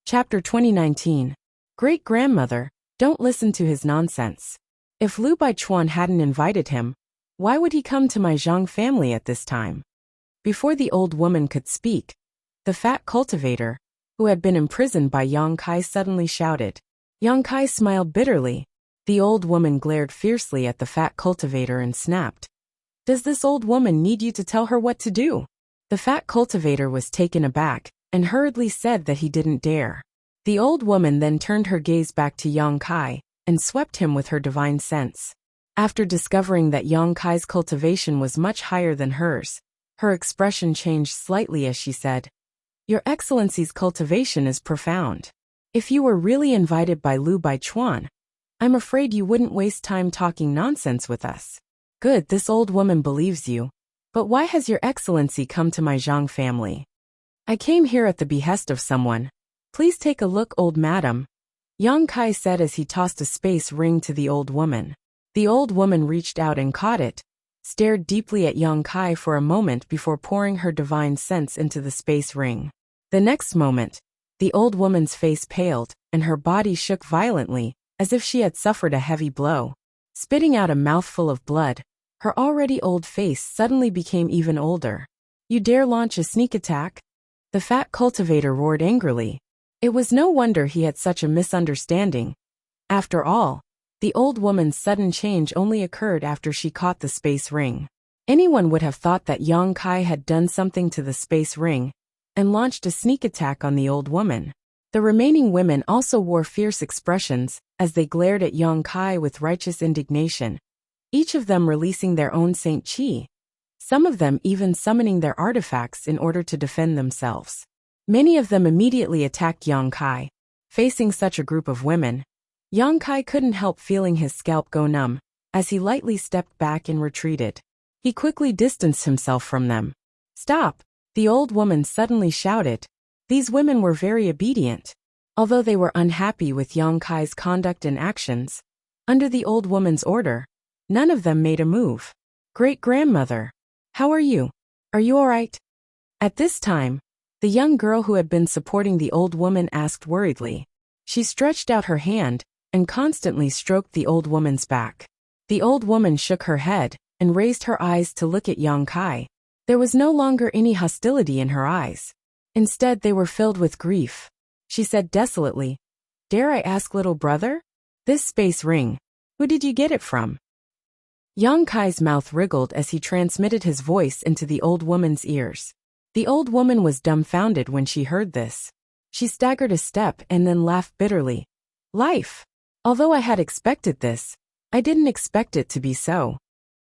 Chapter 2019. Great-grandmother, don't listen to his nonsense. If Lu Baichuan hadn't invited him, why would he come to my Zhang family at this time? Before the old woman could speak, the fat cultivator, who had been imprisoned by Yang Kai, suddenly shouted. Yang Kai smiled bitterly. The old woman glared fiercely at the fat cultivator and snapped. Does this old woman need you to tell her what to do? The fat cultivator was taken aback and hurriedly said that he didn't dare. The old woman then turned her gaze back to Yang Kai and swept him with her divine sense. After discovering that Yang Kai's cultivation was much higher than hers, her expression changed slightly as she said, Your Excellency's cultivation is profound. If you were really invited by Lu Baichuan, I'm afraid you wouldn't waste time talking nonsense with us. Good, this old woman believes you. But why has Your Excellency come to my Zhang family? I came here at the behest of someone. Please take a look, old madam, Yang Kai said as he tossed a space ring to the old woman. The old woman reached out and caught it, stared deeply at Yang Kai for a moment before pouring her divine sense into the space ring. The next moment, the old woman's face paled, and her body shook violently, as if she had suffered a heavy blow. Spitting out a mouthful of blood, her already old face suddenly became even older. You dare launch a sneak attack? The fat cultivator roared angrily. It was no wonder he had such a misunderstanding. After all, the old woman's sudden change only occurred after she caught the space ring. Anyone would have thought that Yang Kai had done something to the space ring and launched a sneak attack on the old woman. The remaining women also wore fierce expressions as they glared at Yang Kai with righteous indignation, each of them releasing their own Saint Qi, some of them even summoning their artifacts in order to defend themselves. Many of them immediately attacked Yang Kai. Facing such a group of women, Yang Kai couldn't help feeling his scalp go numb as he lightly stepped back and retreated. He quickly distanced himself from them. Stop! The old woman suddenly shouted. These women were very obedient. Although they were unhappy with Yang Kai's conduct and actions, under the old woman's order, none of them made a move. Great-grandmother, how are you? Are you all right? At this time, the young girl who had been supporting the old woman asked worriedly. She stretched out her hand and constantly stroked the old woman's back. The old woman shook her head and raised her eyes to look at Yang Kai. There was no longer any hostility in her eyes. Instead, they were filled with grief. She said desolately, Dare I ask, little brother? This space ring, who did you get it from? Yang Kai's mouth wriggled as he transmitted his voice into the old woman's ears. The old woman was dumbfounded when she heard this. She staggered a step and then laughed bitterly. Life! Although I had expected this, I didn't expect it to be so.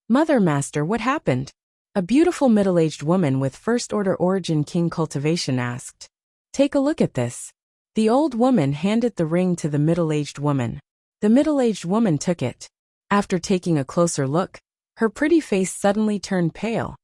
Mother Master, what happened? A beautiful middle-aged woman with first-order origin king cultivation asked. Take a look at this. The old woman handed the ring to the middle-aged woman. The middle-aged woman took it. After taking a closer look, her pretty face suddenly turned pale,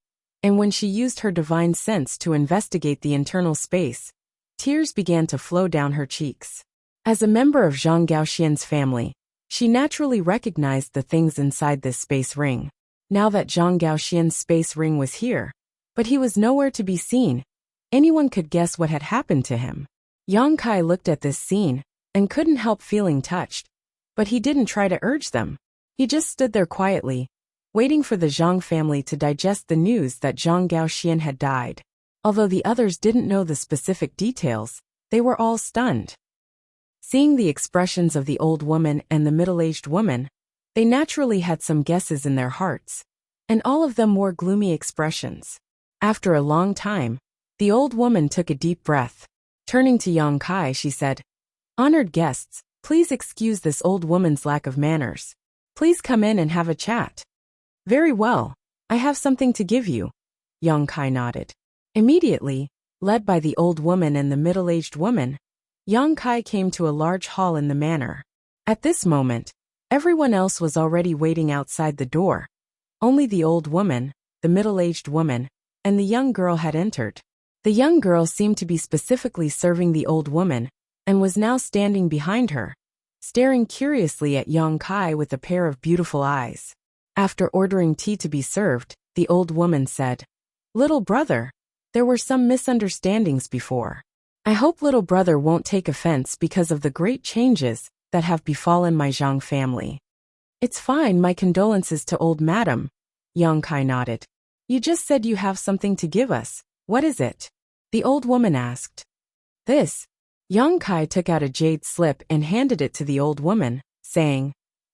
and when she used her divine sense to investigate the internal space, tears began to flow down her cheeks. As a member of Zhang Gaoxian's family, she naturally recognized the things inside this space ring. Now that Zhang Gaoxian's space ring was here, but he was nowhere to be seen, anyone could guess what had happened to him. Yang Kai looked at this scene and couldn't help feeling touched, but he didn't try to urge them. He just stood there quietly, waiting for the Zhang family to digest the news that Zhang Gaoxian had died. Although the others didn't know the specific details, they were all stunned. Seeing the expressions of the old woman and the middle-aged woman, they naturally had some guesses in their hearts, and all of them wore gloomy expressions. After a long time, the old woman took a deep breath. Turning to Yang Kai, she said, Honored guests, please excuse this old woman's lack of manners. Please come in and have a chat. Very well, I have something to give you. Yang Kai nodded. Immediately, led by the old woman and the middle-aged woman, Yang Kai came to a large hall in the manor. At this moment, everyone else was already waiting outside the door. Only the old woman, the middle-aged woman, and the young girl had entered. The young girl seemed to be specifically serving the old woman, and was now standing behind her, staring curiously at Yang Kai with a pair of beautiful eyes. After ordering tea to be served, the old woman said, Little brother, there were some misunderstandings before. I hope little brother won't take offense because of the great changes that have befallen my Zhang family. It's fine, my condolences to old madam. Yang Kai nodded. You just said you have something to give us. What is it? The old woman asked. This. Yang Kai took out a jade slip and handed it to the old woman, saying,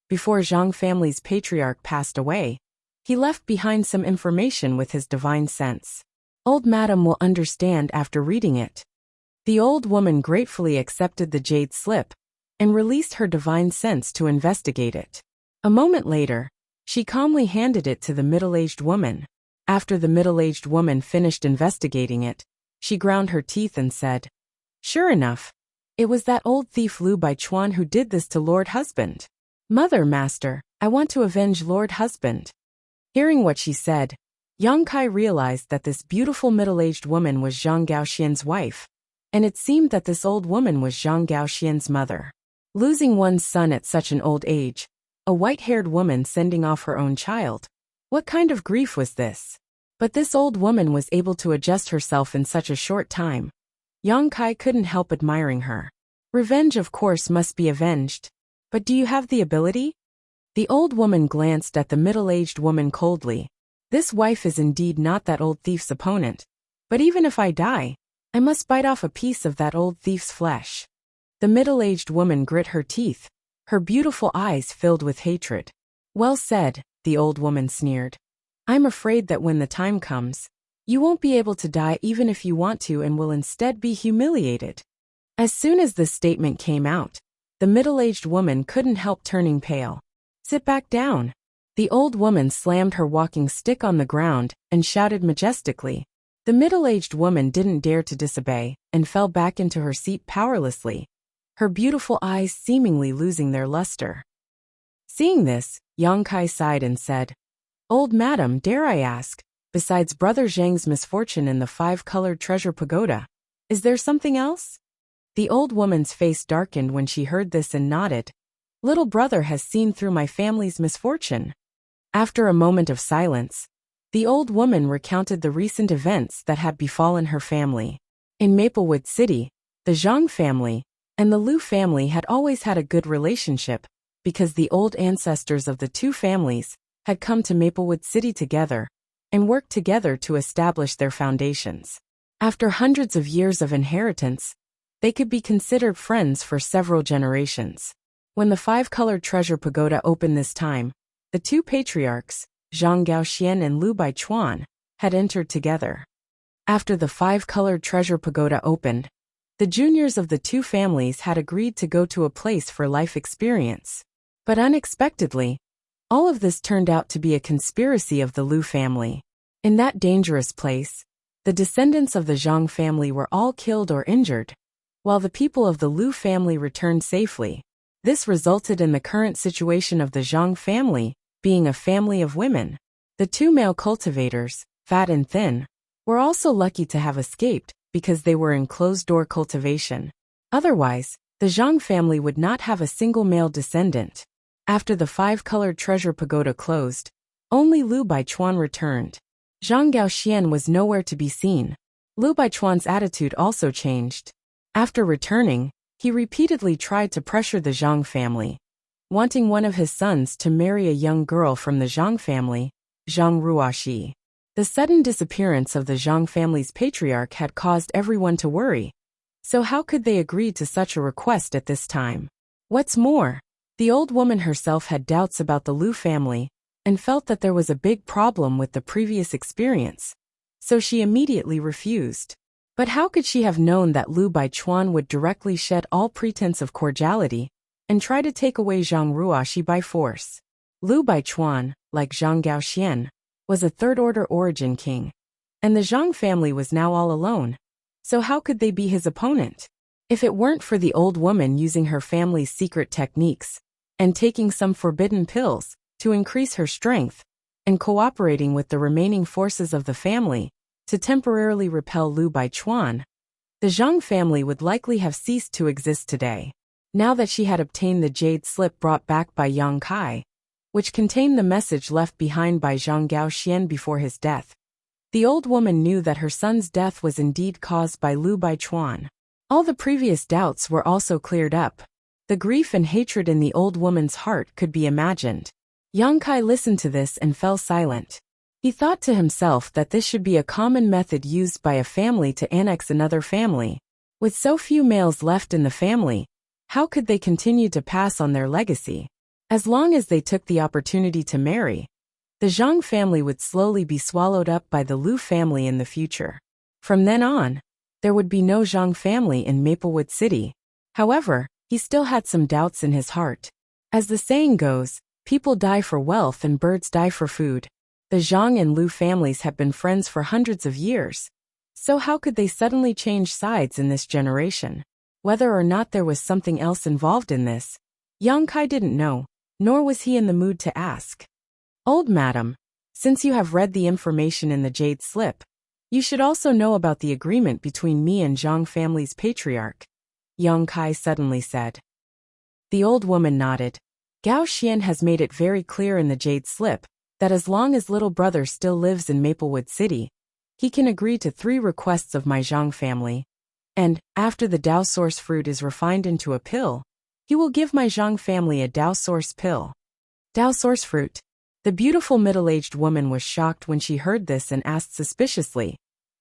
before Zhang family's patriarch passed away, he left behind some information with his divine sense. Old madam will understand after reading it. The old woman gratefully accepted the jade slip and released her divine sense to investigate it. A moment later, she calmly handed it to the middle-aged woman. After the middle-aged woman finished investigating it, she ground her teeth and said, Sure enough, it was that old thief Lu Baichuan who did this to Lord Husband. Mother, master, I want to avenge Lord Husband. Hearing what she said, Yang Kai realized that this beautiful middle-aged woman was Zhang Gaoxian's wife, and it seemed that this old woman was Zhang Gaoxian's mother. Losing one's son at such an old age, a white-haired woman sending off her own child. What kind of grief was this? But this old woman was able to adjust herself in such a short time. Yang Kai couldn't help admiring her. Revenge, of course, must be avenged. But do you have the ability? The old woman glanced at the middle-aged woman coldly. This wife is indeed not that old thief's opponent. But even if I die, I must bite off a piece of that old thief's flesh. The middle-aged woman grit her teeth, her beautiful eyes filled with hatred. Well said, the old woman sneered. I'm afraid that when the time comes, you won't be able to die even if you want to and will instead be humiliated. As soon as this statement came out, the middle-aged woman couldn't help turning pale. Sit back down. The old woman slammed her walking stick on the ground and shouted majestically. The middle-aged woman didn't dare to disobey and fell back into her seat powerlessly, her beautiful eyes seemingly losing their luster. Seeing this, Yang Kai sighed and said, Old madam, dare I ask, besides Brother Zhang's misfortune in the 5-colored treasure pagoda, is there something else? The old woman's face darkened when she heard this and nodded. Little brother has seen through my family's misfortune. After a moment of silence, the old woman recounted the recent events that had befallen her family. In Maplewood City, the Zhang family and the Lu family had always had a good relationship because the old ancestors of the two families had come to Maplewood City together and worked together to establish their foundations. After hundreds of years of inheritance, they could be considered friends for several generations. When the 5-colored treasure pagoda opened this time, the two patriarchs, Zhang Gaoxian and Lu Baichuan, had entered together. After the 5-colored treasure pagoda opened, the juniors of the two families had agreed to go to a place for life experience. But unexpectedly, all of this turned out to be a conspiracy of the Lu family. In that dangerous place, the descendants of the Zhang family were all killed or injured, while the people of the Lu family returned safely. This resulted in the current situation of the Zhang family being a family of women. The two male cultivators, fat and thin, were also lucky to have escaped because they were in closed-door cultivation. Otherwise, the Zhang family would not have a single male descendant. After the 5-colored treasure pagoda closed, only Lu Baichuan returned. Zhang Gaoxian was nowhere to be seen. Lu Baichuan's attitude also changed. After returning, he repeatedly tried to pressure the Zhang family, wanting one of his sons to marry a young girl from the Zhang family, Zhang Ruoxi. The sudden disappearance of the Zhang family's patriarch had caused everyone to worry. So how could they agree to such a request at this time? What's more, the old woman herself had doubts about the Lu family and felt that there was a big problem with the previous experience. So she immediately refused. But how could she have known that Lu Baichuan would directly shed all pretense of cordiality and try to take away Zhang Ruoxi by force? Lu Baichuan, like Zhang Gaoxian, was a third-order origin king, and the Zhang family was now all alone. So how could they be his opponent? If it weren't for the old woman using her family's secret techniques and taking some forbidden pills to increase her strength and cooperating with the remaining forces of the family to temporarily repel Lu Baichuan, the Zhang family would likely have ceased to exist today. Now that she had obtained the jade slip brought back by Yang Kai, which contained the message left behind by Zhang Gaoxian before his death, the old woman knew that her son's death was indeed caused by Lu Baichuan. All the previous doubts were also cleared up. The grief and hatred in the old woman's heart could be imagined. Yang Kai listened to this and fell silent. He thought to himself that this should be a common method used by a family to annex another family. With so few males left in the family, how could they continue to pass on their legacy? As long as they took the opportunity to marry, the Zhang family would slowly be swallowed up by the Lu family in the future. From then on, there would be no Zhang family in Maplewood City. However, he still had some doubts in his heart. As the saying goes, people die for wealth and birds die for food. The Zhang and Lu families have been friends for hundreds of years. So how could they suddenly change sides in this generation? Whether or not there was something else involved in this, Yang Kai didn't know, nor was he in the mood to ask. Old madam, since you have read the information in the Jade Slip, you should also know about the agreement between me and Zhang family's patriarch, Yang Kai suddenly said. The old woman nodded. Gao Xian has made it very clear in the Jade Slip that as long as little brother still lives in Maplewood City, he can agree to 3 requests of my Zhang family. And, after the Dao Source fruit is refined into a pill, he will give my Zhang family a Dao Source pill. Dao Source fruit. The beautiful middle-aged woman was shocked when she heard this and asked suspiciously,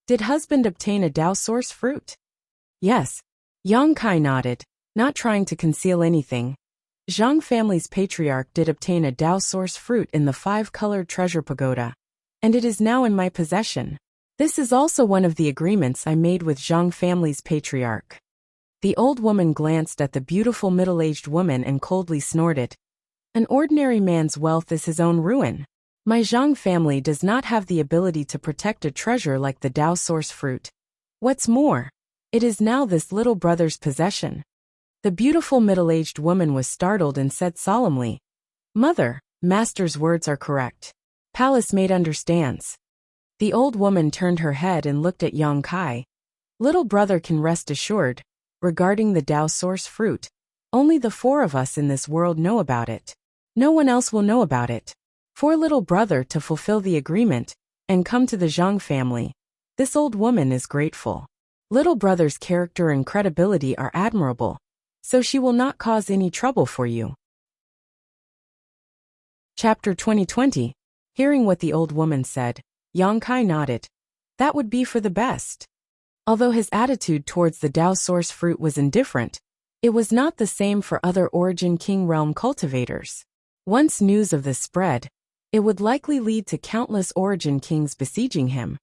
"Did husband obtain a Dao Source fruit?" Yes. Yang Kai nodded, not trying to conceal anything. Zhang family's patriarch did obtain a Dao Source fruit in the 5-colored treasure pagoda, and it is now in my possession. This is also one of the agreements I made with Zhang family's patriarch. The old woman glanced at the beautiful middle-aged woman and coldly snorted. An ordinary man's wealth is his own ruin. My Zhang family does not have the ability to protect a treasure like the Dao Source fruit. What's more, it is now this little brother's possession. The beautiful middle-aged woman was startled and said solemnly, "Mother, master's words are correct. Palace maid understands." The old woman turned her head and looked at Yang Kai. Little brother can rest assured, regarding the Dao Source fruit, only the 4 of us in this world know about it. No one else will know about it. For little brother to fulfill the agreement and come to the Zhang family, this old woman is grateful. Little brother's character and credibility are admirable, so she will not cause any trouble for you. Chapter 2020. Hearing what the old woman said, Yang Kai nodded. That would be for the best. Although his attitude towards the Dao Source fruit was indifferent, it was not the same for other Origin King realm cultivators. Once news of this spread, it would likely lead to countless Origin Kings besieging him,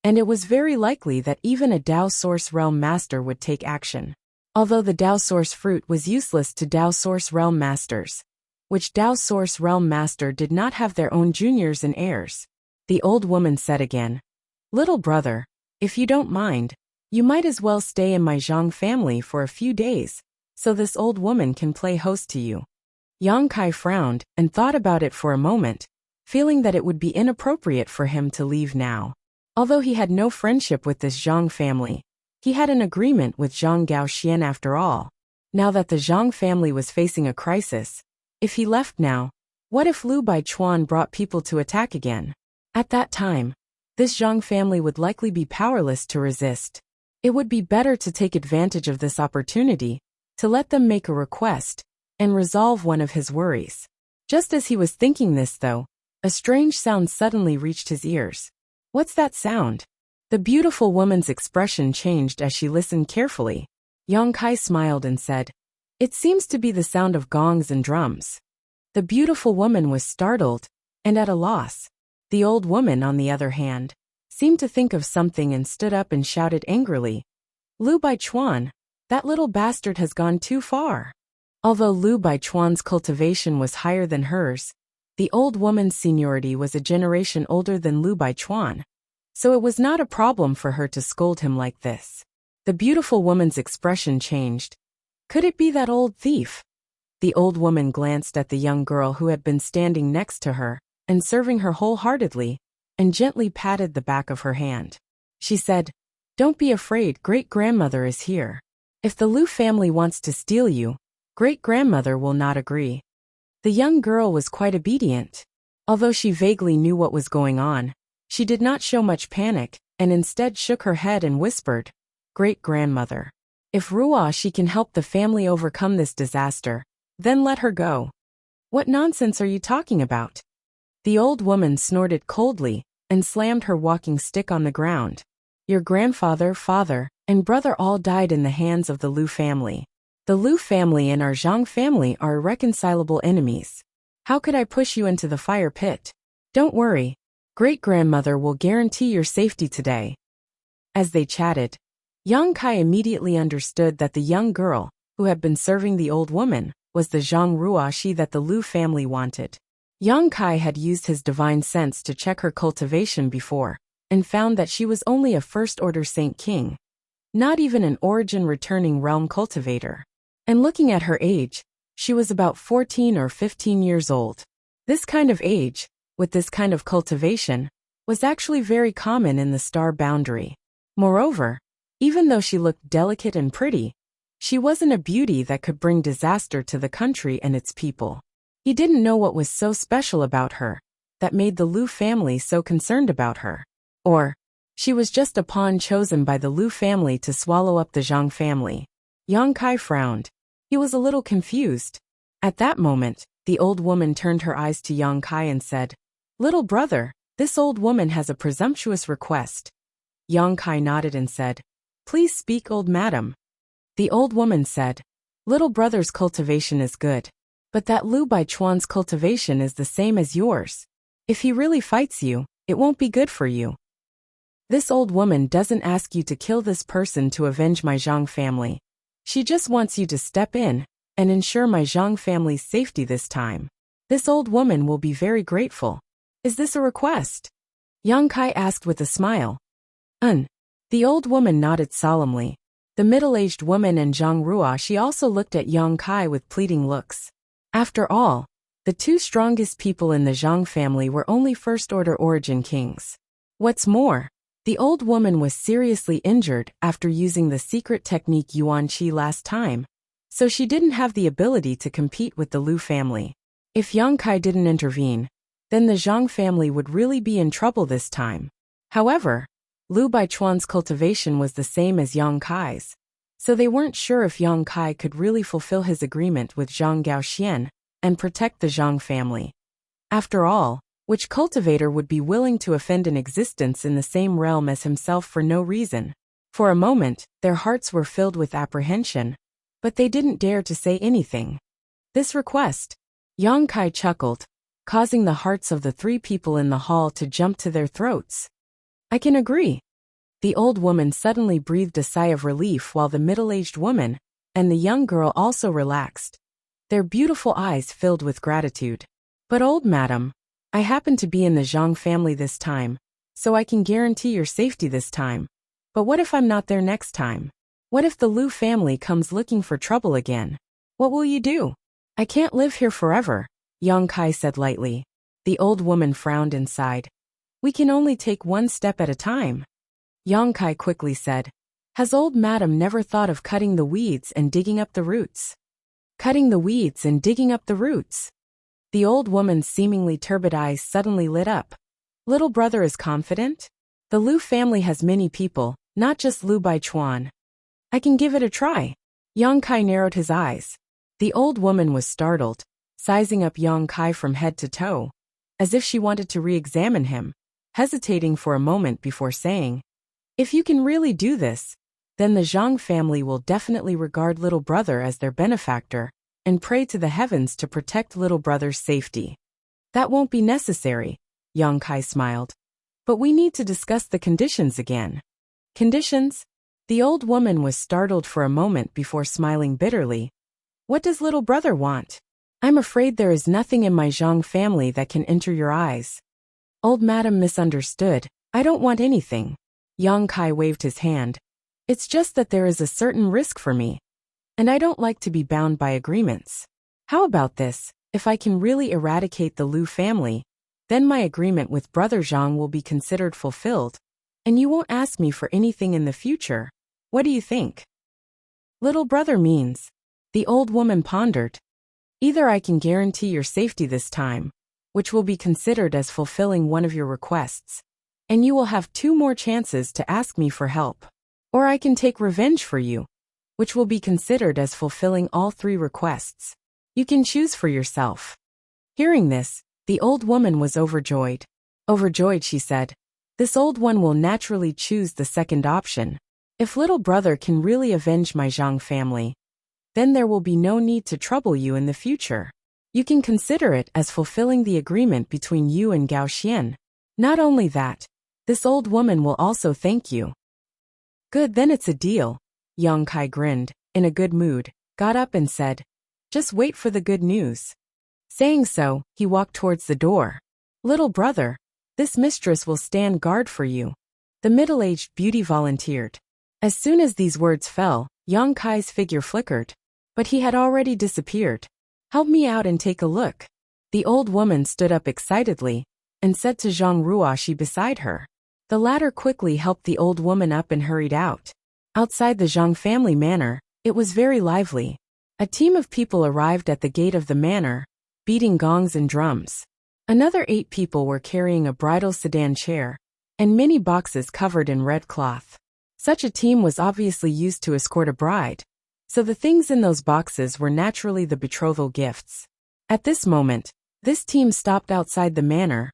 and it was very likely that even a Dao Source realm master would take action. Although the Dao Source fruit was useless to Dao Source realm masters, which Dao Source realm master did not have their own juniors and heirs, the old woman said again, "Little brother, if you don't mind, you might as well stay in my Zhang family for a few days, so this old woman can play host to you." Yang Kai frowned and thought about it for a moment, feeling that it would be inappropriate for him to leave now. Although he had no friendship with this Zhang family, he had an agreement with Zhang Gaoxian after all. Now that the Zhang family was facing a crisis, if he left now, what if Lu Baichuan brought people to attack again? At that time, this Zhang family would likely be powerless to resist. It would be better to take advantage of this opportunity, to let them make a request, and resolve one of his worries. Just as he was thinking this though, a strange sound suddenly reached his ears. What's that sound? The beautiful woman's expression changed as she listened carefully. Yang Kai smiled and said, "It seems to be the sound of gongs and drums." The beautiful woman was startled and at a loss. The old woman, on the other hand, seemed to think of something and stood up and shouted angrily, "Lu Baichuan, that little bastard has gone too far." Although Lu Baichuan's cultivation was higher than hers, the old woman's seniority was a generation older than Lu Baichuan, so it was not a problem for her to scold him like this. The beautiful woman's expression changed. Could it be that old thief? The old woman glanced at the young girl who had been standing next to her and serving her wholeheartedly, and gently patted the back of her hand. She said, "Don't be afraid, great-grandmother is here. If the Lu family wants to steal you, great-grandmother will not agree." The young girl was quite obedient. Although she vaguely knew what was going on, she did not show much panic, and instead shook her head and whispered, "Great-grandmother, If Ruo she can help the family overcome this disaster, then let her go. What nonsense are you talking about? The old woman snorted coldly and slammed her walking stick on the ground. Your grandfather, father, and brother all died in the hands of the Lu family. The Lu family and our Zhang family are irreconcilable enemies. How could I push you into the fire pit? Don't worry. Great-grandmother will guarantee your safety today. As they chatted, Yang Kai immediately understood that the young girl, who had been serving the old woman, was the Zhang Ruoxi that the Lu family wanted. Yang Kai had used his divine sense to check her cultivation before, and found that she was only a first-order Saint King, not even an origin-returning realm cultivator. And looking at her age, she was about 14 or 15 years old. This kind of age, with this kind of cultivation, was actually very common in the star boundary. Moreover, even though she looked delicate and pretty, she wasn't a beauty that could bring disaster to the country and its people. He didn't know what was so special about her that made the Lu family so concerned about her. Or, she was just a pawn chosen by the Lu family to swallow up the Zhang family. Yang Kai frowned. He was a little confused. At that moment, the old woman turned her eyes to Yang Kai and said, "Little brother, this old woman has a presumptuous request." Yang Kai nodded and said, "Please speak, old madam." The old woman said, "Little brother's cultivation is good, but that Lu Baichuan's cultivation is the same as yours. If he really fights you, it won't be good for you. This old woman doesn't ask you to kill this person to avenge my Zhang family. She just wants you to step in and ensure my Zhang family's safety this time. This old woman will be very grateful. Is this a request?" Yang Kai asked with a smile. The old woman nodded solemnly. The middle-aged woman and Zhang Ruo she also looked at Yang Kai with pleading looks. After all, the two strongest people in the Zhang family were only first-order origin kings. What's more, the old woman was seriously injured after using the secret technique Yuan Qi last time, so she didn't have the ability to compete with the Lu family. If Yang Kai didn't intervene, then the Zhang family would really be in trouble this time. However, Lu Baichuan's cultivation was the same as Yang Kai's, so they weren't sure if Yang Kai could really fulfill his agreement with Zhang Gaoxian and protect the Zhang family. After all, which cultivator would be willing to offend an existence in the same realm as himself for no reason? For a moment, their hearts were filled with apprehension, but they didn't dare to say anything. This request, Yang Kai chuckled, causing the hearts of the three people in the hall to jump to their throats. "I can agree." The old woman suddenly breathed a sigh of relief while the middle-aged woman and the young girl also relaxed, their beautiful eyes filled with gratitude. "But old madam, I happen to be in the Zhang family this time, so I can guarantee your safety this time. But what if I'm not there next time? What if the Lu family comes looking for trouble again? What will you do?" "I can't live here forever," Yang Kai said lightly. The old woman frowned and sighed. "We can only take one step at a time." Yang Kai quickly said, "Has old madam never thought of cutting the weeds and digging up the roots?" "Cutting the weeds and digging up the roots?" The old woman's seemingly turbid eyes suddenly lit up. "Little brother is confident? The Lu family has many people, not just Lu Baichuan. I can give it a try." Yang Kai narrowed his eyes. The old woman was startled, sizing up Yang Kai from head to toe, as if she wanted to re-examine him, hesitating for a moment before saying, "If you can really do this, then the Zhang family will definitely regard little brother as their benefactor and pray to the heavens to protect little brother's safety." "That won't be necessary," Yang Kai smiled. "But we need to discuss the conditions again." "Conditions?" The old woman was startled for a moment before smiling bitterly. "What does little brother want? I'm afraid there is nothing in my Zhang family that can enter your eyes." "Old madam misunderstood. I don't want anything." Yang Kai waved his hand. "It's just that there is a certain risk for me, and I don't like to be bound by agreements. How about this? If I can really eradicate the Lu family, then my agreement with Brother Zhang will be considered fulfilled, and you won't ask me for anything in the future. What do you think?" "Little brother means," the old woman pondered. "Either I can guarantee your safety this time, which will be considered as fulfilling one of your requests, and you will have 2 more chances to ask me for help. Or I can take revenge for you, which will be considered as fulfilling all 3 requests. You can choose for yourself. Hearing this, the old woman was overjoyed. Overjoyed, she said, "This old one will naturally choose the second option. If little brother can really avenge my Zhang family, then there will be no need to trouble you in the future. You can consider it as fulfilling the agreement between you and Gao Xian. Not only that, this old woman will also thank you." "Good, then it's a deal." Yang Kai grinned, in a good mood, got up and said, "Just wait for the good news." Saying so, he walked towards the door. "Little brother, this mistress will stand guard for you," the middle-aged beauty volunteered. As soon as these words fell, Yang Kai's figure flickered, but he had already disappeared. "Help me out and take a look." The old woman stood up excitedly and said to Zhang Ruoxi beside her. The latter quickly helped the old woman up and hurried out. Outside the Zhang family manor, it was very lively. A team of people arrived at the gate of the manor, beating gongs and drums. Another 8 people were carrying a bridal sedan chair and many boxes covered in red cloth. Such a team was obviously used to escort a bride, so the things in those boxes were naturally the betrothal gifts. At this moment, this team stopped outside the manor,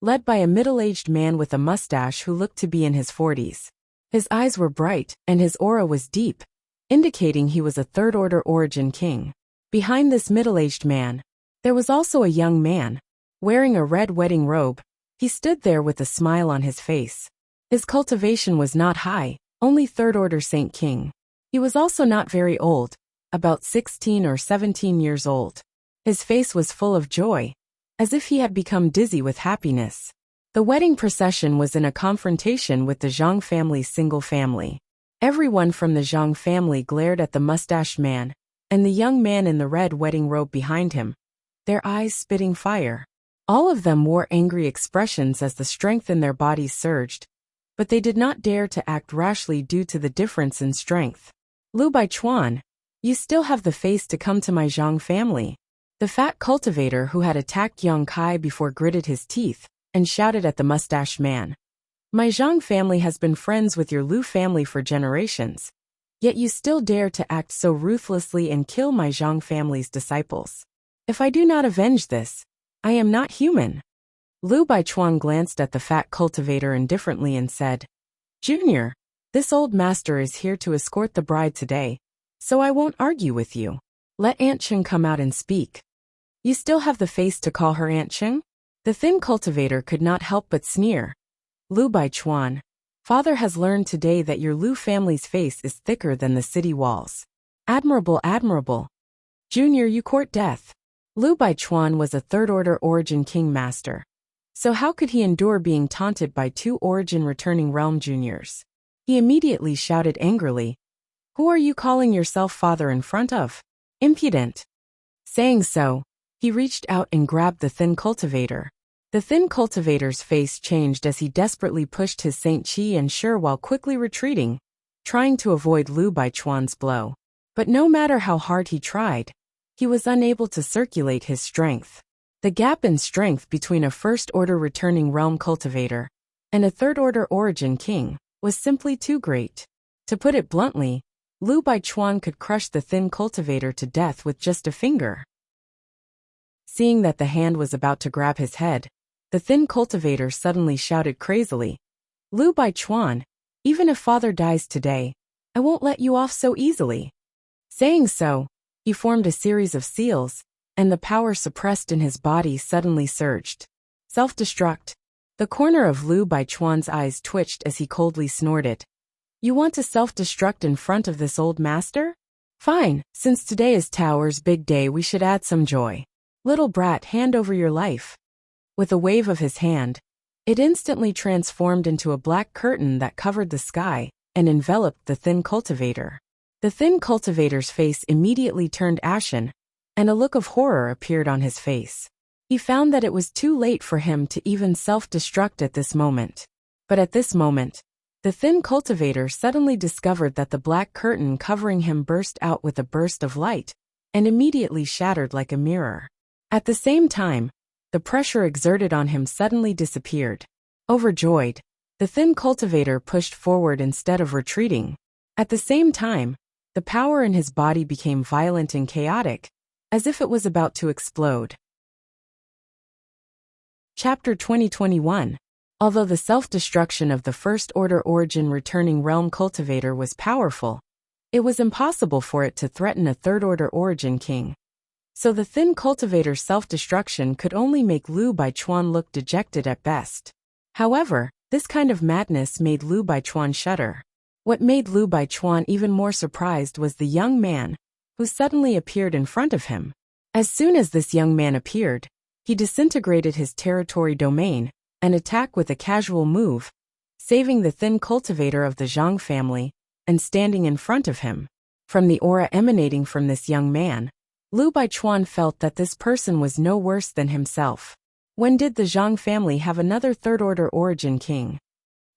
led by a middle-aged man with a mustache who looked to be in his 40s. His eyes were bright, and his aura was deep, indicating he was a third-order origin king. Behind this middle-aged man, there was also a young man, wearing a red wedding robe. He stood there with a smile on his face. His cultivation was not high, only third-order Saint King. He was also not very old, about 16 or 17 years old. His face was full of joy, as if he had become dizzy with happiness. The wedding procession was in a confrontation with the Zhang family's single family. Everyone from the Zhang family glared at the mustached man, and the young man in the red wedding robe behind him, their eyes spitting fire. All of them wore angry expressions as the strength in their bodies surged, but they did not dare to act rashly due to the difference in strength. "Lu Baichuan, you still have the face to come to my Zhang family." The fat cultivator who had attacked Yang Kai before gritted his teeth and shouted at the mustached man. "My Zhang family has been friends with your Lu family for generations, yet you still dare to act so ruthlessly and kill my Zhang family's disciples. If I do not avenge this, I am not human." Lu Baichuan glanced at the fat cultivator indifferently and said, "Junior, this old master is here to escort the bride today, so I won't argue with you. Let Aunt Cheng come out and speak." "You still have the face to call her Aunt Cheng?" The thin cultivator could not help but sneer. "Lu Baichuan, father has learned today that your Lu family's face is thicker than the city walls." "Admirable, admirable. Junior, you court death." Lu Baichuan was a third-order origin king master, so how could he endure being taunted by 2 origin returning realm juniors? He immediately shouted angrily, "Who are you calling yourself father in front of? Impudent." Saying so, he reached out and grabbed the thin cultivator. The thin cultivator's face changed as he desperately pushed his Saint Qi and Shi while quickly retreating, trying to avoid Lu Baichuan's blow. But no matter how hard he tried, he was unable to circulate his strength. The gap in strength between a first-order returning realm cultivator and a third-order origin king was simply too great. To put it bluntly, Lu Baichuan could crush the thin cultivator to death with just a finger. Seeing that the hand was about to grab his head, the thin cultivator suddenly shouted crazily, "Lu Baichuan, even if father dies today, I won't let you off so easily." Saying so, he formed a series of seals, and the power suppressed in his body suddenly surged. Self-destruct. The corner of Lu Baichuan's eyes twitched as he coldly snorted. "You want to self-destruct in front of this old master? Fine, since today is Tower's big day we should add some joy. Little brat, hand over your life." With a wave of his hand, it instantly transformed into a black curtain that covered the sky and enveloped the thin cultivator. The thin cultivator's face immediately turned ashen, and a look of horror appeared on his face. He found that it was too late for him to even self-destruct at this moment. But at this moment, the thin cultivator suddenly discovered that the black curtain covering him burst out with a burst of light, and immediately shattered like a mirror. At the same time, the pressure exerted on him suddenly disappeared. Overjoyed, the thin cultivator pushed forward instead of retreating. At the same time, The power in his body became violent and chaotic, as if it was about to explode. Chapter 2021. Although the self-destruction of the First Order Origin returning realm cultivator was powerful, it was impossible for it to threaten a Third Order Origin king. So the thin cultivator's self-destruction could only make Lu Baichuan look dejected at best. However, this kind of madness made Lu Baichuan shudder. What made Lu Baichuan even more surprised was the young man, who suddenly appeared in front of him. As soon as this young man appeared, he disintegrated his territory domain and attacked with a casual move, saving the thin cultivator of the Zhang family and standing in front of him. From the aura emanating from this young man, Lu Baichuan felt that this person was no worse than himself. When did the Zhang family have another Third Order Origin king?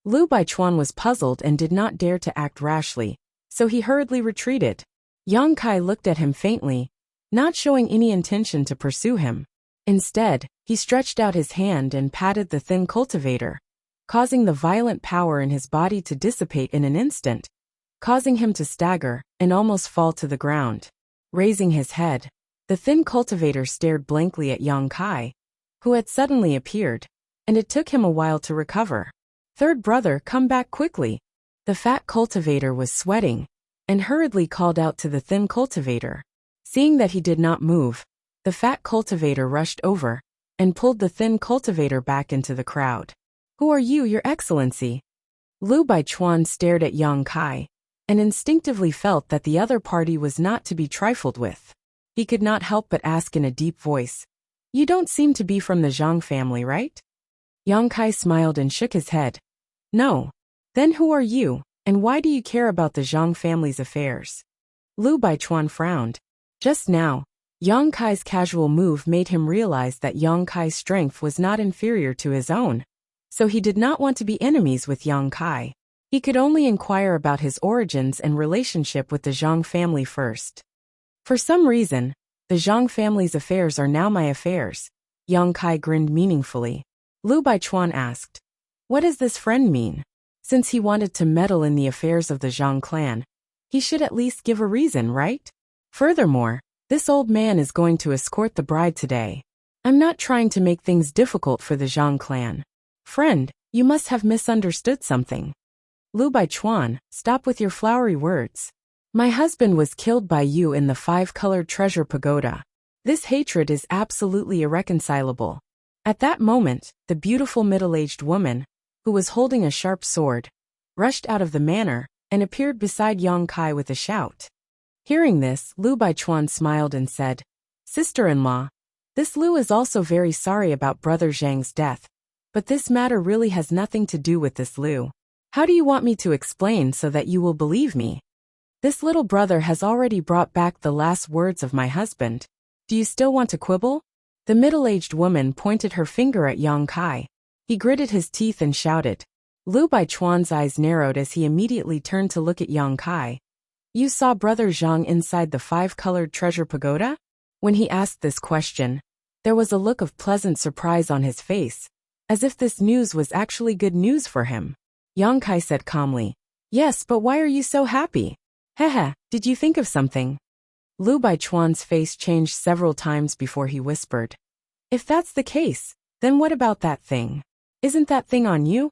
Lu Baichuan was puzzled and did not dare to act rashly, so he hurriedly retreated. Yang Kai looked at him faintly, not showing any intention to pursue him. Instead, he stretched out his hand and patted the thin cultivator, causing the violent power in his body to dissipate in an instant, causing him to stagger and almost fall to the ground. Raising his head, the thin cultivator stared blankly at Yang Kai, who had suddenly appeared, and it took him a while to recover. "Third brother, come back quickly." The fat cultivator was sweating, and hurriedly called out to the thin cultivator. Seeing that he did not move, the fat cultivator rushed over, and pulled the thin cultivator back into the crowd. "Who are you, Your Excellency?" Lu Baichuan stared at Yang Kai, and instinctively felt that the other party was not to be trifled with. He could not help but ask in a deep voice, "You don't seem to be from the Zhang family, right?" Yang Kai smiled and shook his head. "No." "Then who are you, and why do you care about the Zhang family's affairs?" Lu Baichuan frowned. Just now, Yang Kai's casual move made him realize that Yang Kai's strength was not inferior to his own, so he did not want to be enemies with Yang Kai. He could only inquire about his origins and relationship with the Zhang family first. "For some reason, the Zhang family's affairs are now my affairs." Yang Kai grinned meaningfully. Lu Baichuan asked, "What does this friend mean?" Since he wanted to meddle in the affairs of the Zhang clan, he should at least give a reason, right? Furthermore, this old man is going to escort the bride today. I'm not trying to make things difficult for the Zhang clan. Friend, you must have misunderstood something. Lu Baichuan, stop with your flowery words. My husband was killed by you in the five-colored treasure pagoda. This hatred is absolutely irreconcilable. At that moment, the beautiful middle-aged woman, who was holding a sharp sword, rushed out of the manor and appeared beside Yang Kai with a shout. Hearing this, Lu Baichuan smiled and said, "Sister-in-law, this Lu is also very sorry about Brother Zhang's death, but this matter really has nothing to do with this Lu. How do you want me to explain so that you will believe me? This little brother has already brought back the last words of my husband. Do you still want to quibble?" The middle-aged woman pointed her finger at Yang Kai. He gritted his teeth and shouted. Lu Baichuan's eyes narrowed as he immediately turned to look at Yang Kai. "You saw Brother Zhang inside the five-colored treasure pagoda?" When he asked this question, there was a look of pleasant surprise on his face, as if this news was actually good news for him. Yang Kai said calmly, "Yes, but why are you so happy? Hehe, did you think of something?" Lu Baichuan's face changed several times before he whispered, "If that's the case, then what about that thing? Isn't that thing on you?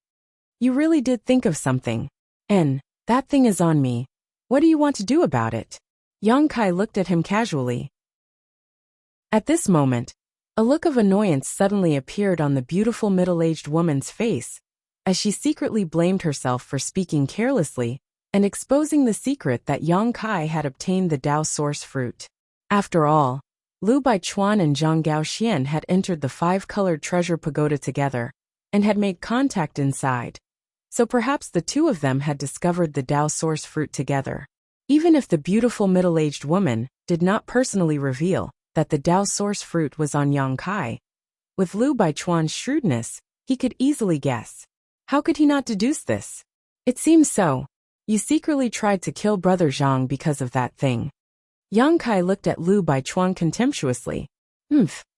You really did think of something. And that thing is on me. What do you want to do about it?" Yang Kai looked at him casually. At this moment, a look of annoyance suddenly appeared on the beautiful middle-aged woman's face, as she secretly blamed herself for speaking carelessly and exposing the secret that Yang Kai had obtained the Dao source fruit. After all, Lu Baichuan and Zhang Gaoxian had entered the five-colored treasure pagoda together and had made contact inside. So perhaps the two of them had discovered the Dao source fruit together. Even if the beautiful middle-aged woman did not personally reveal that the Dao source fruit was on Yang Kai, with Lu Baichuan's shrewdness, he could easily guess. How could he not deduce this? It seems so. You secretly tried to kill Brother Zhang because of that thing. Yang Kai looked at Lu Baichuan contemptuously.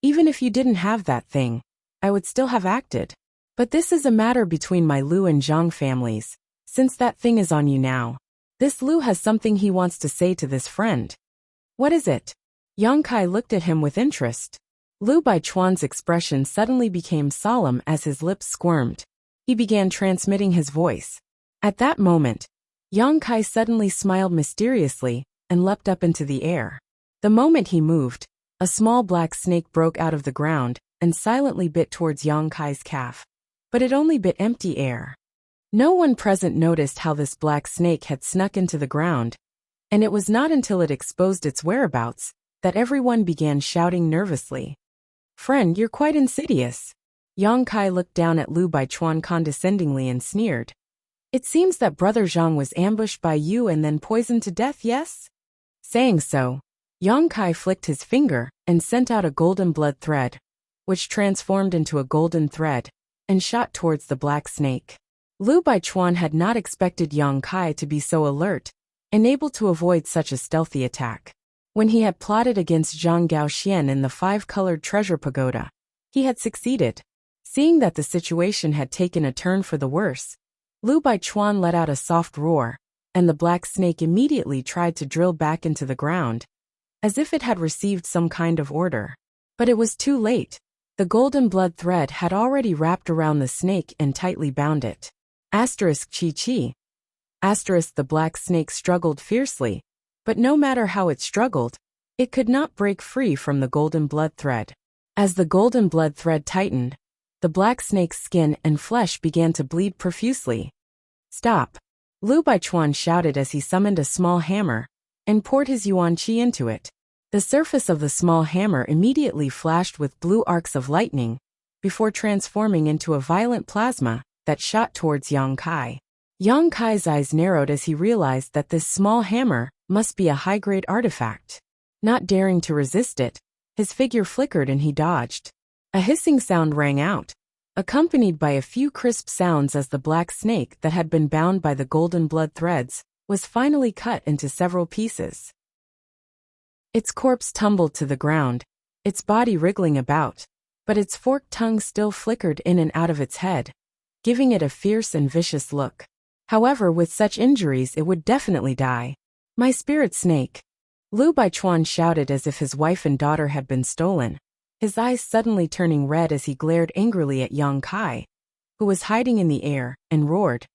Even if you didn't have that thing, I would still have acted. But this is a matter between my Lu and Zhang families. Since that thing is on you now, This Lu has something he wants to say to this friend. What is it? Yang Kai looked at him with interest. Lu Baichuan's expression suddenly became solemn as his lips squirmed. He began transmitting his voice. At that moment, Yang Kai suddenly smiled mysteriously and leapt up into the air. The moment he moved, a small black snake broke out of the ground and silently bit towards Yang Kai's calf. But it only bit empty air. No one present noticed how this black snake had snuck into the ground, and it was not until it exposed its whereabouts that everyone began shouting nervously. Friend, you're quite insidious. Yang Kai looked down at Lu Baichuan condescendingly and sneered. It seems that Brother Zhang was ambushed by you and then poisoned to death, yes? Saying so, Yang Kai flicked his finger and sent out a golden blood thread, which transformed into a golden thread and shot towards the black snake. Lu Baichuan had not expected Yang Kai to be so alert and able to avoid such a stealthy attack. When he had plotted against Zhang Gaoxian in the five-colored treasure pagoda, he had succeeded. Seeing that the situation had taken a turn for the worse, Lu Baichuan let out a soft roar, and the black snake immediately tried to drill back into the ground, as if it had received some kind of order. But it was too late. The golden blood thread had already wrapped around the snake and tightly bound it. Asterisk chi chi. Asterisk the black snake struggled fiercely, but no matter how it struggled, it could not break free from the golden blood thread. As the golden blood thread tightened, the black snake's skin and flesh began to bleed profusely. Stop! Lu Baichuan shouted as he summoned a small hammer and poured his yuan qi into it. The surface of the small hammer immediately flashed with blue arcs of lightning, before transforming into a violent plasma that shot towards Yang Kai. Yang Kai's eyes narrowed as he realized that this small hammer must be a high-grade artifact. Not daring to resist it, his figure flickered and he dodged. A hissing sound rang out, accompanied by a few crisp sounds as the black snake that had been bound by the golden blood threads was finally cut into several pieces. Its corpse tumbled to the ground, its body wriggling about, but its forked tongue still flickered in and out of its head, giving it a fierce and vicious look. However, with such injuries it would definitely die. My spirit snake! Lu Baichuan shouted as if his wife and daughter had been stolen, his eyes suddenly turning red as he glared angrily at Yang Kai, who was hiding in the air, and roared,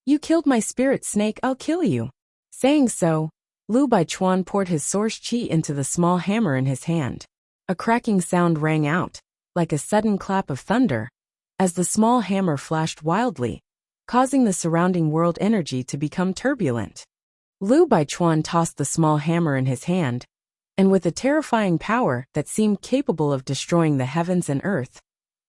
You killed my spirit snake, I'll kill you. Saying so, Lu Baichuan poured his source qi into the small hammer in his hand. A cracking sound rang out, like a sudden clap of thunder, as the small hammer flashed wildly, causing the surrounding world energy to become turbulent. Lu Baichuan tossed the small hammer in his hand, and with a terrifying power that seemed capable of destroying the heavens and earth,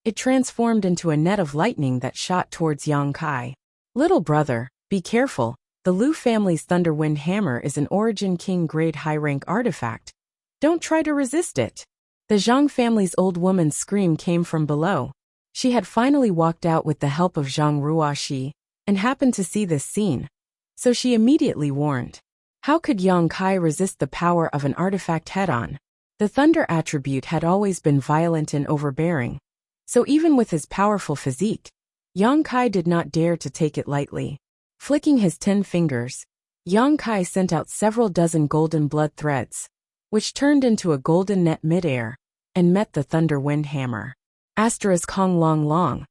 it transformed into a net of lightning that shot towards Yang Kai. Little brother, be careful. The Lu family's Thunderwind Hammer is an Origin King grade high-rank artifact. Don't try to resist it. The Zhang family's old woman's scream came from below. She had finally walked out with the help of Zhang Ruoxi, and happened to see this scene. So she immediately warned. How could Yang Kai resist the power of an artifact head-on? The thunder attribute had always been violent and overbearing. So even with his powerful physique, Yang Kai did not dare to take it lightly. Flicking his 10 fingers, Yang Kai sent out several dozen golden blood threads, which turned into a golden net midair, and met the Thunderwind Hammer. Asterisk Hong Long Long.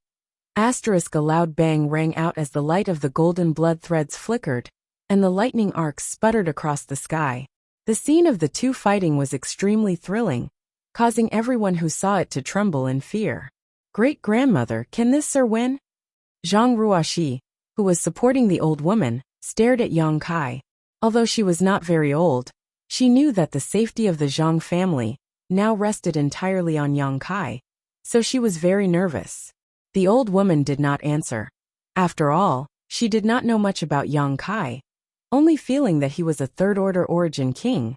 Asterisk a loud bang rang out as the light of the golden blood threads flickered, and the lightning arcs sputtered across the sky. The scene of the two fighting was extremely thrilling, causing everyone who saw it to tremble in fear. Great-grandmother, can this sir win? Zhang Ruoxi, who was supporting the old woman, stared at Yang Kai. Although she was not very old, she knew that the safety of the Zhang family now rested entirely on Yang Kai, so she was very nervous. The old woman did not answer. After all, she did not know much about Yang Kai, only feeling that he was a third-order Origin King.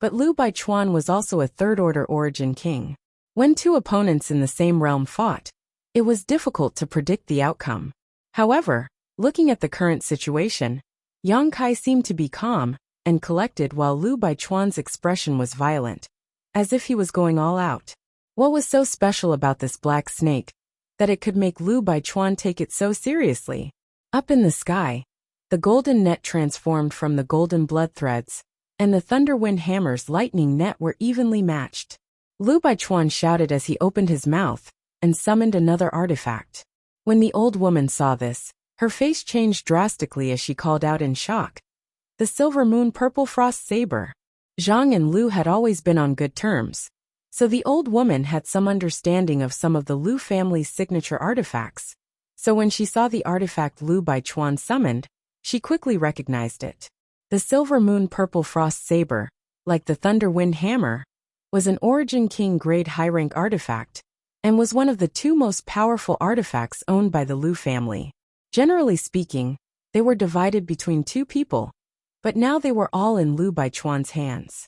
But Lu Baichuan was also a third-order Origin King. When two opponents in the same realm fought, it was difficult to predict the outcome. However, looking at the current situation, Yang Kai seemed to be calm and collected while Lu Baichuan's expression was violent, as if he was going all out. What was so special about this black snake that it could make Lu Baichuan take it so seriously? Up in the sky, The golden net transformed from the golden blood threads, and the thunder wind hammer's lightning net were evenly matched. Lu Baichuan shouted as he opened his mouth and summoned another artifact. When the old woman saw this, her face changed drastically as she called out in shock. The Silver Moon Purple Frost Saber. Zhang and Lu had always been on good terms, so the old woman had some understanding of some of the Lu family's signature artifacts. So when she saw the artifact Lu Baichuan summoned, she quickly recognized it. The Silver Moon Purple Frost Saber, like the Thunder Wind Hammer, was an Origin King grade high-rank artifact, and was one of the two most powerful artifacts owned by the Lu family. Generally speaking, they were divided between two people, but now they were all in Lu Baichuan's hands.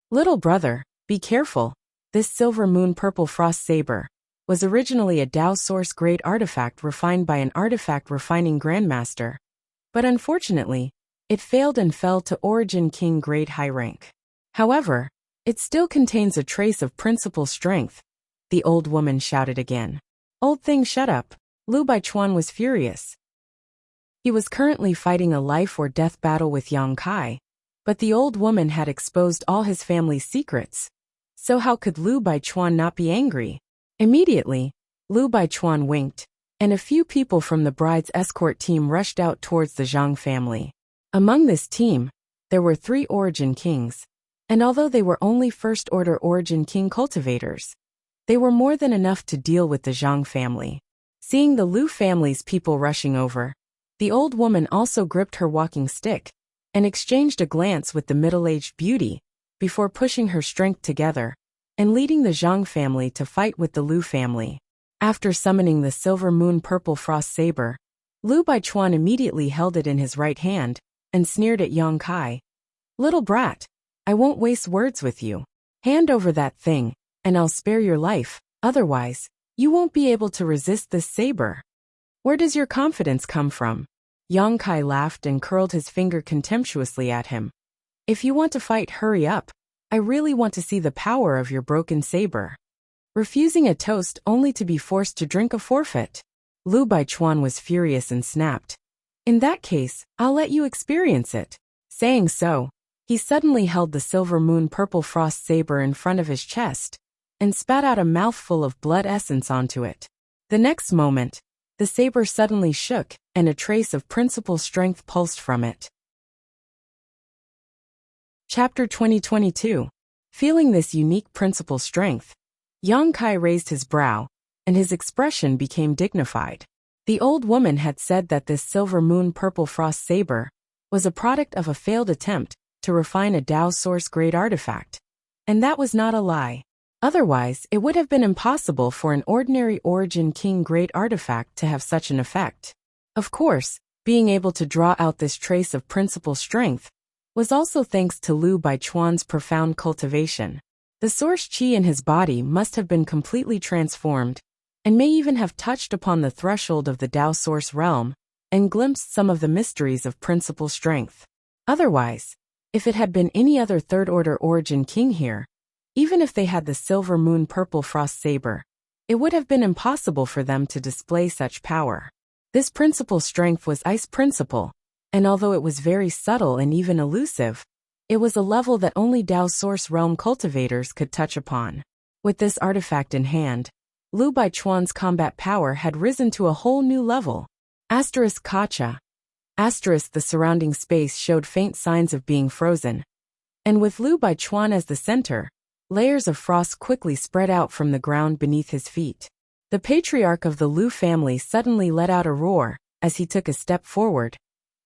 Little brother, be careful. This Silver Moon Purple Frost Saber was originally a Dao Source grade artifact refined by an artifact refining grandmaster, but unfortunately, it failed and fell to Origin King grade high rank. However, it still contains a trace of principal strength, the old woman shouted again. Old thing, shut up. Lu Baichuan was furious. He was currently fighting a life or death battle with Yang Kai, but the old woman had exposed all his family's secrets. So how could Lu Baichuan not be angry? Immediately, Lu Baichuan winked, and a few people from the bride's escort team rushed out towards the Zhang family. Among this team, there were 3 Origin Kings, and although they were only first-order Origin King cultivators, they were more than enough to deal with the Zhang family. Seeing the Lu family's people rushing over, the old woman also gripped her walking stick and exchanged a glance with the middle-aged beauty before pushing her strength together and leading the Zhang family to fight with the Lu family. After summoning the Silver Moon Purple Frost Saber, Lu Baichuan immediately held it in his right hand and sneered at Yang Kai. Little brat, I won't waste words with you. Hand over that thing, and I'll spare your life, otherwise, you won't be able to resist this saber. Where does your confidence come from? Yang Kai laughed and curled his finger contemptuously at him. If you want to fight, hurry up. I really want to see the power of your broken saber. Refusing a toast only to be forced to drink a forfeit. Lu Baichuan was furious and snapped. In that case, I'll let you experience it. Saying so, he suddenly held the Silver Moon Purple Frost Saber in front of his chest and spat out a mouthful of blood essence onto it. The next moment, the saber suddenly shook and a trace of principal strength pulsed from it. Chapter 2022. Feeling this unique principal strength, Yang Kai raised his brow, and his expression became dignified. The old woman had said that this Silver Moon Purple Frost Saber was a product of a failed attempt to refine a Dao Source grade artifact. And that was not a lie. Otherwise, it would have been impossible for an ordinary Origin King grade artifact to have such an effect. Of course, being able to draw out this trace of principal strength was also thanks to Lu Baichuan's profound cultivation. The source qi in his body must have been completely transformed, and may even have touched upon the threshold of the Dao Source realm, and glimpsed some of the mysteries of principal strength. Otherwise, if it had been any other third-order Origin King here, even if they had the Silver Moon Purple Frost Saber, it would have been impossible for them to display such power. This principal strength was Ice Principle, and although it was very subtle and even elusive, it was a level that only Dao Source realm cultivators could touch upon. With this artifact in hand, Lu Baichuan's combat power had risen to a whole new level. Asterisk Kacha. Asterisk the surrounding space showed faint signs of being frozen. And with Lu Baichuan as the center, layers of frost quickly spread out from the ground beneath his feet. The patriarch of the Lu family suddenly let out a roar as he took a step forward,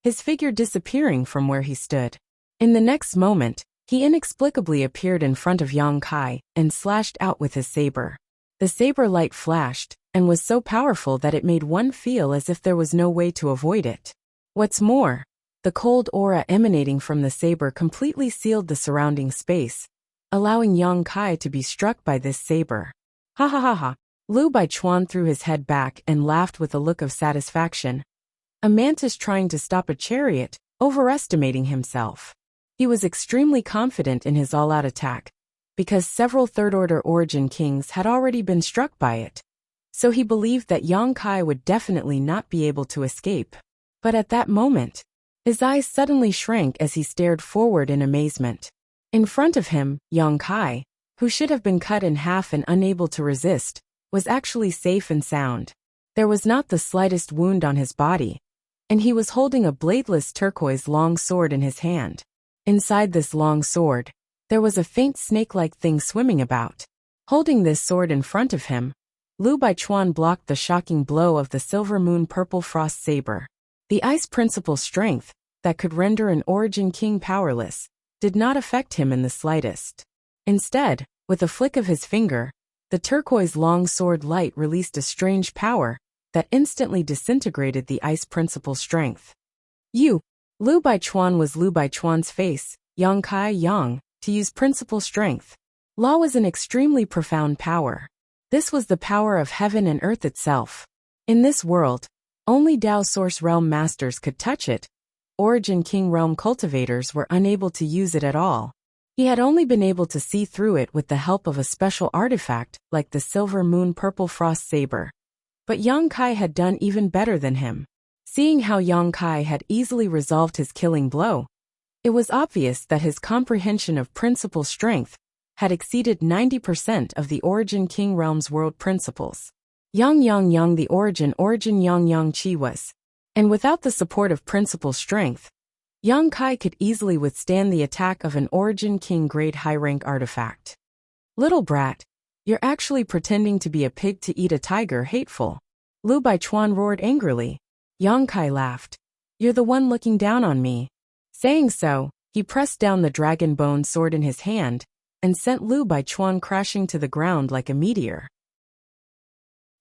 his figure disappearing from where he stood. In the next moment, he inexplicably appeared in front of Yang Kai and slashed out with his saber. The saber light flashed and was so powerful that it made one feel as if there was no way to avoid it. What's more, the cold aura emanating from the saber completely sealed the surrounding space, allowing Yang Kai to be struck by this saber. Ha ha ha ha. Lu Baichuan threw his head back and laughed with a look of satisfaction. A mantis trying to stop a chariot, overestimating himself. He was extremely confident in his all-out attack, because several third-order Origin Kings had already been struck by it. So he believed that Yang Kai would definitely not be able to escape. But at that moment, His eyes suddenly shrank as he stared forward in amazement. In front of him, Yang Kai, who should have been cut in half and unable to resist, was actually safe and sound. There was not the slightest wound on his body, and he was holding a bladeless turquoise long sword in his hand. Inside this long sword, there was a faint snake-like thing swimming about. Holding this sword in front of him, Lu Baichuan blocked the shocking blow of the Silver Moon Purple Frost Saber. The ice principle strength, that could render an Origin King powerless, did not affect him in the slightest. Instead, with a flick of his finger, the turquoise long sword light released a strange power that instantly disintegrated the ice principle strength. Lu Baichuan was Lu Baichuan's face, Yang Kai Yang, to use principle strength. Law was an extremely profound power. This was the power of heaven and earth itself. In this world, only Dao Source Realm masters could touch it. Origin King Realm cultivators were unable to use it at all. He had only been able to see through it with the help of a special artifact like the Silver Moon Purple Frost Saber. But Yang Kai had done even better than him. Seeing how Yang Kai had easily resolved his killing blow, it was obvious that his comprehension of principle strength had exceeded 90% of the Origin King Realm's world principles. Yang the origin Yang Chi was. And without the support of principle strength, Yang Kai could easily withstand the attack of an Origin King grade high-rank artifact. Little brat, you're actually pretending to be a pig to eat a tiger, hateful. Lu Baichuan roared angrily. Yang Kai laughed. You're the one looking down on me. Saying so, he pressed down the dragon bone sword in his hand and sent Lu Baichuan crashing to the ground like a meteor.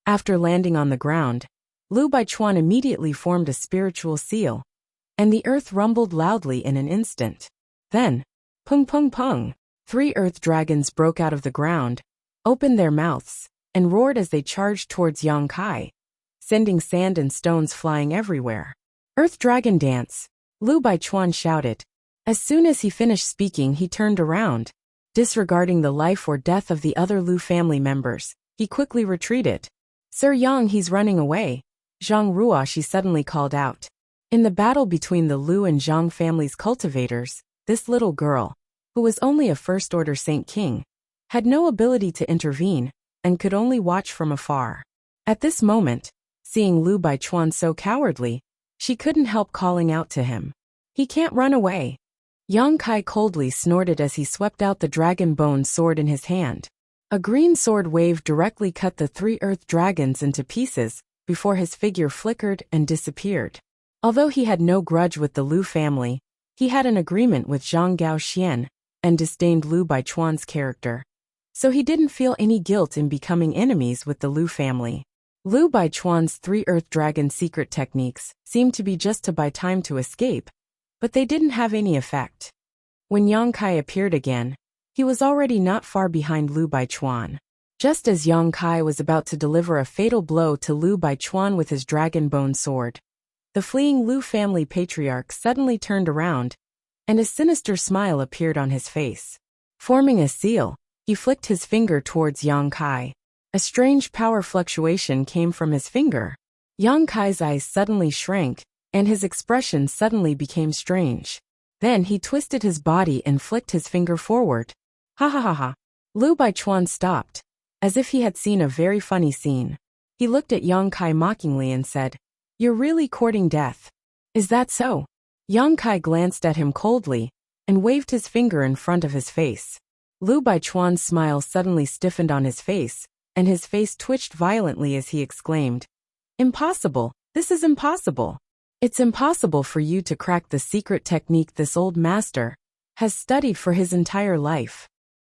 After landing on the ground, Lu Baichuan immediately formed a spiritual seal, and the earth rumbled loudly in an instant. Then, pung pung pung, 3 earth dragons broke out of the ground, opened their mouths, and roared as they charged towards Yang Kai, sending sand and stones flying everywhere. Earth Dragon Dance, Lu Baichuan shouted. As soon as he finished speaking, he turned around. Disregarding the life or death of the other Lu family members, he quickly retreated. Sir Yang, he's running away. Zhang Ruoshi suddenly called out. In the battle between the Lu and Zhang family's cultivators, this little girl, who was only a first-order Saint King, had no ability to intervene and could only watch from afar. At this moment, seeing Lu Baichuan so cowardly, she couldn't help calling out to him. He can't run away. Yang Kai coldly snorted as he swept out the dragon bone sword in his hand. A green sword wave directly cut the 3 earth dragons into pieces before his figure flickered and disappeared. Although he had no grudge with the Lu family, he had an agreement with Zhang Gaoxian and disdained Lu Baichuan's character. So he didn't feel any guilt in becoming enemies with the Lu family. Lu Baichuan's 3 earth dragon secret techniques seemed to be just to buy time to escape, but they didn't have any effect. When Yang Kai appeared again, he was already not far behind Lu Baichuan. Just as Yang Kai was about to deliver a fatal blow to Lu Baichuan with his dragon bone sword, the fleeing Lu family patriarch suddenly turned around, and a sinister smile appeared on his face. Forming a seal, he flicked his finger towards Yang Kai. A strange power fluctuation came from his finger. Yang Kai's eyes suddenly shrank, and his expression suddenly became strange. Then he twisted his body and flicked his finger forward. Ha ha ha ha. Lu Baichuan stopped, as if he had seen a very funny scene. He looked at Yang Kai mockingly and said, "You're really courting death. Is that so?" Yang Kai glanced at him coldly and waved his finger in front of his face. Lu Baichuan's smile suddenly stiffened on his face, and his face twitched violently as he exclaimed, "Impossible! This is impossible! It's impossible for you to crack the secret technique this old master has studied for his entire life.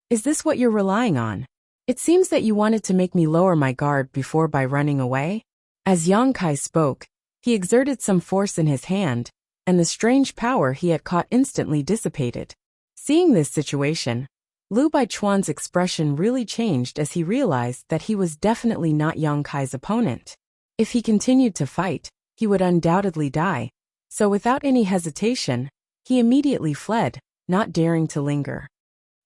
Is this what you're relying on? It seems that you wanted to make me lower my guard before by running away." As Yang Kai spoke, he exerted some force in his hand, and the strange power he had caught instantly dissipated. Seeing this situation, Lu Baichuan's expression really changed as he realized that he was definitely not Yang Kai's opponent. If he continued to fight, he would undoubtedly die. So without any hesitation, he immediately fled, not daring to linger.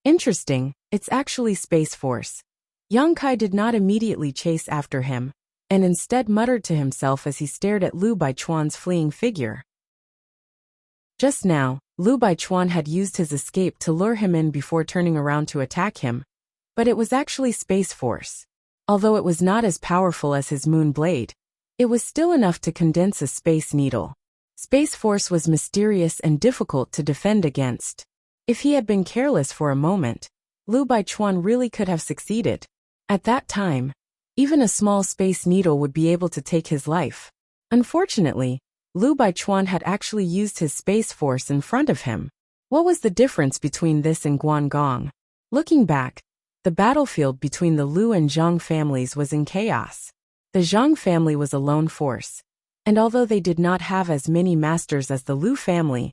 Interesting, it's actually Space Force. Yang Kai did not immediately chase after him, and instead muttered to himself as he stared at Lu Baichuan's fleeing figure. Just now, Lu Baichuan had used his escape to lure him in before turning around to attack him, but it was actually Space Force. Although it was not as powerful as his moon blade, it was still enough to condense a space needle. Space Force was mysterious and difficult to defend against. If he had been careless for a moment, Lu Baichuan really could have succeeded. At that time, even a small space needle would be able to take his life. Unfortunately, Lu Baichuan had actually used his Space Force in front of him. What was the difference between this and Guangong? Looking back, the battlefield between the Lu and Zhang families was in chaos. The Zhang family was a lone force, and although they did not have as many masters as the Lu family,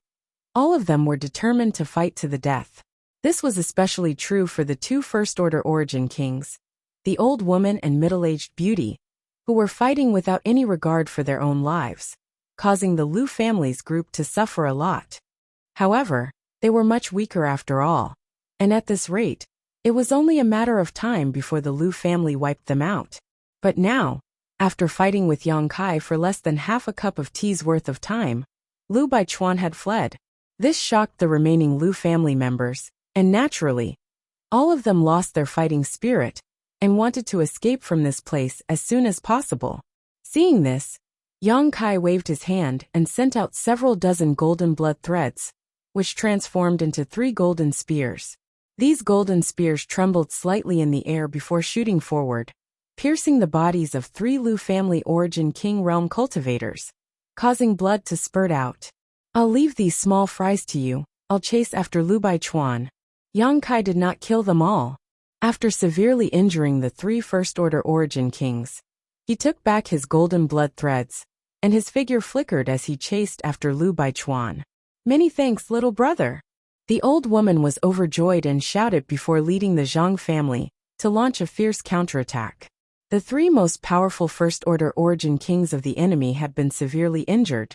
all of them were determined to fight to the death. This was especially true for the two First-Order Origin kings, the old woman and middle-aged beauty, who were fighting without any regard for their own lives, causing the Lu family's group to suffer a lot. However, they were much weaker after all, and at this rate, it was only a matter of time before the Lu family wiped them out. But now, after fighting with Yang Kai for less than half a cup of tea's worth of time, Lu Baichuan had fled. This shocked the remaining Lu family members, and naturally, all of them lost their fighting spirit and wanted to escape from this place as soon as possible. Seeing this, Yang Kai waved his hand and sent out several dozen golden blood threads, which transformed into 3 golden spears. These golden spears trembled slightly in the air before shooting forward, piercing the bodies of 3 Lu family origin king realm cultivators, causing blood to spurt out. I'll leave these small fries to you, I'll chase after Lu Baichuan. Yang Kai did not kill them all. After severely injuring the 3 First-Order Origin kings, he took back his golden blood threads, and his figure flickered as he chased after Lu Baichuan. Many thanks, little brother. The old woman was overjoyed and shouted before leading the Zhang family to launch a fierce counterattack. The 3 most powerful First-Order Origin kings of the enemy had been severely injured,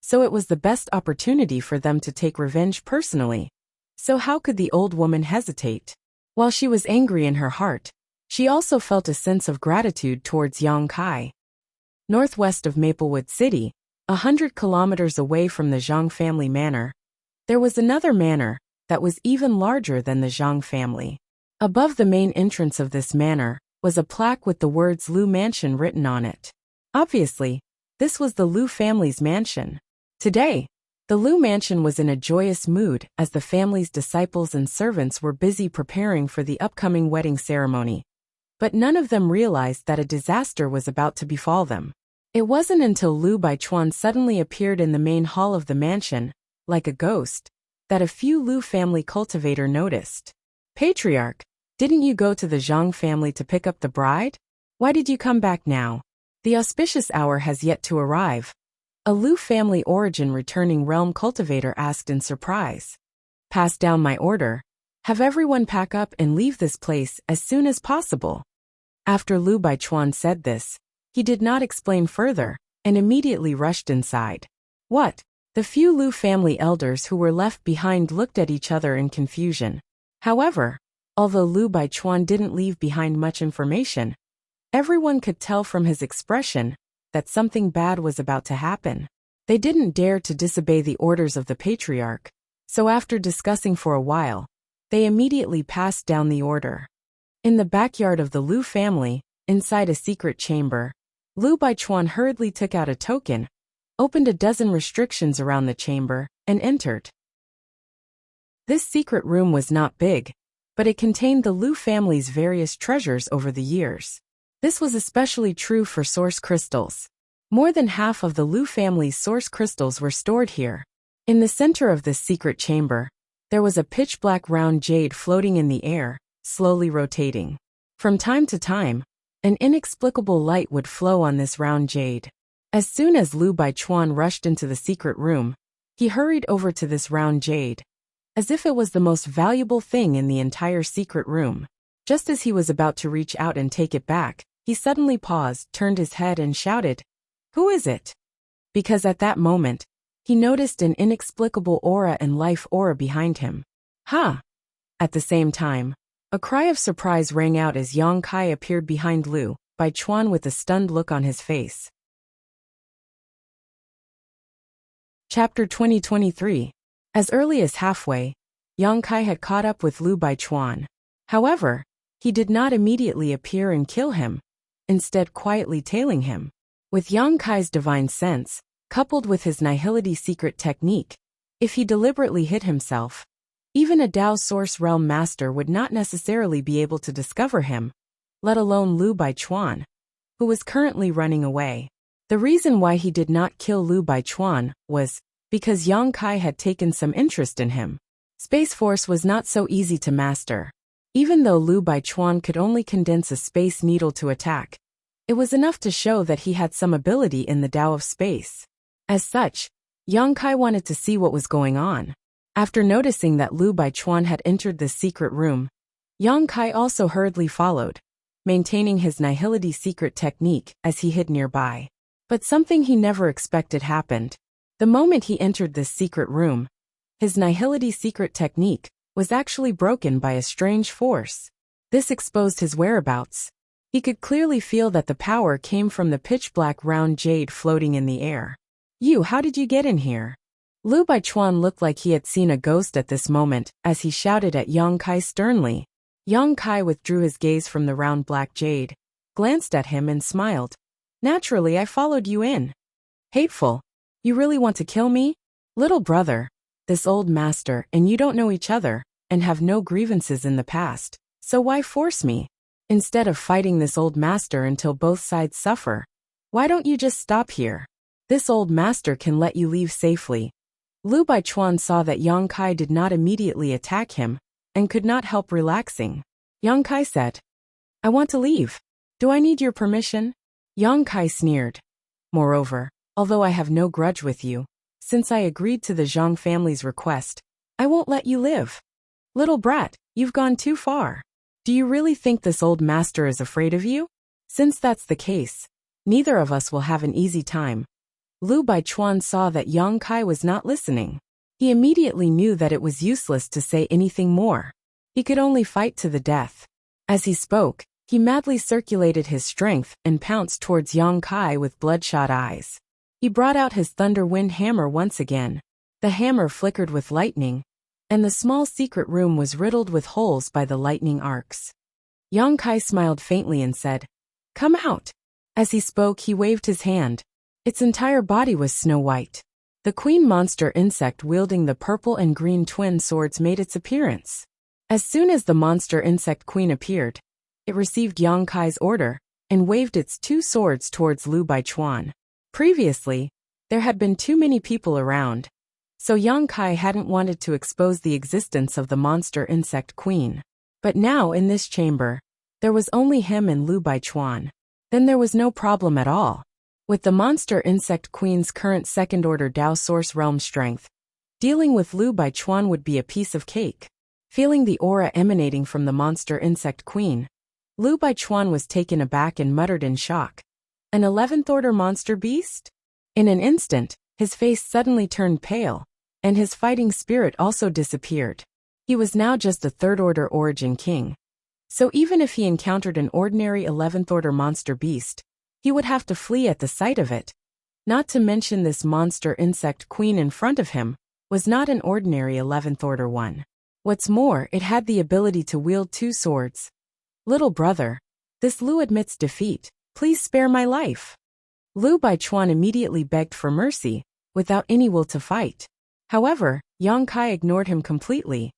so it was the best opportunity for them to take revenge personally. So how could the old woman hesitate? While she was angry in her heart, she also felt a sense of gratitude towards Yang Kai. Northwest of Maplewood City, 100 kilometers away from the Zhang family manor, there was another manor that was even larger than the Zhang family. Above the main entrance of this manor was a plaque with the words Lu Mansion written on it. Obviously, this was the Lu family's mansion. Today, the Lu Mansion was in a joyous mood as the family's disciples and servants were busy preparing for the upcoming wedding ceremony. But none of them realized that a disaster was about to befall them. It wasn't until Lu Baichuan suddenly appeared in the main hall of the mansion, like a ghost, that a few Lu family cultivator noticed. Patriarch, didn't you go to the Zhang family to pick up the bride? Why did you come back now? The auspicious hour has yet to arrive. A Lu family origin returning realm cultivator asked in surprise. Pass down my order. Have everyone pack up and leave this place as soon as possible. After Lu Baichuan said this, he did not explain further, and immediately rushed inside. What? The few Lu family elders who were left behind looked at each other in confusion. However, although Lu Baichuan didn't leave behind much information, everyone could tell from his expression that something bad was about to happen. They didn't dare to disobey the orders of the patriarch, so after discussing for a while, they immediately passed down the order. In the backyard of the Lu family, inside a secret chamber, Lu Baichuan hurriedly took out a token, opened a dozen restrictions around the chamber, and entered. This secret room was not big, but it contained the Lu family's various treasures over the years. This was especially true for source crystals. More than half of the Lu family's source crystals were stored here. In the center of this secret chamber, there was a pitch-black round jade floating in the air, slowly rotating. From time to time, an inexplicable light would flow on this round jade. As soon as Lu Baichuan rushed into the secret room, he hurried over to this round jade, as if it was the most valuable thing in the entire secret room. Just as he was about to reach out and take it back, he suddenly paused, turned his head and shouted, "Who is it?" Because at that moment, he noticed an inexplicable aura and life aura behind him. Ha! At the same time, a cry of surprise rang out as Yang Kai appeared behind Lu Baichuan with a stunned look on his face. Chapter 2023. As early as halfway, Yang Kai had caught up with Lu Baichuan. However, he did not immediately appear and kill him, instead quietly tailing him. With Yang Kai's divine sense, coupled with his Nihility secret technique, if he deliberately hid himself, even a Dao Source Realm Master would not necessarily be able to discover him, let alone Lu Baichuan, who was currently running away. The reason why he did not kill Lu Baichuan was because Yang Kai had taken some interest in him. Space Force was not so easy to master. Even though Lu Baichuan could only condense a space needle to attack, it was enough to show that he had some ability in the Tao of space. As such, Yang Kai wanted to see what was going on. After noticing that Lu Baichuan had entered the secret room, Yang Kai also hurriedly followed, maintaining his Nihility secret technique as he hid nearby. But something he never expected happened. The moment he entered this secret room, his Nihility secret technique was actually broken by a strange force. This exposed his whereabouts. He could clearly feel that the power came from the pitch-black round jade floating in the air. How did you get in here? Lu Baichuan looked like he had seen a ghost at this moment as he shouted at Yang Kai sternly. Yang Kai withdrew his gaze from the round black jade, glanced at him and smiled. Naturally, I followed you in. Hateful. You really want to kill me? Little brother, this old master and you don't know each other, and have no grievances in the past, so why force me? Instead of fighting this old master until both sides suffer, why don't you just stop here? This old master can let you leave safely. Lu Baichuan saw that Yang Kai did not immediately attack him, and could not help relaxing. Yang Kai said, I want to leave. Do I need your permission? Yang Kai sneered. Moreover, although I have no grudge with you, since I agreed to the Zhang family's request, I won't let you live. Little brat, you've gone too far. Do you really think this old master is afraid of you? Since that's the case, neither of us will have an easy time. Lu Baichuan saw that Yang Kai was not listening. He immediately knew that it was useless to say anything more. He could only fight to the death. As he spoke, he madly circulated his strength and pounced towards Yang Kai with bloodshot eyes. He brought out his Thunder Wind hammer once again. The hammer flickered with lightning, and the small secret room was riddled with holes by the lightning arcs. Yang Kai smiled faintly and said, Come out. As he spoke, he waved his hand. Its entire body was snow white. The queen monster insect wielding the purple and green twin swords made its appearance. As soon as the monster insect queen appeared, it received Yang Kai's order and waved its two swords towards Lu Baichuan. Previously, there had been too many people around, so Yang Kai hadn't wanted to expose the existence of the monster insect queen. But now in this chamber, there was only him and Lu Baichuan. Then there was no problem at all. With the monster insect queen's current second-order Dao Source Realm strength, dealing with Lu Baichuan would be a piece of cake. Feeling the aura emanating from the monster insect queen, Lu Baichuan was taken aback and muttered in shock. An 11th-order monster beast? In an instant, his face suddenly turned pale, and his fighting spirit also disappeared. He was now just a 3rd-order origin king. So even if he encountered an ordinary 11th-order monster beast, he would have to flee at the sight of it. Not to mention this monster insect queen in front of him was not an ordinary 11th-order one. What's more, it had the ability to wield two swords. Little brother, this Lu admits defeat. Please spare my life. Lu Baichuan immediately begged for mercy, without any will to fight. However, Yang Kai ignored him completely.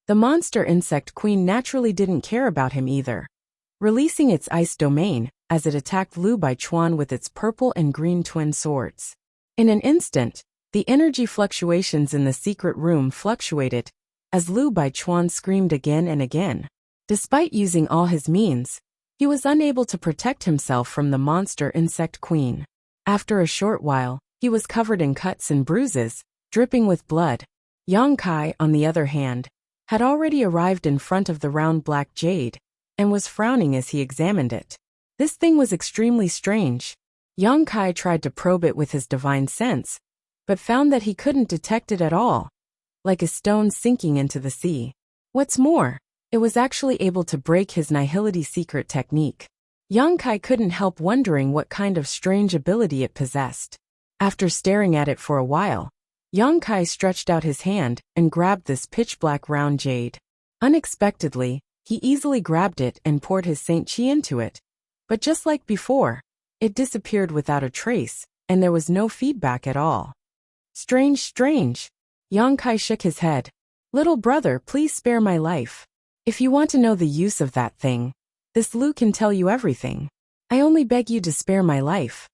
The monster insect queen naturally didn't care about him either, releasing its ice domain as it attacked Lu Baichuan with its purple and green twin swords. In an instant, the energy fluctuations in the secret room fluctuated, as Lu Baichuan screamed again and again. Despite using all his means, he was unable to protect himself from the monster insect queen. After a short while, he was covered in cuts and bruises, dripping with blood. Yang Kai, on the other hand, had already arrived in front of the round black jade, and was frowning as he examined it. This thing was extremely strange. Yang Kai tried to probe it with his divine sense, but found that he couldn't detect it at all, like a stone sinking into the sea. What's more, it was actually able to break his Nihility secret technique. Yang Kai couldn't help wondering what kind of strange ability it possessed. After staring at it for a while, Yang Kai stretched out his hand and grabbed this pitch-black round jade. Unexpectedly, he easily grabbed it and poured his Saint Chi into it. But just like before, it disappeared without a trace, and there was no feedback at all. Strange, strange. Yang Kai shook his head. Little brother, please spare my life. If you want to know the use of that thing, this Lu can tell you everything. I only beg you to spare my life.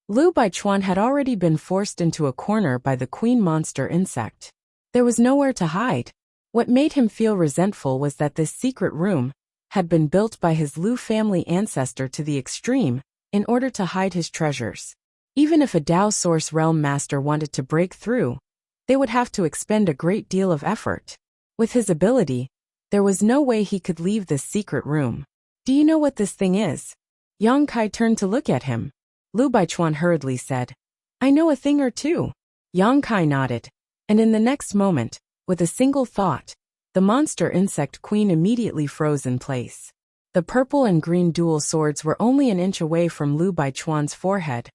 Lu Baichuan had already been forced into a corner by the queen monster insect. There was nowhere to hide. What made him feel resentful was that this secret room had been built by his Lu family ancestor to the extreme in order to hide his treasures. Even if a Dao Source Realm Master wanted to break through, they would have to expend a great deal of effort. With his ability, there was no way he could leave this secret room. Do you know what this thing is? Yang Kai turned to look at him. Lu Baichuan hurriedly said, I know a thing or two. Yang Kai nodded, and in the next moment, with a single thought, the monster insect queen immediately froze in place. The purple and green dual swords were only an inch away from Lu Baichuan's forehead,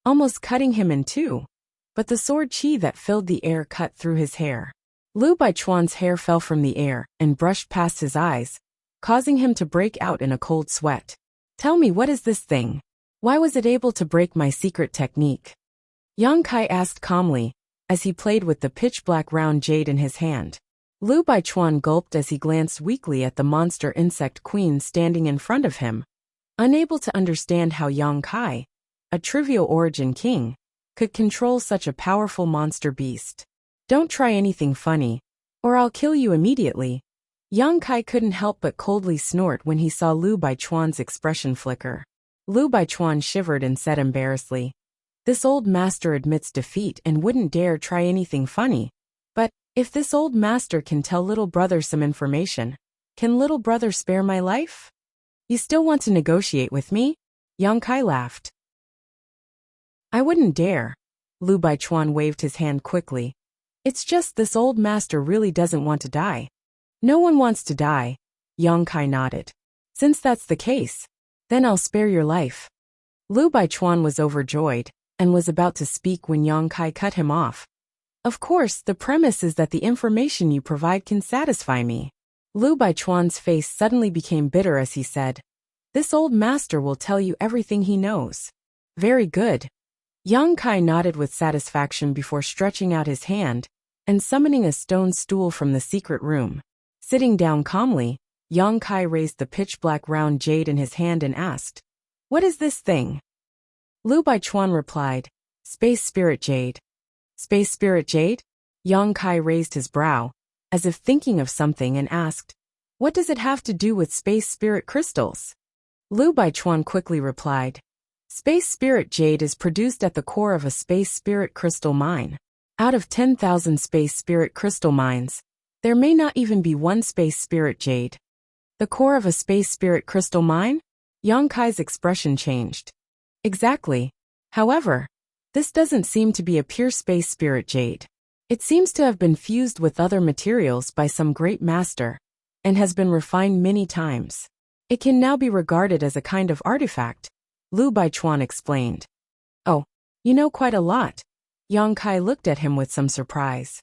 almost cutting him in two. But the sword chi that filled the air cut through his hair. Lu Baichuan's hair fell from the air and brushed past his eyes, causing him to break out in a cold sweat. Tell me, what is this thing? Why was it able to break my secret technique? Yang Kai asked calmly, as he played with the pitch-black round jade in his hand. Lu Baichuan gulped as he glanced weakly at the monster insect queen standing in front of him, unable to understand how Yang Kai, a trivial origin king, could control such a powerful monster beast. Don't try anything funny, or I'll kill you immediately. Yang Kai couldn't help but coldly snort when he saw Lu Baichuan's expression flicker. Lu Baichuan shivered and said embarrassedly, This old master admits defeat and wouldn't dare try anything funny. But, if this old master can tell little brother some information, can little brother spare my life? You still want to negotiate with me? Yang Kai laughed. I wouldn't dare. Lu Baichuan waved his hand quickly. It's just this old master really doesn't want to die. No one wants to die. Yang Kai nodded. Since that's the case, then I'll spare your life. Lu Baichuan was overjoyed and was about to speak when Yang Kai cut him off. Of course, the premise is that the information you provide can satisfy me. Lu Baichuan's face suddenly became bitter as he said, This old master will tell you everything he knows. Very good. Yang Kai nodded with satisfaction before stretching out his hand and summoning a stone stool from the secret room. Sitting down calmly, Yang Kai raised the pitch-black round jade in his hand and asked, What is this thing? Lu Baichuan replied, Space Spirit Jade. Space Spirit Jade? Yang Kai raised his brow, as if thinking of something, and asked, What does it have to do with Space Spirit crystals? Lu Baichuan quickly replied, Space Spirit Jade is produced at the core of a Space Spirit crystal mine. Out of 10,000 Space Spirit crystal mines, there may not even be one Space Spirit Jade. The core of a Space Spirit crystal mine? Yang Kai's expression changed. Exactly. However, this doesn't seem to be a pure Space Spirit Jade. It seems to have been fused with other materials by some great master, and has been refined many times. It can now be regarded as a kind of artifact, Lu Baichuan explained. Oh, you know quite a lot. Yang Kai looked at him with some surprise.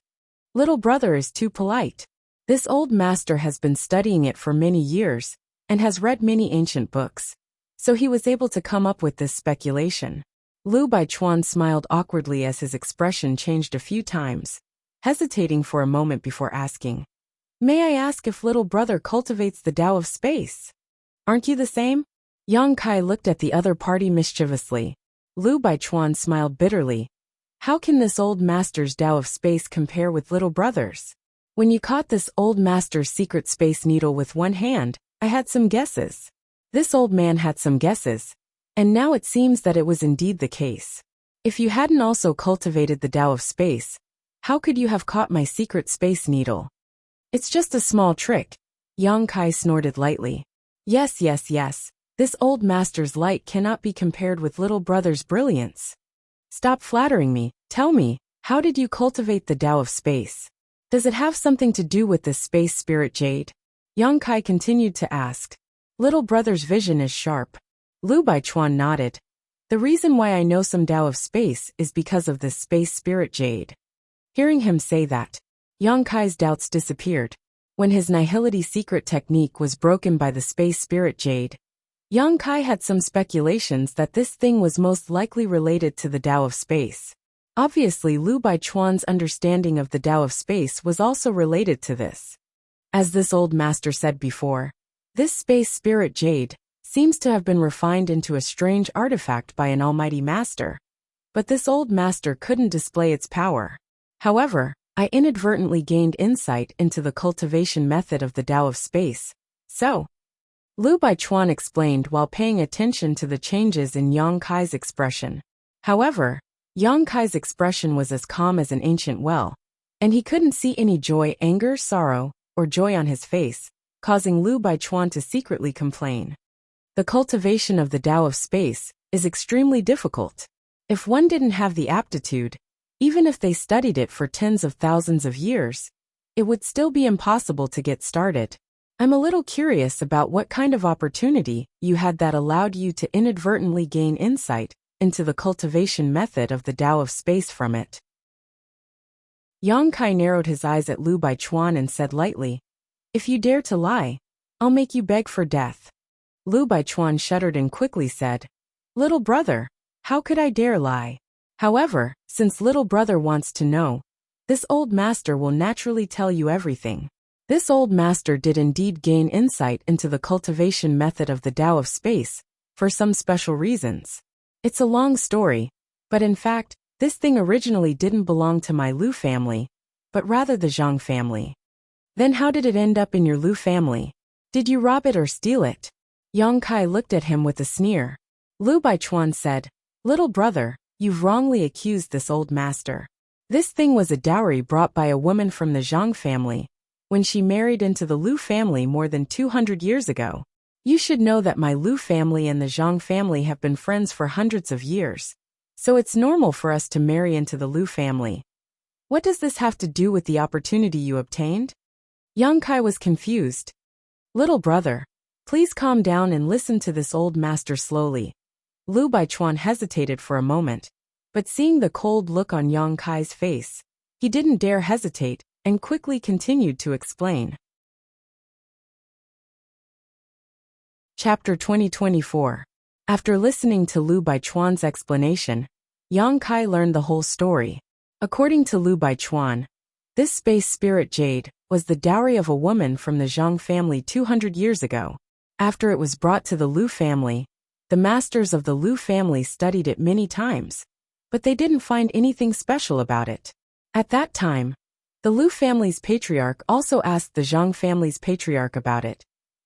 Little brother is too polite. This old master has been studying it for many years, and has read many ancient books, so he was able to come up with this speculation. Lu Baichuan smiled awkwardly as his expression changed a few times, hesitating for a moment before asking, May I ask if little brother cultivates the Tao of space? Aren't you the same? Yang Kai looked at the other party mischievously. Lu Baichuan smiled bitterly. How can this old master's Tao of space compare with little brother's? When you caught this old master's secret space needle with one hand, I had some guesses. This old man had some guesses, and now it seems that it was indeed the case. If you hadn't also cultivated the Tao of space, how could you have caught my secret space needle? It's just a small trick. Yang Kai snorted lightly. Yes, yes, yes. This old master's light cannot be compared with little brother's brilliance. Stop flattering me. Tell me, how did you cultivate the Tao of space? Does it have something to do with this Space Spirit Jade? Yang Kai continued to ask. Little brother's vision is sharp. Lu Baichuan nodded. The reason why I know some Tao of space is because of this Space Spirit Jade. Hearing him say that, Yang Kai's doubts disappeared. When his nihility secret technique was broken by the space spirit jade, Yang Kai had some speculations that this thing was most likely related to the Tao of space. Obviously, Lu Baichuan's understanding of the Tao of space was also related to this. As this old master said before, this space spirit jade seems to have been refined into a strange artifact by an almighty master. But this old master couldn't display its power. However, I inadvertently gained insight into the cultivation method of the Tao of space. So, Lu Baichuan explained while paying attention to the changes in Yang Kai's expression. However, Yang Kai's expression was as calm as an ancient well, and he couldn't see any joy, anger, sorrow, or joy on his face, causing Lu Baichuan to secretly complain. The cultivation of the Tao of space is extremely difficult. If one didn't have the aptitude, even if they studied it for tens of thousands of years, it would still be impossible to get started. I'm a little curious about what kind of opportunity you had that allowed you to inadvertently gain insight into the cultivation method of the Tao of space from it. Yang Kai narrowed his eyes at Lu Baichuan and said lightly, "If you dare to lie, I'll make you beg for death." Lu Baichuan shuddered and quickly said, "Little brother, how could I dare lie? However, since little brother wants to know, this old master will naturally tell you everything." This old master did indeed gain insight into the cultivation method of the Tao of space, for some special reasons. It's a long story, but in fact, this thing originally didn't belong to my Lu family, but rather the Zhang family. Then how did it end up in your Lu family? Did you rob it or steal it? Yang Kai looked at him with a sneer. Lu Baichuan said, "Little brother, you've wrongly accused this old master. This thing was a dowry brought by a woman from the Zhang family, when she married into the Lu family more than 200 years ago. You should know that my Lu family and the Zhang family have been friends for hundreds of years, so it's normal for us to marry into the Lu family. What does this have to do with the opportunity you obtained?" Yang Kai was confused. "Little brother, please calm down and listen to this old master slowly." Lu Baichuan hesitated for a moment, but seeing the cold look on Yang Kai's face, he didn't dare hesitate and quickly continued to explain. Chapter 2024. After listening to Lu Baichuan's explanation, Yang Kai learned the whole story. According to Lu Baichuan, this space spirit jade was the dowry of a woman from the Zhang family 200 years ago. After it was brought to the Lu family, the masters of the Lu family studied it many times, but they didn't find anything special about it. At that time, the Lu family's patriarch also asked the Zhang family's patriarch about it,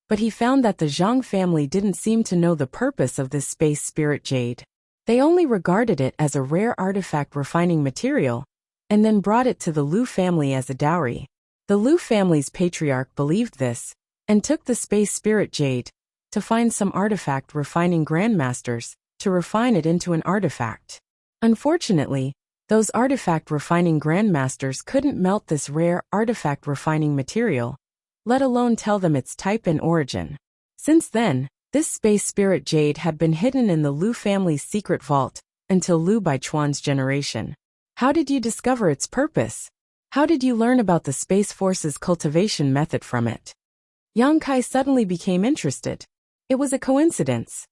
but he found that the Zhang family didn't seem to know the purpose of this space spirit jade. They only regarded it as a rare artifact refining material, and then brought it to the Lu family as a dowry. The Lu family's patriarch believed this, and took the space spirit jade to find some artifact refining grandmasters to refine it into an artifact. Unfortunately, those artifact refining grandmasters couldn't melt this rare artifact refining material, let alone tell them its type and origin. Since then, this space spirit jade had been hidden in the Lu family's secret vault until Lu Baichuan's generation. How did you discover its purpose? How did you learn about the Space Force's cultivation method from it? Yang Kai suddenly became interested. It was a coincidence.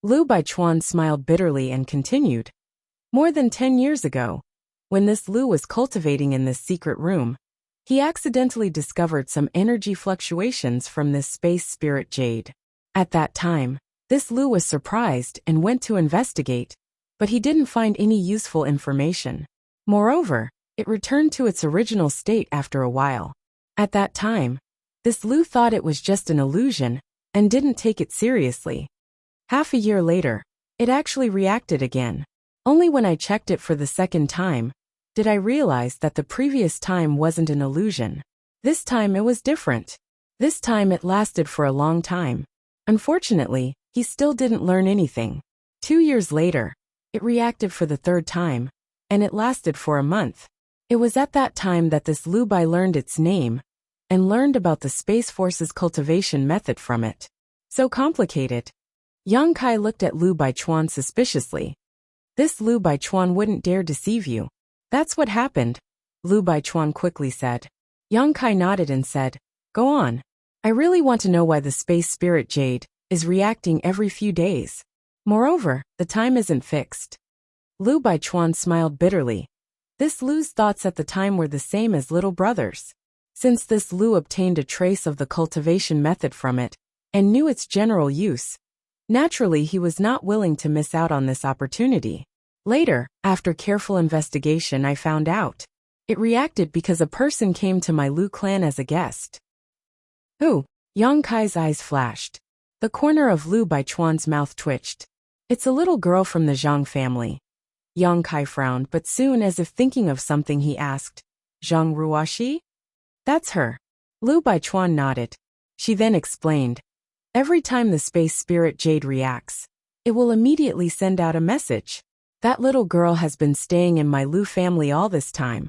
Lu Baichuan smiled bitterly and continued. More than 10 years ago, when this Lu was cultivating in this secret room, he accidentally discovered some energy fluctuations from this space spirit jade. At that time, this Lu was surprised and went to investigate, but he didn't find any useful information. Moreover, it returned to its original state after a while. At that time, this Lu thought it was just an illusion and didn't take it seriously. Half a year later, it actually reacted again. Only when I checked it for the second time did I realize that the previous time wasn't an illusion. This time it was different. This time it lasted for a long time. Unfortunately, he still didn't learn anything. 2 years later, it reacted for the third time, and it lasted for a month. It was at that time that this Lu Bai learned its name and learned about the Space Force's cultivation method from it. So complicated. Yang Kai looked at Lu Baichuan suspiciously. This Lu Baichuan wouldn't dare deceive you. That's what happened. Lu Baichuan quickly said. Yang Kai nodded and said, "Go on. I really want to know why the space spirit jade is reacting every few days. Moreover, the time isn't fixed." Lu Baichuan smiled bitterly. This Lu's thoughts at the time were the same as little brother's. Since this Lu obtained a trace of the cultivation method from it, and knew its general use, naturally he was not willing to miss out on this opportunity. Later, after careful investigation, I found out. It reacted because a person came to my Lu clan as a guest. Who? Yang Kai's eyes flashed. The corner of Lu Baichuan's mouth twitched. It's a little girl from the Zhang family. Yang Kai frowned, but soon, as if thinking of something, he asked, Zhang Ruoxi? That's her. Lu Baichuan nodded. She then explained. Every time the space spirit jade reacts, it will immediately send out a message. That little girl has been staying in my Lu family all this time.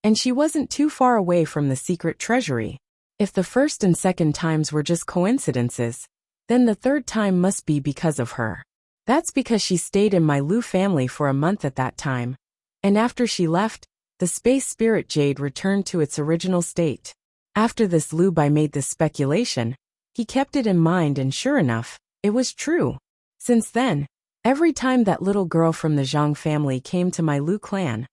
And she wasn't too far away from the secret treasury. If the first and second times were just coincidences, then the third time must be because of her. That's because she stayed in my Lu family for a month at that time. And after she left, the space spirit jade returned to its original state. After this, Lu Bai made this speculation. He kept it in mind, and sure enough, it was true. Since then, every time that little girl from the Zhang family came to my Lu clan,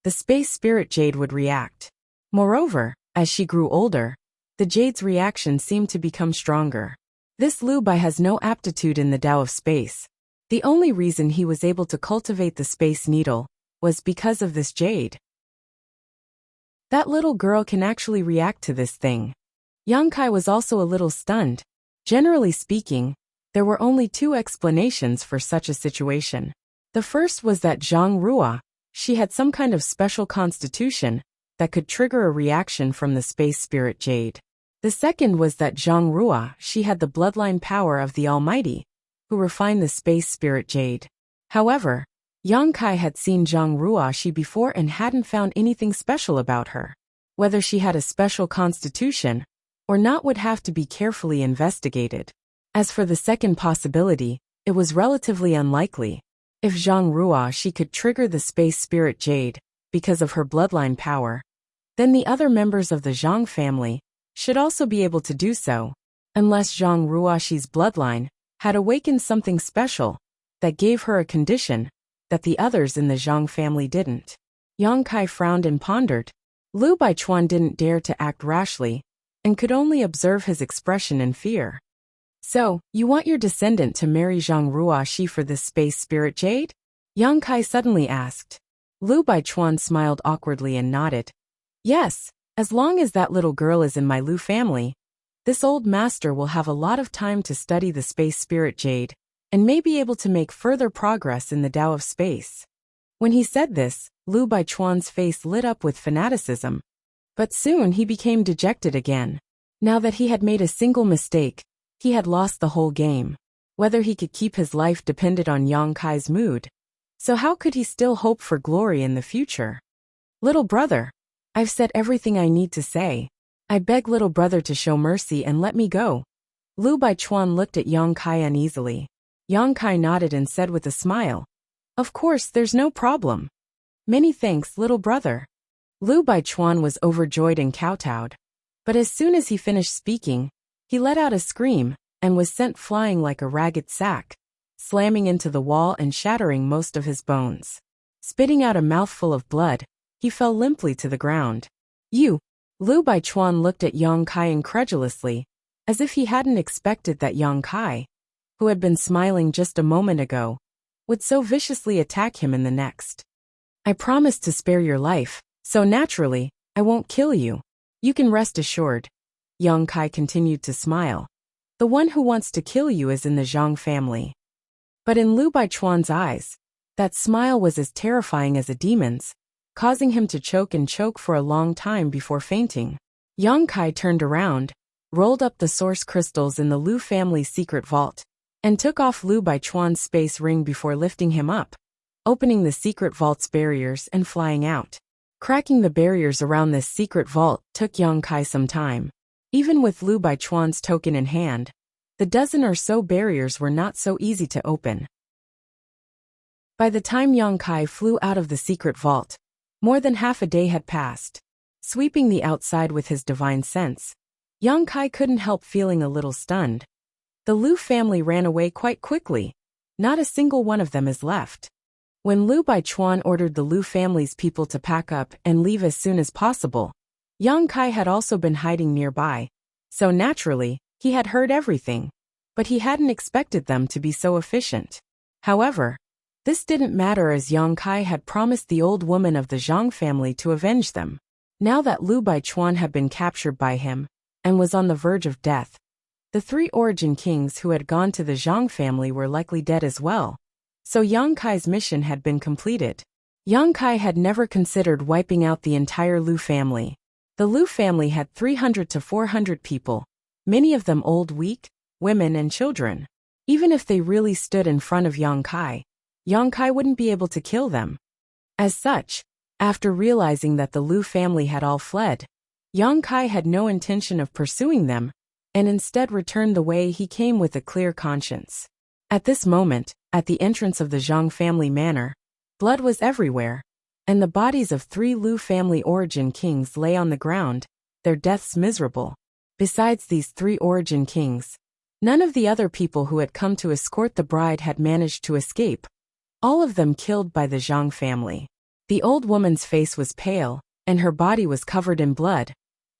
the space spirit jade would react. Moreover, as she grew older, the jade's reaction seemed to become stronger. This Lu Bai has no aptitude in the Tao of space. The only reason he was able to cultivate the space needle was because of this jade. That little girl can actually react to this thing. Yang Kai was also a little stunned. Generally speaking, there were only two explanations for such a situation. The first was that Zhang Rua, she had some kind of special constitution that could trigger a reaction from the space spirit jade. The second was that Zhang Rua, she had the bloodline power of the Almighty, who refined the space spirit jade. However, Yang Kai had seen Zhang Ruoxi before and hadn't found anything special about her. Whether she had a special constitution or not would have to be carefully investigated. As for the second possibility, it was relatively unlikely. If Zhang Ruoxi could trigger the space spirit jade because of her bloodline power, then the other members of the Zhang family should also be able to do so, unless Zhang Ruoxi's bloodline had awakened something special that gave her a condition that the others in the Zhang family didn't. Yang Kai frowned and pondered. Lu Baichuan didn't dare to act rashly and could only observe his expression in fear. So, you want your descendant to marry Zhang Ruoxi for this space spirit jade? Yang Kai suddenly asked. Lu Baichuan smiled awkwardly and nodded. Yes, as long as that little girl is in my Lu family, this old master will have a lot of time to study the space spirit jade and may be able to make further progress in the Tao of space. When he said this, Lu Baichuan's face lit up with fanaticism. But soon he became dejected again. Now that he had made a single mistake, he had lost the whole game. Whether he could keep his life depended on Yang Kai's mood. So how could he still hope for glory in the future? Little brother, I've said everything I need to say. I beg little brother to show mercy and let me go. Lu Baichuan looked at Yang Kai uneasily. Yang Kai nodded and said with a smile, Of course, there's no problem. Many thanks, little brother. Lu Baichuan was overjoyed and kowtowed. But as soon as he finished speaking, he let out a scream and was sent flying like a ragged sack, slamming into the wall and shattering most of his bones. Spitting out a mouthful of blood, he fell limply to the ground. You! Lu Baichuan looked at Yang Kai incredulously, as if he hadn't expected that Yang Kai, who had been smiling just a moment ago, would so viciously attack him in the next. I promised to spare your life, so naturally, I won't kill you. You can rest assured. Yang Kai continued to smile. The one who wants to kill you is in the Zhang family. But in Lu Baichuan's eyes, that smile was as terrifying as a demon's, causing him to choke for a long time before fainting. Yang Kai turned around, rolled up the source crystals in the Lu family's secret vault, and took off Lu Baichuan's space ring before lifting him up, opening the secret vault's barriers and flying out. Cracking the barriers around this secret vault took Yang Kai some time. Even with Lu Baichuan's token in hand, the dozen or so barriers were not so easy to open. By the time Yang Kai flew out of the secret vault, More than half a day had passed. Sweeping the outside with his divine sense, Yang Kai couldn't help feeling a little stunned. The Lu family ran away quite quickly. Not a single one of them is left. When Lu Baichuan ordered the Lu family's people to pack up and leave as soon as possible, Yang Kai had also been hiding nearby, so naturally, he had heard everything. But he hadn't expected them to be so efficient. However, this didn't matter as Yang Kai had promised the old woman of the Zhang family to avenge them. Now that Lu Baichuan had been captured by him and was on the verge of death, the 3 origin kings who had gone to the Zhang family were likely dead as well. So Yang Kai's mission had been completed. Yang Kai had never considered wiping out the entire Lu family. The Lu family had 300 to 400 people, many of them old, weak, women and children. Even if they really stood in front of Yang Kai wouldn't be able to kill them. As such, after realizing that the Lu family had all fled, Yang Kai had no intention of pursuing them, and instead returned the way he came with a clear conscience. At this moment, at the entrance of the Zhang family manor, blood was everywhere, and the bodies of 3 Lu family origin kings lay on the ground, their deaths miserable. Besides these 3 origin kings, none of the other people who had come to escort the bride had managed to escape, all of them killed by the Zhang family. The old woman's face was pale, and her body was covered in blood,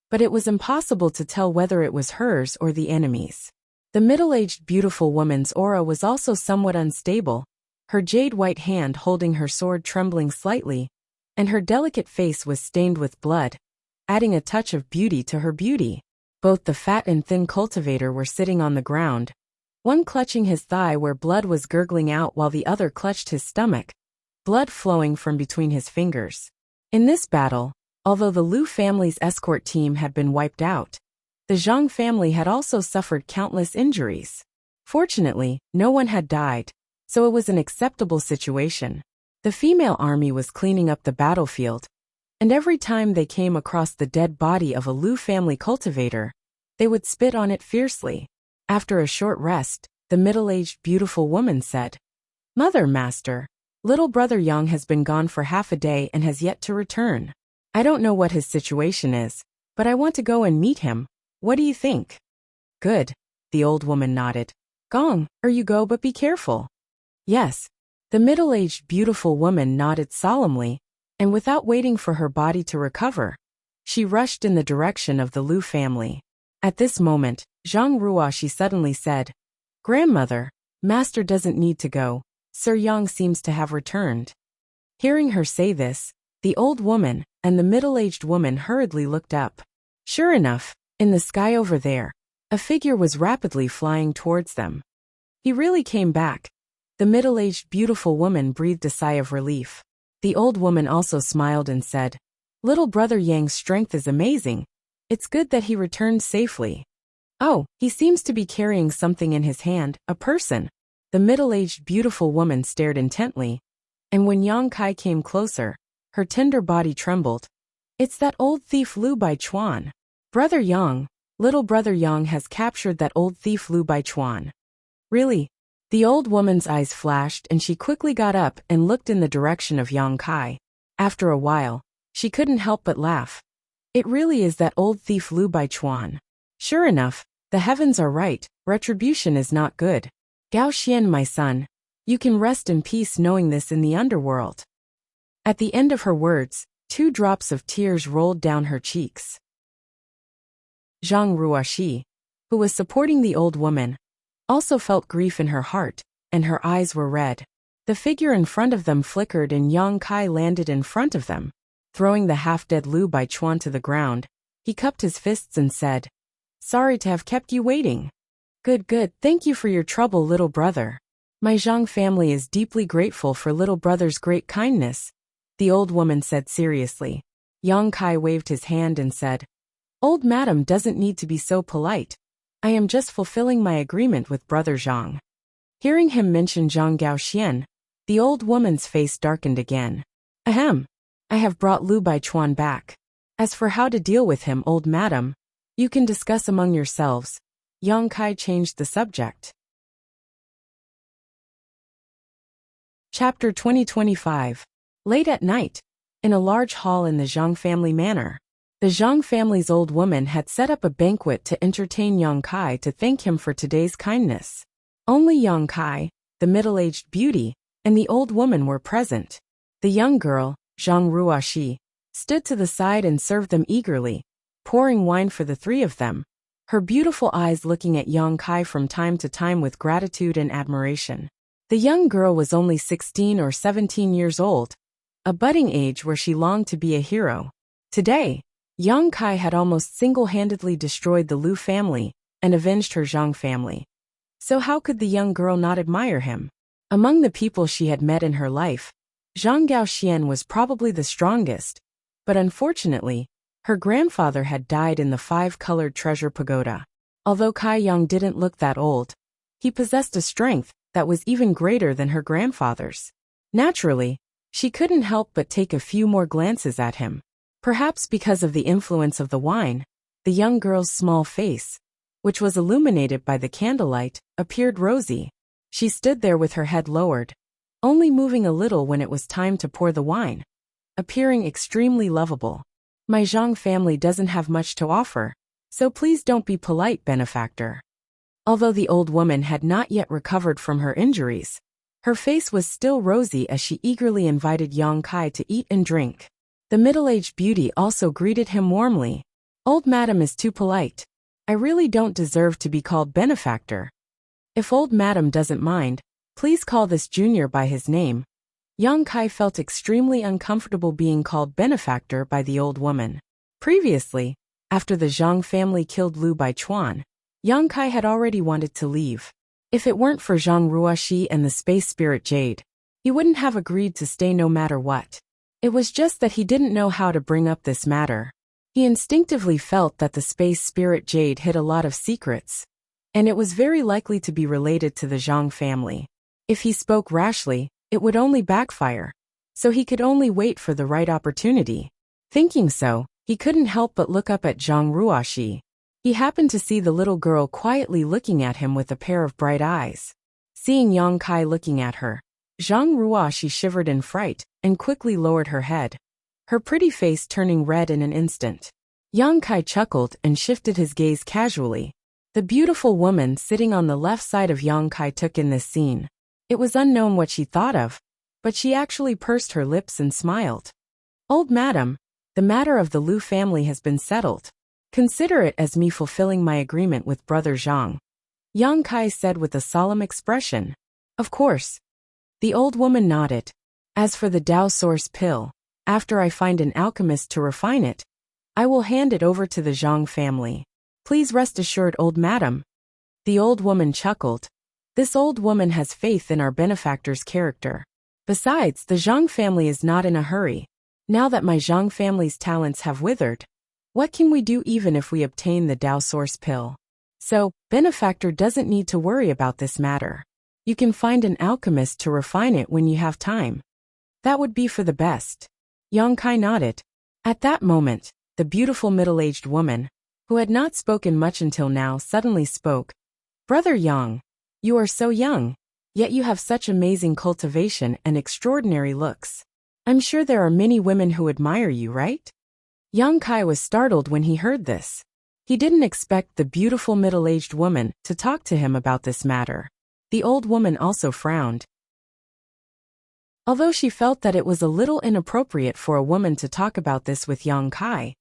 but it was impossible to tell whether it was hers or the enemy's. The middle-aged beautiful woman's aura was also somewhat unstable, her jade white hand holding her sword trembling slightly, and her delicate face was stained with blood, adding a touch of beauty to her beauty. Both the fat and thin cultivator were sitting on the ground, one clutching his thigh where blood was gurgling out while the other clutched his stomach, blood flowing from between his fingers. In this battle, although the Lu family's escort team had been wiped out, the Zhang family had also suffered countless injuries. Fortunately, no one had died, so it was an acceptable situation. The female army was cleaning up the battlefield, and every time they came across the dead body of a Lu family cultivator, they would spit on it fiercely. After a short rest, the middle-aged beautiful woman said, "Mother, Master, little brother Yang has been gone for half a day and has yet to return. I don't know what his situation is, but I want to go and meet him. What do you think?" "Good," the old woman nodded. "Gong, you go, but be careful." "Yes." The middle-aged beautiful woman nodded solemnly, and without waiting for her body to recover, she rushed in the direction of the Lu family. At this moment, Zhang Ruoxi suddenly said, "Grandmother, Master doesn't need to go. Sir Yang seems to have returned." Hearing her say this, the old woman and the middle-aged woman hurriedly looked up. Sure enough, in the sky over there, a figure was rapidly flying towards them. He really came back. The middle-aged beautiful woman breathed a sigh of relief. The old woman also smiled and said, "Little brother Yang's strength is amazing. It's good that he returned safely." "Oh, he seems to be carrying something in his hand, a person." The middle-aged beautiful woman stared intently, and when Yang Kai came closer, her tender body trembled. "It's that old thief Lu Baichuan. Brother Yang, little brother Yang has captured that old thief Lu Baichuan." "Really?" The old woman's eyes flashed and she quickly got up and looked in the direction of Yang Kai. After a while, she couldn't help but laugh. "It really is that old thief Lu Baichuan. Sure enough, the heavens are right, retribution is not good. Gao Xian, my son, you can rest in peace knowing this in the underworld." At the end of her words, 2 drops of tears rolled down her cheeks. Zhang Ruoxi, who was supporting the old woman, also felt grief in her heart, and her eyes were red. The figure in front of them flickered and Yang Kai landed in front of them. Throwing the half-dead Lu Baichuan to the ground, he cupped his fists and said, "Sorry to have kept you waiting." Good, thank you for your trouble, little brother. My Zhang family is deeply grateful for little brother's great kindness," the old woman said seriously. Yang Kai waved his hand and said, "Old madam doesn't need to be so polite. I am just fulfilling my agreement with brother Zhang." Hearing him mention Zhang Gaoxian, the old woman's face darkened again. "Ahem. I have brought Lu Baichuan back. As for how to deal with him, old madam, you can discuss among yourselves." Yang Kai changed the subject. Chapter 2025. Late at night, in a large hall in the Zhang family manor. The Zhang family's old woman had set up a banquet to entertain Yang Kai to thank him for today's kindness. Only Yang Kai, the middle-aged beauty, and the old woman were present. The young girl, Zhang Ruoxi, stood to the side and served them eagerly, pouring wine for the three of them, her beautiful eyes looking at Yang Kai from time to time with gratitude and admiration. The young girl was only 16 or 17 years old, a budding age where she longed to be a hero. Today, Yang Kai had almost single-handedly destroyed the Lu family and avenged her Zhang family. So how could the young girl not admire him? Among the people she had met in her life, Zhang Gaoxian was probably the strongest, but unfortunately, her grandfather had died in the five-colored treasure pagoda. Although Kai Yang didn't look that old, he possessed a strength that was even greater than her grandfather's. Naturally, she couldn't help but take a few more glances at him. Perhaps because of the influence of the wine, the young girl's small face, which was illuminated by the candlelight, appeared rosy. She stood there with her head lowered, only moving a little when it was time to pour the wine, appearing extremely lovable. My Zhang family doesn't have much to offer, so please don't be polite, benefactor. Although the old woman had not yet recovered from her injuries, her face was still rosy as she eagerly invited Yang Kai to eat and drink. The middle-aged beauty also greeted him warmly. Old madam is too polite. I really don't deserve to be called benefactor. If old madam doesn't mind, please call this junior by his name. Yang Kai felt extremely uncomfortable being called benefactor by the old woman. Previously, after the Zhang family killed Lu Baichuan, Yang Kai had already wanted to leave. If it weren't for Zhang Ruoxi and the space spirit Jade, he wouldn't have agreed to stay no matter what. It was just that he didn't know how to bring up this matter. He instinctively felt that the space spirit Jade hid a lot of secrets, and it was very likely to be related to the Zhang family. If he spoke rashly, it would only backfire, so he could only wait for the right opportunity. Thinking so, he couldn't help but look up at Zhang Ruoxi. He happened to see the little girl quietly looking at him with a pair of bright eyes. Seeing Yang Kai looking at her, Zhang Ruoxi shivered in fright and quickly lowered her head, her pretty face turning red in an instant. Yang Kai chuckled and shifted his gaze casually. The beautiful woman sitting on the left side of Yang Kai took in this scene. It was unknown what she thought of, but she actually pursed her lips and smiled. Old madam, the matter of the Lu family has been settled. Consider it as me fulfilling my agreement with brother Zhang. Yang Kai said with a solemn expression. Of course. The old woman nodded. As for the Dao Source pill, after I find an alchemist to refine it, I will hand it over to the Zhang family. Please rest assured, old madam. The old woman chuckled. This old woman has faith in our benefactor's character. Besides, the Zhang family is not in a hurry. Now that my Zhang family's talents have withered, what can we do even if we obtain the Dao Source pill? So, benefactor doesn't need to worry about this matter. You can find an alchemist to refine it when you have time. That would be for the best. Yang Kai nodded. At that moment, the beautiful middle-aged woman, who had not spoken much until now, suddenly spoke. Brother Yang, you are so young, yet you have such amazing cultivation and extraordinary looks. I'm sure there are many women who admire you, right? Yang Kai was startled when he heard this. He didn't expect the beautiful middle-aged woman to talk to him about this matter. The old woman also frowned. Although she felt that it was a little inappropriate for a woman to talk about this with Yang Kai,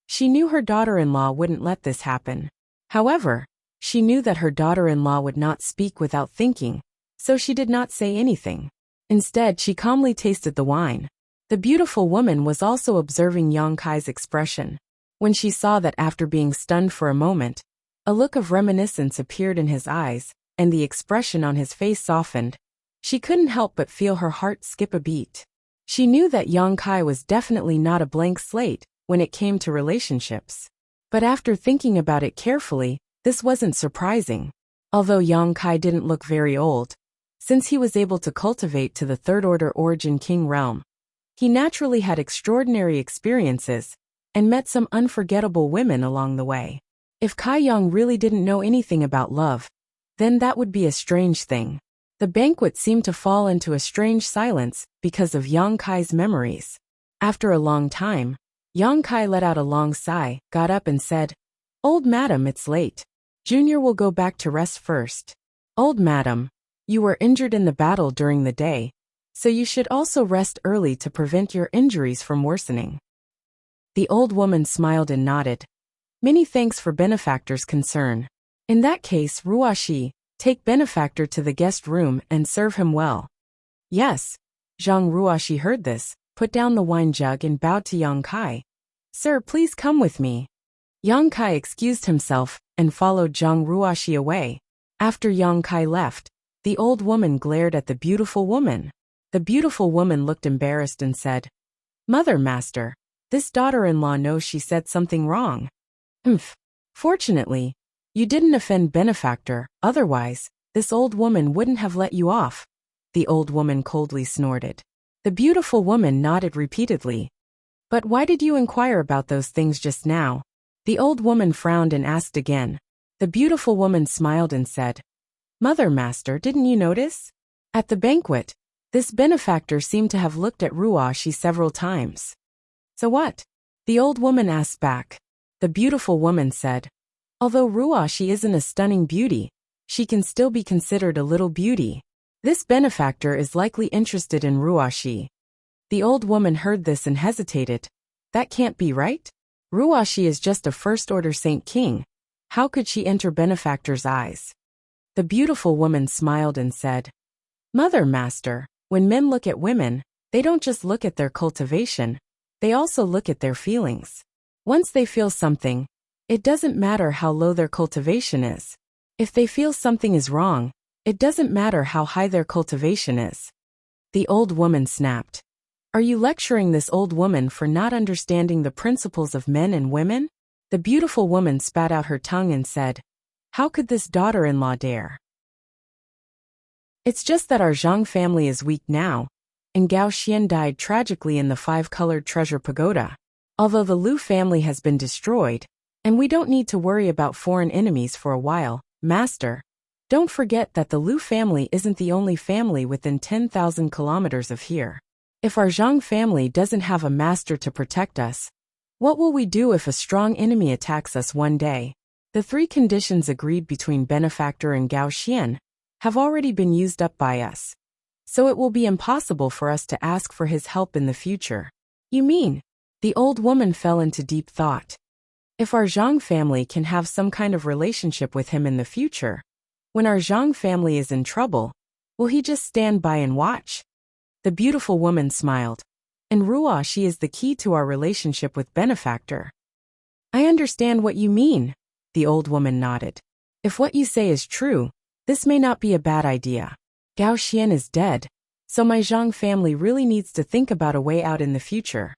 she knew her daughter-in-law wouldn't let this happen. However, she knew that her daughter-in-law would not speak without thinking, so she did not say anything. Instead, she calmly tasted the wine. The beautiful woman was also observing Yang Kai's expression. When she saw that after being stunned for a moment, a look of reminiscence appeared in his eyes, and the expression on his face softened, she couldn't help but feel her heart skip a beat. She knew that Yang Kai was definitely not a blank slate when it came to relationships. But after thinking about it carefully, this wasn't surprising. Although Yang Kai didn't look very old, since he was able to cultivate to the third-order origin king realm, he naturally had extraordinary experiences and met some unforgettable women along the way. If Kai Yang really didn't know anything about love, then that would be a strange thing. The banquet seemed to fall into a strange silence because of Yang Kai's memories. After a long time, Yang Kai let out a long sigh, got up and said, "Old madam, it's late. Junior will go back to rest first." "Old madam, you were injured in the battle during the day, so you should also rest early to prevent your injuries from worsening." The old woman smiled and nodded. "Many thanks for benefactor's concern. In that case, Ruashi, take benefactor to the guest room and serve him well." "Yes." Zhang Ruashi heard this, put down the wine jug and bowed to Yang Kai. "Sir, please come with me." Yang Kai excused himself and followed Zhang Ruashi away. After Yang Kai left, the old woman glared at the beautiful woman. The beautiful woman looked embarrassed and said, "Mother, master, this daughter-in-law knows she said something wrong." "Humph. Fortunately, you didn't offend benefactor, otherwise, this old woman wouldn't have let you off." The old woman coldly snorted. The beautiful woman nodded repeatedly. "But why did you inquire about those things just now?" The old woman frowned and asked again. The beautiful woman smiled and said, "Mother, master, didn't you notice? At the banquet, this benefactor seemed to have looked at Ruashi several times." "So what?" the old woman asked back. The beautiful woman said, "Although Ruashi isn't a stunning beauty, she can still be considered a little beauty. This benefactor is likely interested in Ruashi." The old woman heard this and hesitated. "That can't be right. Ruashi is just a first-order Saint King. How could she enter benefactor's eyes?" The beautiful woman smiled and said, "Mother, master, when men look at women, they don't just look at their cultivation, they also look at their feelings. Once they feel something, it doesn't matter how low their cultivation is. If they feel something is wrong, it doesn't matter how high their cultivation is." The old woman snapped. "Are you lecturing this old woman for not understanding the principles of men and women?" The beautiful woman spat out her tongue and said, "How could this daughter-in-law dare? It's just that our Zhang family is weak now, and Gao Xian died tragically in the five-colored treasure pagoda. Although the Lu family has been destroyed, and we don't need to worry about foreign enemies for a while, master. Don't forget that the Lu family isn't the only family within 10,000 kilometers of here. If our Zhang family doesn't have a master to protect us, what will we do if a strong enemy attacks us one day?" The three conditions agreed between benefactor and Gao Xian have already been used up by us, so it will be impossible for us to ask for his help in the future. "You mean?" The old woman fell into deep thought. "If our Zhang family can have some kind of relationship with him in the future, when our Zhang family is in trouble, will he just stand by and watch?" The beautiful woman smiled. "And Ruashi is the key to our relationship with benefactor." "I understand what you mean," the old woman nodded. "If what you say is true, this may not be a bad idea. Gao Xian is dead, so my Zhang family really needs to think about a way out in the future.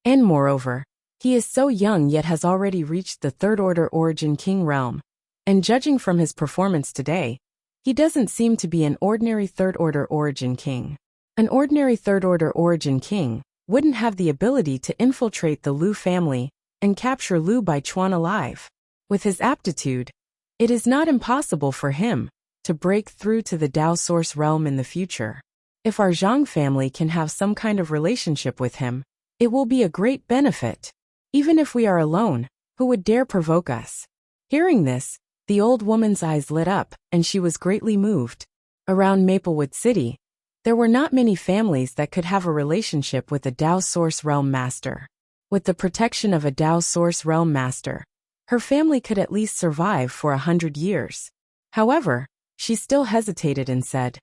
And moreover, he is so young yet has already reached the third-order Origin King realm, and judging from his performance today, he doesn't seem to be an ordinary third-order Origin King. An ordinary third-order Origin King wouldn't have the ability to infiltrate the Lu family and capture Lu Baichuan alive. With his aptitude, it is not impossible for him to break through to the Dao Source realm in the future. If our Zhang family can have some kind of relationship with him, it will be a great benefit. Even if we are alone, who would dare provoke us?" Hearing this, the old woman's eyes lit up, and she was greatly moved. Around Maplewood City, there were not many families that could have a relationship with a Dao Source Realm Master. With the protection of a Dao Source Realm Master, her family could at least survive for 100 years. However, she still hesitated and said,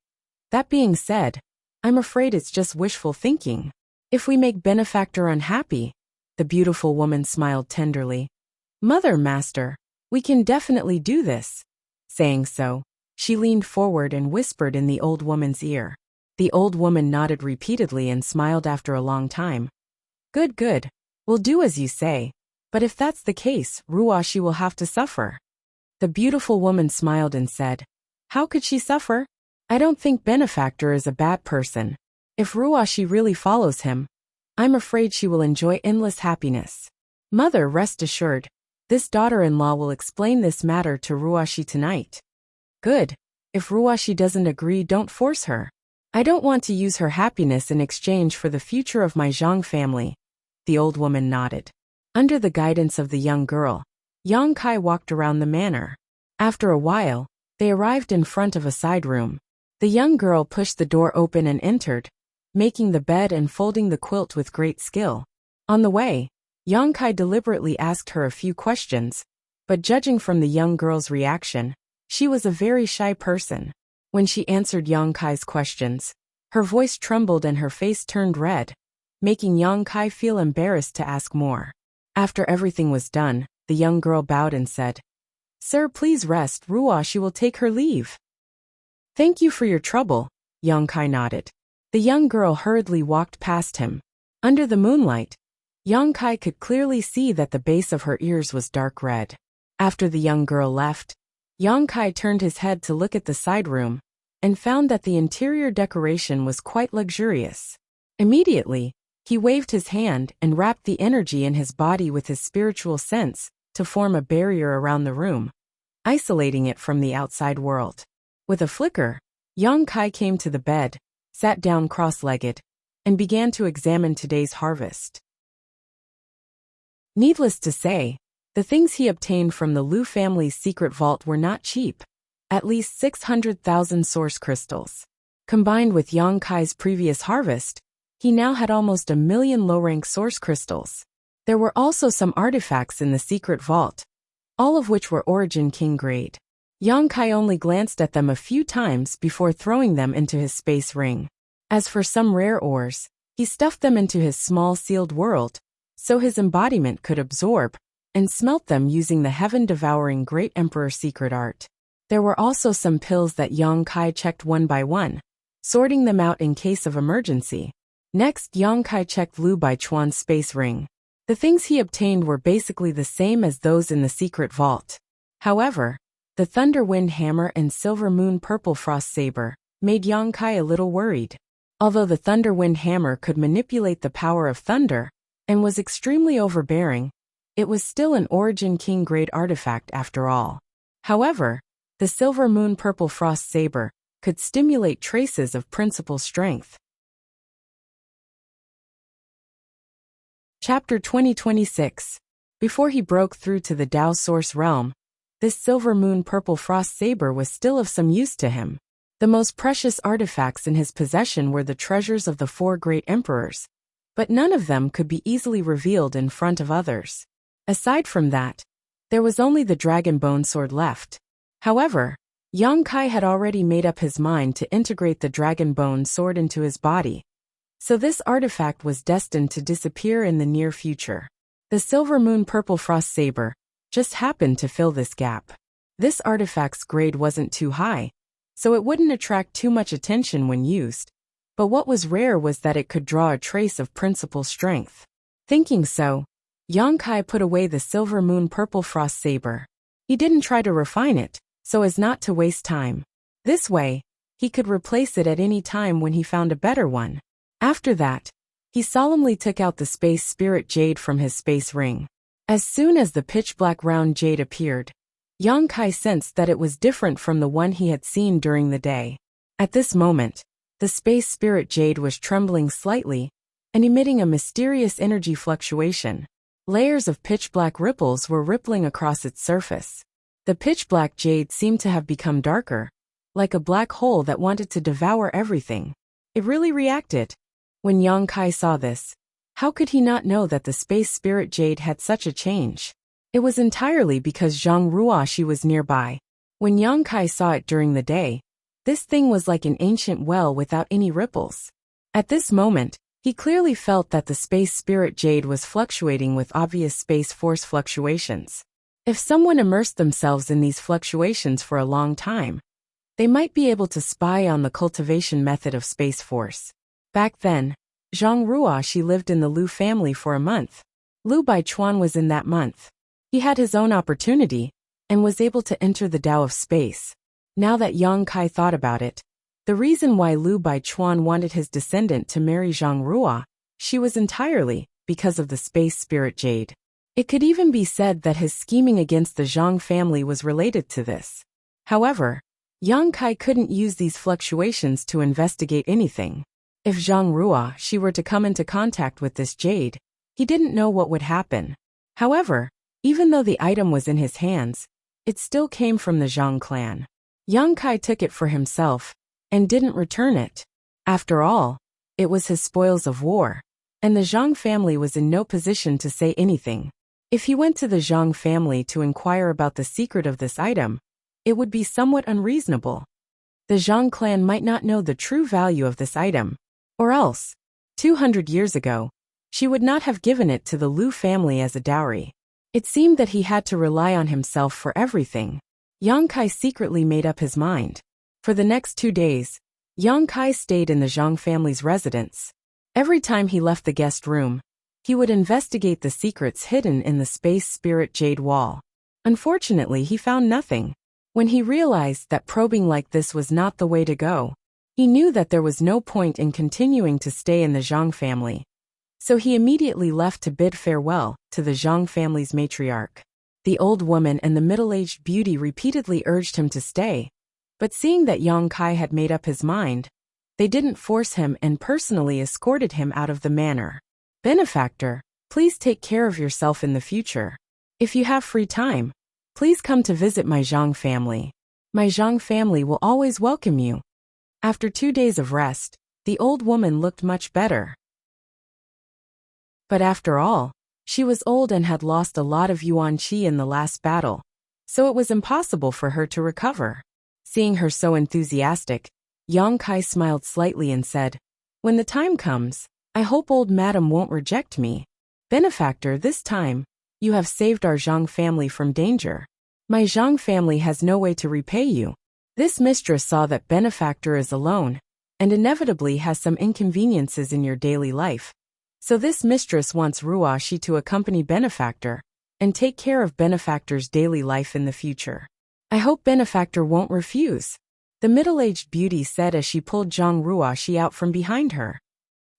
"That being said, I'm afraid it's just wishful thinking. If we make benefactor unhappy," the beautiful woman smiled tenderly. "Mother, master, we can definitely do this." Saying so, she leaned forward and whispered in the old woman's ear. The old woman nodded repeatedly and smiled after a long time. "Good, good. We'll do as you say. But if that's the case, Ruashi will have to suffer." The beautiful woman smiled and said, "How could she suffer? I don't think benefactor is a bad person. If Ruashi really follows him, I'm afraid she will enjoy endless happiness. Mother, rest assured, this daughter-in-law will explain this matter to Ruashi tonight." "Good. If Ruashi doesn't agree, don't force her. I don't want to use her happiness in exchange for the future of my Zhang family. The old woman nodded. Under the guidance of the young girl, Yang Kai walked around the manor. After a while, they arrived in front of a side room. The young girl pushed the door open and entered, making the bed and folding the quilt with great skill. On the way, Yang Kai deliberately asked her a few questions, but judging from the young girl's reaction, she was a very shy person. When she answered Yang Kai's questions, her voice trembled and her face turned red, making Yang Kai feel embarrassed to ask more. After everything was done, the young girl bowed and said, "Sir, please rest. Ruoshi will take her leave." "Thank you for your trouble," Yang Kai nodded. The young girl hurriedly walked past him. Under the moonlight, Yang Kai could clearly see that the base of her ears was dark red. After the young girl left, Yang Kai turned his head to look at the side room and found that the interior decoration was quite luxurious. Immediately, he waved his hand and wrapped the energy in his body with his spiritual sense to form a barrier around the room, isolating it from the outside world. With a flicker, Yang Kai came to the bed, sat down cross-legged, and began to examine today's harvest. Needless to say, the things he obtained from the Lu family's secret vault were not cheap. At least 600,000 source crystals. Combined with Yang Kai's previous harvest, he now had almost 1 million low-rank source crystals. There were also some artifacts in the secret vault, all of which were Origin King grade. Yang Kai only glanced at them a few times before throwing them into his space ring. As for some rare ores, he stuffed them into his small sealed world, so his embodiment could absorb and smelt them using the heaven-devouring Great Emperor secret art. There were also some pills that Yang Kai checked one by one, sorting them out in case of emergency. Next, Yang Kai checked Lu Baichuan's space ring. The things he obtained were basically the same as those in the secret vault. However, the Thunder Wind Hammer and Silver Moon Purple Frost Saber made Yang Kai a little worried. Although the Thunder Wind Hammer could manipulate the power of thunder and was extremely overbearing, it was still an Origin King grade artifact after all. However, the Silver Moon Purple Frost Saber could stimulate traces of principal strength. Chapter 2026. Before he broke through to the Dao Source realm, this Silver Moon Purple Frost Saber was still of some use to him. The most precious artifacts in his possession were the treasures of the 4 great emperors, but none of them could be easily revealed in front of others. Aside from that, there was only the Dragon Bone Sword left. However, Yang Kai had already made up his mind to integrate the Dragon Bone Sword into his body, so this artifact was destined to disappear in the near future. The Silver Moon Purple Frost Saber just happened to fill this gap. This artifact's grade wasn't too high, so it wouldn't attract too much attention when used, but what was rare was that it could draw a trace of principal strength. Thinking so, Yang Kai put away the Silver Moon Purple Frost Saber. He didn't try to refine it, so as not to waste time. This way, he could replace it at any time when he found a better one. After that, he solemnly took out the Space Spirit Jade from his space ring. As soon as the pitch-black round jade appeared, Yang Kai sensed that it was different from the one he had seen during the day. At this moment, the Space Spirit Jade was trembling slightly and emitting a mysterious energy fluctuation. Layers of pitch-black ripples were rippling across its surface. The pitch-black jade seemed to have become darker, like a black hole that wanted to devour everything. It really reacted. When Yang Kai saw this, how could he not know that the Space Spirit Jade had such a change? It was entirely because Zhang Ruoshi was nearby. When Yang Kai saw it during the day, this thing was like an ancient well without any ripples. At this moment, he clearly felt that the Space Spirit Jade was fluctuating with obvious space force fluctuations. If someone immersed themselves in these fluctuations for a long time, they might be able to spy on the cultivation method of space force. Back then, Zhang Ruoshi lived in the Lu family for a month. Lu Baichuan was in that month. He had his own opportunity and was able to enter the Tao of space. Now that Yang Kai thought about it, the reason why Lu Baichuan wanted his descendant to marry Zhang Ruoshi was entirely because of the Space Spirit Jade. It could even be said that his scheming against the Zhang family was related to this. However, Yang Kai couldn't use these fluctuations to investigate anything. If Zhang Ruoxi were to come into contact with this jade, he didn't know what would happen. However, even though the item was in his hands, it still came from the Zhang clan. Yang Kai took it for himself and didn't return it. After all, it was his spoils of war, and the Zhang family was in no position to say anything. If he went to the Zhang family to inquire about the secret of this item, it would be somewhat unreasonable. The Zhang clan might not know the true value of this item, or else, 200 years ago, she would not have given it to the Lu family as a dowry. It seemed that he had to rely on himself for everything. Yang Kai secretly made up his mind. For the next 2 days, Yang Kai stayed in the Zhang family's residence. Every time he left the guest room, he would investigate the secrets hidden in the space spirit jade wall. Unfortunately, he found nothing. When he realized that probing like this was not the way to go, he knew that there was no point in continuing to stay in the Zhang family. So he immediately left to bid farewell to the Zhang family's matriarch. The old woman and the middle-aged beauty repeatedly urged him to stay, but seeing that Yang Kai had made up his mind, they didn't force him and personally escorted him out of the manor. Benefactor, please take care of yourself in the future. If you have free time, please come to visit my Zhang family. My Zhang family will always welcome you. After 2 days of rest, the old woman looked much better. But after all, she was old and had lost a lot of yuan qi in the last battle, so it was impossible for her to recover. Seeing her so enthusiastic, Yang Kai smiled slightly and said, "When the time comes, I hope old madam won't reject me. Benefactor, this time, you have saved our Zhang family from danger. My Zhang family has no way to repay you." This mistress saw that Benefactor is alone, and inevitably has some inconveniences in your daily life. So this mistress wants Ruoxi to accompany Benefactor and take care of Benefactor's daily life in the future. I hope Benefactor won't refuse, the middle-aged beauty said as she pulled Zhang Ruoxi out from behind her.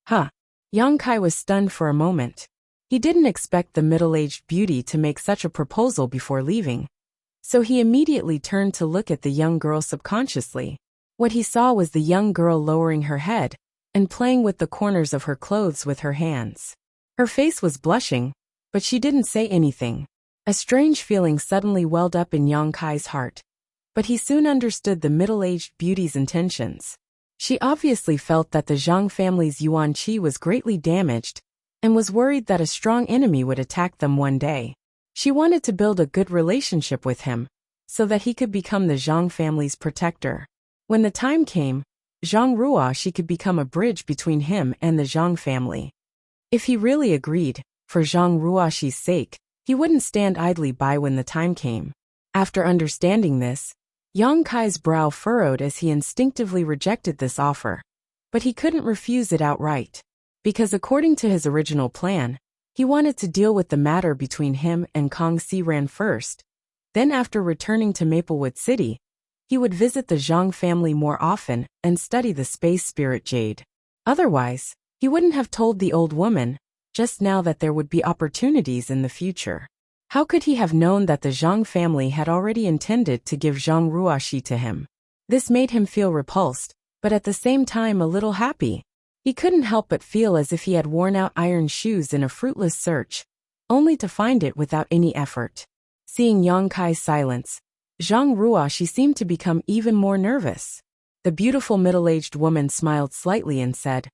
Huh. Yang Kai was stunned for a moment. He didn't expect the middle-aged beauty to make such a proposal before leaving, so he immediately turned to look at the young girl subconsciously. What he saw was the young girl lowering her head and playing with the corners of her clothes with her hands. Her face was blushing, but she didn't say anything. A strange feeling suddenly welled up in Yang Kai's heart, but he soon understood the middle-aged beauty's intentions. She obviously felt that the Zhang family's yuan qi was greatly damaged and was worried that a strong enemy would attack them one day. She wanted to build a good relationship with him so that he could become the Zhang family's protector. When the time came, Zhang Ruoxi could become a bridge between him and the Zhang family. If he really agreed, for Zhang Ruoxi's sake, he wouldn't stand idly by when the time came. After understanding this, Yang Kai's brow furrowed as he instinctively rejected this offer. But he couldn't refuse it outright, because according to his original plan, he wanted to deal with the matter between him and Kong Xiran first. Then after returning to Maplewood City, he would visit the Zhang family more often and study the space spirit jade. Otherwise, he wouldn't have told the old woman just now that there would be opportunities in the future. How could he have known that the Zhang family had already intended to give Zhang Ruoxi to him? This made him feel repulsed, but at the same time a little happy. He couldn't help but feel as if he had worn out iron shoes in a fruitless search, only to find it without any effort. Seeing Yang Kai's silence, Zhang Ruoxi seemed to become even more nervous. The beautiful middle-aged woman smiled slightly and said,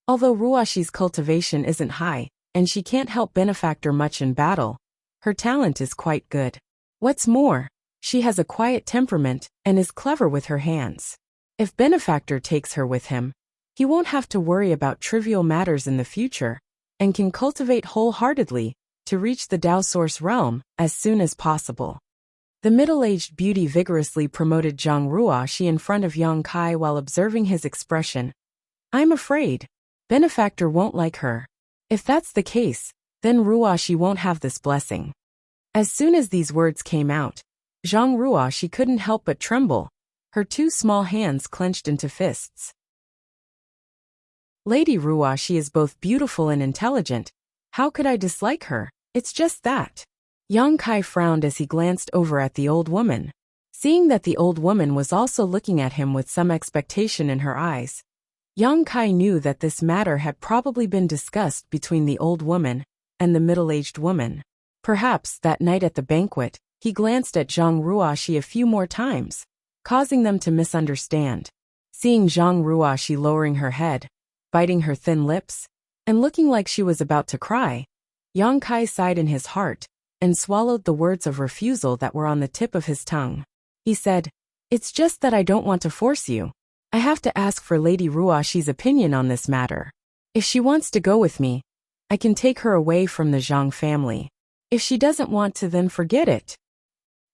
"Although Ruoxi's cultivation isn't high, and she can't help Benefactor much in battle, her talent is quite good. What's more, she has a quiet temperament and is clever with her hands. If Benefactor takes her with him, he won't have to worry about trivial matters in the future, and can cultivate wholeheartedly to reach the Dao Source realm as soon as possible." The middle-aged beauty vigorously promoted Zhang Ruoxi in front of Yang Kai while observing his expression. "I'm afraid Benefactor won't like her. If that's the case, then Ruoxi won't have this blessing." As soon as these words came out, Zhang Ruoxi couldn't help but tremble, her two small hands clenched into fists. "Lady Ruoxi is both beautiful and intelligent. How could I dislike her? It's just that." Yang Kai frowned as he glanced over at the old woman. Seeing that the old woman was also looking at him with some expectation in her eyes, Yang Kai knew that this matter had probably been discussed between the old woman and the middle-aged woman. Perhaps that night at the banquet, he glanced at Zhang Ruoxi a few more times, causing them to misunderstand. Seeing Zhang Ruoxi lowering her head, biting her thin lips, and looking like she was about to cry, Yang Kai sighed in his heart and swallowed the words of refusal that were on the tip of his tongue. He said, "It's just that I don't want to force you. I have to ask for Lady Ruoxi's opinion on this matter. If she wants to go with me, I can take her away from the Zhang family. If she doesn't want to, then forget it."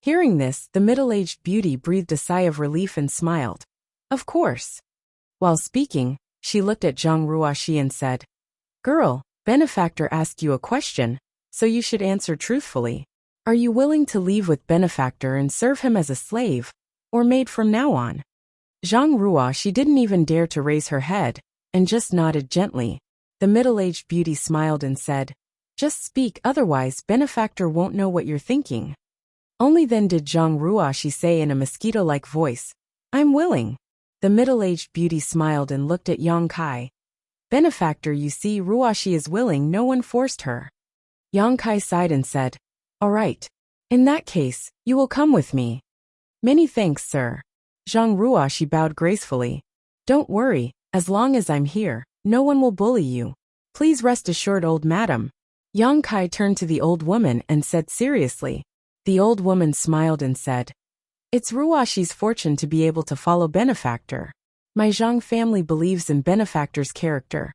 Hearing this, the middle-aged beauty breathed a sigh of relief and smiled. "Of course." While speaking, she looked at Zhang Ruoxi and said, "Girl, Benefactor asked you a question, so you should answer truthfully. Are you willing to leave with Benefactor and serve him as a slave, or maid from now on?" Zhang Ruoxi didn't even dare to raise her head, and just nodded gently. The middle-aged beauty smiled and said, "Just speak, otherwise Benefactor won't know what you're thinking." Only then did Zhang Ruoxi say in a mosquito-like voice, "I'm willing." The middle-aged beauty smiled and looked at Yang Kai. "Benefactor, you see, Ruoxi is willing, no one forced her." Yang Kai sighed and said, "All right. In that case, you will come with me." "Many thanks, sir." Zhang Ruoxi bowed gracefully. "Don't worry, as long as I'm here, no one will bully you. Please rest assured, old madam." Yang Kai turned to the old woman and said seriously. The old woman smiled and said, "It's Ruoxi's fortune to be able to follow Benefactor. My Zhang family believes in Benefactor's character."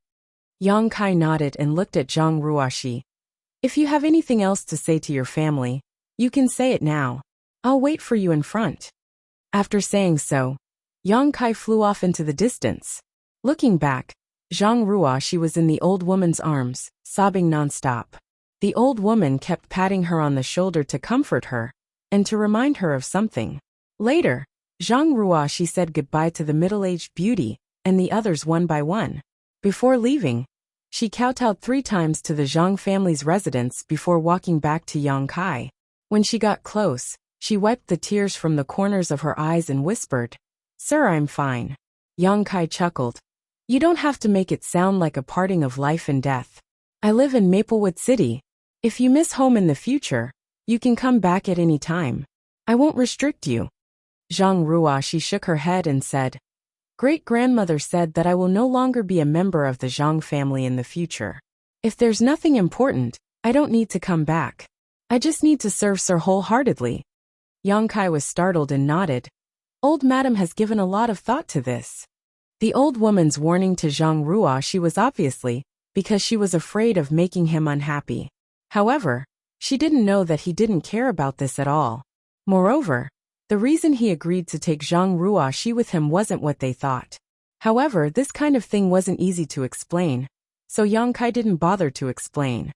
Yang Kai nodded and looked at Zhang Ruoxi. "If you have anything else to say to your family, you can say it now. I'll wait for you in front." After saying so, Yang Kai flew off into the distance. Looking back, Zhang Ruoxi was in the old woman's arms, sobbing nonstop. The old woman kept patting her on the shoulder to comfort her and to remind her of something. Later, Zhang Ruoxi said goodbye to the middle-aged beauty and the others one by one. Before leaving, she kowtowed 3 times to the Zhang family's residence before walking back to Yang Kai. When she got close, she wiped the tears from the corners of her eyes and whispered, "Sir, I'm fine." Yang Kai chuckled. "You don't have to make it sound like a parting of life and death. I live in Maplewood City. If you miss home in the future, you can come back at any time. I won't restrict you." Zhang Ruoxi shook her head and said, "Great-grandmother said that I will no longer be a member of the Zhang family in the future. If there's nothing important, I don't need to come back. I just need to serve Sir wholeheartedly." Yang Kai was startled and nodded. Old madam has given a lot of thought to this. The old woman's warning to Zhang Ruoxi was obviously because she was afraid of making him unhappy. However, she didn't know that he didn't care about this at all. Moreover, the reason he agreed to take Zhang Ruoxi with him wasn't what they thought. However, this kind of thing wasn't easy to explain, so Yang Kai didn't bother to explain.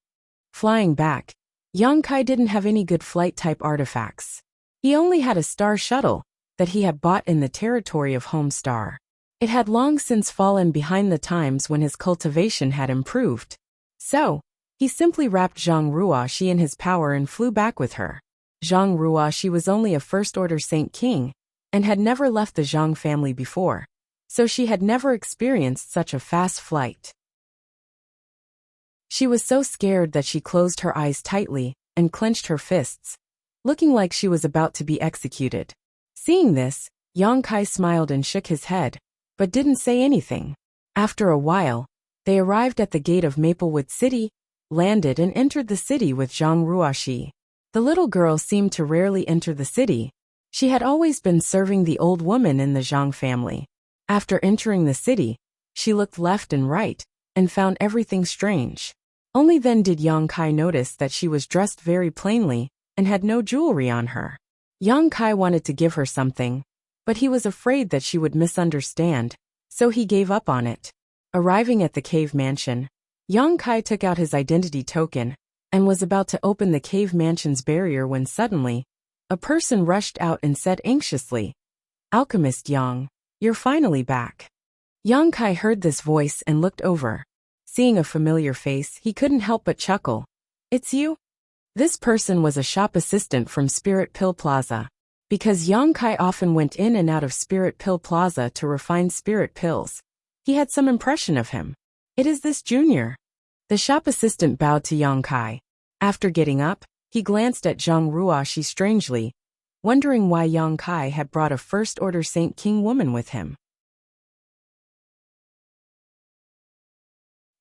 Flying back, Yang Kai didn't have any good flight-type artifacts. He only had a star shuttle that he had bought in the territory of Homestar. It had long since fallen behind the times when his cultivation had improved. So, he simply wrapped Zhang Ruoxi in his power and flew back with her. Zhang Ruoxi was only a first-order Saint King and had never left the Zhang family before, so she had never experienced such a fast flight. She was so scared that she closed her eyes tightly and clenched her fists, looking like she was about to be executed. Seeing this, Yang Kai smiled and shook his head, but didn't say anything. After a while, they arrived at the gate of Maplewood City, landed and entered the city with Zhang Ruoxi. The little girl seemed to rarely enter the city. She had always been serving the old woman in the Zhang family. After entering the city, she looked left and right and found everything strange. Only then did Yang Kai notice that she was dressed very plainly and had no jewelry on her. Yang Kai wanted to give her something, but he was afraid that she would misunderstand, so he gave up on it. Arriving at the cave mansion, Yang Kai took out his identity token and was about to open the cave mansion's barrier when suddenly, a person rushed out and said anxiously, "Alchemist Yang, you're finally back." Yang Kai heard this voice and looked over. Seeing a familiar face, he couldn't help but chuckle. "It's you?" This person was a shop assistant from Spirit Pill Plaza. Because Yang Kai often went in and out of Spirit Pill Plaza to refine spirit pills, he had some impression of him. It is this junior. The shop assistant bowed to Yang Kai. After getting up, he glanced at Zhang Ruoxi strangely, wondering why Yang Kai had brought a first-order Saint King woman with him.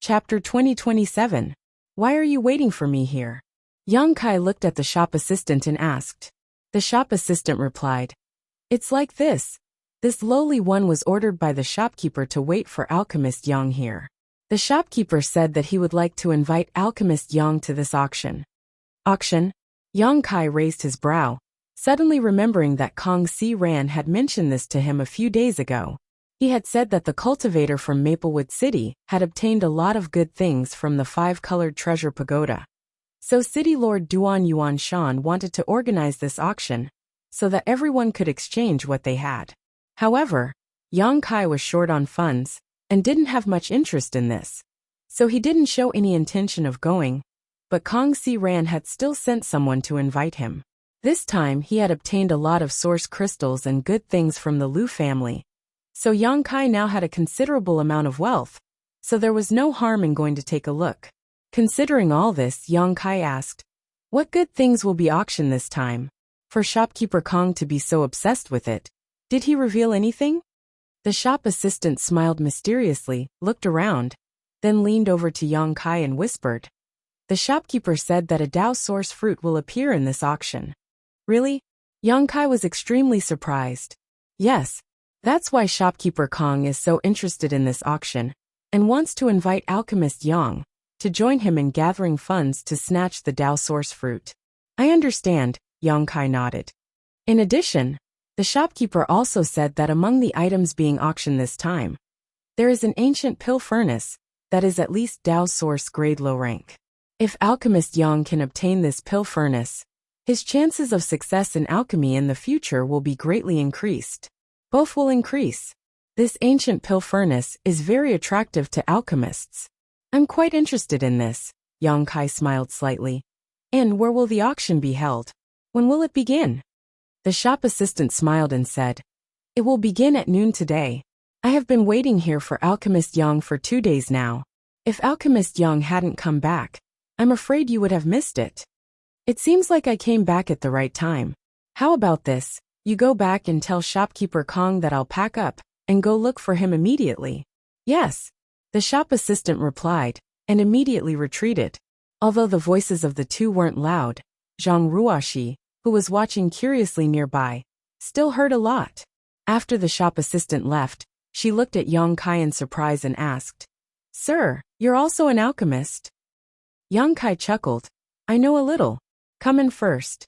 Chapter 2027. Why are you waiting for me here? Yang Kai looked at the shop assistant and asked. The shop assistant replied, It's like this. This lowly one was ordered by the shopkeeper to wait for Alchemist Yang here. The shopkeeper said that he would like to invite Alchemist Yang to this auction. Auction? Yang Kai raised his brow, suddenly remembering that Kong Si Ran had mentioned this to him a few days ago. He had said that the cultivator from Maplewood City had obtained a lot of good things from the five-colored treasure pagoda. So City Lord Duan Yuan Shan wanted to organize this auction so that everyone could exchange what they had. However, Yang Kai was short on funds and didn't have much interest in this, so he didn't show any intention of going, but Kong Si Ran had still sent someone to invite him. This time he had obtained a lot of source crystals and good things from the Liu family, so Yang Kai now had a considerable amount of wealth, so there was no harm in going to take a look. Considering all this, Yang Kai asked, What good things will be auctioned this time? For shopkeeper Kong to be so obsessed with it, did he reveal anything? The shop assistant smiled mysteriously, looked around, then leaned over to Yang Kai and whispered. The shopkeeper said that a Dao source fruit will appear in this auction. Really? Yang Kai was extremely surprised. Yes. That's why shopkeeper Kong is so interested in this auction, and wants to invite Alchemist Yang to join him in gathering funds to snatch the Dao source fruit. I understand, Yang Kai nodded. In addition, the shopkeeper also said that among the items being auctioned this time, there is an ancient pill furnace that is at least Dao source grade low rank. If Alchemist Yang can obtain this pill furnace, his chances of success in alchemy in the future will be greatly increased. Both will increase. This ancient pill furnace is very attractive to alchemists. I'm quite interested in this, Yang Kai smiled slightly. And where will the auction be held? When will it begin? The shop assistant smiled and said, It will begin at noon today. I have been waiting here for Alchemist Yang for 2 days now. If Alchemist Yang hadn't come back, I'm afraid you would have missed it. It seems like I came back at the right time. How about this? You go back and tell shopkeeper Kong that I'll pack up and go look for him immediately. Yes, the shop assistant replied, and immediately retreated. Although the voices of the two weren't loud, Zhang Ruoxi, who was watching curiously nearby, still heard a lot. After the shop assistant left, she looked at Yang Kai in surprise and asked, Sir, you're also an alchemist? Yang Kai chuckled. I know a little. Come in first.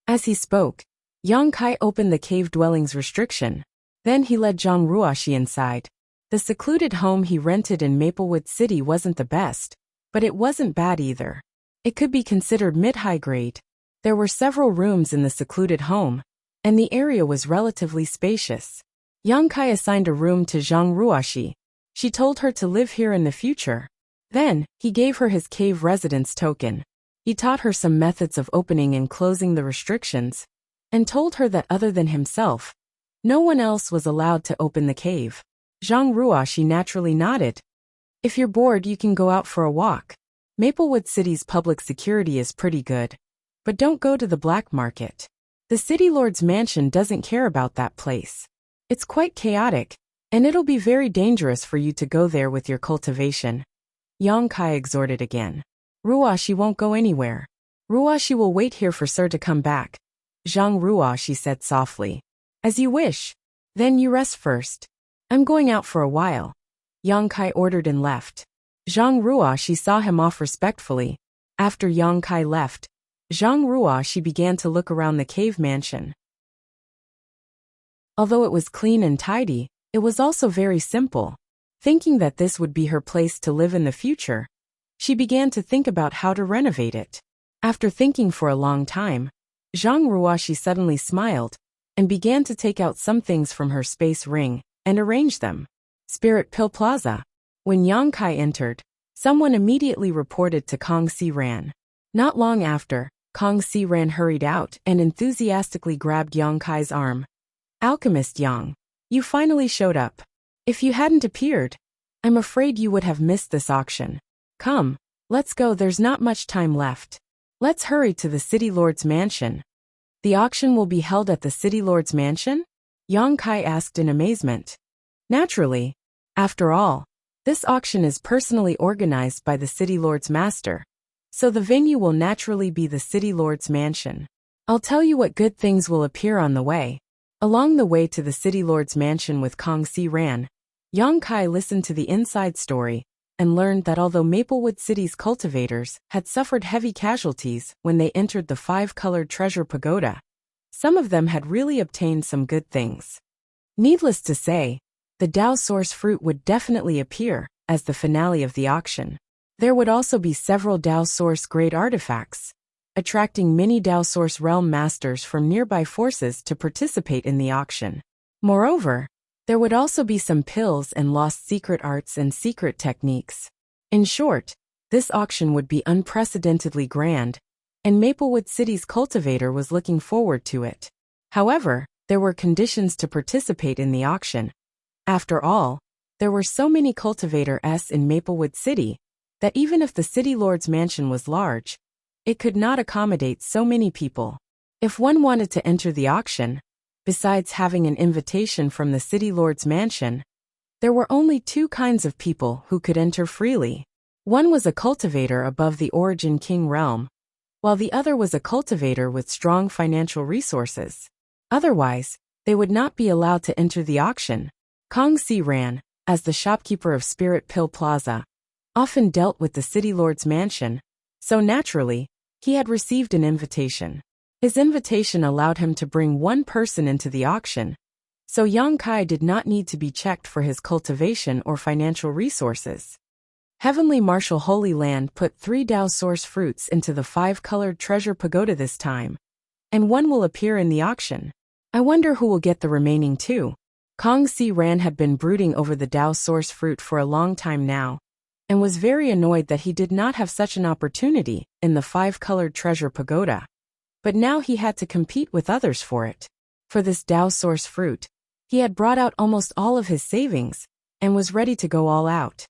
As he spoke, Yang Kai opened the cave dwelling's restriction. Then he led Zhang Ruoxi inside. The secluded home he rented in Maplewood City wasn't the best, but it wasn't bad either. It could be considered mid-high grade. There were several rooms in the secluded home, and the area was relatively spacious. Yang Kai assigned a room to Zhang Ruoxi. She told her to live here in the future. Then, he gave her his cave residence token. He taught her some methods of opening and closing the restrictions, and told her that other than himself, no one else was allowed to open the cave. Zhang Ruoxi naturally nodded. If you're bored, you can go out for a walk. Maplewood City's public security is pretty good. But don't go to the black market. The city lord's mansion doesn't care about that place. It's quite chaotic, and it'll be very dangerous for you to go there with your cultivation. Yang Kai exhorted again. Ruoxi won't go anywhere. Ruoxi will wait here for Sir to come back. Zhang Ruoxi said softly. As you wish. Then you rest first. I'm going out for a while. Yang Kai ordered and left. Zhang Ruoxi saw him off respectfully. After Yang Kai left, Zhang Ruoxi began to look around the cave mansion. Although it was clean and tidy, it was also very simple. Thinking that this would be her place to live in the future, she began to think about how to renovate it. After thinking for a long time, Zhang Ruoxi suddenly smiled and began to take out some things from her space ring and arrange them. Spirit Pill Plaza. When Yang Kai entered, someone immediately reported to Kong Si Ran. Not long after, Kong Si Ran hurried out and enthusiastically grabbed Yang Kai's arm. Alchemist Yang, you finally showed up. If you hadn't appeared, I'm afraid you would have missed this auction. Come, let's go, there's not much time left. Let's hurry to the City Lord's mansion. The auction will be held at the City Lord's mansion? Yang Kai asked in amazement. Naturally. After all, this auction is personally organized by the City Lord's master, so the venue will naturally be the City Lord's mansion. I'll tell you what good things will appear on the way. Along the way to the City Lord's mansion with Kong Si Ran, Yang Kai listened to the inside story and learned that although Maplewood City's cultivators had suffered heavy casualties when they entered the five-colored treasure pagoda, some of them had really obtained some good things. Needless to say, the Dao Source fruit would definitely appear as the finale of the auction. There would also be several Dao Source grade artifacts, attracting many Dao Source realm masters from nearby forces to participate in the auction. Moreover, there would also be some pills and lost secret arts and secret techniques. In short, this auction would be unprecedentedly grand, and Maplewood City's cultivator was looking forward to it. However, there were conditions to participate in the auction. After all, there were so many cultivators in Maplewood City that even if the City Lord's mansion was large, it could not accommodate so many people. If one wanted to enter the auction, besides having an invitation from the City Lord's mansion, there were only two kinds of people who could enter freely. One was a cultivator above the Origin King realm, while the other was a cultivator with strong financial resources. Otherwise, they would not be allowed to enter the auction. Kong Si Ran, as the shopkeeper of Spirit Pill Plaza, often dealt with the City Lord's mansion, so naturally, he had received an invitation. His invitation allowed him to bring one person into the auction, so Yang Kai did not need to be checked for his cultivation or financial resources. Heavenly Marshal Holy Land put 3 Dao Source fruits into the 5-colored treasure pagoda this time, and one will appear in the auction. I wonder who will get the remaining 2. Kong Si Ran had been brooding over the Dao Source fruit for a long time now, and was very annoyed that he did not have such an opportunity in the 5-colored treasure pagoda. But now he had to compete with others for it. For this Dao Source fruit, he had brought out almost all of his savings, and was ready to go all out.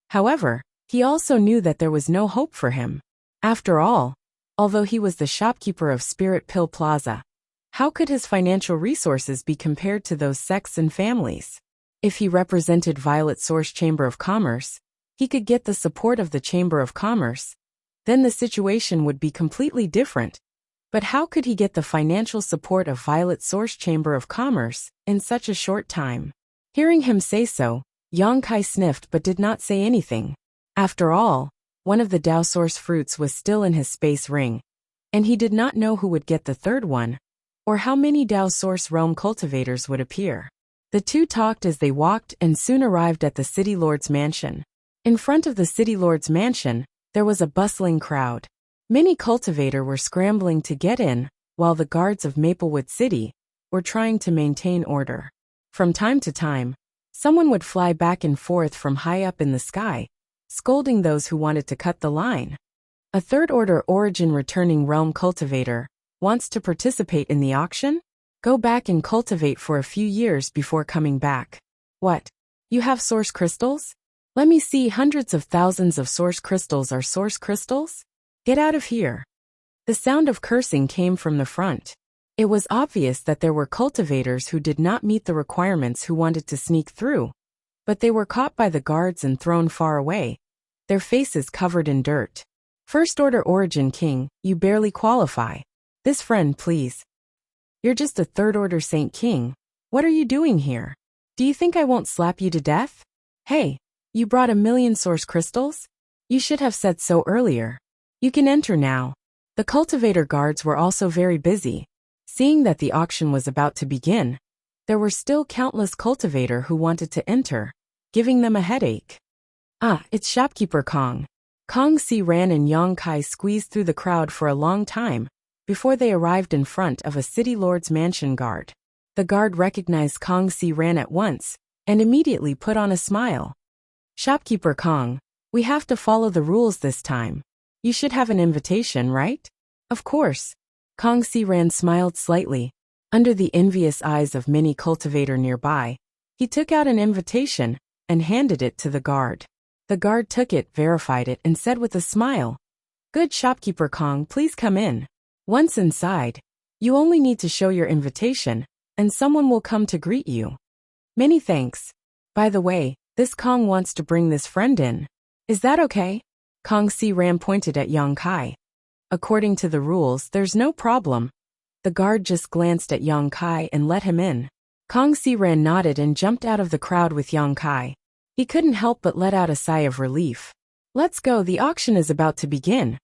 However, he also knew that there was no hope for him. After all, although he was the shopkeeper of Spirit Pill Plaza, how could his financial resources be compared to those sects and families? If he represented Violet Source Chamber of Commerce, he could get the support of the Chamber of Commerce. Then the situation would be completely different. But how could he get the financial support of Violet Source Chamber of Commerce in such a short time? Hearing him say so, Yang Kai sniffed but did not say anything. After all, one of the Dao Source fruits was still in his space ring, and he did not know who would get the third one, or how many Dao Source realm cultivators would appear. The two talked as they walked and soon arrived at the City Lord's mansion. In front of the City Lord's mansion, there was a bustling crowd. Many cultivators were scrambling to get in, while the guards of Maplewood City were trying to maintain order. From time to time, someone would fly back and forth from high up in the sky, scolding those who wanted to cut the line. A third-order Origin returning realm cultivator wants to participate in the auction? Go back and cultivate for a few years before coming back. What? You have source crystals? Let me see, hundreds of thousands of source crystals are source crystals? Get out of here. The sound of cursing came from the front. It was obvious that there were cultivators who did not meet the requirements who wanted to sneak through, but they were caught by the guards and thrown far away, their faces covered in dirt. First Order Origin King, you barely qualify. This friend, please. You're just a third-order Saint King. What are you doing here? Do you think I won't slap you to death? Hey, you brought 1,000,000 source crystals? You should have said so earlier. You can enter now. The cultivator guards were also very busy. Seeing that the auction was about to begin, there were still countless cultivators who wanted to enter, giving them a headache. Ah, it's shopkeeper Kong. Kong Si Ran and Yang Kai squeezed through the crowd for a long time, before they arrived in front of a City Lord's mansion guard. The guard recognized Kong Si Ran at once, and immediately put on a smile. Shopkeeper Kong, we have to follow the rules this time. You should have an invitation, right? Of course. Kong Si Ran smiled slightly. Under the envious eyes of many cultivator nearby, he took out an invitation and handed it to the guard. The guard took it, verified it, and said with a smile, "Good shopkeeper Kong, please come in. Once inside, you only need to show your invitation, and someone will come to greet you." "Many thanks. By the way, this Kong wants to bring this friend in. Is that okay?" Kong Si Ran pointed at Yang Kai. "According to the rules, there's no problem." The guard just glanced at Yang Kai and let him in. Kong Si Ran nodded and jumped out of the crowd with Yang Kai. He couldn't help but let out a sigh of relief. "Let's go, the auction is about to begin,"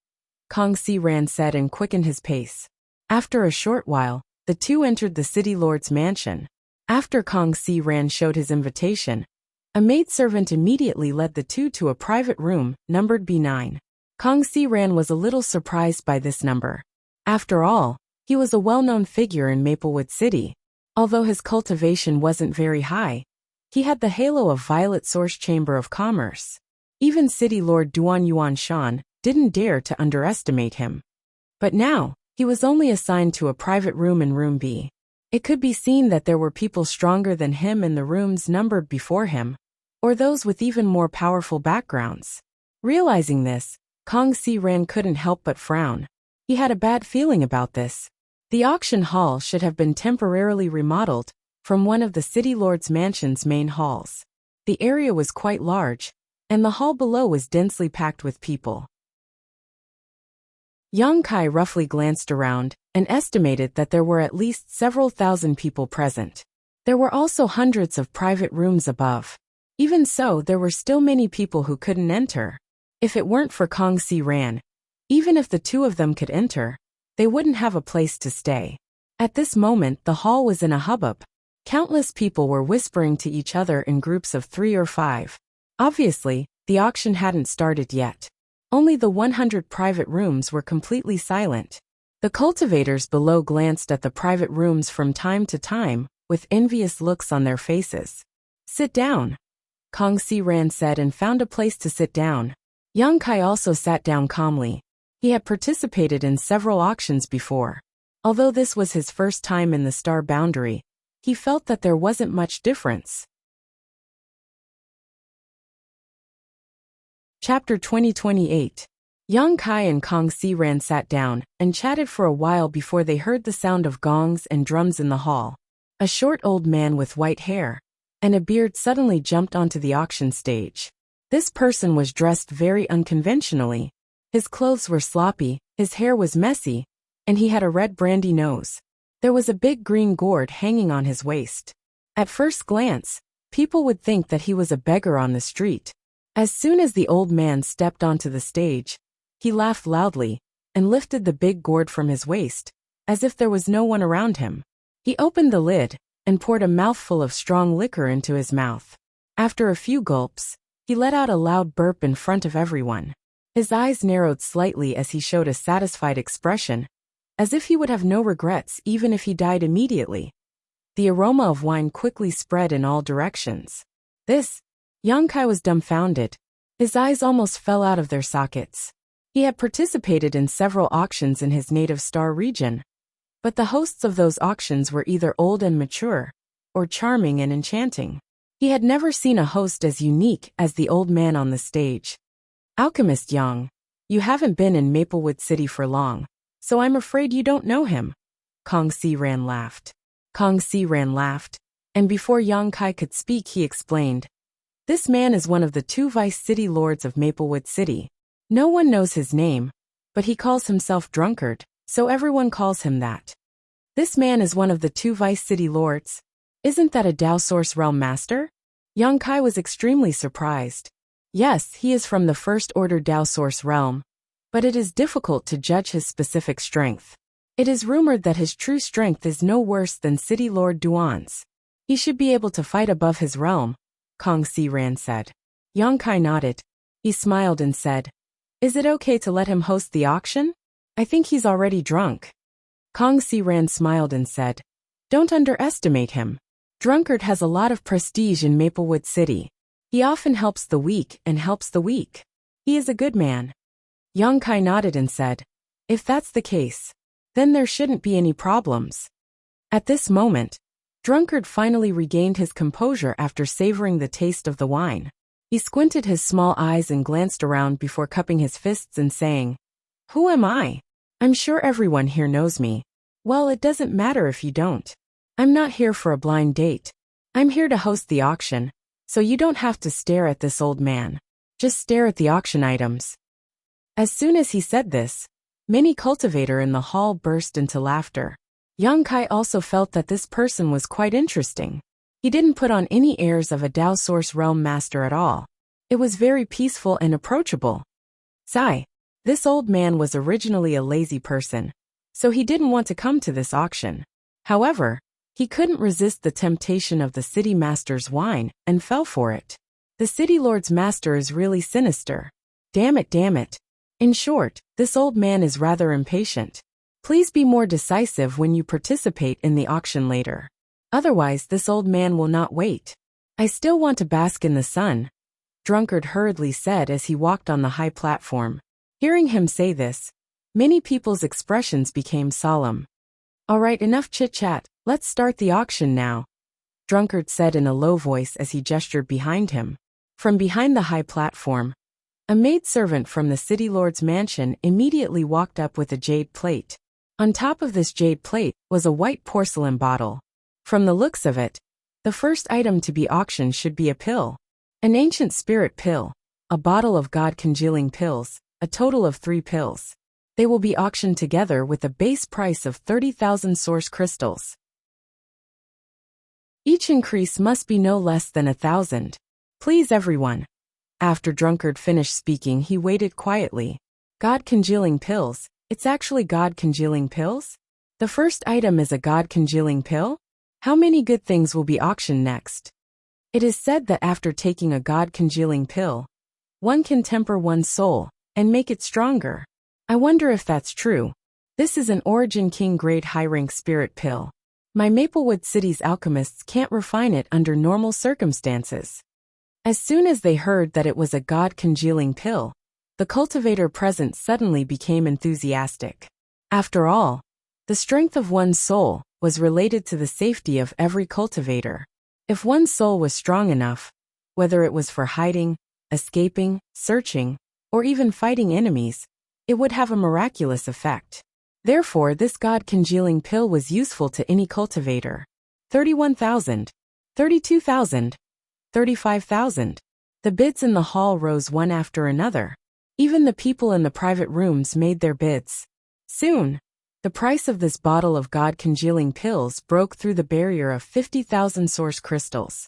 Kong Si Ran said and quickened his pace. After a short while, the two entered the city lord's mansion. After Kong Si Ran showed his invitation, a maidservant immediately led the two to a private room, numbered B9. Kong Si Ran was a little surprised by this number. After all, he was a well-known figure in Maplewood City. Although his cultivation wasn't very high, he had the halo of Violet Source Chamber of Commerce. Even City Lord Duan Yuan Shan didn't dare to underestimate him. But now, he was only assigned to a private room in Room B. It could be seen that there were people stronger than him in the rooms numbered before him, or those with even more powerful backgrounds. Realizing this, Kong Si Ran couldn't help but frown. He had a bad feeling about this. The auction hall should have been temporarily remodeled from one of the city lord's mansion's main halls. The area was quite large, and the hall below was densely packed with people. Yang Kai roughly glanced around and estimated that there were at least several thousand people present. There were also hundreds of private rooms above. Even so, there were still many people who couldn't enter. If it weren't for Kong Si Ran, even if the two of them could enter, they wouldn't have a place to stay. At this moment, the hall was in a hubbub. Countless people were whispering to each other in groups of 3 or 5. Obviously, the auction hadn't started yet. Only the 100 private rooms were completely silent. The cultivators below glanced at the private rooms from time to time, with envious looks on their faces. "Sit down," Kong Si Ran said and found a place to sit down. Yang Kai also sat down calmly. He had participated in several auctions before. Although this was his first time in the Star Boundary, he felt that there wasn't much difference. Chapter 2028. Yang Kai and Kong Si Ran sat down and chatted for a while before they heard the sound of gongs and drums in the hall. A short old man with white hair and a beard suddenly jumped onto the auction stage. This person was dressed very unconventionally. His clothes were sloppy, his hair was messy, and he had a red brandy nose. There was a big green gourd hanging on his waist. At first glance, people would think that he was a beggar on the street. As soon as the old man stepped onto the stage, he laughed loudly and lifted the big gourd from his waist, as if there was no one around him. He opened the lid and poured a mouthful of strong liquor into his mouth. After a few gulps, he let out a loud burp in front of everyone. His eyes narrowed slightly as he showed a satisfied expression, as if he would have no regrets even if he died immediately. The aroma of wine quickly spread in all directions. Yang Kai was dumbfounded. His eyes almost fell out of their sockets. He had participated in several auctions in his native Star region, but the hosts of those auctions were either old and mature, or charming and enchanting. He had never seen a host as unique as the old man on the stage. "Alchemist Yang, you haven't been in Maplewood City for long, so I'm afraid you don't know him," Kong Si Ran laughed. Kong Si Ran laughed, and before Yang Kai could speak he explained, "This man is one of the 2 vice city lords of Maplewood City. No one knows his name, but he calls himself Drunkard, so everyone calls him that." "This man is one of the 2 vice city lords? Isn't that a Dao Source Realm master?" Yang Kai was extremely surprised. Yes, he is from the First Order Dao Source Realm, but it is difficult to judge his specific strength. It is rumored that his true strength is no worse than City Lord Duan's. He should be able to fight above his realm, Kong Si Ran said. Yang Kai nodded. He smiled and said, "Is it okay to let him host the auction? I think he's already drunk." Kong Si Ran smiled and said, "Don't underestimate him. Drunkard has a lot of prestige in Maplewood City. He often helps the weak and helps the weak. He is a good man." Yang Kai nodded and said, "If that's the case, then there shouldn't be any problems." At this moment, Drunkard finally regained his composure after savoring the taste of the wine. He squinted his small eyes and glanced around before cupping his fists and saying, "Who am I? I'm sure everyone here knows me." "Well, it doesn't matter if you don't. I'm not here for a blind date. I'm here to host the auction, so you don't have to stare at this old man. Just stare at the auction items." As soon as he said this, many cultivator in the hall burst into laughter. Yang Kai also felt that this person was quite interesting. He didn't put on any airs of a Dao Source Realm master at all. It was very peaceful and approachable. Sigh. This old man was originally a lazy person, so he didn't want to come to this auction. However, he couldn't resist the temptation of the city master's wine and fell for it. The city lord's master is really sinister. Damn it, damn it. In short, this old man is rather impatient. Please be more decisive when you participate in the auction later. Otherwise, this old man will not wait. "I still want to bask in the sun," Drunkard hurriedly said as he walked on the high platform. Hearing him say this, many people's expressions became solemn. "All right, enough chit-chat, let's start the auction now," Drunkard said in a low voice as he gestured behind him. From behind the high platform, a maidservant from the city lord's mansion immediately walked up with a jade plate. On top of this jade plate was a white porcelain bottle. From the looks of it, the first item to be auctioned should be a pill. An ancient spirit pill, a bottle of god-congealing pills, a total of 3 pills. They will be auctioned together with a base price of 30,000 source crystals. Each increase must be no less than 1,000. Please everyone. After Drunkard finished speaking, he waited quietly. God-congealing pills. It's actually god-congealing pills? The first item is a god-congealing pill? How many good things will be auctioned next? It is said that after taking a god-congealing pill, one can temper one's soul and make it stronger. I wonder if that's true. This is an Origin King grade high-rank spirit pill. My Maplewood City's alchemists can't refine it under normal circumstances. As soon as they heard that it was a god-congealing pill, the cultivator present suddenly became enthusiastic. After all, the strength of one's soul was related to the safety of every cultivator. If one's soul was strong enough, whether it was for hiding, escaping, searching, or even fighting enemies, it would have a miraculous effect. Therefore, this god-congealing pill was useful to any cultivator. 31,000, 32,000, 35,000. The bids in the hall rose one after another. Even the people in the private rooms made their bids. Soon, the price of this bottle of god-congealing pills broke through the barrier of 50,000 source crystals.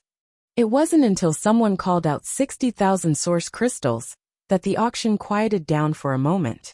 It wasn't until someone called out 60,000 source crystals that the auction quieted down for a moment.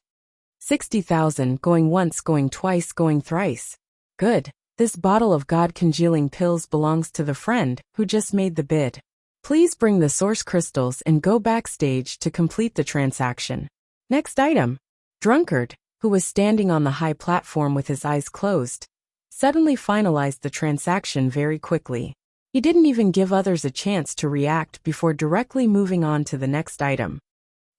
60,000, going once, going twice, going thrice. Good. This bottle of god-congealing pills belongs to the friend who just made the bid. Please bring the source crystals and go backstage to complete the transaction. Next item. Drunkard, who was standing on the high platform with his eyes closed, suddenly finalized the transaction very quickly. He didn't even give others a chance to react before directly moving on to the next item.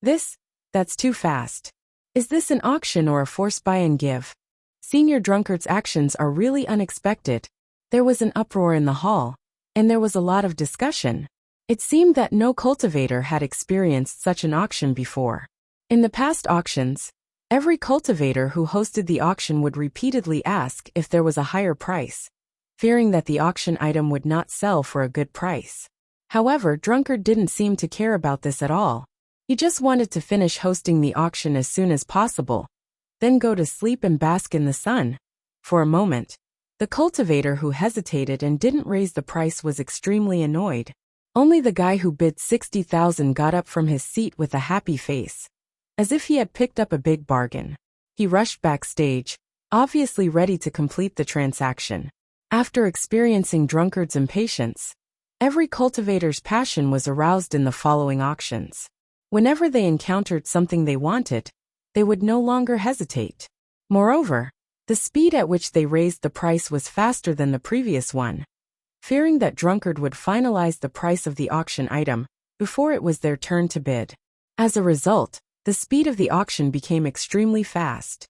That's too fast. Is this an auction or a forced buy and give? Senior Drunkard's actions are really unexpected. There was an uproar in the hall, and there was a lot of discussion. It seemed that no cultivator had experienced such an auction before. In the past auctions, every cultivator who hosted the auction would repeatedly ask if there was a higher price, fearing that the auction item would not sell for a good price. However, Drunkard didn't seem to care about this at all. He just wanted to finish hosting the auction as soon as possible, then go to sleep and bask in the sun. For a moment, the cultivator who hesitated and didn't raise the price was extremely annoyed. Only the guy who bid 60,000 got up from his seat with a happy face, as if he had picked up a big bargain. He rushed backstage, obviously ready to complete the transaction. After experiencing Drunkard's impatience, every cultivator's passion was aroused in the following auctions. Whenever they encountered something they wanted, they would no longer hesitate. Moreover, the speed at which they raised the price was faster than the previous one. Fearing that Drunkard would finalize the price of the auction item before it was their turn to bid. As a result, The speed of the auction became extremely fast.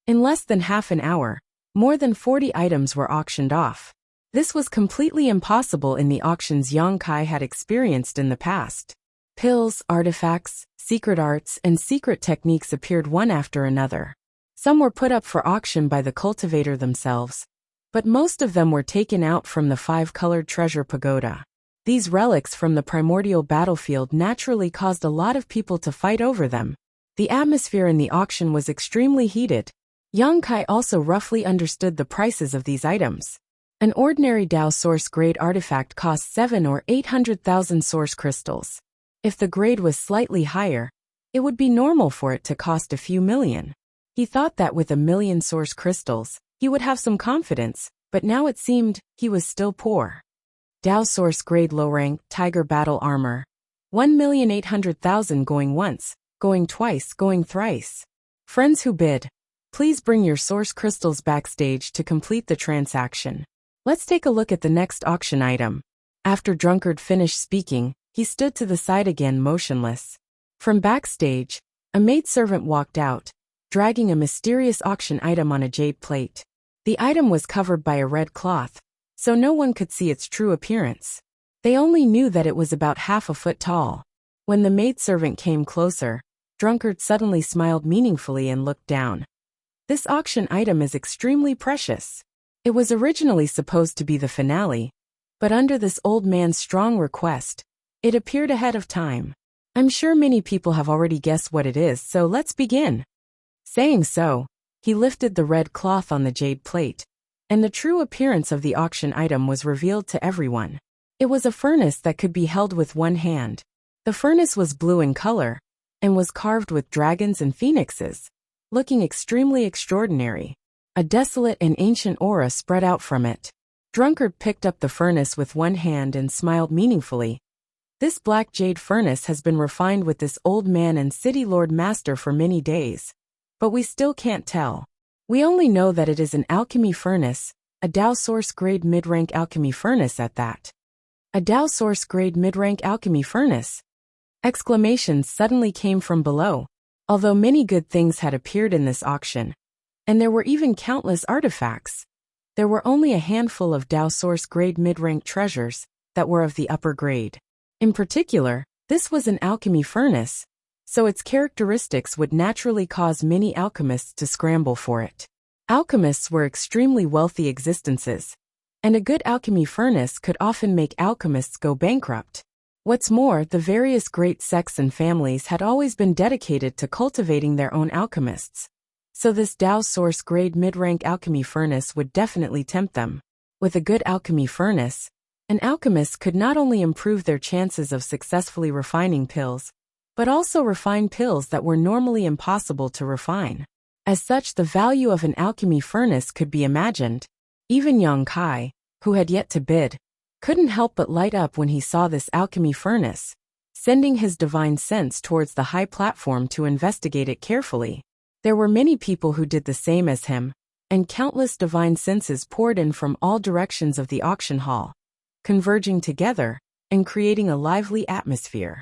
In less than half an hour, more than 40 items were auctioned off. This was completely impossible in the auctions Yang Kai had experienced in the past. Pills, artifacts, secret arts, and secret techniques appeared one after another. Some were put up for auction by the cultivator themselves, but most of them were taken out from the five-colored treasure pagoda. These relics from the primordial battlefield naturally caused a lot of people to fight over them. The atmosphere in the auction was extremely heated. Yang Kai also roughly understood the prices of these items. An ordinary Dao Source grade artifact cost 7 or 800,000 source crystals. If the grade was slightly higher, it would be normal for it to cost a few million. He thought that with 1,000,000 source crystals, he would have some confidence, but now it seemed he was still poor. Dao Source grade low rank Tiger Battle Armor. 1,800,000 going once, going twice, going thrice. Friends who bid, please bring your source crystals backstage to complete the transaction. Let's take a look at the next auction item. After Drunkard finished speaking, he stood to the side again motionless. From backstage, a maidservant walked out, dragging a mysterious auction item on a jade plate. The item was covered by a red cloth, so no one could see its true appearance. They only knew that it was about half a foot tall. When the maidservant came closer, Drunkard suddenly smiled meaningfully and looked down. This auction item is extremely precious. It was originally supposed to be the finale, but under this old man's strong request, it appeared ahead of time. I'm sure many people have already guessed what it is, so let's begin. Saying so, he lifted the red cloth on the jade plate, and the true appearance of the auction item was revealed to everyone. It was a furnace that could be held with one hand. The furnace was blue in color, and was carved with dragons and phoenixes, looking extremely extraordinary. A desolate and ancient aura spread out from it. Drunkard picked up the furnace with one hand and smiled meaningfully. This black jade furnace has been refined with this old man and city lord master for many days, but we still can't tell. We only know that it is an alchemy furnace, a Dao Source grade mid-rank alchemy furnace at that. A Dao Source grade mid-rank alchemy furnace. Exclamations suddenly came from below. Although many good things had appeared in this auction, and there were even countless artifacts, there were only a handful of Dao Source grade mid-rank treasures that were of the upper grade. In particular, this was an alchemy furnace, so its characteristics would naturally cause many alchemists to scramble for it. Alchemists were extremely wealthy existences, and a good alchemy furnace could often make alchemists go bankrupt. What's more, the various great sects and families had always been dedicated to cultivating their own alchemists. So this Dao Source grade mid-rank alchemy furnace would definitely tempt them. With a good alchemy furnace, an alchemist could not only improve their chances of successfully refining pills, but also refine pills that were normally impossible to refine. As such, the value of an alchemy furnace could be imagined. Even Yang Kai, who had yet to bid, couldn't help but light up when he saw this alchemy furnace, sending his divine sense towards the high platform to investigate it carefully. There were many people who did the same as him, and countless divine senses poured in from all directions of the auction hall, converging together and creating a lively atmosphere.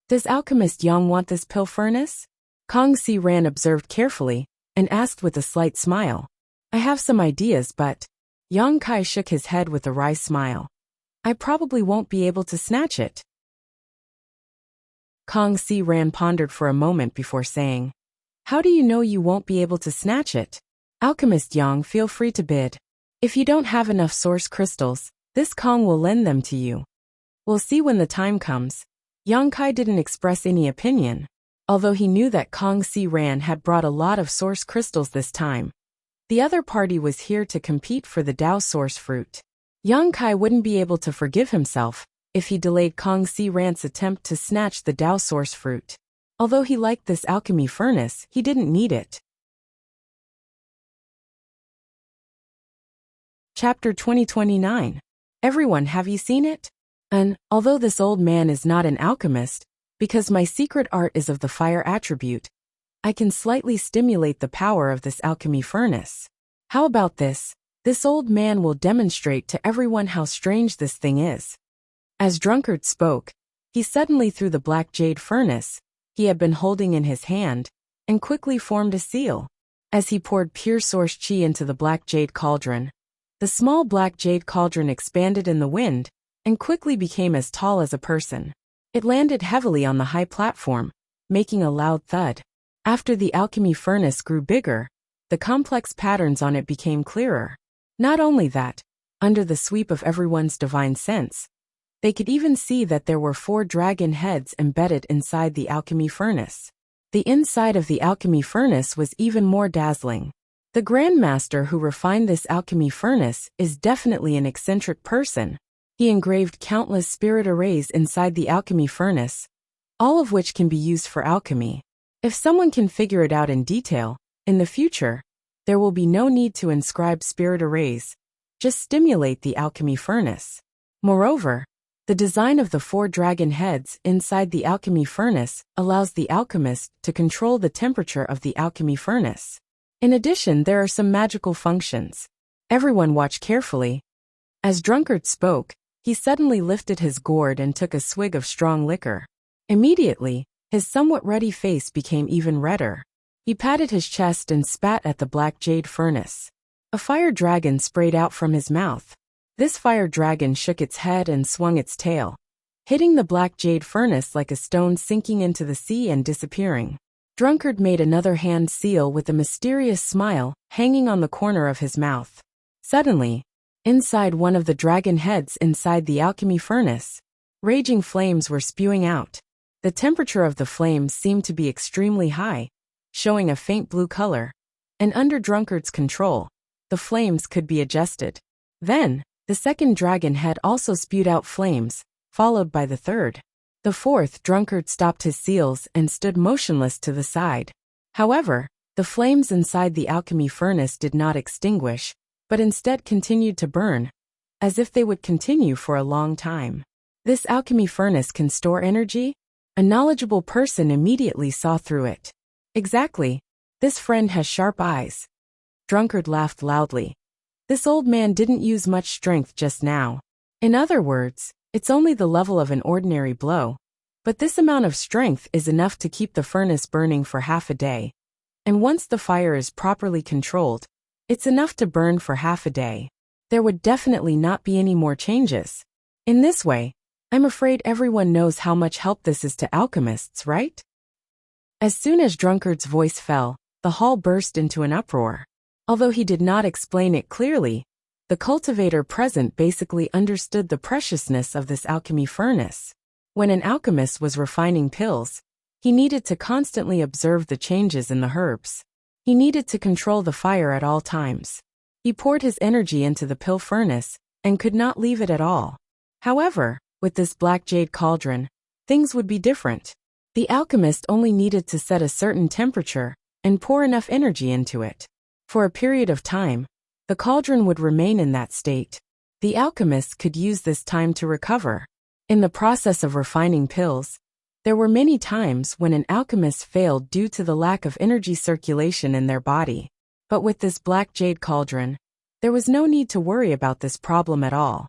Does Alchemist Yang want this pill furnace? Kong Si Ran observed carefully and asked with a slight smile. I have some ideas, but Yang Kai shook his head with a wry smile. I probably won't be able to snatch it. Kong Si Ran pondered for a moment before saying, how do you know you won't be able to snatch it? Alchemist Yang, feel free to bid. If you don't have enough source crystals, this Kong will lend them to you. We'll see when the time comes. Yang Kai didn't express any opinion, although he knew that Kong Si Ran had brought a lot of source crystals this time. The other party was here to compete for the Dao Source fruit. Yang Kai wouldn't be able to forgive himself if he delayed Kong Si Ran's attempt to snatch the Dao Source fruit. Although he liked this alchemy furnace, he didn't need it. Chapter 2029. Everyone, have you seen it? And, although this old man is not an alchemist, because my secret art is of the fire attribute, I can slightly stimulate the power of this alchemy furnace. How about this? This old man will demonstrate to everyone how strange this thing is. As Drunkard spoke, he suddenly threw the black jade furnace, he had been holding in his hand, and quickly formed a seal. As he poured pure source chi into the black jade cauldron, the small black jade cauldron expanded in the wind and quickly became as tall as a person. It landed heavily on the high platform, making a loud thud. After the alchemy furnace grew bigger, the complex patterns on it became clearer. Not only that, under the sweep of everyone's divine sense, they could even see that there were 4 dragon heads embedded inside the alchemy furnace. The inside of the alchemy furnace was even more dazzling. The Grandmaster who refined this alchemy furnace is definitely an eccentric person. He engraved countless spirit arrays inside the alchemy furnace, all of which can be used for alchemy. If someone can figure it out in detail, in the future, there will be no need to inscribe spirit arrays. Just stimulate the alchemy furnace. Moreover, the design of the 4 dragon heads inside the alchemy furnace allows the alchemist to control the temperature of the alchemy furnace. In addition, there are some magical functions. Everyone watch carefully. As Drunkard spoke, he suddenly lifted his gourd and took a swig of strong liquor. Immediately, his somewhat ruddy face became even redder. He patted his chest and spat at the black jade furnace. A fire dragon sprayed out from his mouth. This fire dragon shook its head and swung its tail, hitting the black jade furnace like a stone sinking into the sea and disappearing. Drunkard made another hand seal with a mysterious smile hanging on the corner of his mouth. Suddenly, inside one of the dragon heads inside the alchemy furnace, raging flames were spewing out. The temperature of the flames seemed to be extremely high, showing a faint blue color, and under Drunkard's control, the flames could be adjusted. Then, the second dragon head also spewed out flames, followed by the third. The fourth Drunkard stopped his seals and stood motionless to the side. However, the flames inside the alchemy furnace did not extinguish, but instead continued to burn, as if they would continue for a long time. This alchemy furnace can store energy? A knowledgeable person immediately saw through it. Exactly. This friend has sharp eyes. Drunkard laughed loudly. This old man didn't use much strength just now. In other words, it's only the level of an ordinary blow. But this amount of strength is enough to keep the furnace burning for half a day. And once the fire is properly controlled, it's enough to burn for half a day. There would definitely not be any more changes. In this way, I'm afraid everyone knows how much help this is to alchemists, right? As soon as Drunkard's voice fell, the hall burst into an uproar. Although he did not explain it clearly, the cultivator present basically understood the preciousness of this alchemy furnace. When an alchemist was refining pills, he needed to constantly observe the changes in the herbs. He needed to control the fire at all times. He poured his energy into the pill furnace and could not leave it at all. However, with this black jade cauldron, things would be different. The alchemist only needed to set a certain temperature and pour enough energy into it. For a period of time, the cauldron would remain in that state. The alchemist could use this time to recover. In the process of refining pills, there were many times when an alchemist failed due to the lack of energy circulation in their body. But with this black jade cauldron, there was no need to worry about this problem at all.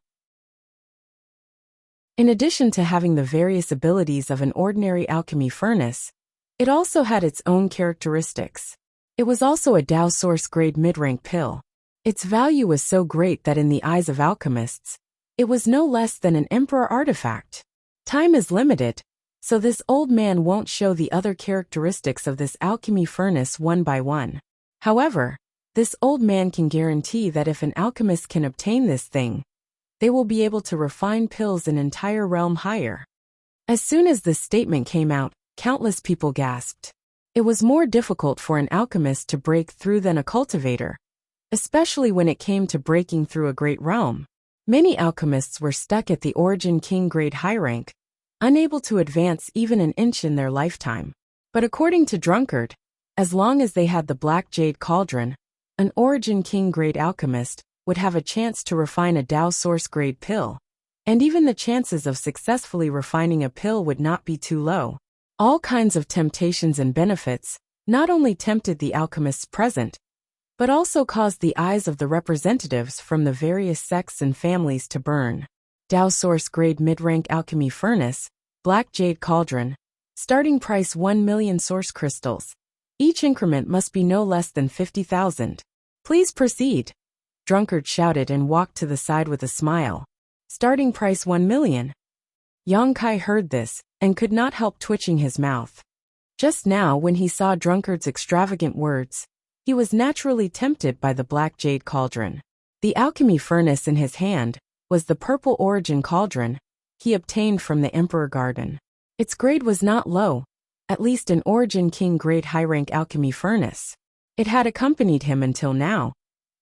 In addition to having the various abilities of an ordinary alchemy furnace, it also had its own characteristics. It was also a Dao Source grade mid-rank pill. Its value was so great that in the eyes of alchemists, it was no less than an emperor artifact. Time is limited, so this old man won't show the other characteristics of this alchemy furnace one by one. However, this old man can guarantee that if an alchemist can obtain this thing, they will be able to refine pills an entire realm higher. As soon as this statement came out, countless people gasped. It was more difficult for an alchemist to break through than a cultivator, especially when it came to breaking through a great realm. Many alchemists were stuck at the Origin King grade high rank, unable to advance even an inch in their lifetime. But according to Drunkard, as long as they had the black jade cauldron, an Origin King grade alchemist would have a chance to refine a Dao Source grade pill, and even the chances of successfully refining a pill would not be too low. All kinds of temptations and benefits not only tempted the alchemists present, but also caused the eyes of the representatives from the various sects and families to burn. Dao Source grade mid-rank alchemy furnace, black jade cauldron, Starting price 1 million source crystals. Each increment must be no less than 50,000. Please proceed. Drunkard shouted and walked to the side with a smile. Starting price 1 million. Yang Kai heard this and could not help twitching his mouth. Just now, when he saw Drunkard's extravagant words, he was naturally tempted by the black jade cauldron. The alchemy furnace in his hand was the purple origin cauldron he obtained from the Emperor Garden. Its grade was not low, at least an Origin King grade high-rank alchemy furnace. It had accompanied him until now,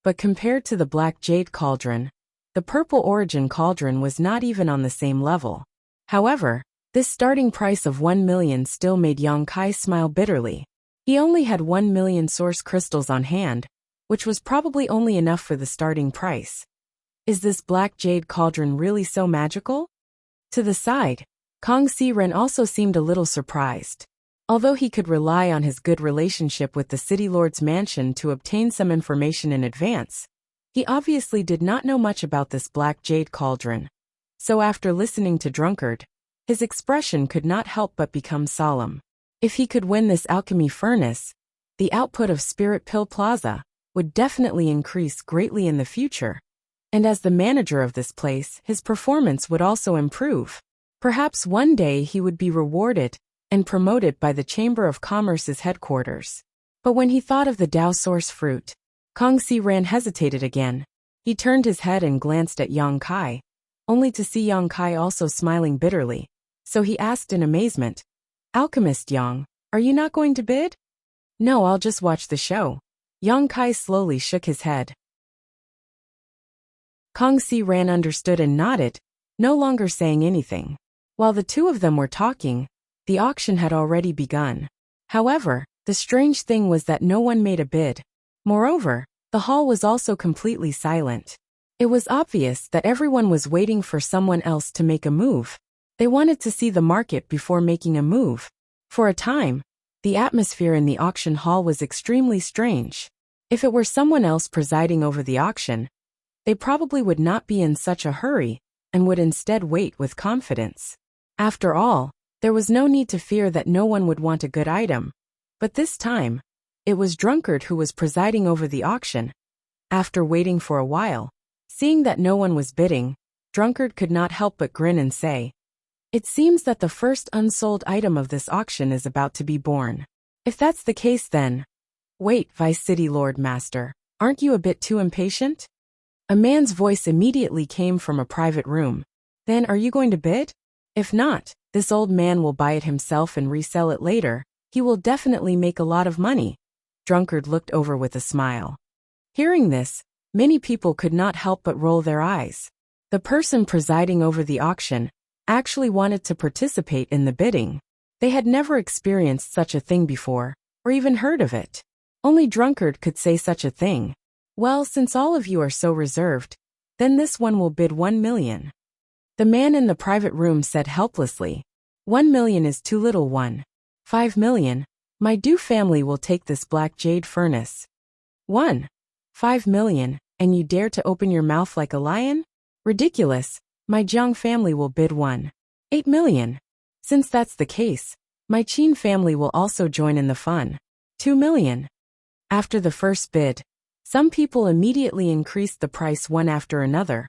but compared to the black jade cauldron, the purple origin cauldron was not even on the same level. However, this starting price of 1 million still made Yang Kai smile bitterly. He only had 1 million source crystals on hand, which was probably only enough for the starting price. Is this black jade cauldron really so magical? To the side, Kang Si-ren also seemed a little surprised. Although he could rely on his good relationship with the City Lord's mansion to obtain some information in advance, he obviously did not know much about this black jade cauldron. So after listening to Drunkard, his expression could not help but become solemn. If he could win this alchemy furnace, the output of Spirit Pill Plaza would definitely increase greatly in the future. And as the manager of this place, his performance would also improve. Perhaps one day he would be rewarded and promoted by the Chamber of Commerce's headquarters. But when he thought of the Dao source fruit, Kang Si-ren hesitated again. He turned his head and glanced at Yang Kai, only to see Yang Kai also smiling bitterly. So he asked in amazement, "Alchemist Yang, are you not going to bid?" "No, I'll just watch the show." Yang Kai slowly shook his head. Kang Si-ren understood and nodded, no longer saying anything. While the two of them were talking, the auction had already begun. However, the strange thing was that no one made a bid. Moreover, the hall was also completely silent. It was obvious that everyone was waiting for someone else to make a move. They wanted to see the market before making a move. For a time, the atmosphere in the auction hall was extremely strange. If it were someone else presiding over the auction, they probably would not be in such a hurry and would instead wait with confidence. After all, there was no need to fear that no one would want a good item. But this time, it was Drunkard who was presiding over the auction. After waiting for a while, seeing that no one was bidding, Drunkard could not help but grin and say, "It seems that the first unsold item of this auction is about to be born. If that's the case then..." "Wait, Vice City Lord Master, aren't you a bit too impatient?" A man's voice immediately came from a private room. "Then are you going to bid? If not, this old man will buy it himself and resell it later. He will definitely make a lot of money." Drunkard looked over with a smile. Hearing this, many people could not help but roll their eyes. The person presiding over the auction actually wanted to participate in the bidding. They had never experienced such a thing before, or even heard of it. Only Drunkard could say such a thing. "Well, since all of you are so reserved, then this one will bid 1 million. The man in the private room said helplessly, 1 million is too little. 5 million. My Du family will take this black jade furnace. 5 million, and you dare to open your mouth like a lion? Ridiculous. My Jiang family will bid 8 million. Since that's the case, my Qin family will also join in the fun. 2 million. After the first bid, some people immediately increased the price one after another,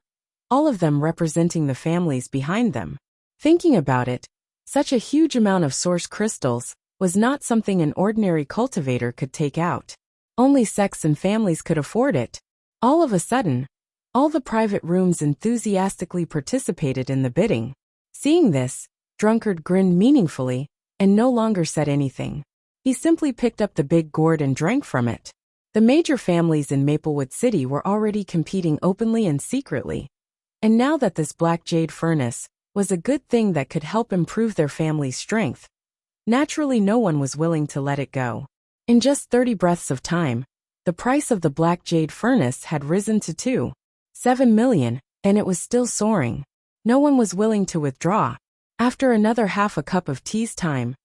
all of them representing the families behind them. Thinking about it, such a huge amount of source crystals was not something an ordinary cultivator could take out. Only sects and families could afford it. All of a sudden, all the private rooms enthusiastically participated in the bidding. Seeing this, Drunkard grinned meaningfully and no longer said anything. He simply picked up the big gourd and drank from it. The major families in Maplewood City were already competing openly and secretly. And now that this black jade furnace was a good thing that could help improve their family's strength, naturally no one was willing to let it go. In just 30 breaths of time, the price of the black jade furnace had risen to 2.7 million, and it was still soaring. No one was willing to withdraw. After another half a cup of tea's time,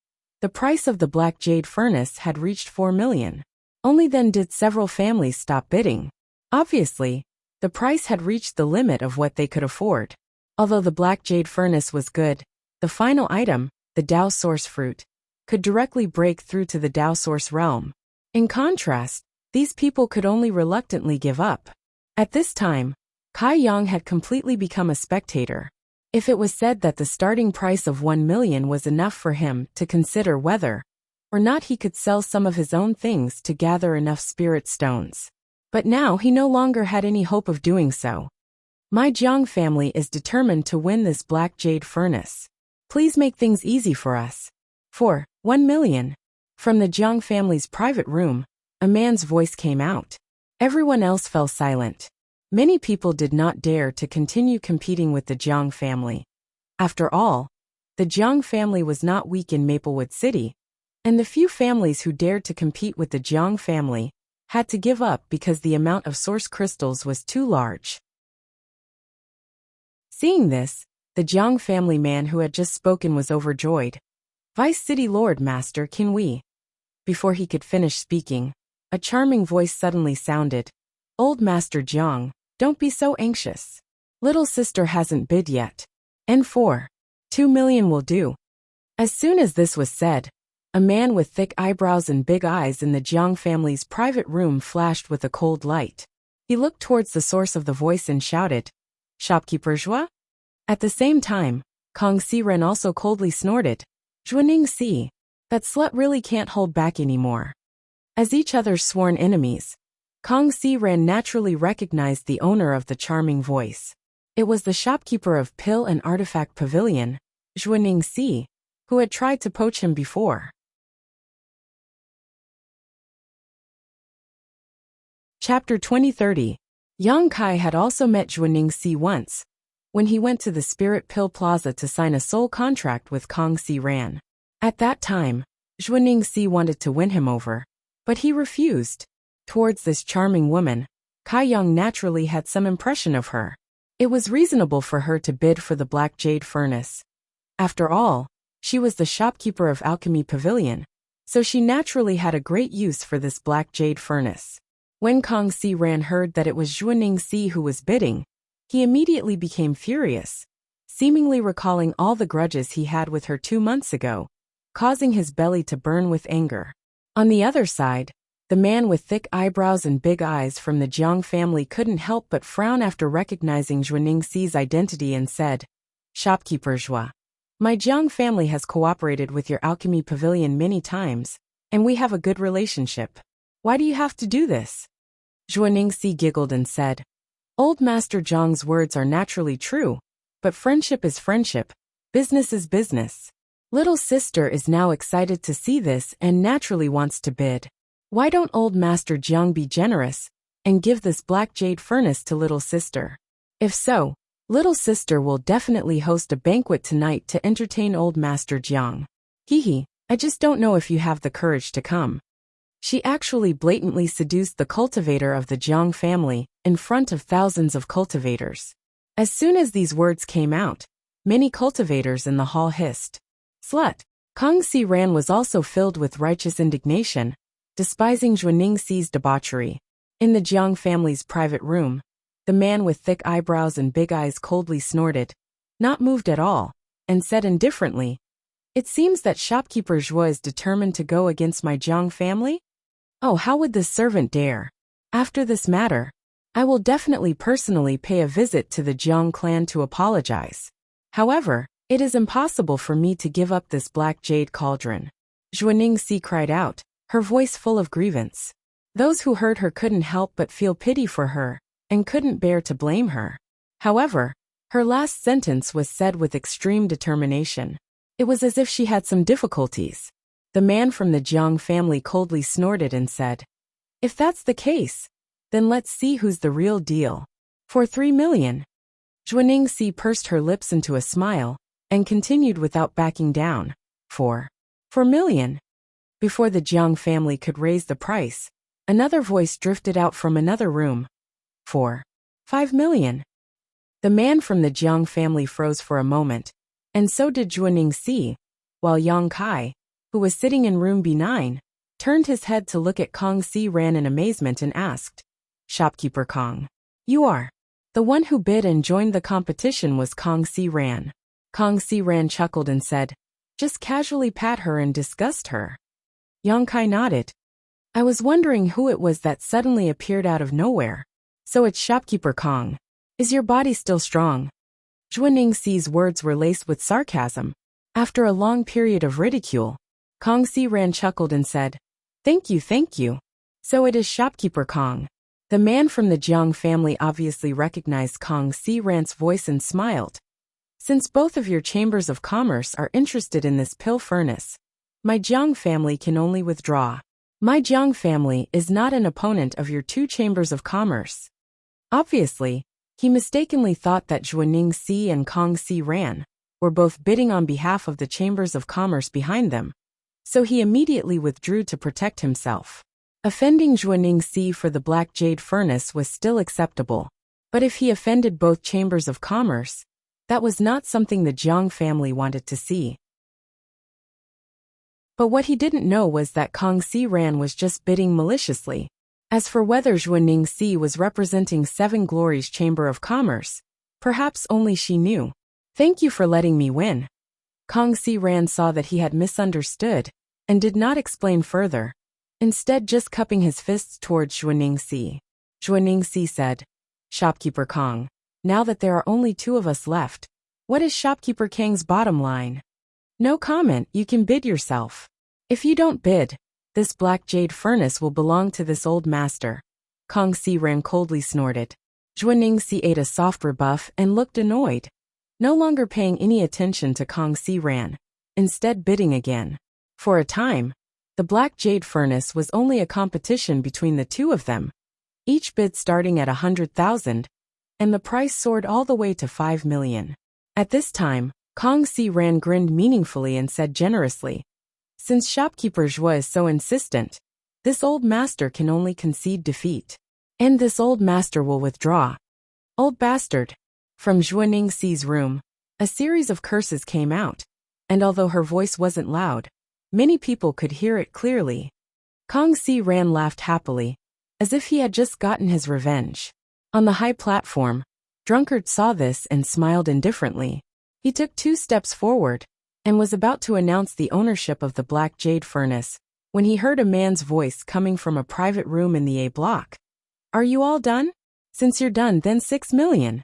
the price of the black jade furnace had reached 4 million. Only then did several families stop bidding. Obviously, the price had reached the limit of what they could afford. Although the black jade furnace was good, the final item, the Dao source fruit, could directly break through to the Dao source realm. In contrast, these people could only reluctantly give up. At this time, Kai Yang had completely become a spectator. If it was said that the starting price of 1 million was enough for him to consider whether or not he could sell some of his own things to gather enough spirit stones. But now he no longer had any hope of doing so. My Jiang family is determined to win this black jade furnace. Please make things easy for us. For 1 million. From the Jiang family's private room, a man's voice came out. Everyone else fell silent. Many people did not dare to continue competing with the Jiang family. After all, the Jiang family was not weak in Maplewood City, and the few families who dared to compete with the Jiang family had to give up because the amount of source crystals was too large. Seeing this, the Jiang family man who had just spoken was overjoyed. Vice City Lord Master Qin Wei. Before he could finish speaking, a charming voice suddenly sounded. Old Master Jiang, don't be so anxious. Little sister hasn't bid yet. N4. 2 million will do. As soon as this was said, a man with thick eyebrows and big eyes in the Jiang family's private room flashed with a cold light. He looked towards the source of the voice and shouted, Shopkeeper Zhua? At the same time, Kong Si-ren also coldly snorted, Zhuaning Si, that slut really can't hold back anymore. As each other's sworn enemies, Kong Si-ren naturally recognized the owner of the charming voice. It was the shopkeeper of Pill and Artifact Pavilion, Zhuaning Si, who had tried to poach him before. Chapter 2030. Yang Kai had also met Zhuaning Si once, when he went to the Spirit Pill Plaza to sign a soul contract with Kong Si-ren. At that time, Zhuaning Si wanted to win him over, but he refused. Towards this charming woman, Kai Yang naturally had some impression of her. It was reasonable for her to bid for the Black Jade Furnace. After all, she was the shopkeeper of Alchemy Pavilion, so she naturally had a great use for this Black Jade Furnace. When Kong Si-ren heard that it was Zhuaning Si who was bidding, he immediately became furious, seemingly recalling all the grudges he had with her 2 months ago, causing his belly to burn with anger. On the other side, the man with thick eyebrows and big eyes from the Jiang family couldn't help but frown after recognizing Zhuaning Si's identity and said, Shopkeeper Zhua, my Jiang family has cooperated with your Alchemy Pavilion many times, and we have a good relationship. Why do you have to do this? Zhuaning Si giggled and said, Old Master Jiang's words are naturally true, but friendship is friendship, business is business. Little sister is now excited to see this and naturally wants to bid. Why don't Old Master Jiang be generous and give this Black Jade Furnace to little sister? If so, little sister will definitely host a banquet tonight to entertain Old Master Jiang. Hee, I just don't know if you have the courage to come. She actually blatantly seduced the cultivator of the Jiang family in front of thousands of cultivators. As soon as these words came out, many cultivators in the hall hissed, Slut! Kong Si-ren was also filled with righteous indignation, despising Zhuaning Si's debauchery. In the Jiang family's private room, the man with thick eyebrows and big eyes coldly snorted, not moved at all, and said indifferently, It seems that shopkeeper Zhua is determined to go against my Jiang family? Oh, how would this servant dare? After this matter, I will definitely personally pay a visit to the Jiang clan to apologize. However, it is impossible for me to give up this Black Jade Cauldron. Zhuaning Si cried out, her voice full of grievance. Those who heard her couldn't help but feel pity for her, and couldn't bear to blame her. However, her last sentence was said with extreme determination. It was as if she had some difficulties. The man from the Jiang family coldly snorted and said, If that's the case, then let's see who's the real deal. For 3 million. Zhuaning Si pursed her lips into a smile, and continued without backing down. 4 million. Before the Jiang family could raise the price, another voice drifted out from another room. 5 million. The man from the Jiang family froze for a moment, and so did Zhuaning Si, while Yang Kai, who was sitting in room B9, turned his head to look at Kong Si-ren in amazement and asked, Shopkeeper Kong, you are? The one who bid and joined the competition was Kong Si-ren. Kong Si-ren chuckled and said, Just casually pat her and disgust her. Yang Kai nodded. I was wondering who it was that suddenly appeared out of nowhere. So it's shopkeeper Kong. Is your body still strong? Zhuo Ningxi's words were laced with sarcasm. After a long period of ridicule, Kong Si-ran chuckled and said, Thank you, thank you. So it is shopkeeper Kong. The man from the Jiang family obviously recognized Kong Si-ran's voice and smiled. Since both of your chambers of commerce are interested in this pill furnace, my Jiang family can only withdraw. My Jiang family is not an opponent of your two chambers of commerce. Obviously, he mistakenly thought that Zhuo Ningxi and Kong Si-ran were both bidding on behalf of the chambers of commerce behind them, so he immediately withdrew to protect himself. Offending Zhuo Ningxi for the Black Jade Furnace was still acceptable, but if he offended both chambers of commerce, that was not something the Jiang family wanted to see. But what he didn't know was that Kong Si-ran was just bidding maliciously. As for whether Zhuo Ningxi was representing Seven Glories Chamber of Commerce, perhaps only she knew. Thank you for letting me win. Kong Si-ran saw that he had misunderstood and did not explain further, instead just cupping his fists towards Zhuo Ningxi. Zhuo Ningxi said, Shopkeeper Kong, now that there are only two of us left, what is Shopkeeper Kang's bottom line? No comment, you can bid yourself. If you don't bid, this Black Jade Furnace will belong to this old master. Kong Si-ran coldly snorted. Zhuo Ningxi ate a soft rebuff and looked annoyed, no longer paying any attention to Kong Si-ran, instead bidding again. For a time, the Black Jade Furnace was only a competition between the two of them, each bid starting at 100,000, and the price soared all the way to 5 million. At this time, Kong Si-ran grinned meaningfully and said generously, Since shopkeeper Zhuo is so insistent, this old master can only concede defeat. And this old master will withdraw. Old bastard. From Zhuo Ningxi's room, a series of curses came out, and although her voice wasn't loud, many people could hear it clearly. Kong Si-ran laughed happily, as if he had just gotten his revenge. On the high platform, Drunkard saw this and smiled indifferently. He took 2 steps forward and was about to announce the ownership of the Black Jade Furnace when he heard a man's voice coming from a private room in the A block. Are you all done? Since you're done, then 6 million.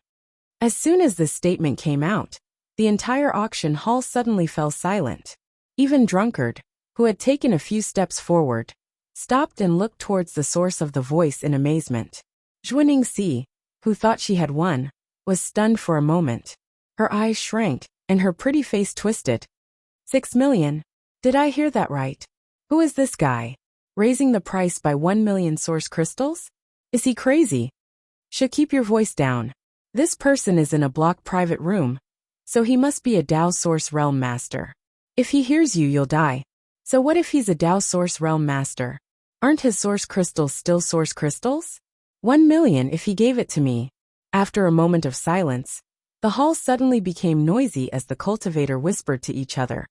As soon as this statement came out, the entire auction hall suddenly fell silent. Even Drunkard, who had taken a few steps forward, stopped and looked towards the source of the voice in amazement. Zhuo Ningxi, who thought she had won, was stunned for a moment. Her eyes shrank, and her pretty face twisted. 6 million? Did I hear that right? Who is this guy? Raising the price by 1 million source crystals? Is he crazy? Keep your voice down. This person is in a block private room, so he must be a Dao Source Realm Master. If he hears you, you'll die. So what if he's a Dao Source Realm Master? Aren't his source crystals still source crystals? 1 million if he gave it to me. After a moment of silence, the hall suddenly became noisy as the cultivator whispered to each other.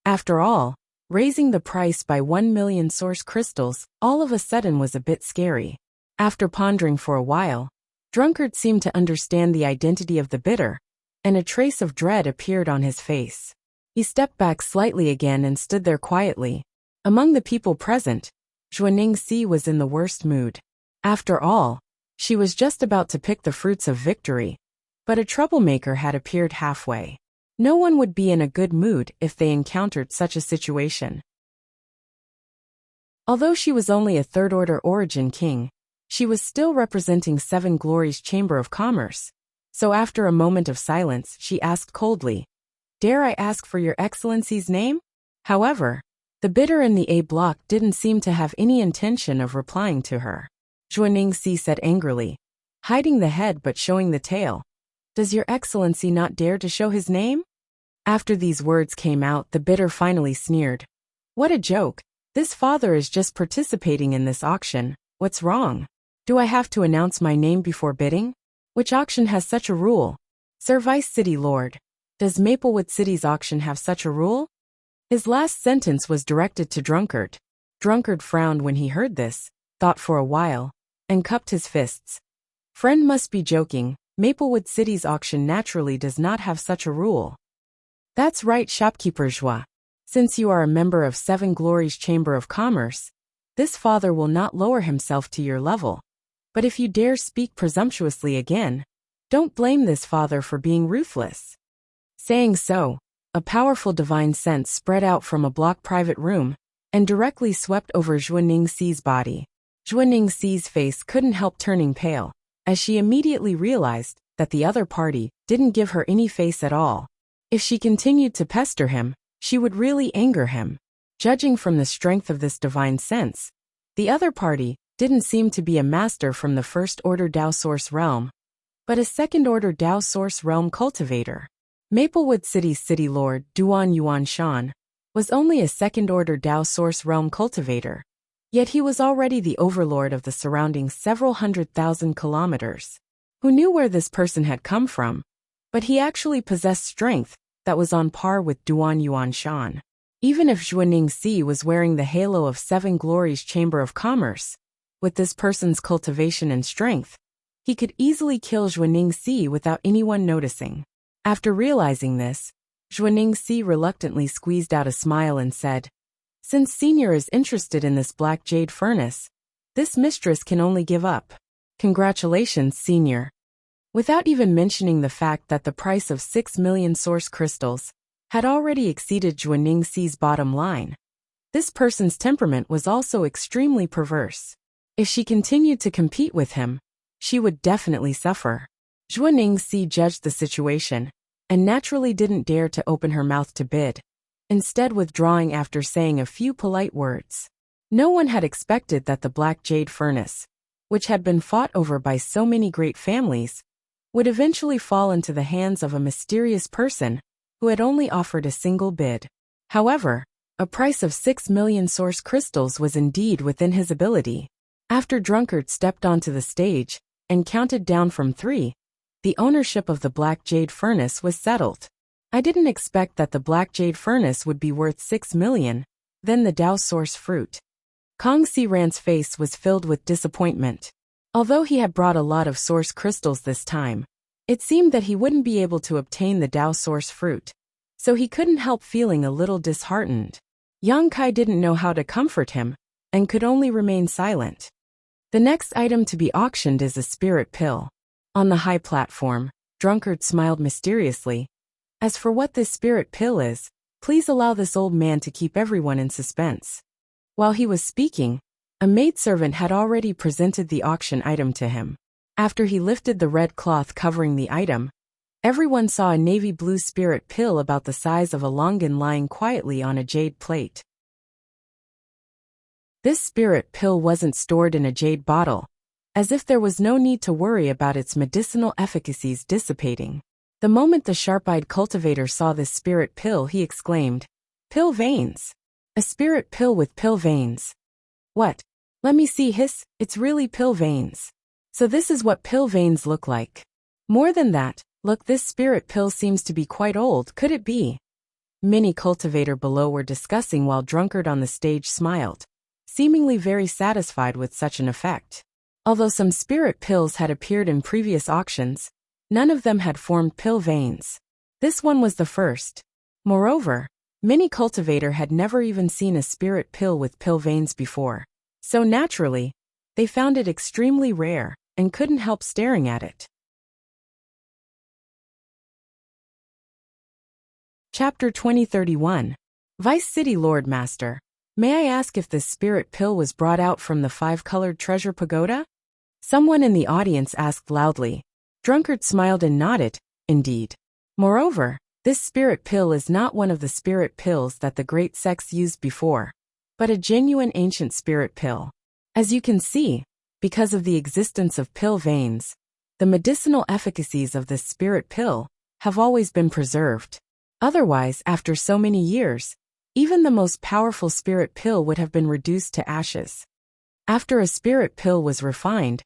After all, raising the price by 1 million source crystals all of a sudden was a bit scary. After pondering for a while, Drunkard seemed to understand the identity of the bidder, and a trace of dread appeared on his face. He stepped back slightly again and stood there quietly. Among the people present, Zhuo Ningxi was in the worst mood. After all, she was just about to pick the fruits of victory, but a troublemaker had appeared halfway. No one would be in a good mood if they encountered such a situation. Although she was only a third-order origin king, she was still representing Seven Glories Chamber of Commerce, so after a moment of silence she asked coldly, Dare I ask for your excellency's name? However, the bidder in the A block didn't seem to have any intention of replying to her. Zhuo Ningxi said angrily, hiding the head but showing the tail, Does your excellency not dare to show his name? After these words came out, the bidder finally sneered. What a joke. This father is just participating in this auction. What's wrong? Do I have to announce my name before bidding? Which auction has such a rule? Sir Vice City Lord, does Maplewood City's auction have such a rule? His last sentence was directed to Drunkard. Drunkard frowned when he heard this, thought for a while, and cupped his fists. Friend must be joking. Maplewood City's auction naturally does not have such a rule. That's right, shopkeeper Zhuo. Since you are a member of Seven Glories Chamber of Commerce, this father will not lower himself to your level. But if you dare speak presumptuously again, don't blame this father for being ruthless." Saying so, a powerful divine sense spread out from a block private room and directly swept over Zhuo Ningxi's body. Zhuo Ningxi's face couldn't help turning pale, as she immediately realized that the other party didn't give her any face at all. If she continued to pester him, she would really anger him. Judging from the strength of this divine sense, the other party didn't seem to be a master from the first-order Dao Source realm, but a second-order Dao Source realm cultivator. Maplewood City's city lord, Duan Yuanshan, was only a second-order Dao Source realm cultivator, yet he was already the overlord of the surrounding several 100,000 kilometers. Who knew where this person had come from? But he actually possessed strength that was on par with Duan Yuanshan. Even if Zhuo Ningxi was wearing the halo of Seven Glories Chamber of Commerce, with this person's cultivation and strength, he could easily kill Zhuo Ningxi without anyone noticing. After realizing this, Zhuo Ningxi reluctantly squeezed out a smile and said, "Since Senior is interested in this black jade furnace, this mistress can only give up. Congratulations, Senior." Without even mentioning the fact that the price of 6 million source crystals had already exceeded Zhuo Ningxi's bottom line, this person's temperament was also extremely perverse. If she continued to compete with him, she would definitely suffer. Zhuo Ningxi judged the situation and naturally didn't dare to open her mouth to bid, instead withdrawing after saying a few polite words. No one had expected that the Black Jade Furnace, which had been fought over by so many great families, would eventually fall into the hands of a mysterious person who had only offered a single bid. However, a price of 6 million source crystals was indeed within his ability. After Drunkard stepped onto the stage and counted down from 3, the ownership of the Black Jade Furnace was settled. I didn't expect that the Black Jade Furnace would be worth 6 million, then the Dao Source Fruit. Kong Si-Ran's face was filled with disappointment. Although he had brought a lot of source crystals this time, it seemed that he wouldn't be able to obtain the Dao Source Fruit, so he couldn't help feeling a little disheartened. Yang Kai didn't know how to comfort him, and could only remain silent. The next item to be auctioned is a spirit pill. On the high platform, Drunkard smiled mysteriously. As for what this spirit pill is, please allow this old man to keep everyone in suspense. While he was speaking, a maidservant had already presented the auction item to him. After he lifted the red cloth covering the item, everyone saw a navy blue spirit pill about the size of a longan lying quietly on a jade plate. This spirit pill wasn't stored in a jade bottle, as if there was no need to worry about its medicinal efficacies dissipating. The moment the sharp-eyed cultivator saw this spirit pill, he exclaimed, "Pill veins! A spirit pill with pill veins! What? Let me see, it's really pill veins. So this is what pill veins look like. More than that, look, this spirit pill seems to be quite old, could it be?" Many cultivator below were discussing while Drunkard on the stage smiled, seemingly very satisfied with such an effect. Although some spirit pills had appeared in previous auctions, none of them had formed pill veins. This one was the first. Moreover, many cultivator had never even seen a spirit pill with pill veins before, so naturally, they found it extremely rare and couldn't help staring at it. Chapter 2031. Vice City Lord Master. May I ask if this spirit pill was brought out from the 5-colored treasure pagoda? Someone in the audience asked loudly. Drunkard smiled and nodded, indeed. Moreover, this spirit pill is not one of the spirit pills that the great sects used before, but a genuine ancient spirit pill. As you can see, because of the existence of pill veins, the medicinal efficacies of this spirit pill have always been preserved. Otherwise, after so many years, even the most powerful spirit pill would have been reduced to ashes. After a spirit pill was refined,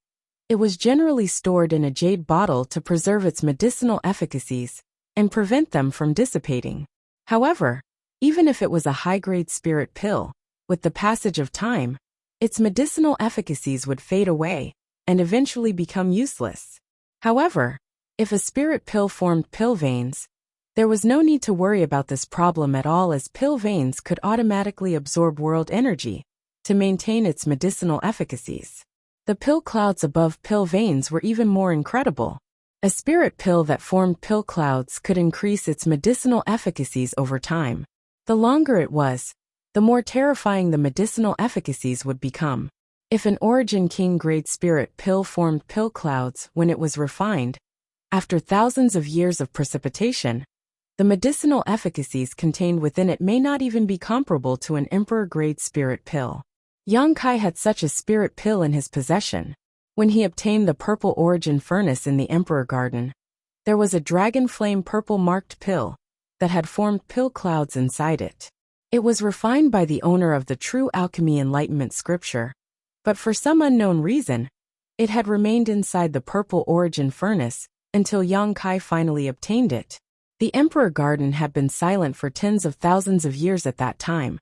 it was generally stored in a jade bottle to preserve its medicinal efficacies and prevent them from dissipating. However, even if it was a high-grade spirit pill, with the passage of time, its medicinal efficacies would fade away and eventually become useless. However, if a spirit pill formed pill veins, There was no need to worry about this problem at all, as pill veins could automatically absorb world energy to maintain its medicinal efficacies. The pill clouds above pill veins were even more incredible. A spirit pill that formed pill clouds could increase its medicinal efficacies over time. The longer it was, the more terrifying the medicinal efficacies would become. If an Origin King grade spirit pill formed pill clouds when it was refined, after thousands of years of precipitation, the medicinal efficacies contained within it may not even be comparable to an Emperor grade spirit pill. Yang Kai had such a spirit pill in his possession. When he obtained the purple origin furnace in the Emperor Garden, there was a dragon flame purple marked pill that had formed pill clouds inside it. It was refined by the owner of the True Alchemy Enlightenment scripture, but for some unknown reason, it had remained inside the purple origin furnace until Yang Kai finally obtained it. The Emperor Garden had been silent for tens of thousands of years at that time,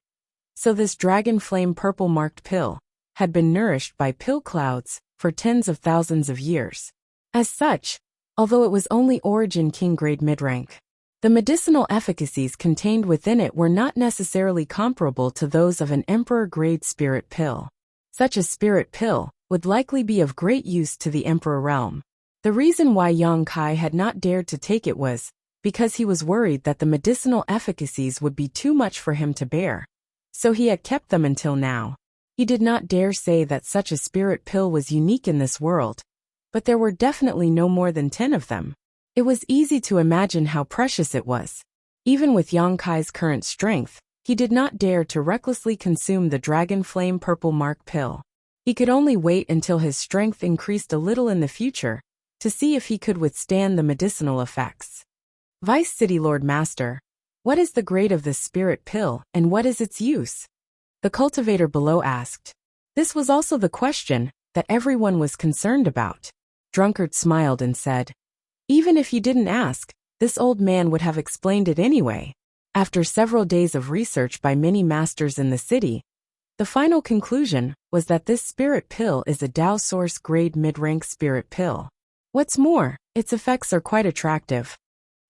so this dragon flame purple marked pill had been nourished by pill clouds for tens of thousands of years. As such, although it was only Origin King grade mid-rank, the medicinal efficacies contained within it were not necessarily comparable to those of an Emperor grade spirit pill. Such a spirit pill would likely be of great use to the Emperor realm. The reason why Yang Kai had not dared to take it was because he was worried that the medicinal efficacies would be too much for him to bear. So he had kept them until now. He did not dare say that such a spirit pill was unique in this world, but there were definitely no more than 10 of them. It was easy to imagine how precious it was. Even with Yang Kai's current strength, he did not dare to recklessly consume the Dragon Flame Purple Mark pill. He could only wait until his strength increased a little in the future to see if he could withstand the medicinal effects. Vice City Lord Master, what is the grade of this spirit pill and what is its use? The cultivator below asked. This was also the question that everyone was concerned about. Drunkard smiled and said, even if you didn't ask, this old man would have explained it anyway. After several days of research by many masters in the city, the final conclusion was that this spirit pill is a Dao Source grade mid-rank spirit pill. What's more, its effects are quite attractive.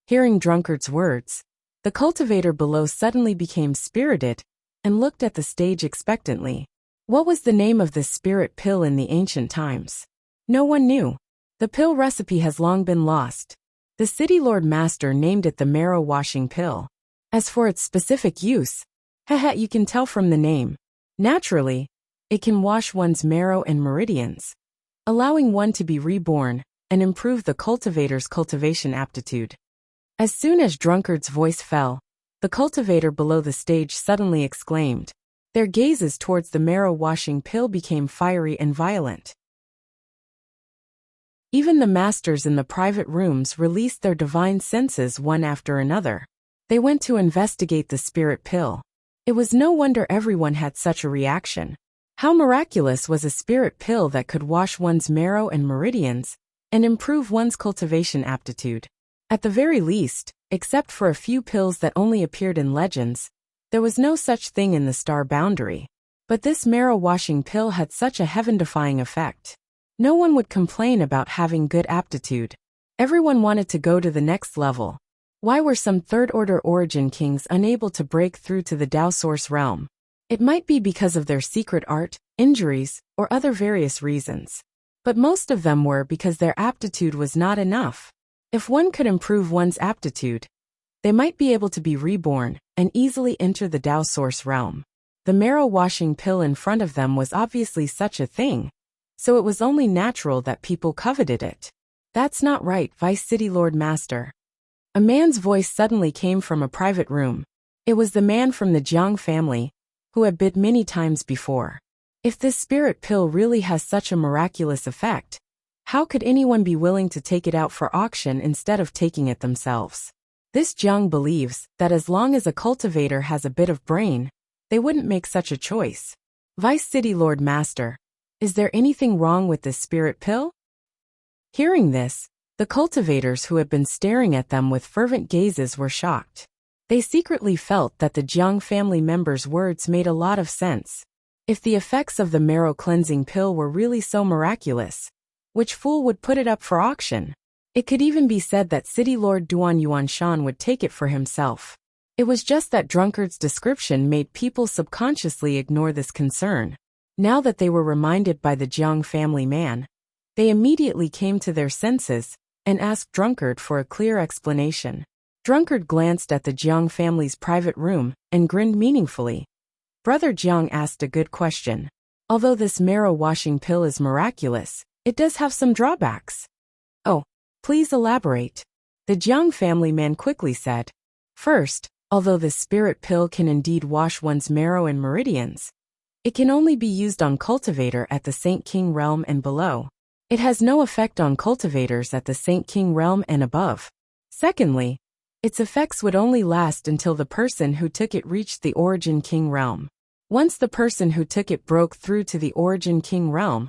Hearing Drunkard's words, the cultivator below suddenly became spirited and looked at the stage expectantly. What was the name of this spirit pill in the ancient times? No one knew. The pill recipe has long been lost. The City Lord Master named it the marrow washing pill. As for its specific use, you can tell from the name. Naturally, it can wash one's marrow and meridians, allowing one to be reborn and improve the cultivator's cultivation aptitude. As soon as Drunkard's voice fell, the cultivator below the stage suddenly exclaimed. Their gazes towards the marrow-washing pill became fiery and violent. Even the masters in the private rooms released their divine senses one after another. They went to investigate the spirit pill. It was no wonder everyone had such a reaction. How miraculous was a spirit pill that could wash one's marrow and meridians and improve one's cultivation aptitude? At the very least, except for a few pills that only appeared in legends, there was no such thing in the star boundary. But this marrow-washing pill had such a heaven-defying effect. No one would complain about having good aptitude. Everyone wanted to go to the next level. Why were some third-order Origin Kings unable to break through to the Dao Source realm? It might be because of their secret art, injuries, or other various reasons. But most of them were because their aptitude was not enough. If one could improve one's aptitude, they might be able to be reborn and easily enter the Dao Source realm. The marrow-washing pill in front of them was obviously such a thing, so it was only natural that people coveted it. That's not right, Vice City Lord Master. A man's voice suddenly came from a private room. It was the man from the Jiang family, who had bid many times before. If this spirit pill really has such a miraculous effect, how could anyone be willing to take it out for auction instead of taking it themselves? This Jiang believes that as long as a cultivator has a bit of brain, they wouldn't make such a choice. Vice City Lord Master, is there anything wrong with this spirit pill? Hearing this, the cultivators who had been staring at them with fervent gazes were shocked. They secretly felt that the Jiang family members' words made a lot of sense. If the effects of the marrow cleansing pill were really so miraculous, which fool would put it up for auction? It could even be said that City Lord Duan Yuanshan would take it for himself. It was just that Drunkard's description made people subconsciously ignore this concern. Now that they were reminded by the Jiang family man, they immediately came to their senses and asked Drunkard for a clear explanation. Drunkard glanced at the Jiang family's private room and grinned meaningfully. Brother Jiang asked a good question. Although this marrow washing pill is miraculous, it does have some drawbacks. Oh, please elaborate. The Jiang family man quickly said. First, although this spirit pill can indeed wash one's marrow and meridians, it can only be used on cultivator at the Saint King realm and below. It has no effect on cultivators at the Saint King realm and above. Secondly, its effects would only last until the person who took it reached the Origin King realm. Once the person who took it broke through to the Origin King realm,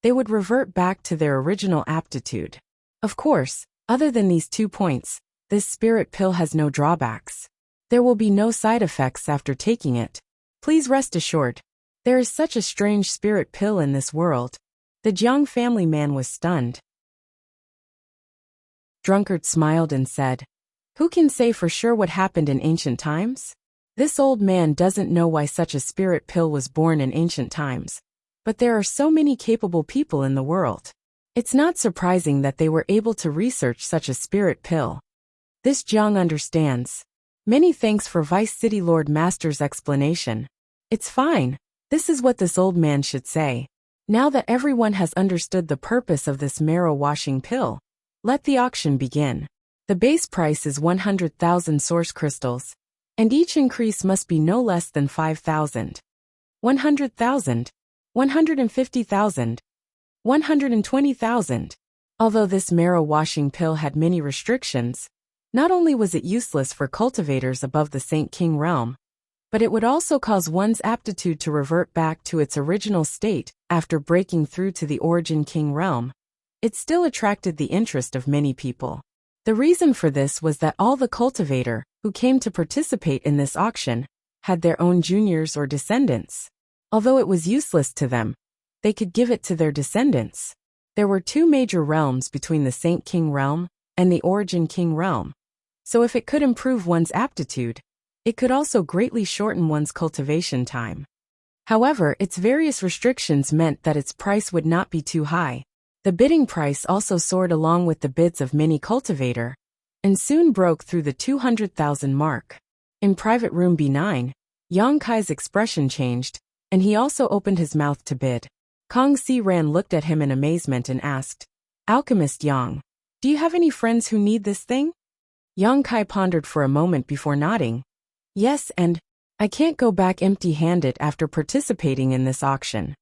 they would revert back to their original aptitude. Of course, other than these 2 points, this spirit pill has no drawbacks. There will be no side effects after taking it. Please rest assured. There is such a strange spirit pill in this world. The Jiang family man was stunned. Drunkard smiled and said, "Who can say for sure what happened in ancient times? This old man doesn't know why such a spirit pill was born in ancient times. But there are so many capable people in the world. It's not surprising that they were able to research such a spirit pill. This Jiang understands. Many thanks for Vice City Lord Master's explanation. It's fine. This is what this old man should say. Now that everyone has understood the purpose of this marrow washing pill, let the auction begin. The base price is 100,000 source crystals, and each increase must be no less than 5,000. 100,000, 150,000, 120,000. Although this marrow washing pill had many restrictions, not only was it useless for cultivators above the Saint King realm, but it would also cause one's aptitude to revert back to its original state after breaking through to the Origin King realm. It still attracted the interest of many people. The reason for this was that all the cultivator who came to participate in this auction had their own juniors or descendants. Although it was useless to them, they could give it to their descendants. There were 2 major realms between the Saint King realm and the Origin King realm. So if it could improve one's aptitude, it could also greatly shorten one's cultivation time. However, its various restrictions meant that its price would not be too high. The bidding price also soared along with the bids of many cultivator, and soon broke through the 200,000 mark. In private room B9, Yang Kai's expression changed, and he also opened his mouth to bid. Kong Si Ran looked at him in amazement and asked, "Alchemist Yang, do you have any friends who need this thing?" Yang Kai pondered for a moment before nodding. "Yes, and I can't go back empty-handed after participating in this auction."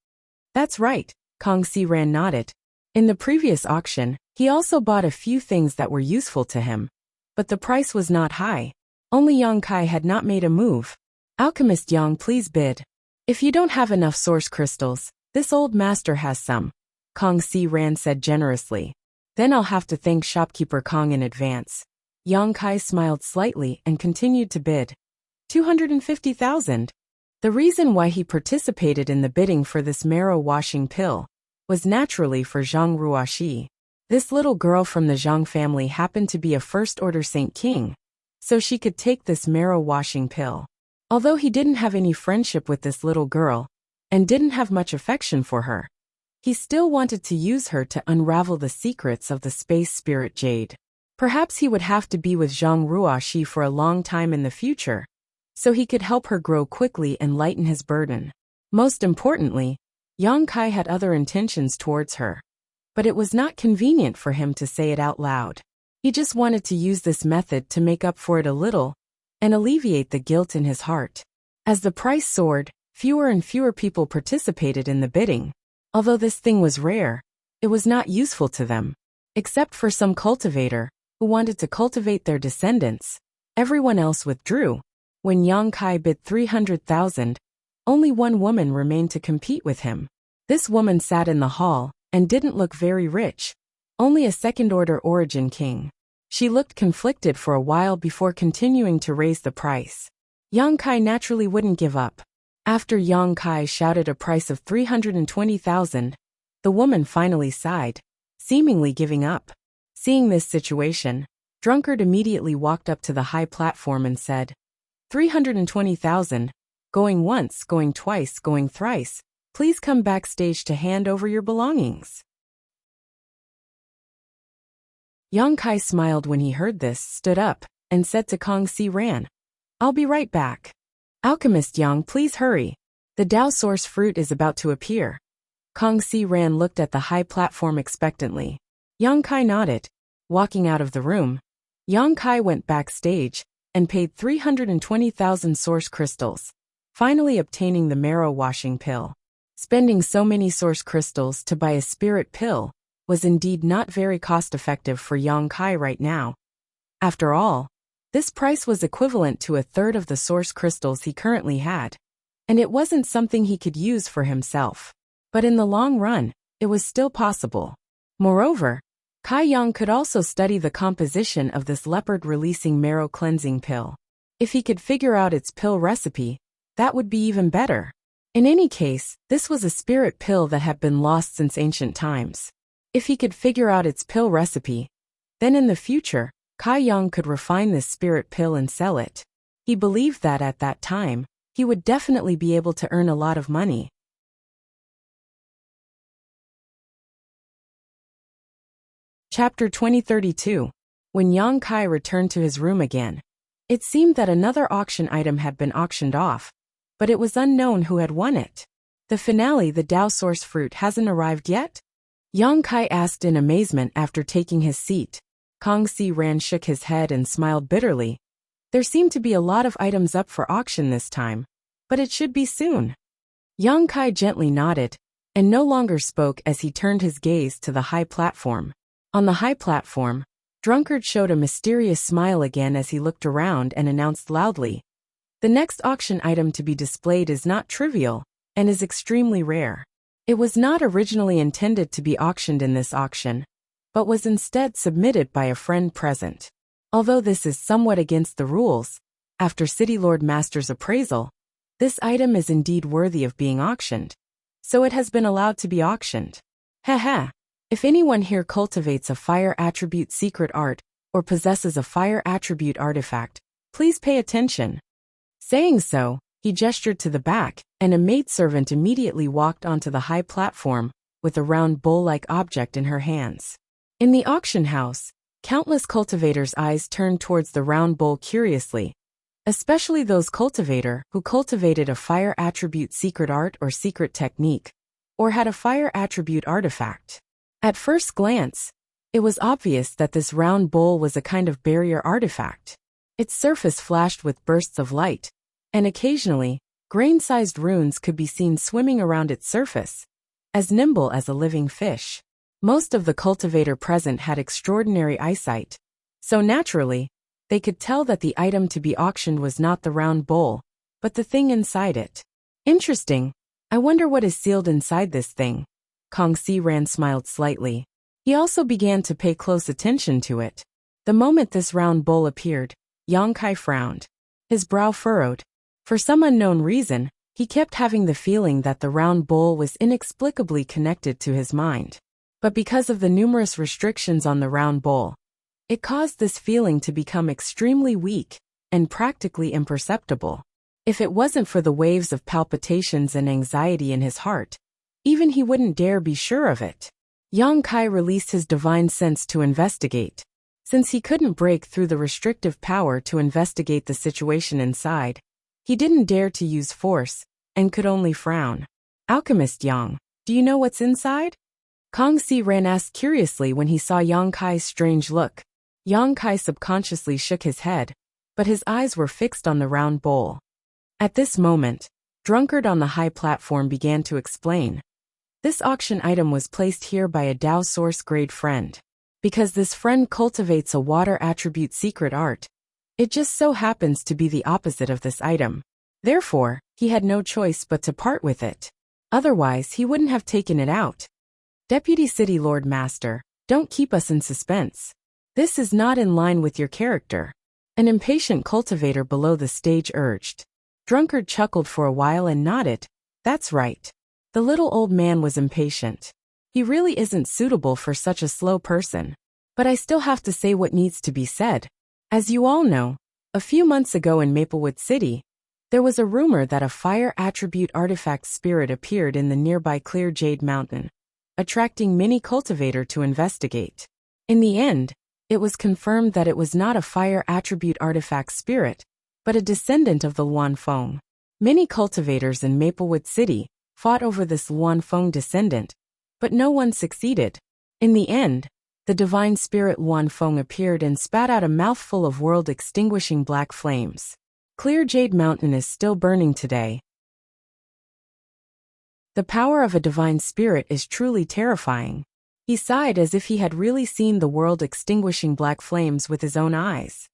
"That's right," Kong Si Ran nodded. In the previous auction, he also bought a few things that were useful to him. But the price was not high. Only Yang Kai had not made a move. "Alchemist Yang, please bid. If you don't have enough source crystals, this old master has some," Kong Si Ran said generously. "Then I'll have to thank shopkeeper Kong in advance." Yang Kai smiled slightly and continued to bid. 250,000. The reason why he participated in the bidding for this marrow washing pill was naturally for Zhang Ruoxi. This little girl from the Zhang family happened to be a first-order Saint King, so she could take this marrow washing pill. Although he didn't have any friendship with this little girl, and didn't have much affection for her, he still wanted to use her to unravel the secrets of the space spirit jade. Perhaps he would have to be with Zhang Ruoxi for a long time in the future, so he could help her grow quickly and lighten his burden. Most importantly, Yang Kai had other intentions towards her. But it was not convenient for him to say it out loud. He just wanted to use this method to make up for it a little, and alleviate the guilt in his heart. As the price soared, fewer and fewer people participated in the bidding. Although this thing was rare, it was not useful to them. Except for some cultivator, who wanted to cultivate their descendants. Everyone else withdrew. When Yang Kai bid 300,000, only one woman remained to compete with him. This woman sat in the hall, and didn't look very rich. Only a second-order Origin King. She looked conflicted for a while before continuing to raise the price. Yang Kai naturally wouldn't give up. After Yang Kai shouted a price of 320,000, the woman finally sighed, seemingly giving up. Seeing this situation, Drunkard immediately walked up to the high platform and said, 320,000, going once, going twice, going thrice, please come backstage to hand over your belongings. Yang Kai smiled when he heard this, stood up, and said to Kang Si Ran, I'll be right back. Alchemist Yang, please hurry. The Dao Source fruit is about to appear. Kang Si Ran looked at the high platform expectantly. Yang Kai nodded. Walking out of the room, Yang Kai went backstage and paid 320,000 source crystals, finally obtaining the marrow washing pill. Spending so many source crystals to buy a spirit pill was indeed not very cost-effective for Yang Kai right now. After all, this price was equivalent to a third of the source crystals he currently had, and it wasn't something he could use for himself. But in the long run, it was still possible. Moreover, Kai Yang could also study the composition of this leopard-releasing marrow cleansing pill. If he could figure out its pill recipe, that would be even better. In any case, this was a spirit pill that had been lost since ancient times. If he could figure out its pill recipe, then in the future, Kai Yang could refine this spirit pill and sell it. He believed that at that time, he would definitely be able to earn a lot of money. Chapter 2032. When Yang Kai returned to his room again, it seemed that another auction item had been auctioned off, but it was unknown who had won it. The finale, the Dao Source fruit, hasn't arrived yet? Yang Kai asked in amazement after taking his seat. Kang Si Ran shook his head and smiled bitterly. There seemed to be a lot of items up for auction this time, but it should be soon. Yang Kai gently nodded, and no longer spoke as he turned his gaze to the high platform. On the high platform, Drunkard showed a mysterious smile again as he looked around and announced loudly, the next auction item to be displayed is not trivial, and is extremely rare. It was not originally intended to be auctioned in this auction, but was instead submitted by a friend present. Although this is somewhat against the rules, after City Lord Master's appraisal, this item is indeed worthy of being auctioned, so it has been allowed to be auctioned. Haha. If anyone here cultivates a fire attribute secret art, or possesses a fire attribute artifact, please pay attention. Saying so, he gestured to the back, and a maidservant immediately walked onto the high platform, with a round bowl-like object in her hands. In the auction house, countless cultivators' eyes turned towards the round bowl curiously, especially those cultivator who cultivated a fire attribute secret art or secret technique, or had a fire attribute artifact. At first glance, it was obvious that this round bowl was a kind of barrier artifact. Its surface flashed with bursts of light, and occasionally, grain-sized runes could be seen swimming around its surface, as nimble as a living fish. Most of the cultivator present had extraordinary eyesight, so naturally, they could tell that the item to be auctioned was not the round bowl, but the thing inside it. Interesting. I wonder what is sealed inside this thing. Kang Si Ran smiled slightly. He also began to pay close attention to it. The moment this round bowl appeared, Yang Kai frowned. His brow furrowed. For some unknown reason, he kept having the feeling that the round bowl was inexplicably connected to his mind. But because of the numerous restrictions on the round bowl, it caused this feeling to become extremely weak and practically imperceptible. If it wasn't for the waves of palpitations and anxiety in his heart, even he wouldn't dare be sure of it. Yang Kai released his divine sense to investigate. Since he couldn't break through the restrictive power to investigate the situation inside, he didn't dare to use force, and could only frown. Alchemist Yang, do you know what's inside? Kang Si Ran asked curiously when he saw Yang Kai's strange look. Yang Kai subconsciously shook his head, but his eyes were fixed on the round bowl. At this moment, Drunkard on the high platform began to explain. This auction item was placed here by a Dao Source grade friend. Because this friend cultivates a water attribute secret art, it just so happens to be the opposite of this item. Therefore, he had no choice but to part with it. Otherwise, he wouldn't have taken it out. Deputy City Lord Master, don't keep us in suspense. This is not in line with your character. An impatient cultivator below the stage urged. Drunkard chuckled for a while and nodded. That's right. The little old man was impatient. He really isn't suitable for such a slow person. But I still have to say what needs to be said. As you all know, a few months ago in Maplewood City, there was a rumor that a fire attribute artifact spirit appeared in the nearby Clear Jade Mountain, attracting many cultivators to investigate. In the end, it was confirmed that it was not a fire attribute artifact spirit, but a descendant of the Luan Feng. Many cultivators in Maplewood City fought over this Luan Feng descendant, but no one succeeded. In the end, the divine spirit Luan Feng appeared and spat out a mouthful of world-extinguishing black flames. Clear Jade Mountain is still burning today. The power of a divine spirit is truly terrifying. He sighed as if he had really seen the world-extinguishing black flames with his own eyes.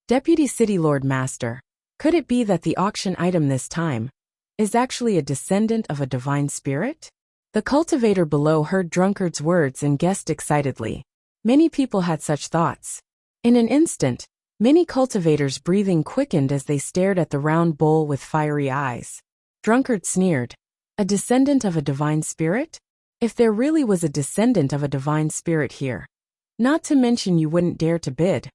Deputy City Lord Master, could it be that the auction item this time is actually a descendant of a divine spirit? The cultivator below heard Drunkard's words and guessed excitedly. Many people had such thoughts. In an instant, many cultivators' breathing quickened as they stared at the round bowl with fiery eyes. Drunkard sneered. A descendant of a divine spirit? If there really was a descendant of a divine spirit here. Not to mention you wouldn't dare to bid.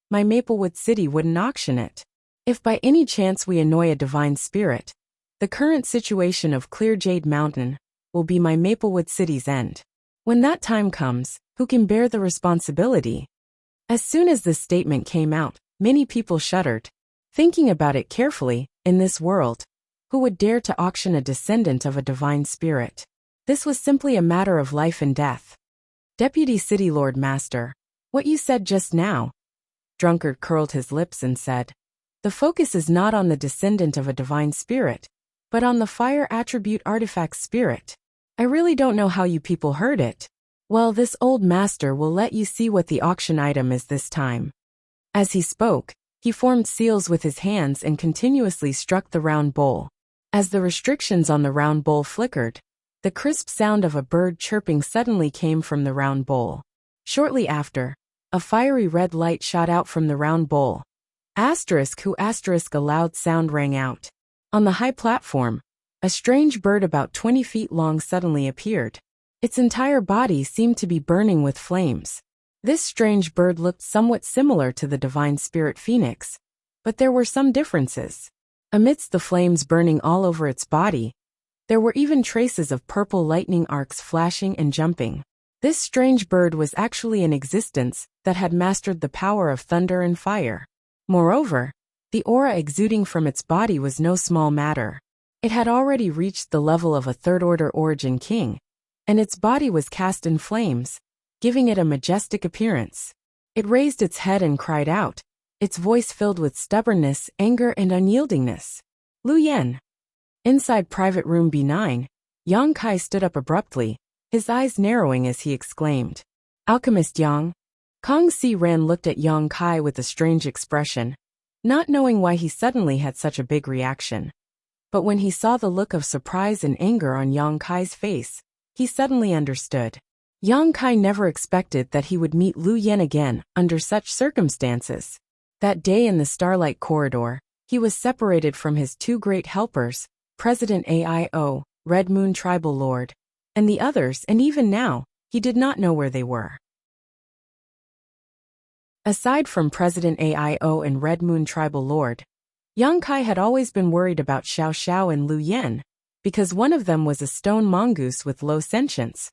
My Maplewood City wouldn't auction it. If by any chance we annoy a divine spirit, the current situation of Clear Jade Mountain will be my Maplewood City's end. When that time comes, who can bear the responsibility? As soon as this statement came out, many people shuddered. Thinking about it carefully, in this world, who would dare to auction a descendant of a divine spirit? This was simply a matter of life and death. Deputy City Lord Master, what you said just now? Drunkard curled his lips and said, the focus is not on the descendant of a divine spirit, but on the fire attribute artifact spirit. I really don't know how you people heard it. Well, this old master will let you see what the auction item is this time. As he spoke, he formed seals with his hands and continuously struck the round bowl. As the restrictions on the round bowl flickered, the crisp sound of a bird chirping suddenly came from the round bowl. Shortly after, a fiery red light shot out from the round bowl. A loud sound rang out. On the high platform, a strange bird about 20 feet long suddenly appeared. Its entire body seemed to be burning with flames. This strange bird looked somewhat similar to the divine spirit Phoenix, but there were some differences. Amidst the flames burning all over its body, there were even traces of purple lightning arcs flashing and jumping. This strange bird was actually an existence that had mastered the power of thunder and fire. Moreover, the aura exuding from its body was no small matter. It had already reached the level of a third-order origin king, and its body was cast in flames, giving it a majestic appearance. It raised its head and cried out, its voice filled with stubbornness, anger, and unyieldingness. Lu Yen. Inside Private Room B9, Yang Kai stood up abruptly, his eyes narrowing as he exclaimed, Alchemist Yang. Kong Si Ran looked at Yang Kai with a strange expression, not knowing why he suddenly had such a big reaction. But when he saw the look of surprise and anger on Yang Kai's face, he suddenly understood. Yang Kai never expected that he would meet Lu Yen again under such circumstances. That day in the Starlight Corridor, he was separated from his two great helpers, President AIO, Red Moon Tribal Lord, and the others, and even now, he did not know where they were. Aside from President AIO and Red Moon Tribal Lord, Yang Kai had always been worried about Xiao Xiao and Lu Yen, because one of them was a stone mongoose with low sentience,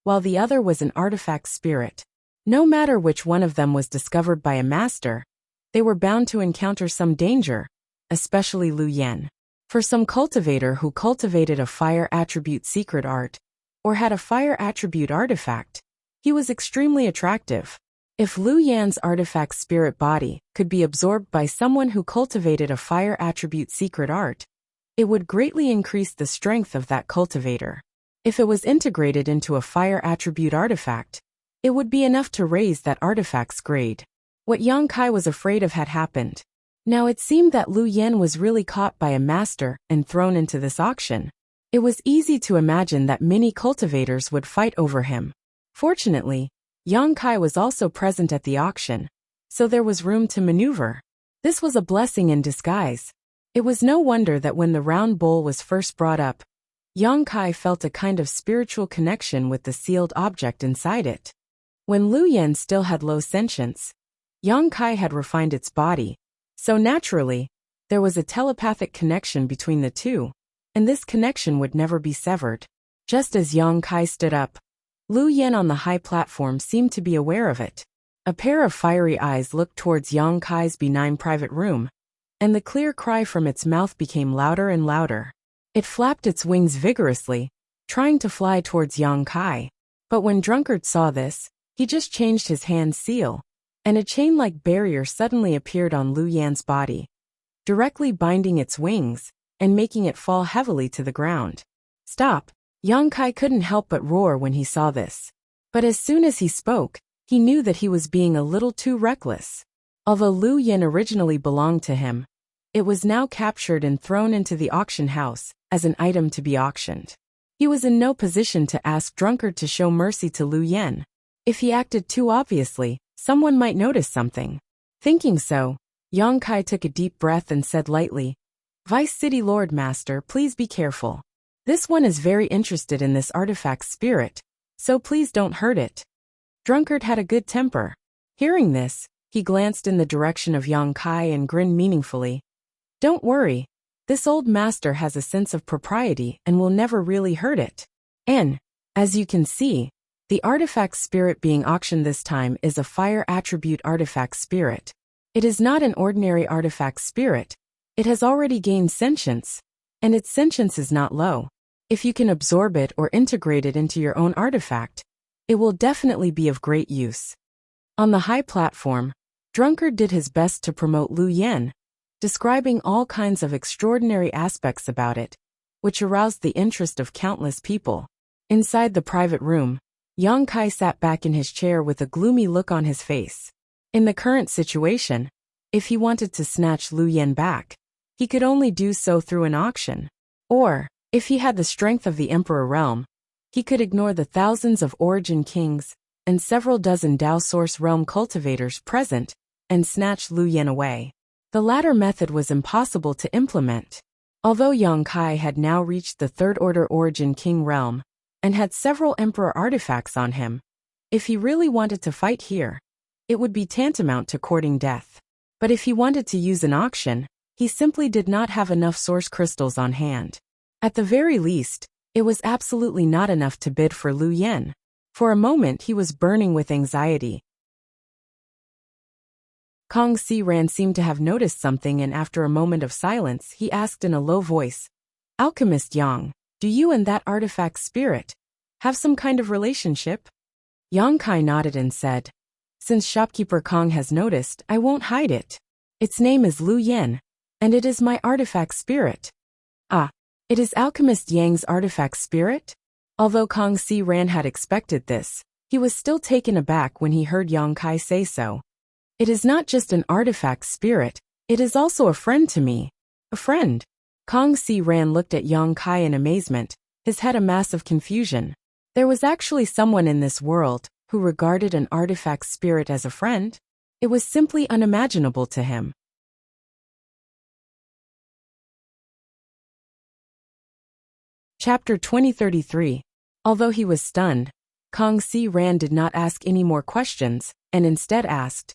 while the other was an artifact spirit. No matter which one of them was discovered by a master, they were bound to encounter some danger, especially Lu Yen. For some cultivator who cultivated a fire attribute secret art, or had a fire attribute artifact, he was extremely attractive. If Lu Yan's artifact spirit body could be absorbed by someone who cultivated a fire attribute secret art, it would greatly increase the strength of that cultivator. If it was integrated into a fire attribute artifact, it would be enough to raise that artifact's grade. What Yang Kai was afraid of had happened. Now it seemed that Lu Yen was really caught by a master and thrown into this auction. It was easy to imagine that many cultivators would fight over him. Fortunately, Yang Kai was also present at the auction, so there was room to maneuver. This was a blessing in disguise. It was no wonder that when the round bowl was first brought up, Yang Kai felt a kind of spiritual connection with the sealed object inside it. When Lu Yan still had low sentience, Yang Kai had refined its body, so naturally, there was a telepathic connection between the two, and this connection would never be severed. Just as Yang Kai stood up, Lu Yan on the high platform seemed to be aware of it. A pair of fiery eyes looked towards Yang Kai's benign private room, and the clear cry from its mouth became louder and louder. It flapped its wings vigorously, trying to fly towards Yang Kai. But when Drunkard saw this, he just changed his hand seal, and a chain-like barrier suddenly appeared on Lu Yan's body, directly binding its wings and making it fall heavily to the ground. Stop! Yang Kai couldn't help but roar when he saw this. But as soon as he spoke, he knew that he was being a little too reckless. Although Lu Yan originally belonged to him, it was now captured and thrown into the auction house as an item to be auctioned. He was in no position to ask Drunkard to show mercy to Lu Yan. If he acted too obviously, someone might notice something. Thinking so, Yang Kai took a deep breath and said lightly, "Vice City Lord Master, please be careful. This one is very interested in this artifact spirit, so please don't hurt it." Drunkard had a good temper. Hearing this, he glanced in the direction of Yang Kai and grinned meaningfully. "Don't worry, this old master has a sense of propriety and will never really hurt it." And, as you can see, the artifact spirit being auctioned this time is a fire attribute artifact spirit. It is not an ordinary artifact spirit. It has already gained sentience, and its sentience is not low. If you can absorb it or integrate it into your own artifact, it will definitely be of great use. On the high platform, Drunkard did his best to promote Lu Yan, describing all kinds of extraordinary aspects about it, which aroused the interest of countless people. Inside the private room, Yang Kai sat back in his chair with a gloomy look on his face. In the current situation, if he wanted to snatch Lu Yan back, he could only do so through an auction. Or, if he had the strength of the Emperor Realm, he could ignore the thousands of Origin Kings and several dozen Dao Source Realm cultivators present and snatch Lu Yan away. The latter method was impossible to implement. Although Yang Kai had now reached the Third Order Origin King realm and had several Emperor artifacts on him, if he really wanted to fight here, it would be tantamount to courting death. But if he wanted to use an auction, he simply did not have enough source crystals on hand. At the very least, it was absolutely not enough to bid for Lu Yan. For a moment he was burning with anxiety. Kong Si Ran seemed to have noticed something, and after a moment of silence he asked in a low voice, "Alchemist Yang, do you and that artifact spirit have some kind of relationship?" Yang Kai nodded and said, "Since shopkeeper Kong has noticed, I won't hide it. Its name is Lu Yan, and it is my artifact spirit." "Ah, it is Alchemist Yang's artifact spirit?" Although Kong Si Ran had expected this, he was still taken aback when he heard Yang Kai say so. "It is not just an artifact spirit, it is also a friend to me." "A friend?" Kong Si Ran looked at Yang Kai in amazement, his head a mass of confusion. There was actually someone in this world who regarded an artifact spirit as a friend? It was simply unimaginable to him. Chapter 2033. Although he was stunned, Kong Si Ran did not ask any more questions, and instead asked,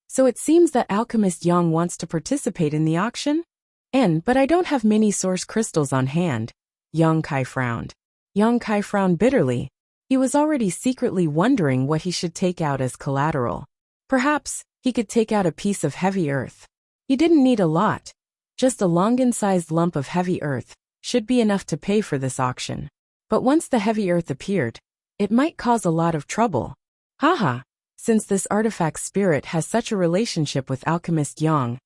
"So it seems that Alchemist Yang wants to participate in the auction? But I don't have many source crystals on hand." Yang Kai frowned. Yang Kai frowned bitterly. He was already secretly wondering what he should take out as collateral. Perhaps he could take out a piece of heavy earth. He didn't need a lot. Just a Longan-sized lump of heavy earth should be enough to pay for this auction. But once the heavy earth appeared, it might cause a lot of trouble. Haha, since this artifact spirit has such a relationship with Alchemist Yang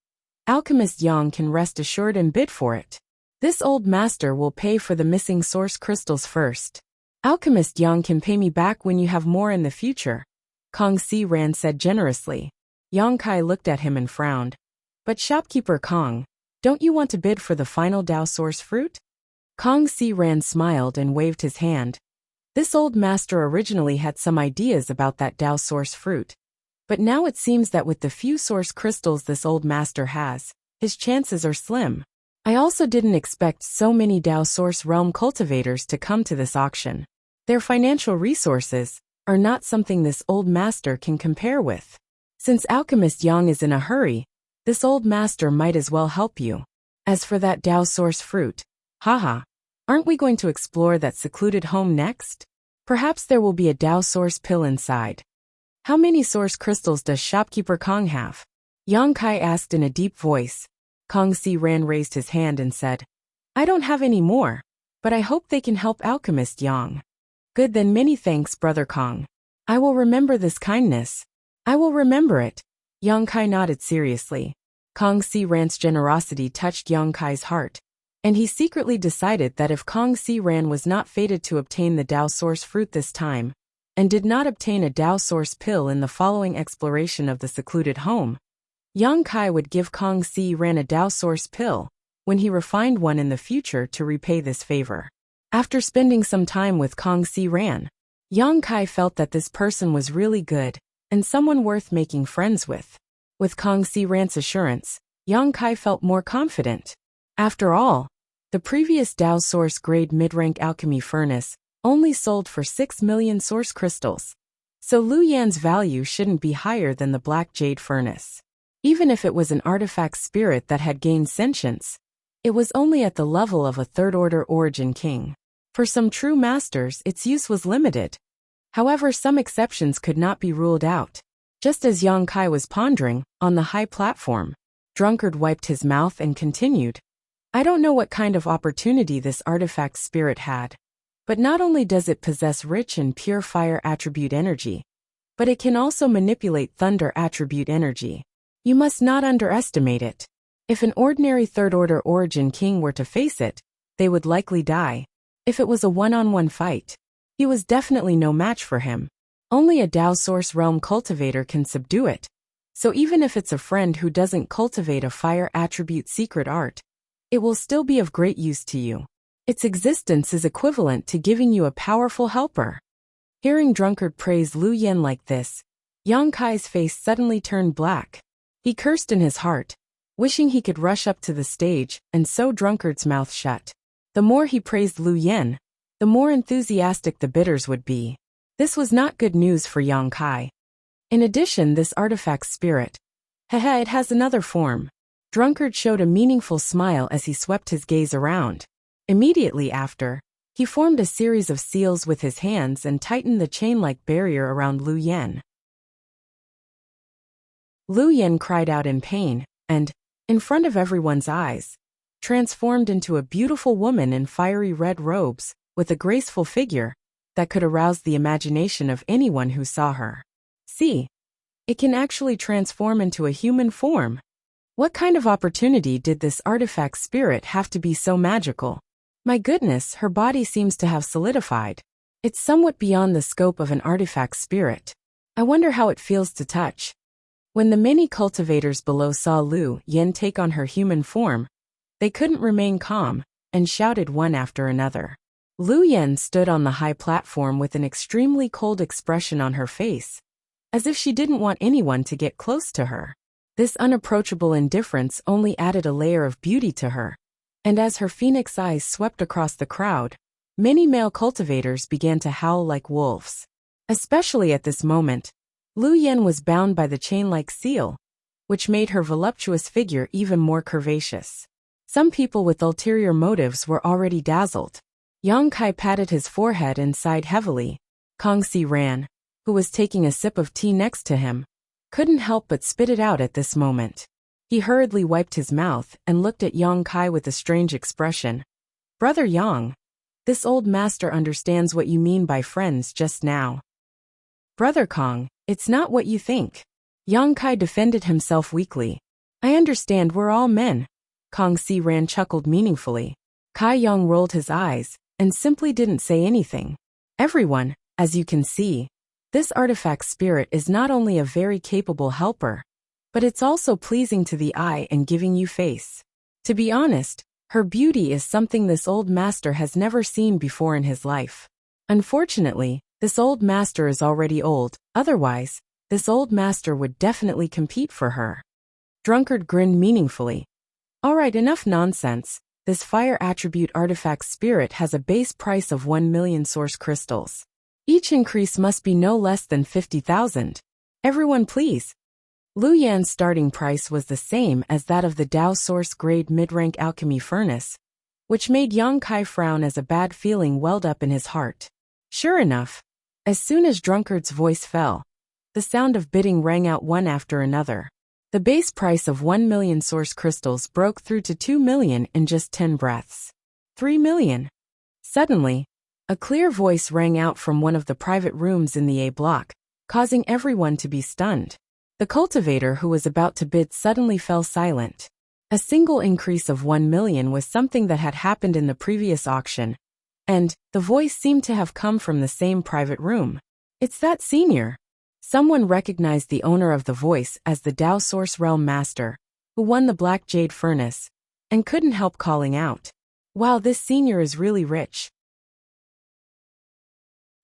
can rest assured and bid for it. This old master will pay for the missing source crystals first. Alchemist Yang can pay me back when you have more in the future, Kong Si Ran said generously. Yang Kai looked at him and frowned. "But shopkeeper Kong, don't you want to bid for the final Dao source fruit?" Kong Si Ran smiled and waved his hand. This old master originally had some ideas about that Dao source fruit. But now it seems that with the few source crystals this old master has, his chances are slim. I also didn't expect so many Dao source realm cultivators to come to this auction. Their financial resources are not something this old master can compare with. Since Alchemist Yang is in a hurry, this old master might as well help you. As for that Dao Source fruit, haha, aren't we going to explore that secluded home next? Perhaps there will be a Dao Source pill inside. How many source crystals does shopkeeper Kong have? Yang Kai asked in a deep voice. Kong Si Ran raised his hand and said, I don't have any more, but I hope they can help Alchemist Yang. Good, then many thanks, Brother Kong. I will remember this kindness. I will remember it. Yang Kai nodded seriously. Kong Si Ran's generosity touched Yang Kai's heart, and he secretly decided that if Kong Si Ran was not fated to obtain the Dao Source fruit this time, and did not obtain a Dao Source pill in the following exploration of the secluded home, Yang Kai would give Kong Si Ran a Dao Source pill when he refined one in the future to repay this favor. After spending some time with Kong Si Ran, Yang Kai felt that this person was really good and someone worth making friends with. With Kong Si Ran's assurance, Yang Kai felt more confident. After all, the previous Dao Source grade mid-rank alchemy furnace only sold for 6 million source crystals, so Lu Yan's value shouldn't be higher than the Black Jade furnace. Even if it was an artifact spirit that had gained sentience, it was only at the level of a third-order origin king. For some true masters, its use was limited. However, some exceptions could not be ruled out. Just as Yang Kai was pondering, on the high platform, Drunkard wiped his mouth and continued. I don't know what kind of opportunity this artifact spirit had, but not only does it possess rich and pure fire attribute energy, but it can also manipulate thunder attribute energy. You must not underestimate it. If an ordinary third-order origin king were to face it, they would likely die. If it was a one-on-one fight, he was definitely no match for him. Only a Dao Source realm cultivator can subdue it. So even if it's a friend who doesn't cultivate a fire attribute secret art, it will still be of great use to you. Its existence is equivalent to giving you a powerful helper. Hearing Drunkard praise Lu Yan like this, Yang Kai's face suddenly turned black. He cursed in his heart, wishing he could rush up to the stage and sew Drunkard's mouth shut. The more he praised Lu Yan, the more enthusiastic the bidders would be. This was not good news for Yang Kai. In addition, this artifact spirit, it has another form. Drunkard showed a meaningful smile as he swept his gaze around. Immediately after, he formed a series of seals with his hands and tightened the chain-like barrier around Lu Yan. Lu Yan cried out in pain, and, in front of everyone's eyes, transformed into a beautiful woman in fiery red robes, with a graceful figure that could arouse the imagination of anyone who saw her. See, it can actually transform into a human form. What kind of opportunity did this artifact spirit have to be so magical? My goodness, her body seems to have solidified. It's somewhat beyond the scope of an artifact spirit. I wonder how it feels to touch. When the many cultivators below saw Lu Yan take on her human form, they couldn't remain calm, and shouted one after another. Lu Yan stood on the high platform with an extremely cold expression on her face, as if she didn't want anyone to get close to her. This unapproachable indifference only added a layer of beauty to her, and as her phoenix eyes swept across the crowd, many male cultivators began to howl like wolves. Especially at this moment, Lu Yan was bound by the chain-like seal, which made her voluptuous figure even more curvaceous. Some people with ulterior motives were already dazzled. Yang Kai patted his forehead and sighed heavily. Kong Si Ran, who was taking a sip of tea next to him, couldn't help but spit it out at this moment. He hurriedly wiped his mouth and looked at Yang Kai with a strange expression. Brother Yang, this old master understands what you mean by friends just now. Brother Kong, it's not what you think. Yang Kai defended himself weakly. I understand we're all men. Kong Si Ran chuckled meaningfully. Kai Yang rolled his eyes and simply didn't say anything. Everyone, as you can see, this artifact spirit is not only a very capable helper, but it's also pleasing to the eye and giving you face. To be honest, her beauty is something this old master has never seen before in his life. Unfortunately, this old master is already old, otherwise, this old master would definitely compete for her. Drunkard grinned meaningfully. Alright, enough nonsense. This fire attribute artifact spirit has a base price of 1 million source crystals. Each increase must be no less than 50,000. Everyone please. Lu Yan's starting price was the same as that of the Dow Source Grade Mid-Rank Alchemy Furnace, which made Yang Kai frown as a bad feeling welled up in his heart. Sure enough, as soon as Drunkard's voice fell, the sound of bidding rang out one after another. The base price of 1 million source crystals broke through to 2 million in just 10 breaths. 3 million. Suddenly, a clear voice rang out from one of the private rooms in the A block, causing everyone to be stunned. The cultivator who was about to bid suddenly fell silent. A single increase of 1 million was something that had happened in the previous auction, and the voice seemed to have come from the same private room. It's that senior. Someone recognized the owner of the voice as the Dow Source Realm Master, who won the Black Jade Furnace, and couldn't help calling out, "Wow, this senior is really rich.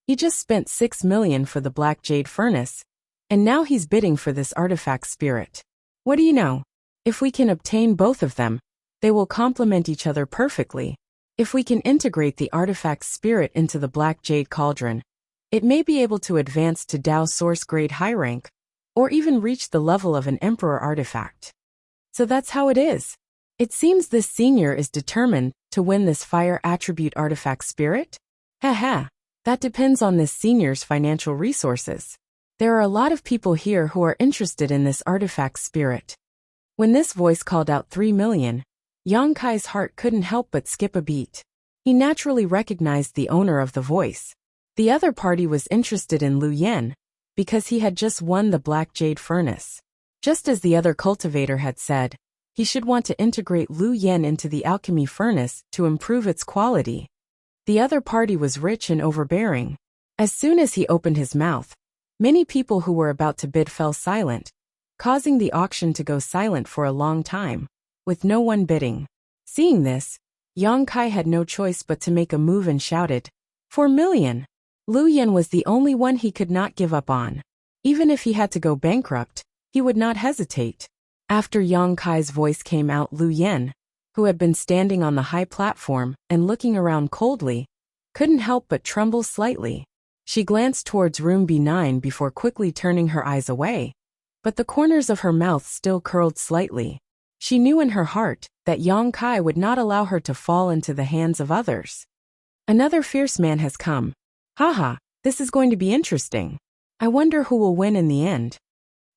He just spent 6 million for the Black Jade Furnace, and now he's bidding for this artifact spirit. What do you know? If we can obtain both of them, they will complement each other perfectly. If we can integrate the artifact spirit into the Black Jade Cauldron, it may be able to advance to Dow Source Grade High Rank, or even reach the level of an Emperor artifact. So that's how it is. It seems this senior is determined to win this fire attribute artifact spirit? Haha, that depends on this senior's financial resources. There are a lot of people here who are interested in this artifact spirit." When this voice called out 3 million, Yang Kai's heart couldn't help but skip a beat. He naturally recognized the owner of the voice. The other party was interested in Lu Yan, because he had just won the Black Jade Furnace. Just as the other cultivator had said, he should want to integrate Lu Yan into the alchemy furnace to improve its quality. The other party was rich and overbearing. As soon as he opened his mouth, many people who were about to bid fell silent, causing the auction to go silent for a long time, with no one bidding. Seeing this, Yang Kai had no choice but to make a move and shouted, 4 million! Lu Yan was the only one he could not give up on. Even if he had to go bankrupt, he would not hesitate. After Yang Kai's voice came out, Lu Yan, who had been standing on the high platform and looking around coldly, couldn't help but tremble slightly. She glanced towards room B9 before quickly turning her eyes away, but the corners of her mouth still curled slightly. She knew in her heart that Yang Kai would not allow her to fall into the hands of others. Another fierce man has come. Haha, this is going to be interesting. I wonder who will win in the end.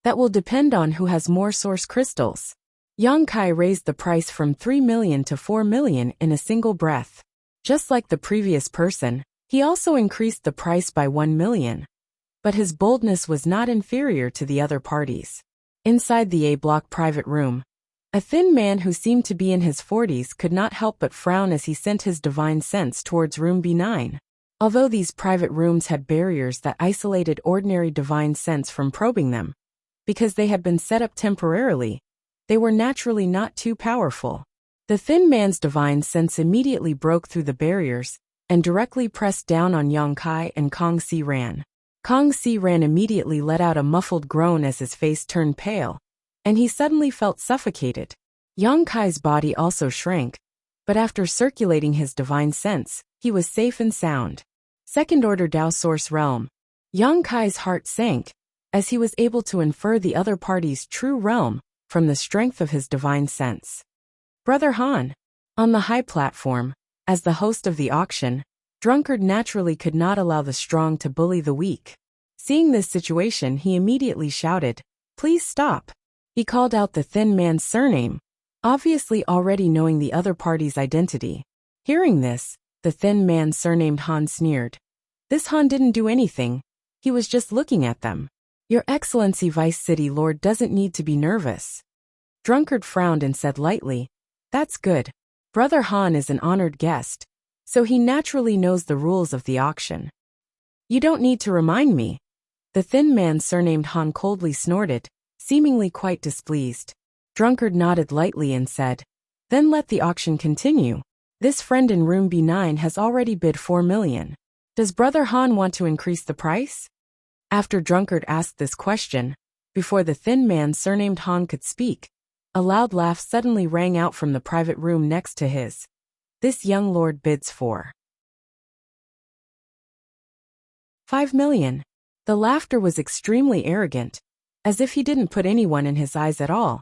That will depend on who has more source crystals. Yang Kai raised the price from 3 million to 4 million in a single breath. Just like the previous person, he also increased the price by 1 million. But his boldness was not inferior to the other parties. Inside the A block private room, a thin man who seemed to be in his 40s could not help but frown as he sent his divine sense towards room B9. Although these private rooms had barriers that isolated ordinary divine sense from probing them, because they had been set up temporarily, they were naturally not too powerful. The thin man's divine sense immediately broke through the barriers and directly pressed down on Yang Kai and Kong Si Ran. Kong Si Ran immediately let out a muffled groan as his face turned pale, and he suddenly felt suffocated. Yang Kai's body also shrank, but after circulating his divine sense, he was safe and sound. Second order Dow Source Realm. Yang Kai's heart sank, as he was able to infer the other party's true realm from the strength of his divine sense. Brother Han. On the high platform, as the host of the auction, Drunkard naturally could not allow the strong to bully the weak. Seeing this situation, he immediately shouted, "Please stop." He called out the thin man's surname, obviously already knowing the other party's identity. Hearing this, the thin man surnamed Han sneered. This Han didn't do anything, he was just looking at them. "Your Excellency Vice City Lord doesn't need to be nervous." Drunkard frowned and said lightly, "That's good. Brother Han is an honored guest, so he naturally knows the rules of the auction." "You don't need to remind me." The thin man surnamed Han coldly snorted, seemingly quite displeased. Drunkard nodded lightly and said, "Then let the auction continue. This friend in room B9 has already bid 4 million. Does Brother Han want to increase the price?" After Drunkard asked this question, before the thin man surnamed Han could speak, a loud laugh suddenly rang out from the private room next to his. "This young lord bids for 5 million. The laughter was extremely arrogant, as if he didn't put anyone in his eyes at all,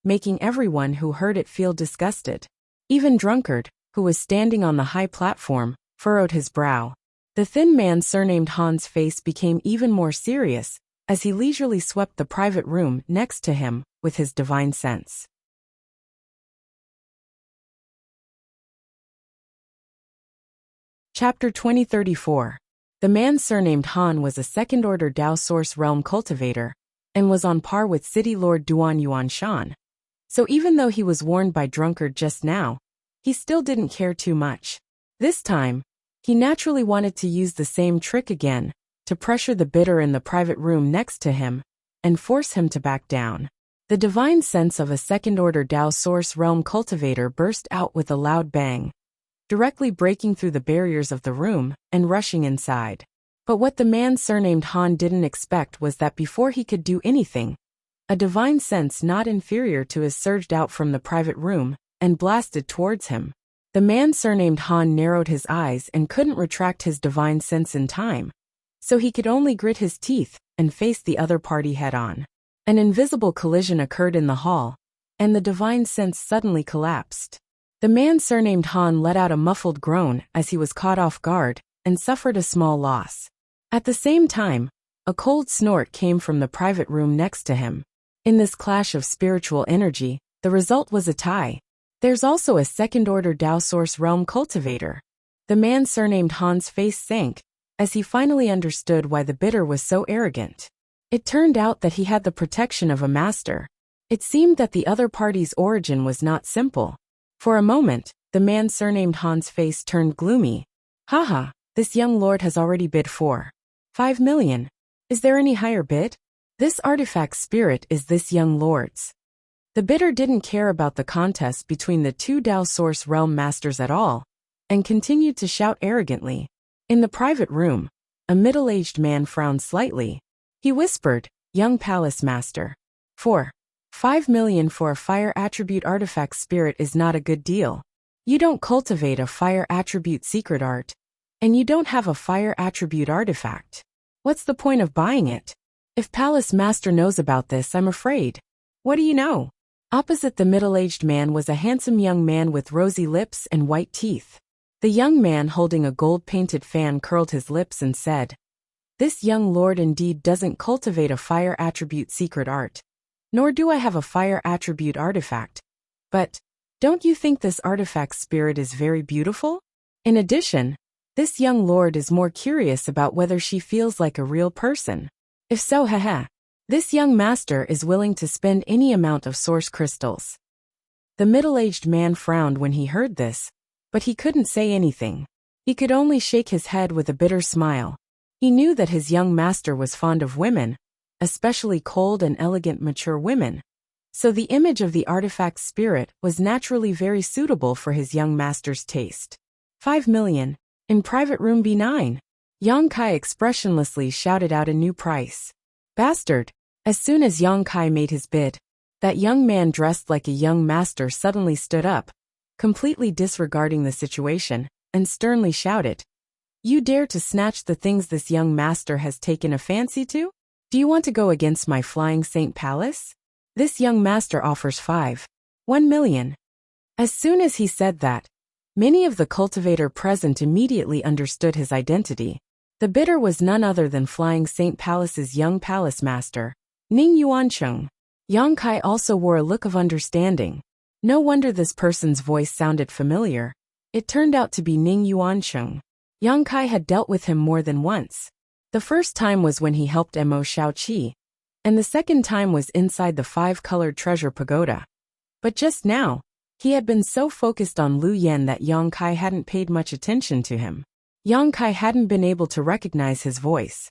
making everyone who heard it feel disgusted. Even Drunkard, who was standing on the high platform, furrowed his brow. The thin man surnamed Han's face became even more serious, as he leisurely swept the private room next to him with his divine sense. Chapter 2034. The man surnamed Han was a second-order Dao Source Realm cultivator, and was on par with City Lord Duan Yuanshan. So even though he was warned by Drunkard just now, he still didn't care too much. This time, he naturally wanted to use the same trick again, to pressure the bitter in the private room next to him, and force him to back down. The divine sense of a second-order Dao Source Realm cultivator burst out with a loud bang, directly breaking through the barriers of the room and rushing inside. But what the man surnamed Han didn't expect was that before he could do anything, a divine sense not inferior to his surged out from the private room and blasted towards him. The man surnamed Han narrowed his eyes and couldn't retract his divine sense in time, so he could only grit his teeth and face the other party head-on. An invisible collision occurred in the hall, and the divine sense suddenly collapsed. The man surnamed Han let out a muffled groan as he was caught off guard and suffered a small loss. At the same time, a cold snort came from the private room next to him. In this clash of spiritual energy, the result was a tie. There's also a second-order Dao Source Realm cultivator. The man surnamed Han's face sank, as he finally understood why the bitter was so arrogant. It turned out that he had the protection of a master. It seemed that the other party's origin was not simple. For a moment, the man surnamed Han's face turned gloomy. Haha, this young lord has already bid for 5 million. Is there any higher bid? This artifact spirit is this young lord's. The bidder didn't care about the contest between the two Dao Source Realm masters at all, and continued to shout arrogantly. In the private room, a middle-aged man frowned slightly. He whispered, "Young palace master. 5 million for a fire attribute artifact spirit is not a good deal. You don't cultivate a fire attribute secret art, and you don't have a fire attribute artifact. What's the point of buying it? If palace master knows about this, I'm afraid. What do you know?" Opposite the middle-aged man was a handsome young man with rosy lips and white teeth. The young man holding a gold-painted fan curled his lips and said, "This young lord indeed doesn't cultivate a fire attribute secret art. Nor do I have a fire attribute artifact. But, don't you think this artifact spirit is very beautiful? In addition, this young lord is more curious about whether she feels like a real person. If so, haha. This young master is willing to spend any amount of source crystals." The middle-aged man frowned when he heard this, but he couldn't say anything. He could only shake his head with a bitter smile. He knew that his young master was fond of women, especially cold and elegant mature women, so the image of the artifact spirit was naturally very suitable for his young master's taste. 5 million. In private room B9. Yang Kai expressionlessly shouted out a new price. Bastard! As soon as Yang Kai made his bid, that young man dressed like a young master suddenly stood up, completely disregarding the situation, and sternly shouted, "You dare to snatch the things this young master has taken a fancy to? Do you want to go against my flying Saint Palace? This young master offers 1 million. As soon as he said that, many of the cultivator present immediately understood his identity. The bidder was none other than Flying Saint Palace's young palace master, Ning Yuancheng. Yang Kai also wore a look of understanding. No wonder this person's voice sounded familiar. It turned out to be Ning Yuancheng. Yang Kai had dealt with him more than once. The first time was when he helped Mo Shaoqi, and the second time was inside the 5-colored treasure pagoda. But just now, he had been so focused on Lu Yen that Yang Kai hadn't paid much attention to him. Yang Kai hadn't been able to recognize his voice.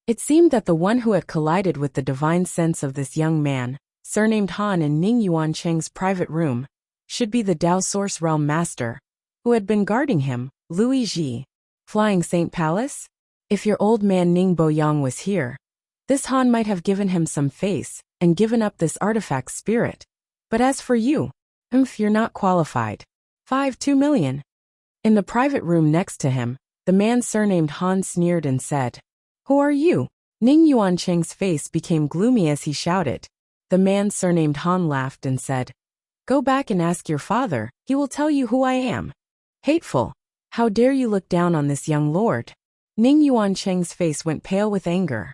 It seemed that the one who had collided with the divine sense of this young man, surnamed Han in Ning Yuancheng's private room, should be the Dao Source Realm Master, who had been guarding him, Louis Ji. Flying Saint Palace? If your old man Ning Boyang was here, this Han might have given him some face and given up this artifact spirit. But as for you, you're not qualified. 2 million. In the private room next to him, The man surnamed Han sneered and said, "Who are you?" Ning Yuancheng's face became gloomy as he shouted. The man surnamed Han laughed and said, "Go back and ask your father, he will tell you who I am." Hateful! How dare you look down on this young lord? Ning Yuancheng's face went pale with anger.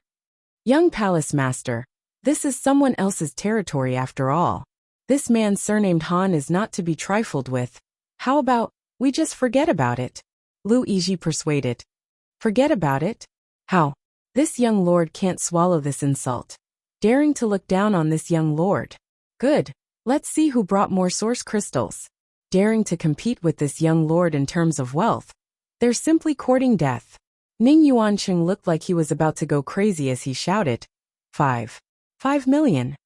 Young palace master, this is someone else's territory after all. This man surnamed Han is not to be trifled with. How about, we just forget about it? Lu Yizhi persuaded. Forget about it? How? This young lord can't swallow this insult. Daring to look down on this young lord. Good. Let's see who brought more source crystals. Daring to compete with this young lord in terms of wealth. They're simply courting death. Ning Yuancheng looked like he was about to go crazy as he shouted, 5 million.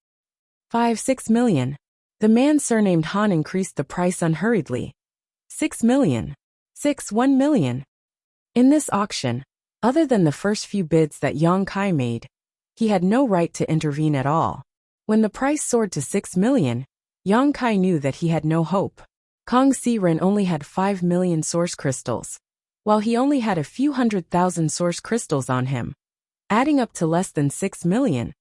6 million. The man surnamed Han increased the price unhurriedly. 6 million. 1 million. In this auction, other than the first few bids that Yang Kai made, he had no right to intervene at all. When the price soared to 6 million, Yang Kai knew that he had no hope. Kang Siren only had 5 million source crystals, while he only had a few 100,000 source crystals on him, adding up to less than 6 million,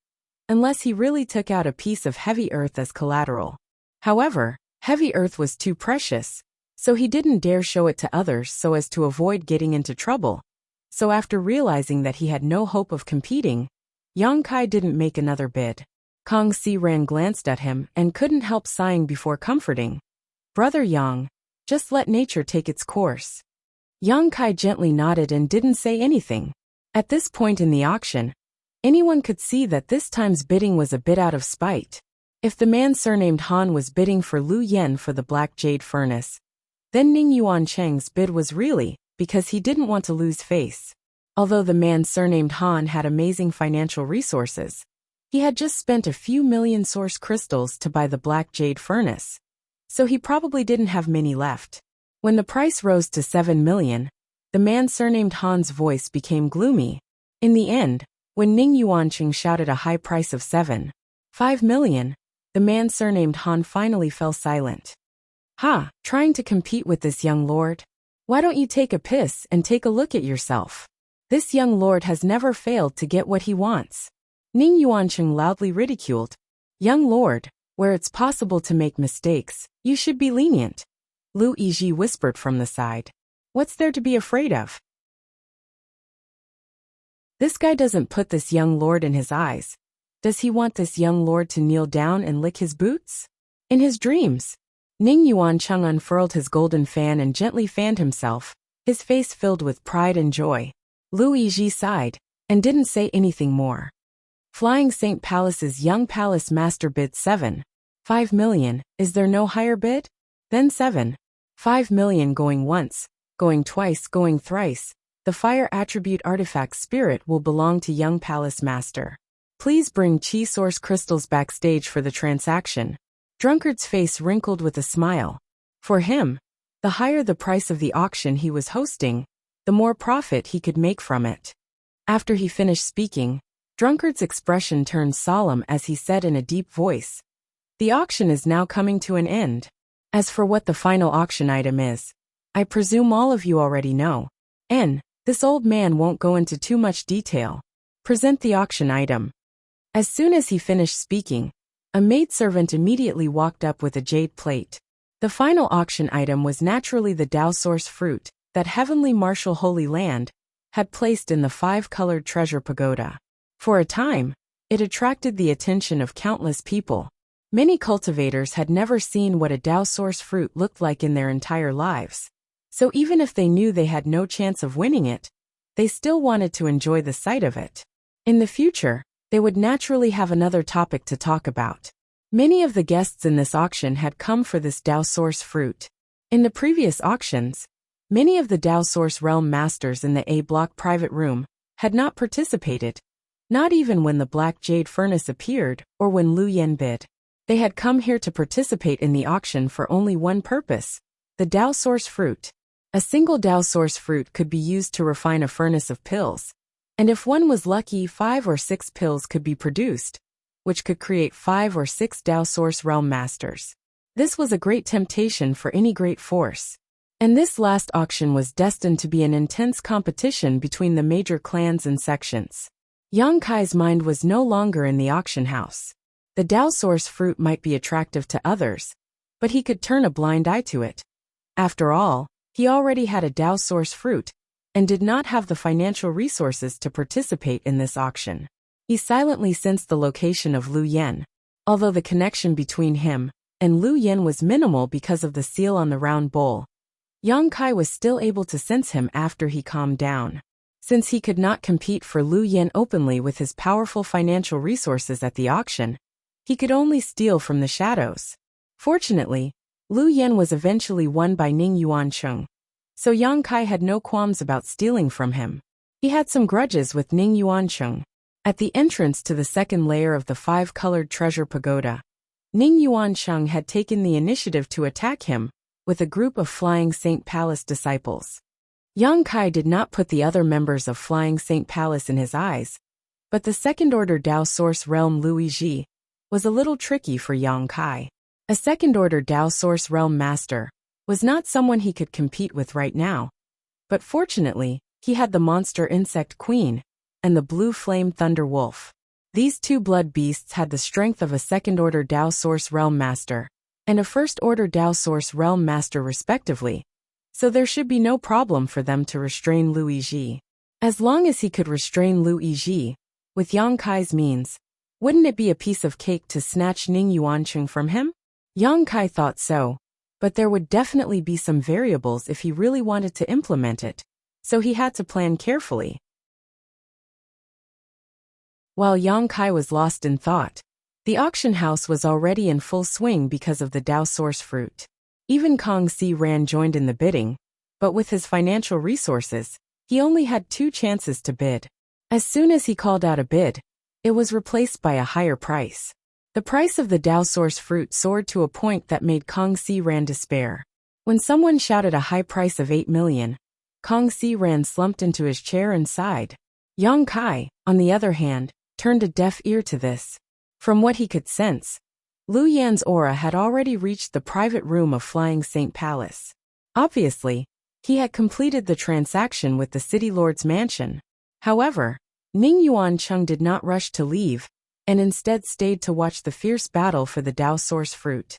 unless he really took out a piece of heavy earth as collateral. However, heavy earth was too precious, so he didn't dare show it to others so as to avoid getting into trouble. So after realizing that he had no hope of competing, Yang Kai didn't make another bid. Kang Siren glanced at him and couldn't help sighing before comforting. Brother Yang, just let nature take its course. Yang Kai gently nodded and didn't say anything. At this point in the auction, anyone could see that this time's bidding was a bit out of spite. If the man surnamed Han was bidding for Lu Yen for the Black Jade Furnace, then Ning Yuancheng's bid was really because he didn't want to lose face. Although the man surnamed Han had amazing financial resources, he had just spent a few million source crystals to buy the Black Jade Furnace, so he probably didn't have many left. When the price rose to 7 million, the man surnamed Han's voice became gloomy. In the end, when Ning Yuancheng shouted a high price of 5 million, the man surnamed Han finally fell silent. Ha, trying to compete with this young lord? Why don't you take a piss and take a look at yourself? This young lord has never failed to get what he wants. Ning Yuancheng loudly ridiculed. Young lord, where it's possible to make mistakes, you should be lenient. Lu Yizhi whispered from the side. What's there to be afraid of? This guy doesn't put this young lord in his eyes. Does he want this young lord to kneel down and lick his boots? In his dreams, Ning Yuancheng unfurled his golden fan and gently fanned himself, his face filled with pride and joy. Lu Yizhi sighed, and didn't say anything more. Flying Saint Palace's young palace master bid 5 million, is there no higher bid? Then 5 million going once, going twice, going thrice. The fire attribute artifact spirit will belong to young palace master. Please bring Chi source crystals backstage for the transaction. Drunkard's face wrinkled with a smile. For him, the higher the price of the auction he was hosting, the more profit he could make from it. After he finished speaking, Drunkard's expression turned solemn as he said in a deep voice, "The auction is now coming to an end. As for what the final auction item is, I presume all of you already know. This old man won't go into too much detail. Present the auction item." As soon as he finished speaking, a maidservant immediately walked up with a jade plate. The final auction item was naturally the Dao Source fruit that Heavenly Marshal Holy Land had placed in the 5-colored treasure pagoda. For a time, it attracted the attention of countless people. Many cultivators had never seen what a Dao Source fruit looked like in their entire lives. So even if they knew they had no chance of winning it, they still wanted to enjoy the sight of it. In the future, they would naturally have another topic to talk about. Many of the guests in this auction had come for this Dao Source fruit. In the previous auctions, many of the Dao Source realm masters in the A-block private room had not participated, not even when the Black Jade Furnace appeared or when Lu Yen bid. They had come here to participate in the auction for only one purpose, the Dao Source fruit. A single Dao Source fruit could be used to refine a furnace of pills. And if one was lucky, 5 or 6 pills could be produced, which could create 5 or 6 Dao Source realm masters. This was a great temptation for any great force. And this last auction was destined to be an intense competition between the major clans and sections. Yang Kai's mind was no longer in the auction house. The Dao Source fruit might be attractive to others, but he could turn a blind eye to it. After all, he already had a Dao Source fruit, and did not have the financial resources to participate in this auction. He silently sensed the location of Lu Yen. Although the connection between him and Lu Yen was minimal because of the seal on the round bowl, Yang Kai was still able to sense him after he calmed down. Since he could not compete for Lu Yen openly with his powerful financial resources at the auction, he could only steal from the shadows. Fortunately, Lu Yen was eventually won by Ning Yuancheng, so Yang Kai had no qualms about stealing from him. He had some grudges with Ning Yuancheng. At the entrance to the second layer of the five-colored treasure pagoda, Ning Yuancheng had taken the initiative to attack him with a group of Flying Saint Palace disciples. Yang Kai did not put the other members of Flying Saint Palace in his eyes, but the second-order Dao Source Realm Luigi was a little tricky for Yang Kai. A second-order Dao Source Realm Master was not someone he could compete with right now, but fortunately, he had the Monster Insect Queen and the Blue Flame Thunder Wolf. These two blood beasts had the strength of a second-order Dao Source Realm Master and a first-order Dao Source Realm Master respectively, so there should be no problem for them to restrain Luigi. As long as he could restrain Luigi, with Yang Kai's means, wouldn't it be a piece of cake to snatch Ning Yuancheng from him? Yang Kai thought so, but there would definitely be some variables if he really wanted to implement it, so he had to plan carefully. While Yang Kai was lost in thought, the auction house was already in full swing because of the Dao Source fruit. Even Kong Si Ran joined in the bidding, but with his financial resources, he only had 2 chances to bid. As soon as he called out a bid, it was replaced by a higher price. The price of the Dao Source fruit soared to a point that made Kong Si Ran despair. When someone shouted a high price of 8 million, Kong Si Ran slumped into his chair and sighed. Yang Kai, on the other hand, turned a deaf ear to this. From what he could sense, Lu Yan's aura had already reached the private room of Flying Saint Palace. Obviously, he had completed the transaction with the City Lord's mansion. However, Ning Yuancheng did not rush to leave, and instead stayed to watch the fierce battle for the Dao Source fruit.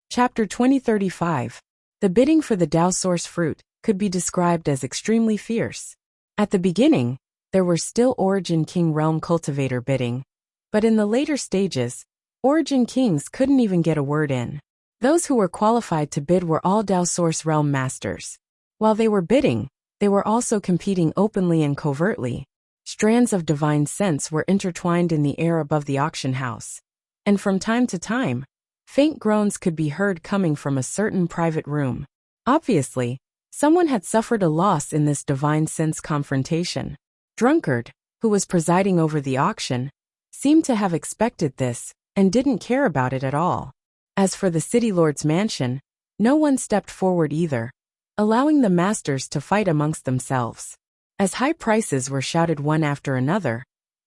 Chapter 2035. The bidding for the Dao Source fruit could be described as extremely fierce. At the beginning, there were still Origin King Realm Cultivator bidding, but in the later stages, Origin Kings couldn't even get a word in. Those who were qualified to bid were all Dao Source Realm Masters. While they were bidding, they were also competing openly and covertly. Strands of divine sense were intertwined in the air above the auction house, and from time to time, faint groans could be heard coming from a certain private room. Obviously, someone had suffered a loss in this divine sense confrontation. Drunkard, who was presiding over the auction, seemed to have expected this and didn't care about it at all. As for the City Lord's mansion, no one stepped forward either, allowing the masters to fight amongst themselves. As high prices were shouted one after another,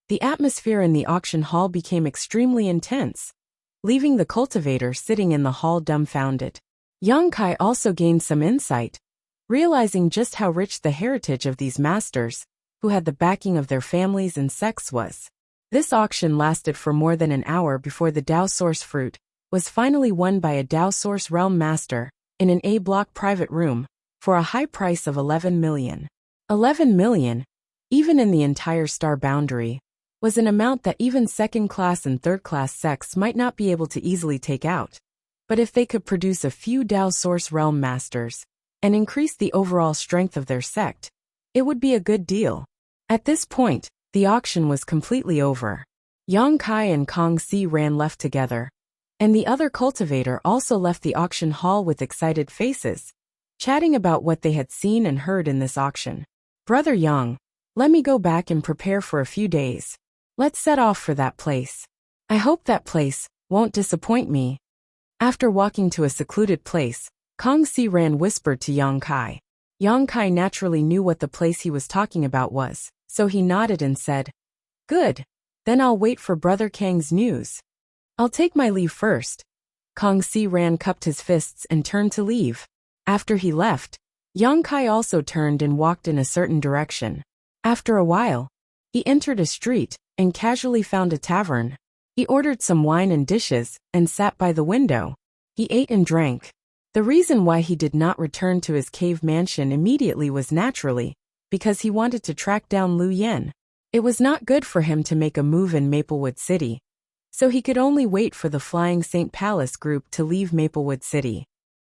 the atmosphere in the auction hall became extremely intense, leaving the cultivator sitting in the hall dumbfounded. Yang Kai also gained some insight, realizing just how rich the heritage of these masters, who had the backing of their families and sects, was. This auction lasted for more than an hour before the Dao Source fruit was finally won by a Dao Source Realm Master in an A-block private room for a high price of 11 million. 11 million, even in the entire star boundary, was an amount that even second-class and third-class sects might not be able to easily take out. But if they could produce a few Dao Source Realm Masters and increase the overall strength of their sect, it would be a good deal. At this point, the auction was completely over. Yang Kai and Kong Si Ran left together, and the other cultivator also left the auction hall with excited faces, chatting about what they had seen and heard in this auction. Brother Yang, let me go back and prepare for a few days. Let's set off for that place. I hope that place won't disappoint me. After walking to a secluded place, Kong Si Ran whispered to Yang Kai. Yang Kai naturally knew what the place he was talking about was, so he nodded and said, "Good. Then I'll wait for Brother Kang's news." I'll take my leave first. Kang Si-ran cupped his fists and turned to leave. After he left, Yang Kai also turned and walked in a certain direction. After a while, he entered a street and casually found a tavern. He ordered some wine and dishes and sat by the window. He ate and drank. The reason why he did not return to his cave mansion immediately was naturally because he wanted to track down Lu Yen. It was not good for him to make a move in Maplewood City, so he could only wait for the Flying Saint Palace group to leave Maplewood City.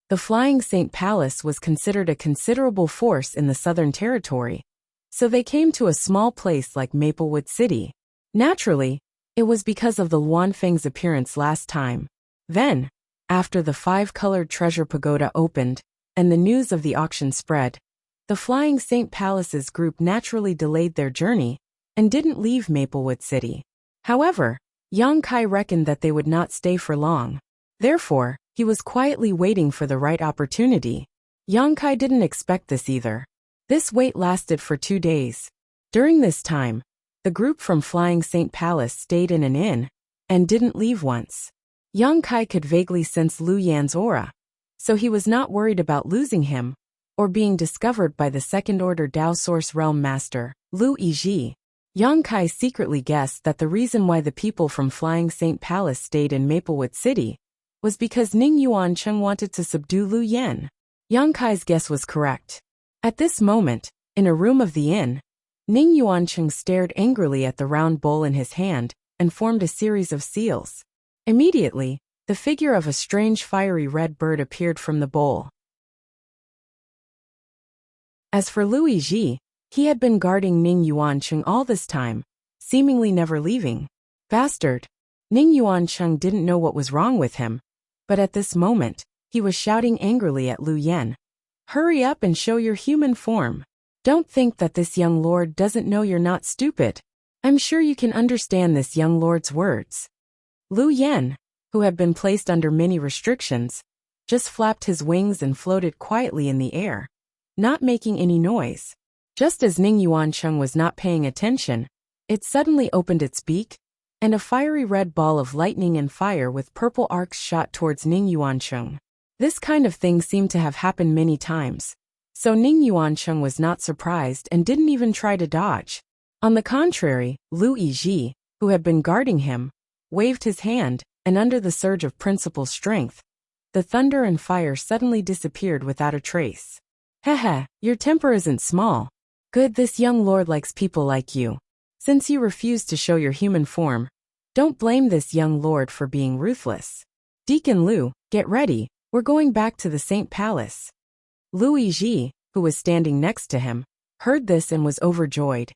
The Flying Saint Palace was considered a considerable force in the Southern Territory, so they came to a small place like Maplewood City. Naturally, it was because of the Luanfeng's appearance last time. Then, after the 5-colored treasure pagoda opened and the news of the auction spread, the Flying Saint Palace's group naturally delayed their journey and didn't leave Maplewood City. However, Yang Kai reckoned that they would not stay for long. Therefore, he was quietly waiting for the right opportunity. Yang Kai didn't expect this either. This wait lasted for 2 days. During this time, the group from Flying Saint Palace stayed in an inn and didn't leave once. Yang Kai could vaguely sense Lu Yan's aura, so he was not worried about losing him or being discovered by the second-order Dao Source Realm Master, Lu Yizhi. Yang Kai secretly guessed that the reason why the people from Flying Saint Palace stayed in Maplewood City was because Ning Yuancheng wanted to subdue Lu Yan. Yang Kai's guess was correct. At this moment, in a room of the inn, Ning Yuancheng stared angrily at the round bowl in his hand and formed a series of seals. Immediately, the figure of a strange fiery red bird appeared from the bowl. As for Lu Yizhi, he had been guarding Ning Yuancheng all this time, seemingly never leaving. Bastard! Ning Yuancheng didn't know what was wrong with him, but at this moment, he was shouting angrily at Lu Yan. Hurry up and show your human form. Don't think that this young lord doesn't know you're not stupid. I'm sure you can understand this young lord's words. Lu Yan, who had been placed under many restrictions, just flapped his wings and floated quietly in the air, not making any noise. Just as Ning Yuancheng was not paying attention, it suddenly opened its beak, and a fiery red ball of lightning and fire with purple arcs shot towards Ning Yuancheng. This kind of thing seemed to have happened many times, so Ning Yuancheng was not surprised and didn't even try to dodge. On the contrary, Lu Yizhi, who had been guarding him, waved his hand, and under the surge of principal strength, the thunder and fire suddenly disappeared without a trace. Heh, your temper isn't small. Good, this young lord likes people like you. Since you refuse to show your human form, don't blame this young lord for being ruthless. Deacon Lu, get ready, we're going back to the Saint Palace. Lu Yizhi, who was standing next to him, heard this and was overjoyed.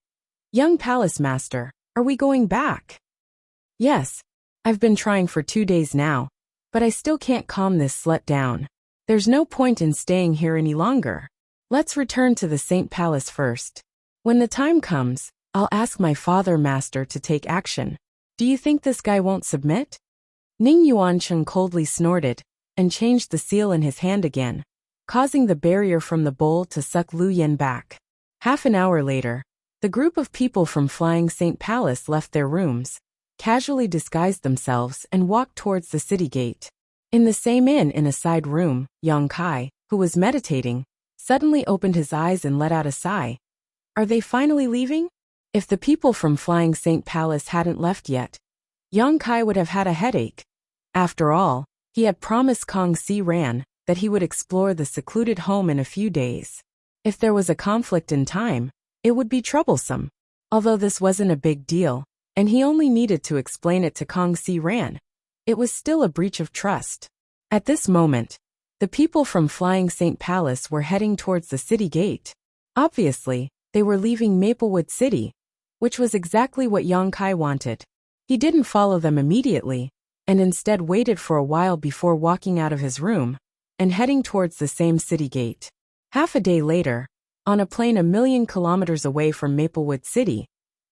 Young Palace Master, are we going back? Yes. I've been trying for 2 days now, but I still can't calm this slut down. There's no point in staying here any longer. Let's return to the Saint Palace first. When the time comes, I'll ask my father master to take action. Do you think this guy won't submit? Ning Yuancheng coldly snorted and changed the seal in his hand again, causing the barrier from the bowl to suck Lu Yan back. Half an hour later, the group of people from Flying Saint Palace left their rooms, casually disguised themselves and walked towards the city gate. In the same inn in a side room, Yang Kai, who was meditating, suddenly opened his eyes and let out a sigh. Are they finally leaving? If the people from Flying Saint Palace hadn't left yet, Yang Kai would have had a headache. After all, he had promised Kang Si-ran that he would explore the secluded home in a few days. If there was a conflict in time, it would be troublesome. Although this wasn't a big deal, and he only needed to explain it to Kang Si-ran, it was still a breach of trust. At this moment, the people from Flying Saint Palace were heading towards the city gate. Obviously, they were leaving Maplewood City, which was exactly what Yang Kai wanted. He didn't follow them immediately, and instead waited for a while before walking out of his room and heading towards the same city gate. Half a day later, on a plane 1,000,000 kilometers away from Maplewood City,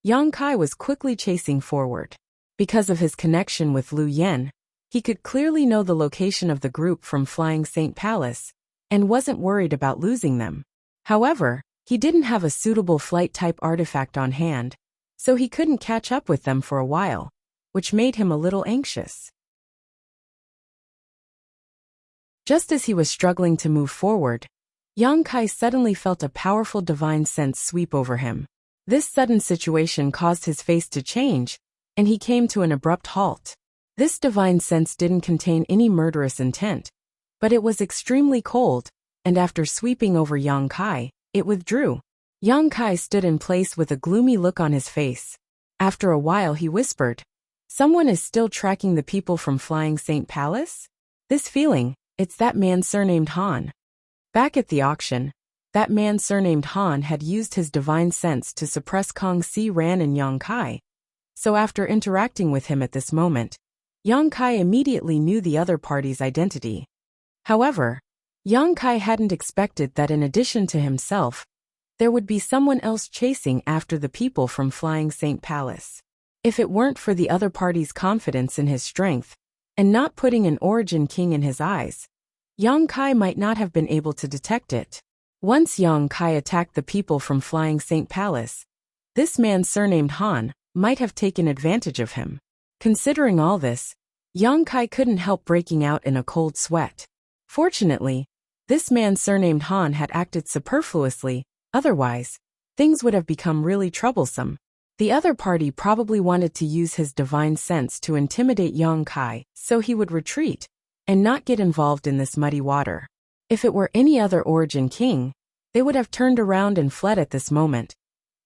Yang Kai was quickly chasing forward. Because of his connection with Lu Yan, he could clearly know the location of the group from Flying Saint Palace and wasn't worried about losing them. However, he didn't have a suitable flight-type artifact on hand, so he couldn't catch up with them for a while, which made him a little anxious. Just as he was struggling to move forward, Yang Kai suddenly felt a powerful divine sense sweep over him. This sudden situation caused his face to change, and he came to an abrupt halt. This divine sense didn't contain any murderous intent, but it was extremely cold, and after sweeping over Yang Kai, it withdrew. Yang Kai stood in place with a gloomy look on his face. After a while he whispered, "Someone is still tracking the people from Flying Saint Palace? This feeling, it's that man surnamed Han." Back at the auction, that man surnamed Han had used his divine sense to suppress Kong Si Ran and Yang Kai. So after interacting with him at this moment, Yang Kai immediately knew the other party's identity. However, Yang Kai hadn't expected that in addition to himself, there would be someone else chasing after the people from Flying Saint Palace. If it weren't for the other party's confidence in his strength, and not putting an Origin King in his eyes, Yang Kai might not have been able to detect it. Once Yang Kai attacked the people from Flying Saint Palace, this man surnamed Han might have taken advantage of him. Considering all this, Yang Kai couldn't help breaking out in a cold sweat. Fortunately, this man surnamed Han had acted superfluously, otherwise, things would have become really troublesome. The other party probably wanted to use his divine sense to intimidate Yang Kai so he would retreat and not get involved in this muddy water. If it were any other Origin King, they would have turned around and fled at this moment.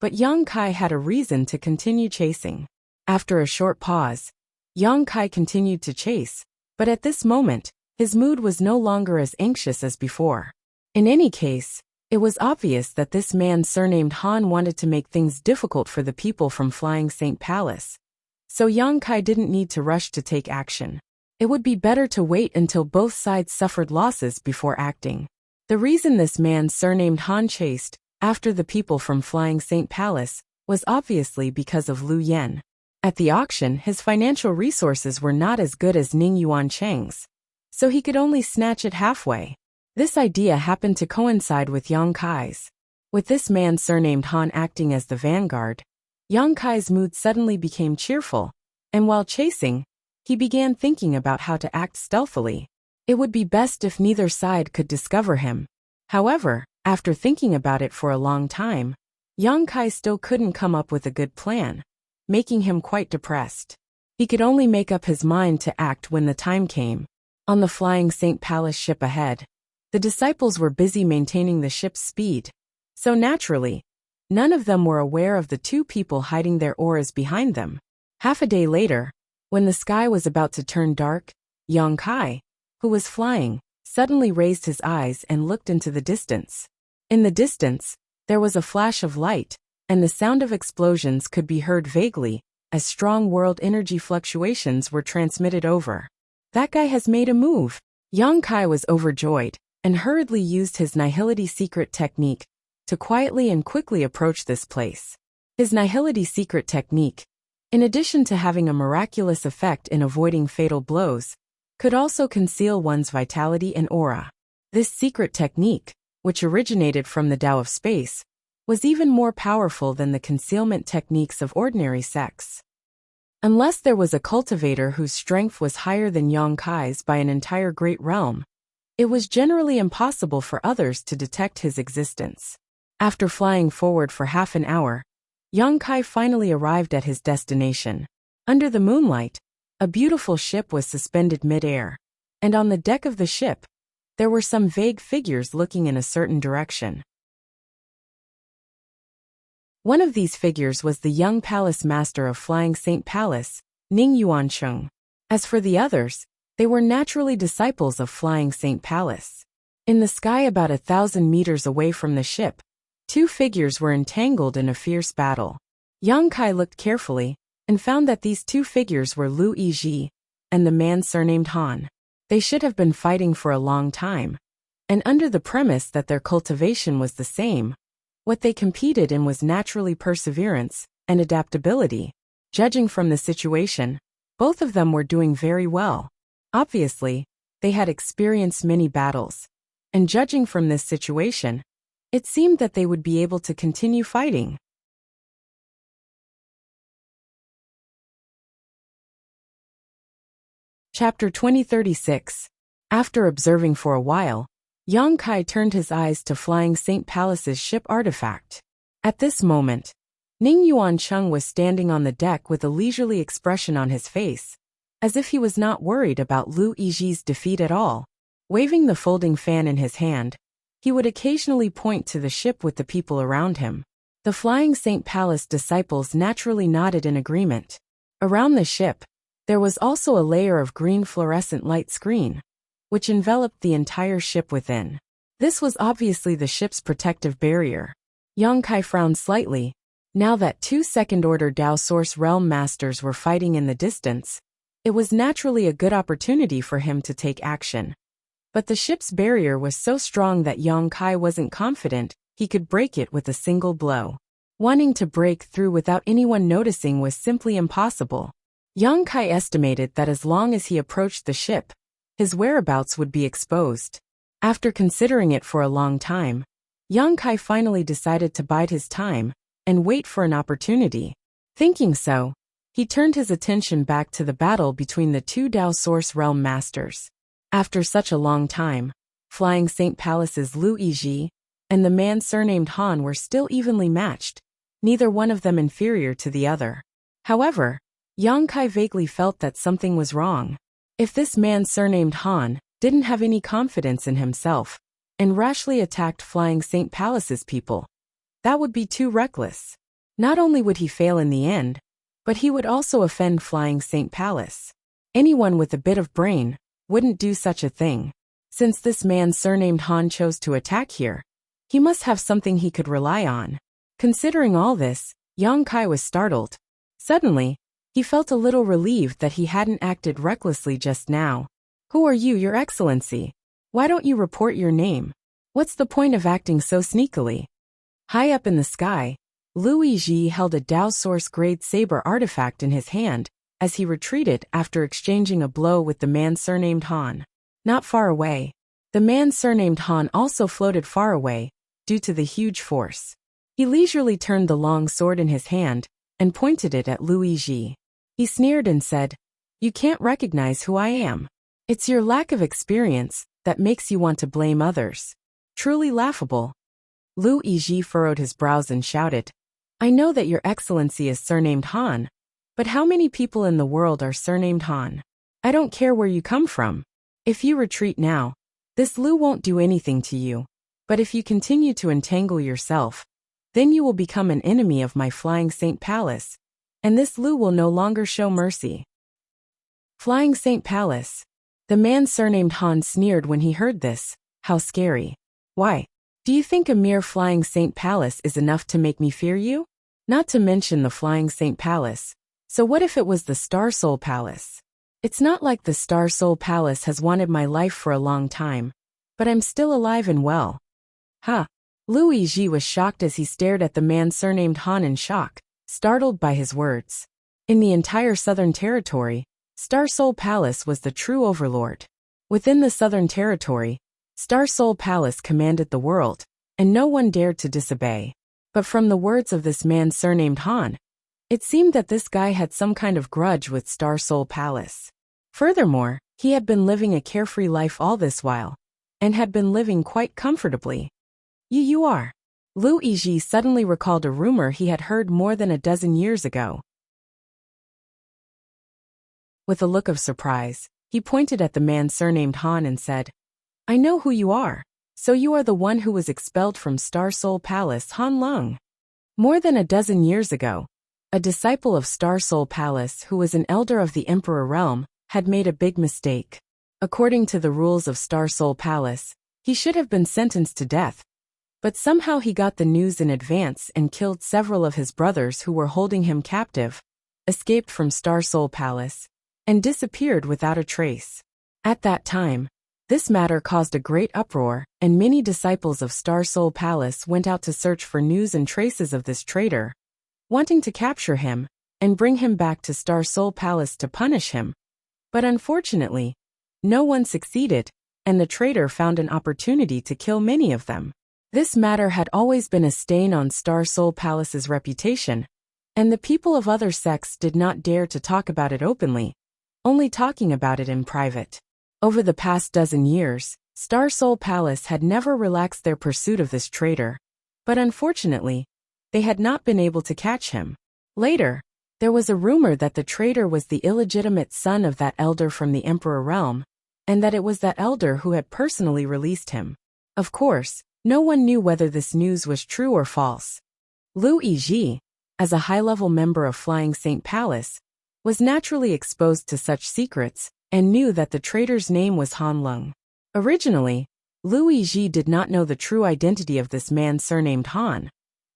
But Yang Kai had a reason to continue chasing. After a short pause, Yang Kai continued to chase, but at this moment, his mood was no longer as anxious as before. In any case, it was obvious that this man surnamed Han wanted to make things difficult for the people from Flying Saint Palace. So Yang Kai didn't need to rush to take action. It would be better to wait until both sides suffered losses before acting. The reason this man surnamed Han chased after the people from Flying Saint Palace was obviously because of Lu Yen. At the auction, his financial resources were not as good as Ning Yuan Cheng's, so he could only snatch it halfway. This idea happened to coincide with Yang Kai's. With this man surnamed Han acting as the vanguard, Yang Kai's mood suddenly became cheerful, and while chasing, he began thinking about how to act stealthily. It would be best if neither side could discover him. However, after thinking about it for a long time, Yang Kai still couldn't come up with a good plan, making him quite depressed. He could only make up his mind to act when the time came. On the Flying Saint Palace ship ahead, the disciples were busy maintaining the ship's speed, so naturally, none of them were aware of the two people hiding their oars behind them. Half a day later, when the sky was about to turn dark, Yang Kai, who was flying, suddenly raised his eyes and looked into the distance. In the distance, there was a flash of light, and the sound of explosions could be heard vaguely, as strong world energy fluctuations were transmitted over. That guy has made a move. Yang Kai was overjoyed, and hurriedly used his Nihility secret technique to quietly and quickly approach this place. His Nihility secret technique, in addition to having a miraculous effect in avoiding fatal blows, could also conceal one's vitality and aura. This secret technique, which originated from the Tao of space, was even more powerful than the concealment techniques of ordinary sects. Unless there was a cultivator whose strength was higher than Yang Kai's by an entire great realm, it was generally impossible for others to detect his existence. After flying forward for half an hour, Yang Kai finally arrived at his destination. Under the moonlight, a beautiful ship was suspended mid-air, and on the deck of the ship, there were some vague figures looking in a certain direction. One of these figures was the young palace master of Flying Saint Palace, Ning Yuancheng. As for the others, they were naturally disciples of Flying Saint Palace. In the sky about 1,000 meters away from the ship, two figures were entangled in a fierce battle. Yang Kai looked carefully, and found that these two figures were Lu Yizhi and the man surnamed Han. They should have been fighting for a long time, and under the premise that their cultivation was the same, what they competed in was naturally perseverance and adaptability. Judging from the situation, both of them were doing very well. Obviously, they had experienced many battles, and judging from this situation, it seemed that they would be able to continue fighting. Chapter 2036. After observing for a while, Yang Kai turned his eyes to Flying Saint Palace's ship artifact. At this moment, Ning Yuancheng was standing on the deck with a leisurely expression on his face, as if he was not worried about Lu Yiji's defeat at all. Waving the folding fan in his hand, he would occasionally point to the ship with the people around him. The Flying Saint Palace disciples naturally nodded in agreement. Around the ship, there was also a layer of green fluorescent light screen, which enveloped the entire ship within. This was obviously the ship's protective barrier. Yang Kai frowned slightly. Now that two second-order Dao Source Realm Masters were fighting in the distance, it was naturally a good opportunity for him to take action. But the ship's barrier was so strong that Yang Kai wasn't confident he could break it with a single blow. Wanting to break through without anyone noticing was simply impossible. Yang Kai estimated that as long as he approached the ship, his whereabouts would be exposed. After considering it for a long time, Yang Kai finally decided to bide his time and wait for an opportunity. Thinking so, he turned his attention back to the battle between the two Dao Source Realm Masters. After such a long time, Flying Saint Palace's Lu Yiji and the man surnamed Han were still evenly matched, neither one of them inferior to the other. However, Yang Kai vaguely felt that something was wrong. If this man surnamed Han didn't have any confidence in himself and rashly attacked Flying Saint Palace's people, that would be too reckless. Not only would he fail in the end, but he would also offend Flying Saint Palace. Anyone with a bit of brain wouldn't do such a thing. Since this man surnamed Han chose to attack here, he must have something he could rely on. Considering all this, Yang Kai was startled. Suddenly, he felt a little relieved that he hadn't acted recklessly just now. "Who are you, Your Excellency? Why don't you report your name? What's the point of acting so sneakily?" High up in the sky, Lu Yiji held a Dao Source grade saber artifact in his hand as he retreated after exchanging a blow with the man surnamed Han. Not far away, the man surnamed Han also floated far away due to the huge force. He leisurely turned the long sword in his hand and pointed it at Lu Yiji. He sneered and said, "You can't recognize who I am. It's your lack of experience that makes you want to blame others. Truly laughable." Lu Yiji furrowed his brows and shouted, "I know that Your Excellency is surnamed Han, but how many people in the world are surnamed Han? I don't care where you come from. If you retreat now, this Lu won't do anything to you. But if you continue to entangle yourself, then you will become an enemy of my Flying Saint Palace, and this Lu will no longer show mercy." Flying Saint Palace. The man surnamed Han sneered when he heard this. How scary. Why? Do you think a mere Flying Saint Palace is enough to make me fear you? Not to mention the Flying Saint Palace. So what if it was the Star Soul Palace? It's not like the Star Soul Palace has wanted my life for a long time, but I'm still alive and well. Ha! Lu Yiji was shocked as he stared at the man surnamed Han in shock, startled by his words. In the entire Southern Territory, Star Soul Palace was the true overlord. Within the Southern Territory, Star Soul Palace commanded the world, and no one dared to disobey. But from the words of this man surnamed Han, it seemed that this guy had some kind of grudge with Star Soul Palace. Furthermore, he had been living a carefree life all this while, and had been living quite comfortably. You are. Lu Yiji suddenly recalled a rumor he had heard more than a dozen years ago. With a look of surprise, he pointed at the man surnamed Han and said, "I know who you are. So you are the one who was expelled from Star Soul Palace, Han Lung." More than a dozen years ago, a disciple of Star Soul Palace who was an elder of the Emperor Realm had made a big mistake. According to the rules of Star Soul Palace, he should have been sentenced to death. But somehow he got the news in advance and killed several of his brothers who were holding him captive, escaped from Star Soul Palace, and disappeared without a trace. At that time, this matter caused a great uproar, and many disciples of Star Soul Palace went out to search for news and traces of this traitor, wanting to capture him and bring him back to Star Soul Palace to punish him. But unfortunately, no one succeeded, and the traitor found an opportunity to kill many of them. This matter had always been a stain on Star Soul Palace's reputation, and the people of other sects did not dare to talk about it openly, only talking about it in private. Over the past dozen years, Star Soul Palace had never relaxed their pursuit of this traitor. But unfortunately, they had not been able to catch him. Later, there was a rumor that the traitor was the illegitimate son of that elder from the Emperor realm, and that it was that elder who had personally released him. Of course, no one knew whether this news was true or false. Lu Yizhi, as a high-level member of Flying Saint Palace, was naturally exposed to such secrets and knew that the traitor's name was Han Lung. Originally, Lu Yizhi did not know the true identity of this man surnamed Han,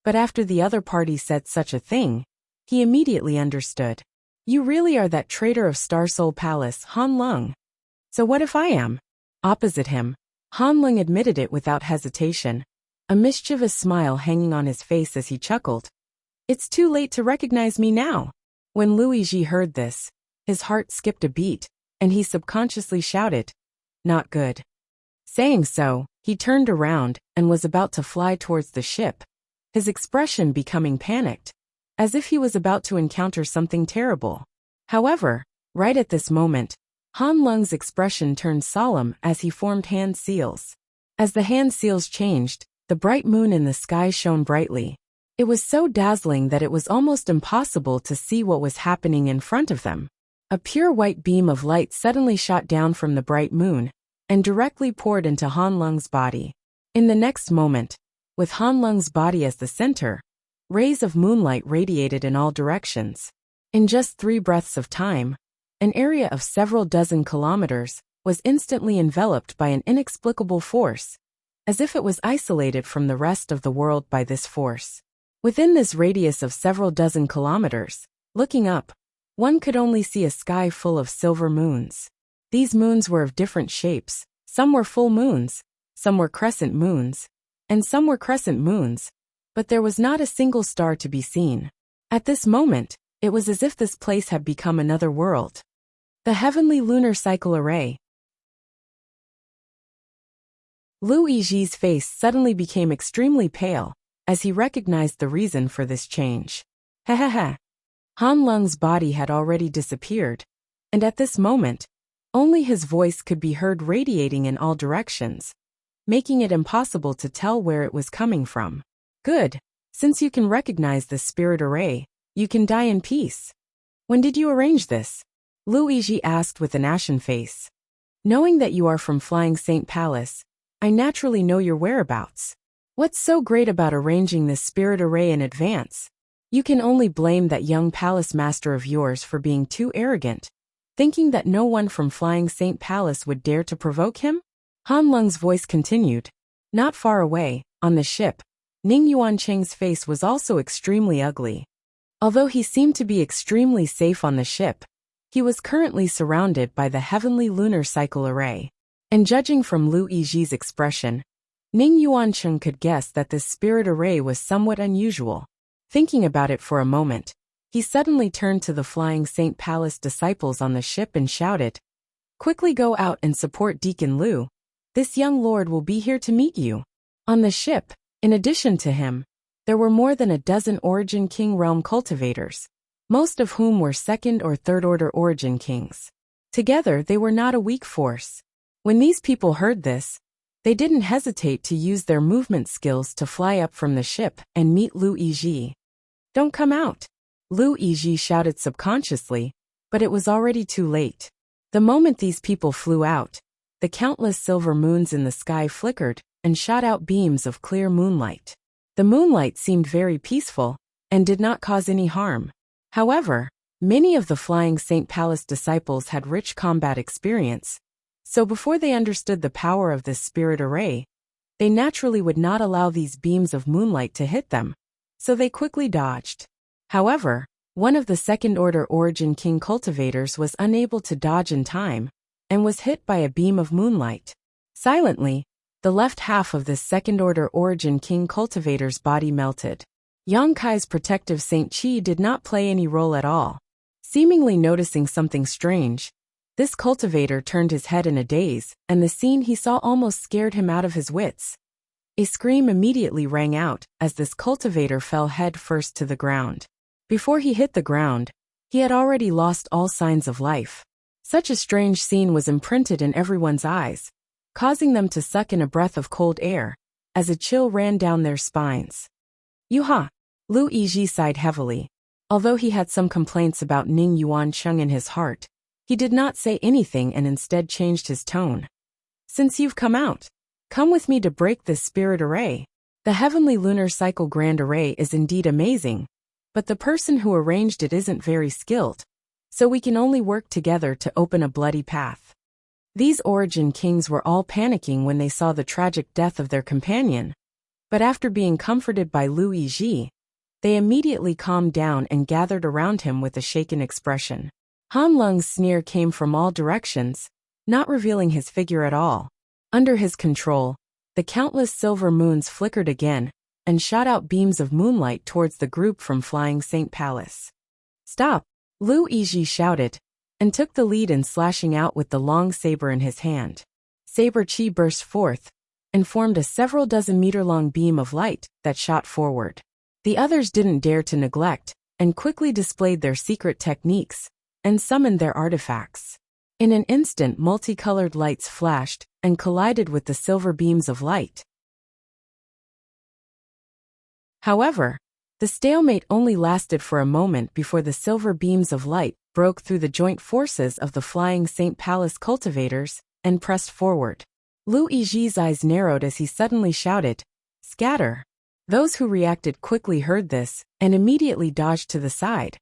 but after the other party said such a thing, he immediately understood. You really are that traitor of Star Soul Palace, Han Lung. So what if I am? Opposite him, Han Lung admitted it without hesitation, a mischievous smile hanging on his face as he chuckled. It's too late to recognize me now. When Lu Yizhi heard this, his heart skipped a beat, and he subconsciously shouted, "Not good." Saying so, he turned around and was about to fly towards the ship, his expression becoming panicked, as if he was about to encounter something terrible. However, right at this moment, Han Lung's expression turned solemn as he formed hand seals. As the hand seals changed, the bright moon in the sky shone brightly. It was so dazzling that it was almost impossible to see what was happening in front of them. A pure white beam of light suddenly shot down from the bright moon and directly poured into Han Lung's body. In the next moment, with Han Lung's body as the center, rays of moonlight radiated in all directions. In just 3 breaths of time, an area of several dozen kilometers was instantly enveloped by an inexplicable force, as if it was isolated from the rest of the world by this force. Within this radius of several dozen kilometers, looking up, one could only see a sky full of silver moons. These moons were of different shapes. Some were full moons, some were crescent moons, and some were crescent moons, but there was not a single star to be seen. At this moment, it was as if this place had become another world. The Heavenly Lunar Cycle Array. Lu Yizhi's face suddenly became extremely pale as he recognized the reason for this change. Hehehe. Han Lung's body had already disappeared, and at this moment, only his voice could be heard radiating in all directions, making it impossible to tell where it was coming from. Good. Since you can recognize the spirit array, you can die in peace. When did you arrange this? Lu Yizhi asked with an ashen face. Knowing that you are from Flying Saint Palace, I naturally know your whereabouts. What's so great about arranging this spirit array in advance? You can only blame that young palace master of yours for being too arrogant, thinking that no one from Flying Saint Palace would dare to provoke him? Han Lung's voice continued. Not far away, on the ship, Ning Yuancheng's face was also extremely ugly. Although he seemed to be extremely safe on the ship, he was currently surrounded by the Heavenly Lunar Cycle Array. And judging from Lu Yizhi's expression, Ning Yuancheng could guess that this spirit array was somewhat unusual. Thinking about it for a moment, he suddenly turned to the Flying Saint Palace disciples on the ship and shouted, "Quickly go out and support Deacon Lu. This young lord will be here to meet you." On the ship, in addition to him, there were more than a dozen Origin King realm cultivators, most of whom were second or third order Origin Kings. Together they were not a weak force. When these people heard this, they didn't hesitate to use their movement skills to fly up from the ship and meet Lu Yizhi. "Don't come out!" Lu Yizhi shouted subconsciously, but it was already too late. The moment these people flew out, the countless silver moons in the sky flickered and shot out beams of clear moonlight. The moonlight seemed very peaceful and did not cause any harm. However, many of the Flying Saint Palace disciples had rich combat experience, so before they understood the power of this spirit array, they naturally would not allow these beams of moonlight to hit them, so they quickly dodged. However, one of the second-order Origin King cultivators was unable to dodge in time and was hit by a beam of moonlight. Silently, the left half of this second-order Origin King cultivator's body melted. Yang Kai's protective Saint Qi did not play any role at all. Seemingly noticing something strange, this cultivator turned his head in a daze, and the scene he saw almost scared him out of his wits. A scream immediately rang out as this cultivator fell head first to the ground. Before he hit the ground, he had already lost all signs of life. Such a strange scene was imprinted in everyone's eyes, causing them to suck in a breath of cold air, as a chill ran down their spines. Yuha! Lu Yizhi sighed heavily. Although he had some complaints about Ning Yuancheng in his heart, he did not say anything and instead changed his tone. Since you've come out, come with me to break this spirit array. The Heavenly Lunar Cycle Grand Array is indeed amazing, but the person who arranged it isn't very skilled, so we can only work together to open a bloody path. These Origin Kings were all panicking when they saw the tragic death of their companion, but after being comforted by Lu Yizhi, they immediately calmed down and gathered around him with a shaken expression. Han Lung's sneer came from all directions, not revealing his figure at all. Under his control, the countless silver moons flickered again and shot out beams of moonlight towards the group from Flying Saint Palace. Stop! Lu Yizhi shouted, and took the lead in slashing out with the long saber in his hand. Saber chi burst forth, and formed a several dozen meter-long beam of light that shot forward. The others didn't dare to neglect, and quickly displayed their secret techniques, and summoned their artifacts. In an instant multicolored lights flashed, and collided with the silver beams of light. However, the stalemate only lasted for a moment before the silver beams of light broke through the joint forces of the Flying Saint Palace cultivators, and pressed forward. Lu Yizhi's eyes narrowed as he suddenly shouted, "Scatter!" Those who reacted quickly heard this, and immediately dodged to the side,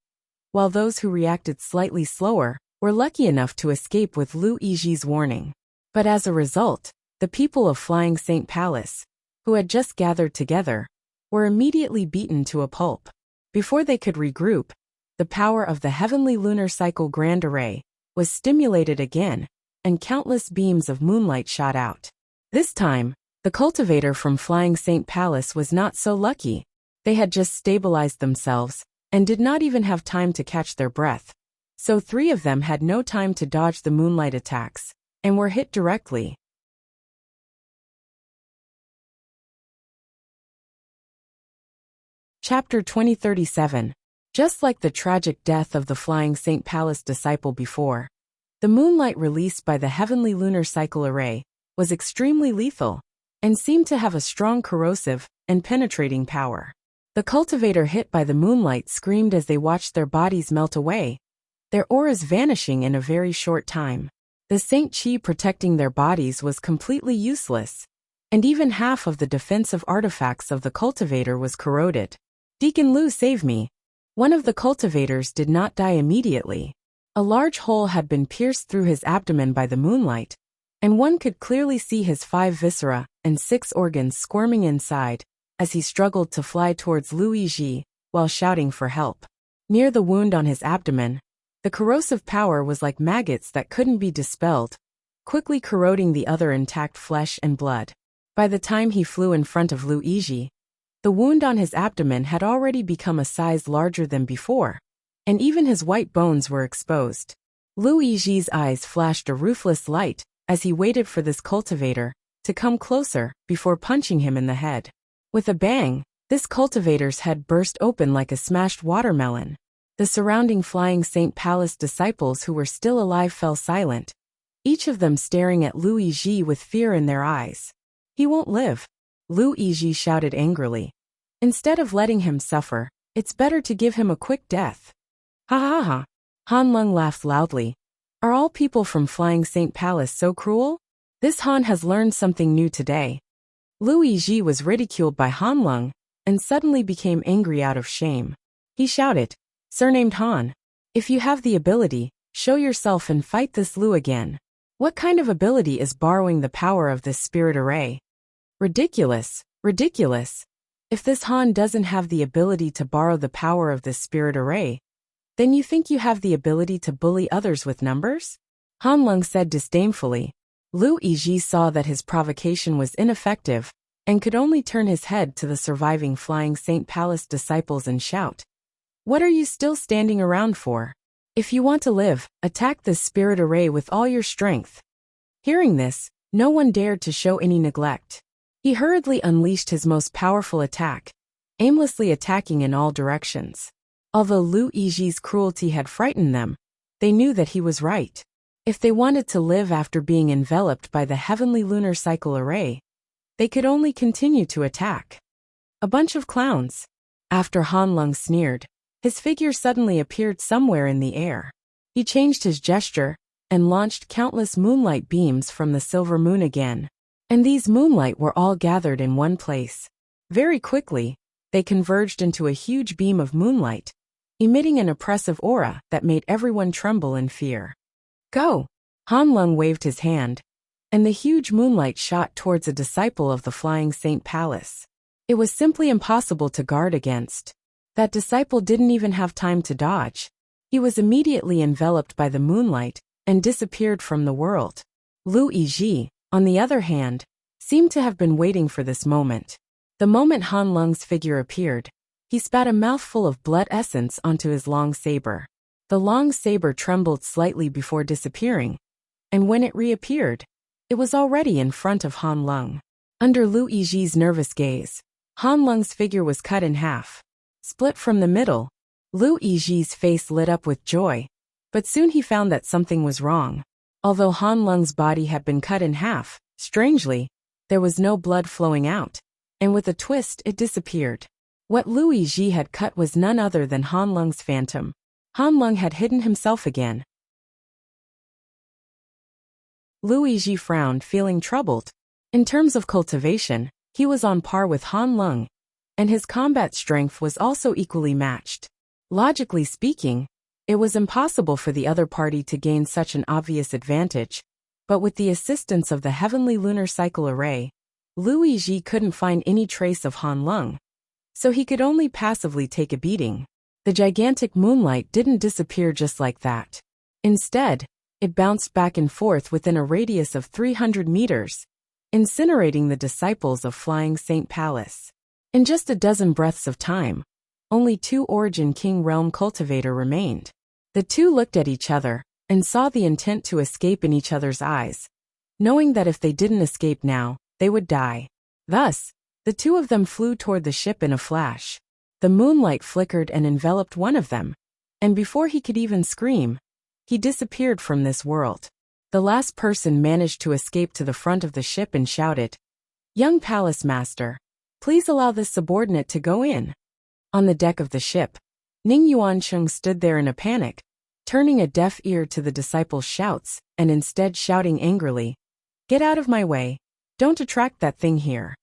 while those who reacted slightly slower were lucky enough to escape with Lu Yizhi's warning. But as a result, the people of Flying Saint Palace, who had just gathered together, were immediately beaten to a pulp. Before they could regroup, the power of the Heavenly Lunar Cycle Grand Array was stimulated again, and countless beams of moonlight shot out. This time, the cultivator from Flying Saint Palace was not so lucky. They had just stabilized themselves, and did not even have time to catch their breath. So 3 of them had no time to dodge the moonlight attacks, and were hit directly. Chapter 2037. Just like the tragic death of the Flying Saint Palace disciple before, the moonlight released by the Heavenly Lunar Cycle Array was extremely lethal, and seemed to have a strong corrosive and penetrating power. The cultivator hit by the moonlight screamed as they watched their bodies melt away, their auras vanishing in a very short time. The Saint Chi protecting their bodies was completely useless, and even half of the defensive artifacts of the cultivator was corroded. "Deacon Lu, save me!" One of the cultivators did not die immediately. A large hole had been pierced through his abdomen by the moonlight, and one could clearly see his 5 viscera and 6 organs squirming inside as he struggled to fly towards Lu Yizhi while shouting for help. Near the wound on his abdomen, the corrosive power was like maggots that couldn't be dispelled, quickly corroding the other intact flesh and blood. By the time he flew in front of Lu Yizhi, the wound on his abdomen had already become a size larger than before, and even his white bones were exposed. Lu Yizhi's eyes flashed a ruthless light as he waited for this cultivator to come closer before punching him in the head. With a bang, this cultivator's head burst open like a smashed watermelon. The surrounding Flying Saint Palace disciples who were still alive fell silent, each of them staring at Lu Yizhi with fear in their eyes. "He won't live," Lu Yizhi shouted angrily. "Instead of letting him suffer, it's better to give him a quick death." "Ha ha ha!" Han Lung laughed loudly. "Are all people from Flying Saint Palace so cruel? This Han has learned something new today." Lu Yizhi was ridiculed by Han Lung, and suddenly became angry out of shame. He shouted, "Surnamed Han, if you have the ability, show yourself and fight this Lu again. What kind of ability is borrowing the power of this spirit array? Ridiculous, ridiculous. If this Han doesn't have the ability to borrow the power of this spirit array, then you think you have the ability to bully others with numbers?" Han Lung said disdainfully. Lu Yizhi saw that his provocation was ineffective, and could only turn his head to the surviving Flying Saint Palace disciples and shout, "What are you still standing around for? If you want to live, attack this spirit array with all your strength." Hearing this, no one dared to show any neglect. He hurriedly unleashed his most powerful attack, aimlessly attacking in all directions. Although Lu Yizhi's cruelty had frightened them, they knew that he was right. If they wanted to live after being enveloped by the heavenly lunar cycle array, they could only continue to attack. A bunch of clowns. After Han Lung sneered, his figure suddenly appeared somewhere in the air. He changed his gesture and launched countless moonlight beams from the silver moon again. And these moonlight were all gathered in one place. Very quickly, they converged into a huge beam of moonlight, emitting an oppressive aura that made everyone tremble in fear. Go! Han Lung waved his hand, and the huge moonlight shot towards a disciple of the Flying Saint Palace. It was simply impossible to guard against. That disciple didn't even have time to dodge. He was immediately enveloped by the moonlight and disappeared from the world. Lu Yizhi, on the other hand, seemed to have been waiting for this moment. The moment Han Lung's figure appeared, he spat a mouthful of blood essence onto his long saber. The long saber trembled slightly before disappearing, and when it reappeared, it was already in front of Han Lung. Under Lu Yizhi's nervous gaze, Han Lung's figure was cut in half. Split from the middle, Lu Yizhi's face lit up with joy, but soon he found that something was wrong. Although Han Lung's body had been cut in half, strangely, there was no blood flowing out, and with a twist it disappeared. What Lu Yizhi had cut was none other than Han Lung's phantom. Han Lung had hidden himself again. Lu Yizhi frowned, feeling troubled. In terms of cultivation, he was on par with Han Lung, and his combat strength was also equally matched. Logically speaking, it was impossible for the other party to gain such an obvious advantage, but with the assistance of the heavenly lunar cycle array, Lu Yizhi couldn't find any trace of Han Lung, so he could only passively take a beating. The gigantic moonlight didn't disappear just like that. Instead, it bounced back and forth within a radius of 300 meters, incinerating the disciples of Flying Saint Palace. In just a dozen breaths of time, only 2 Origin King Realm Cultivator remained. The two looked at each other and saw the intent to escape in each other's eyes, knowing that if they didn't escape now, they would die. Thus, the two of them flew toward the ship in a flash. The moonlight flickered and enveloped one of them, and before he could even scream, he disappeared from this world. The last person managed to escape to the front of the ship and shouted, "Young Palace Master, please allow this subordinate to go in." On the deck of the ship, Ning Yuancheng stood there in a panic, turning a deaf ear to the disciples' shouts and instead shouting angrily, "Get out of my way, don't attract that thing here."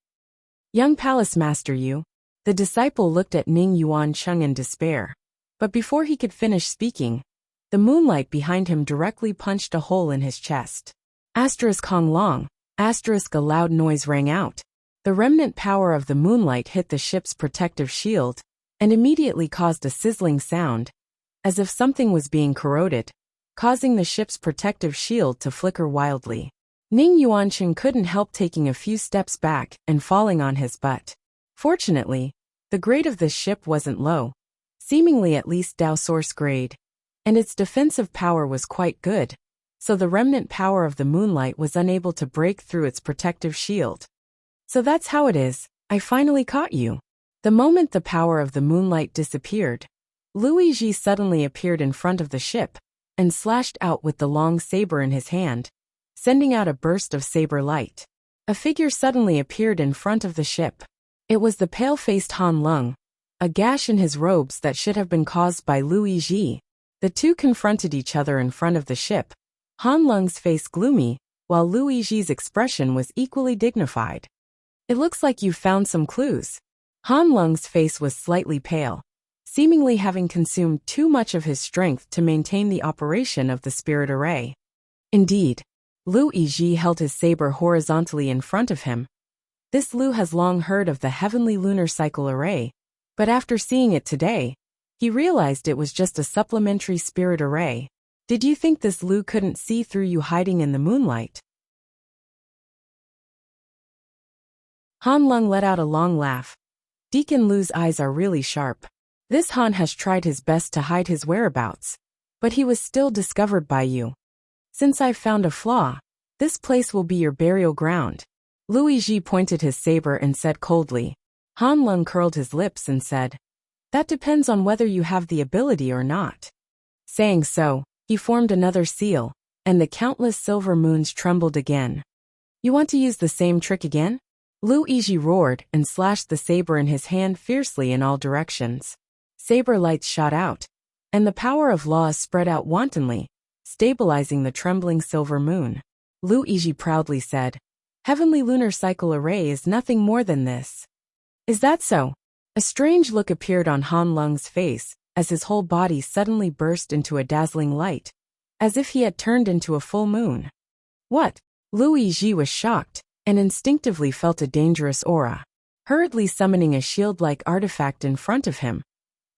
"Young Palace Master, you." The disciple looked at Ning Yuancheng in despair, but before he could finish speaking, the moonlight behind him directly punched a hole in his chest. Hong Long, a loud noise rang out. The remnant power of the moonlight hit the ship's protective shield, and immediately caused a sizzling sound, as if something was being corroded, causing the ship's protective shield to flicker wildly. Ning Yuancheng couldn't help taking a few steps back and falling on his butt. Fortunately, the grade of this ship wasn't low, seemingly at least Dao Source grade, and its defensive power was quite good, so the remnant power of the moonlight was unable to break through its protective shield. "So that's how it is, I finally caught you." The moment the power of the moonlight disappeared, Lu Yizhi suddenly appeared in front of the ship and slashed out with the long saber in his hand, sending out a burst of saber light. A figure suddenly appeared in front of the ship. It was the pale-faced Han Lung, a gash in his robes that should have been caused by Lu Yizhi. The two confronted each other in front of the ship, Han Lung's face gloomy, while Lu Yizhi's expression was equally dignified. "It looks like you've found some clues." Han Lung's face was slightly pale, seemingly having consumed too much of his strength to maintain the operation of the spirit array. Indeed, Lu Yizhi held his saber horizontally in front of him. This Lu has long heard of the heavenly lunar cycle array, but after seeing it today, he realized it was just a supplementary spirit array. "Did you think this Lu couldn't see through you hiding in the moonlight?" Han Lung let out a long laugh. "Deacon Lu's eyes are really sharp. This Han has tried his best to hide his whereabouts, but he was still discovered by you. Since I've found a flaw, this place will be your burial ground." Lu Yizhi pointed his saber and said coldly. Han Lung curled his lips and said, "That depends on whether you have the ability or not." Saying so, he formed another seal, and the countless silver moons trembled again. You want to use the same trick again? Lu Yizhi roared and slashed the saber in his hand fiercely in all directions. Saber lights shot out, and the power of laws spread out wantonly, stabilizing the trembling silver moon. Lu Yizhi proudly said, "Heavenly lunar cycle array is nothing more than this." Is that so? A strange look appeared on Han Lung's face as his whole body suddenly burst into a dazzling light, as if he had turned into a full moon. What? Lu Yizhi was shocked and instinctively felt a dangerous aura. Hurriedly summoning a shield-like artifact in front of him,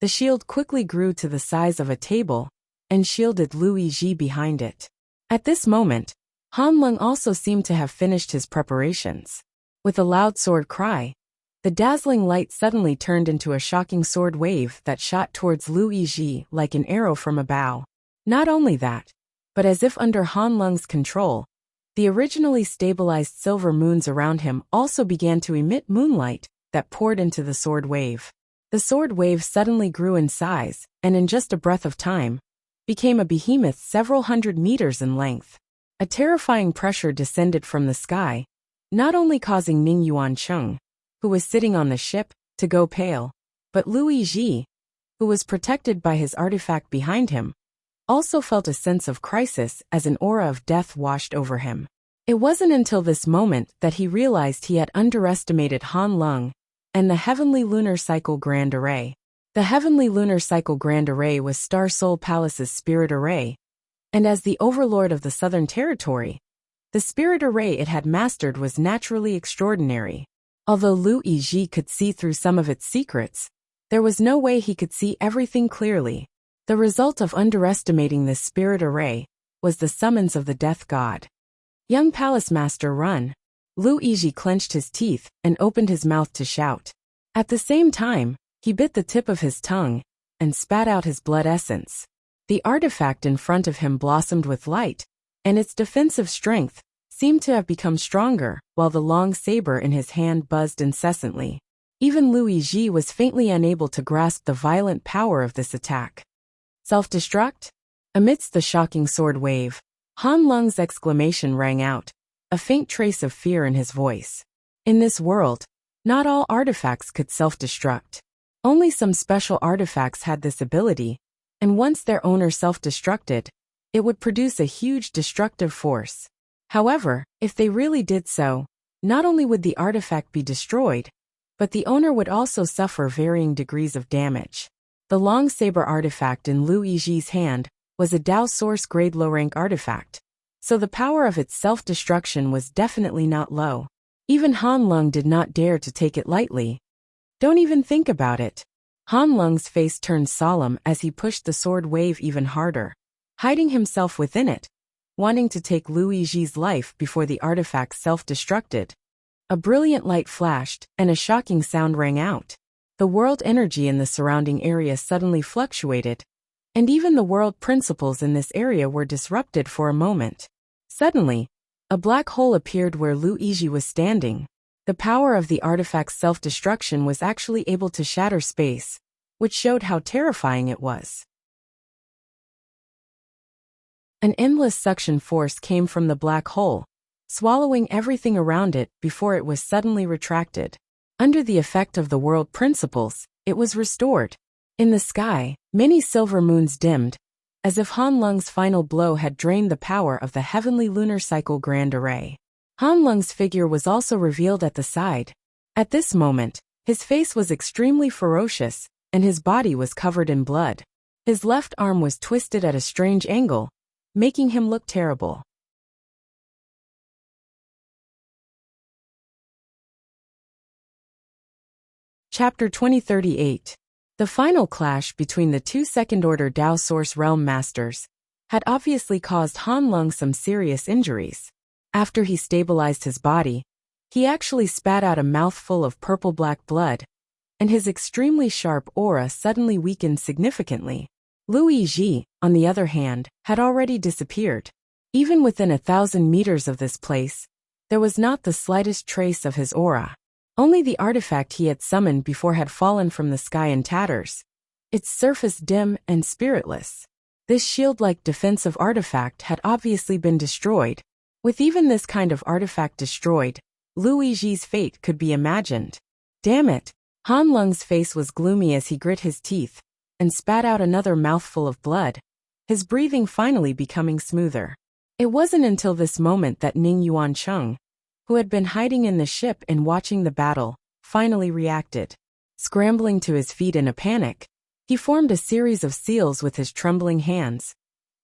the shield quickly grew to the size of a table and shielded Lu Yizhi behind it. At this moment, Han Lung also seemed to have finished his preparations. With a loud sword cry, the dazzling light suddenly turned into a shocking sword wave that shot towards Lu Yizhi like an arrow from a bow. Not only that, but as if under Han Lung's control, the originally stabilized silver moons around him also began to emit moonlight that poured into the sword wave. The sword wave suddenly grew in size, and in just a breath of time, became a behemoth several hundred meters in length. A terrifying pressure descended from the sky, not only causing Ning Yuancheng, who was sitting on the ship, to go pale, but Lu Yizhi, who was protected by his artifact behind him, also felt a sense of crisis as an aura of death washed over him. It wasn't until this moment that he realized he had underestimated Han Lung and the Heavenly Lunar Cycle Grand Array. The Heavenly Lunar Cycle Grand Array was Star Soul Palace's spirit array, and as the overlord of the Southern Territory, the spirit array it had mastered was naturally extraordinary. Although Lu Yizhi could see through some of its secrets, there was no way he could see everything clearly. The result of underestimating this spirit array was the summons of the death god. Young Palace Master, run! Lu Yizhi clenched his teeth and opened his mouth to shout. At the same time, he bit the tip of his tongue and spat out his blood essence. The artifact in front of him blossomed with light, and its defensive strength seemed to have become stronger, while the long saber in his hand buzzed incessantly. Even Lu Yizhi was faintly unable to grasp the violent power of this attack. Self-destruct? Amidst the shocking sword wave, Han Lung's exclamation rang out, a faint trace of fear in his voice. In this world, not all artifacts could self-destruct. Only some special artifacts had this ability, and once their owner self-destructed, it would produce a huge destructive force. However, if they really did so, not only would the artifact be destroyed, but the owner would also suffer varying degrees of damage. The long saber artifact in Lu Yizhi's hand was a Dao Source grade low-rank artifact, so the power of its self-destruction was definitely not low. Even Han Lung did not dare to take it lightly. Don't even think about it. Han Lung's face turned solemn as he pushed the sword wave even harder, hiding himself within it, wanting to take Lu Yizhi's life before the artifact self-destructed. A brilliant light flashed, and a shocking sound rang out. The world energy in the surrounding area suddenly fluctuated, and even the world principles in this area were disrupted for a moment. Suddenly, a black hole appeared where Lu Yizhi was standing. The power of the artifact's self-destruction was actually able to shatter space, which showed how terrifying it was. An endless suction force came from the black hole, swallowing everything around it before it was suddenly retracted. Under the effect of the world principles, it was restored. In the sky, many silver moons dimmed, as if Han Lung's final blow had drained the power of the Heavenly Lunar Cycle Grand Array. Han Lung's figure was also revealed at the side. At this moment, his face was extremely ferocious, and his body was covered in blood. His left arm was twisted at a strange angle, making him look terrible. Chapter 2038. The final clash between the two second-order Dao Source Realm Masters had obviously caused Han Lung some serious injuries. After he stabilized his body, he actually spat out a mouthful of purple-black blood, and his extremely sharp aura suddenly weakened significantly. Lu Yizhi, on the other hand, had already disappeared. Even within 1,000 meters of this place, there was not the slightest trace of his aura. Only the artifact he had summoned before had fallen from the sky in tatters, its surface dim and spiritless. This shield-like defensive artifact had obviously been destroyed. With even this kind of artifact destroyed, Lu Yiji's fate could be imagined. Damn it! Han Lung's face was gloomy as he grit his teeth and spat out another mouthful of blood, his breathing finally becoming smoother. It wasn't until this moment that Ning Yuancheng, who had been hiding in the ship and watching the battle, finally reacted. Scrambling to his feet in a panic, he formed a series of seals with his trembling hands,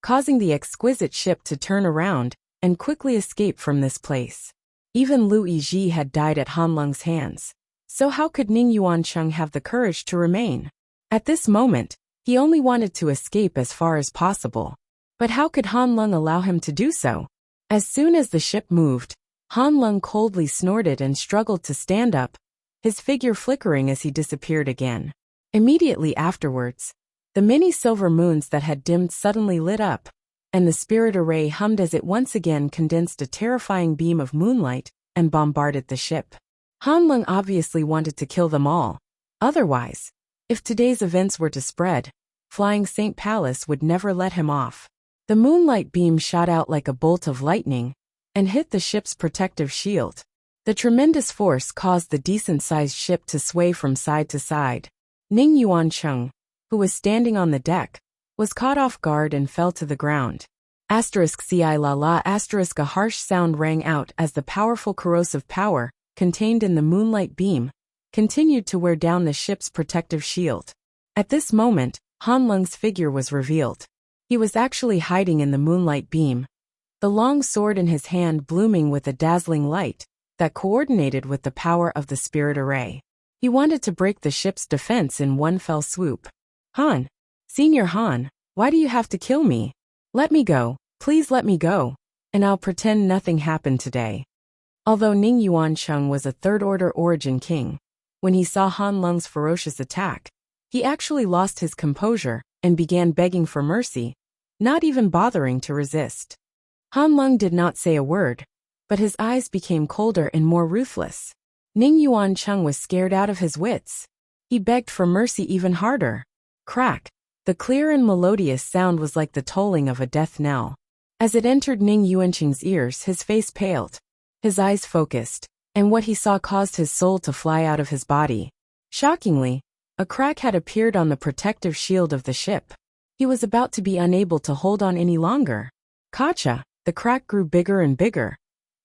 causing the exquisite ship to turn around and quickly escape from this place. Even Lu Yiji had died at Han Lung's hands, so how could Ning Yuancheng have the courage to remain? At this moment, he only wanted to escape as far as possible. But how could Han Lung allow him to do so? As soon as the ship moved, Han Lung coldly snorted and struggled to stand up, his figure flickering as he disappeared again. Immediately afterwards, the many silver moons that had dimmed suddenly lit up, and the spirit array hummed as it once again condensed a terrifying beam of moonlight and bombarded the ship. Han Lung obviously wanted to kill them all. Otherwise, if today's events were to spread, Flying Saint Palace would never let him off. The moonlight beam shot out like a bolt of lightning and hit the ship's protective shield. The tremendous force caused the decent-sized ship to sway from side to side. Ning Yuancheng, who was standing on the deck, was caught off guard and fell to the ground. Ci la la a harsh sound rang out as the powerful corrosive power, contained in the moonlight beam, continued to wear down the ship's protective shield. At this moment, Han Lung's figure was revealed. He was actually hiding in the moonlight beam, the long sword in his hand blooming with a dazzling light that coordinated with the power of the spirit array. He wanted to break the ship's defense in one fell swoop. Han, Senior Han, why do you have to kill me? Let me go, please let me go, and I'll pretend nothing happened today. Although Ning Yuancheng was a third-order origin king, when he saw Han Lung's ferocious attack, he actually lost his composure and began begging for mercy, not even bothering to resist. Han Lung did not say a word, but his eyes became colder and more ruthless. Ning Yuancheng was scared out of his wits. He begged for mercy even harder. Crack! The clear and melodious sound was like the tolling of a death knell. As it entered Ning Yuancheng's ears, his face paled, his eyes focused, and what he saw caused his soul to fly out of his body. Shockingly, a crack had appeared on the protective shield of the ship. He was about to be unable to hold on any longer. Kacha! The crack grew bigger and bigger,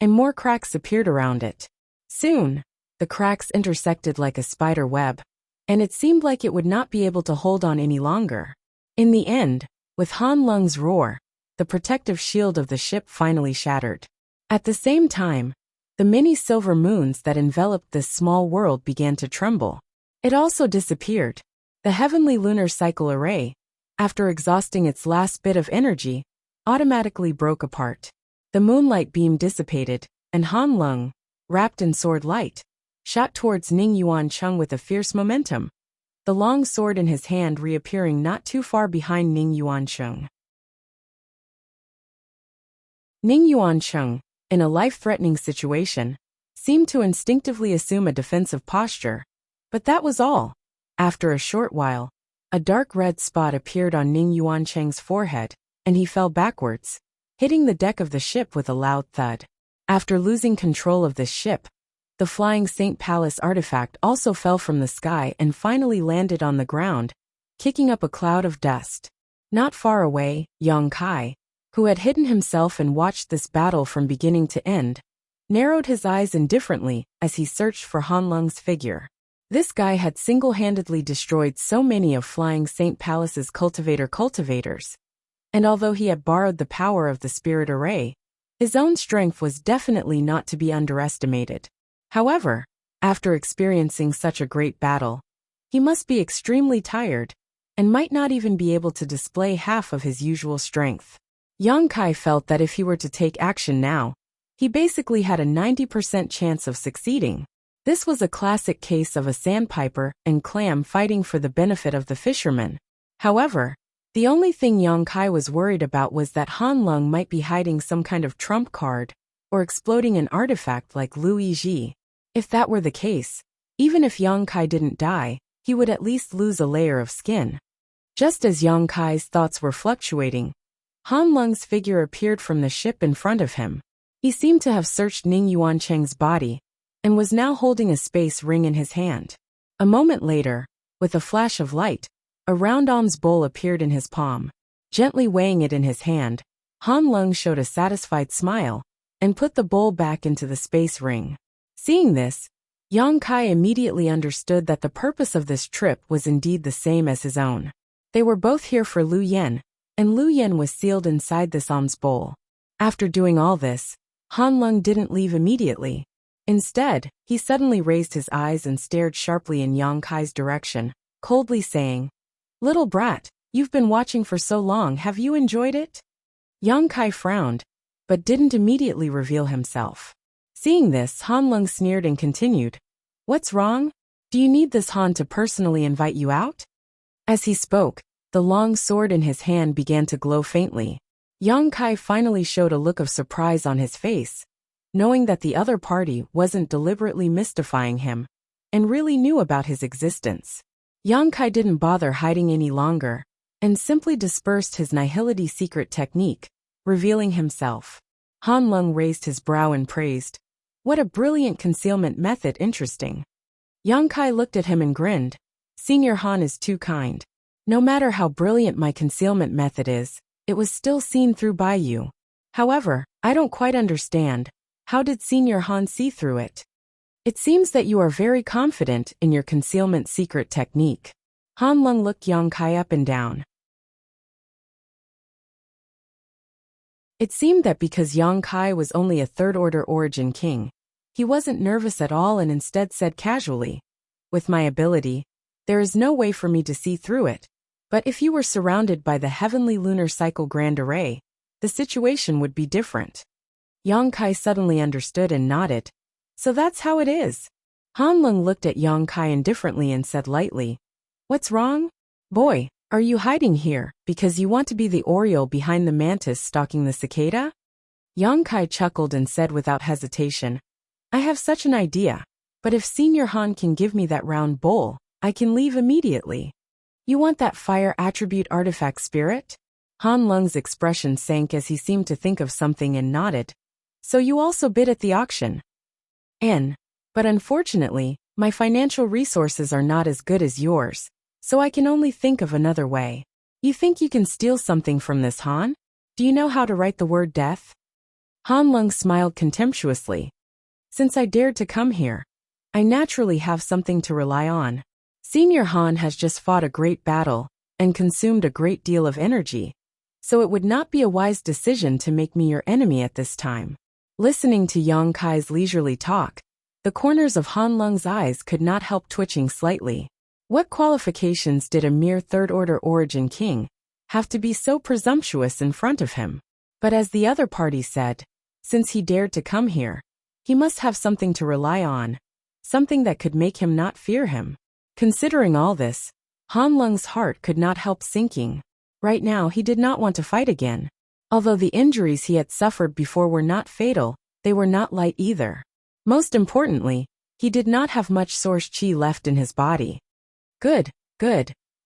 and more cracks appeared around it. Soon, the cracks intersected like a spider web, and it seemed like it would not be able to hold on any longer. In the end, with Han Lung's roar, the protective shield of the ship finally shattered. At the same time, the many silver moons that enveloped this small world began to tremble. It also disappeared. The heavenly lunar cycle array, after exhausting its last bit of energy, automatically broke apart. The moonlight beam dissipated, and Han Lung, wrapped in sword light, shot towards Ning Yuancheng with a fierce momentum, the long sword in his hand reappearing not too far behind Ning Yuancheng. Ning Yuancheng, in a life-threatening situation, seemed to instinctively assume a defensive posture, but that was all. After a short while, a dark red spot appeared on Ning Yuancheng's forehead, and he fell backwards, hitting the deck of the ship with a loud thud. After losing control of this ship, the Flying Saint Palace artifact also fell from the sky and finally landed on the ground, kicking up a cloud of dust. Not far away, Yang Kai, who had hidden himself and watched this battle from beginning to end, narrowed his eyes indifferently as he searched for Han Lung's figure. This guy had single-handedly destroyed so many of Flying Saint Palace's cultivators, and although he had borrowed the power of the spirit array, his own strength was definitely not to be underestimated. However, after experiencing such a great battle, he must be extremely tired, and might not even be able to display half of his usual strength. Yang Kai felt that if he were to take action now, he basically had a 90% chance of succeeding. This was a classic case of a sandpiper and clam fighting for the benefit of the fisherman. However, the only thing Yang Kai was worried about was that Han Lung might be hiding some kind of trump card, or exploding an artifact like Lu Yiji. If that were the case, even if Yang Kai didn't die, he would at least lose a layer of skin. Just as Yang Kai's thoughts were fluctuating, Han Lung's figure appeared from the ship in front of him. He seemed to have searched Ning Yuancheng's body and was now holding a space ring in his hand. A moment later, with a flash of light, a round alms bowl appeared in his palm. Gently weighing it in his hand, Han Lung showed a satisfied smile and put the bowl back into the space ring. Seeing this, Yang Kai immediately understood that the purpose of this trip was indeed the same as his own. They were both here for Lu Yen, and Lu Yen was sealed inside this alms bowl. After doing all this, Han Lung didn't leave immediately. Instead, he suddenly raised his eyes and stared sharply in Yang Kai's direction, coldly saying, "Little brat, you've been watching for so long, have you enjoyed it?" Yang Kai frowned, but didn't immediately reveal himself. Seeing this, Han Lung sneered and continued, "What's wrong? Do you need this Han to personally invite you out?" As he spoke, the long sword in his hand began to glow faintly. Yang Kai finally showed a look of surprise on his face, knowing that the other party wasn't deliberately mystifying him and really knew about his existence. Yang Kai didn't bother hiding any longer and simply dispersed his nihility secret technique, revealing himself. Han Lung raised his brow and praised, "What a brilliant concealment method, interesting." Yang Kai looked at him and grinned, "Senior Han is too kind. No matter how brilliant my concealment method is, it was still seen through by you. However, I don't quite understand. How did Senior Han see through it? It seems that you are very confident in your concealment secret technique." Han Lung looked Yang Kai up and down. It seemed that because Yang Kai was only a third-order origin king, he wasn't nervous at all and instead said casually, "With my ability, there is no way for me to see through it. But if you were surrounded by the heavenly lunar cycle grand array, the situation would be different." Yang Kai suddenly understood and nodded. "So that's how it is." Han Lung looked at Yang Kai indifferently and said lightly, "What's wrong? Boy, are you hiding here because you want to be the Oriole behind the mantis stalking the cicada?" Yang Kai chuckled and said without hesitation, "I have such an idea, but if Senior Han can give me that round bowl, I can leave immediately." "You want that fire attribute artifact spirit?" Han Lung's expression sank as he seemed to think of something and nodded. "So you also bid at the auction?" But unfortunately, my financial resources are not as good as yours, so I can only think of another way. You think you can steal something from this Han? Do you know how to write the word death?" Han Lung smiled contemptuously. "Since I dared to come here, I naturally have something to rely on. Senior Han has just fought a great battle and consumed a great deal of energy, so it would not be a wise decision to make me your enemy at this time." Listening to Yang Kai's leisurely talk, the corners of Han Lung's eyes could not help twitching slightly. What qualifications did a mere third-order origin king have to be so presumptuous in front of him? But as the other party said, since he dared to come here, he must have something to rely on, something that could make him not fear him. Considering all this, Han Lung's heart could not help sinking. Right now he did not want to fight again. Although the injuries he had suffered before were not fatal, they were not light either. Most importantly, he did not have much source chi left in his body. Good.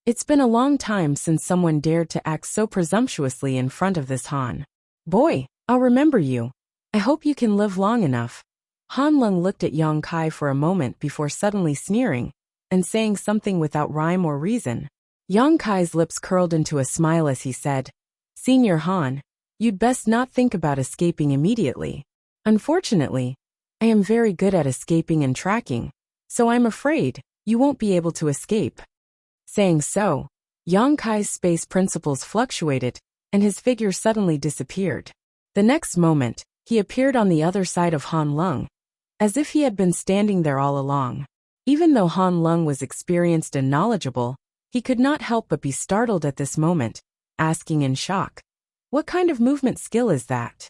It's been a long time since someone dared to act so presumptuously in front of this Han. Boy, I'll remember you. I hope you can live long enough. Han Lung looked at Yang Kai for a moment before suddenly sneering and saying something without rhyme or reason. Yang Kai's lips curled into a smile as he said, "Senior Han, you'd best not think about escaping immediately. Unfortunately, I am very good at escaping and tracking, so I'm afraid you won't be able to escape." Saying so, Yang Kai's space principles fluctuated, and his figure suddenly disappeared. The next moment, he appeared on the other side of Han Lung, as if he had been standing there all along. Even though Han Lung was experienced and knowledgeable, he could not help but be startled at this moment, asking in shock, "What kind of movement skill is that?"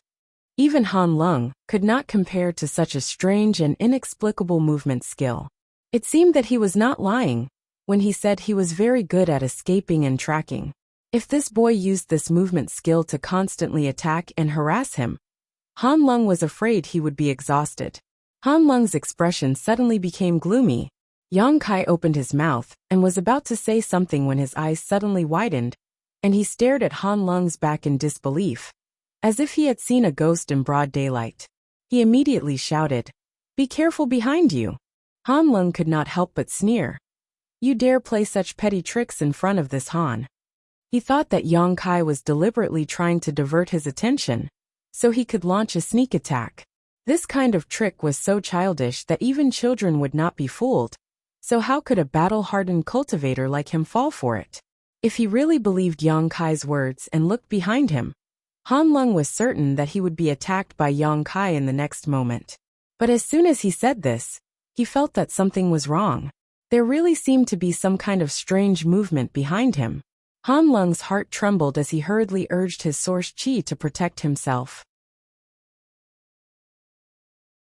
Even Han Lung could not compare to such a strange and inexplicable movement skill. It seemed that he was not lying when he said he was very good at escaping and tracking. If this boy used this movement skill to constantly attack and harass him, Han Lung was afraid he would be exhausted. Han Lung's expression suddenly became gloomy, Yang Kai opened his mouth and was about to say something when his eyes suddenly widened, and he stared at Han Lung's back in disbelief, as if he had seen a ghost in broad daylight. He immediately shouted, "Be careful behind you!" Han Lung could not help but sneer. "You dare play such petty tricks in front of this Han?" He thought that Yang Kai was deliberately trying to divert his attention, so he could launch a sneak attack. This kind of trick was so childish that even children would not be fooled, so how could a battle-hardened cultivator like him fall for it? If he really believed Yang Kai's words and looked behind him, Han Lung was certain that he would be attacked by Yang Kai in the next moment. But as soon as he said this, he felt that something was wrong. There really seemed to be some kind of strange movement behind him. Han Lung's heart trembled as he hurriedly urged his source chi to protect himself.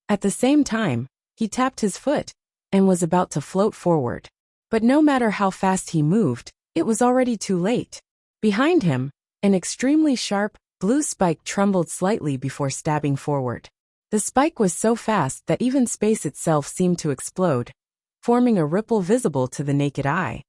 At the same time, he tapped his foot and was about to float forward. But no matter how fast he moved, it was already too late. Behind him, an extremely sharp, blue spike trembled slightly before stabbing forward. The spike was so fast that even space itself seemed to explode, forming a ripple visible to the naked eye.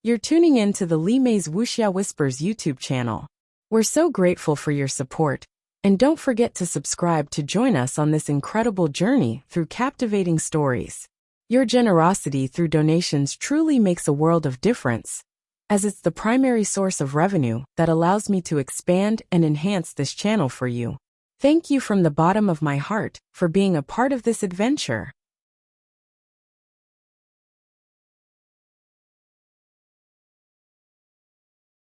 You're tuning in to the Li Mei's Wuxia Whispers YouTube channel. We're so grateful for your support, and don't forget to subscribe to join us on this incredible journey through captivating stories. Your generosity through donations truly makes a world of difference, as it's the primary source of revenue that allows me to expand and enhance this channel for you. Thank you from the bottom of my heart for being a part of this adventure.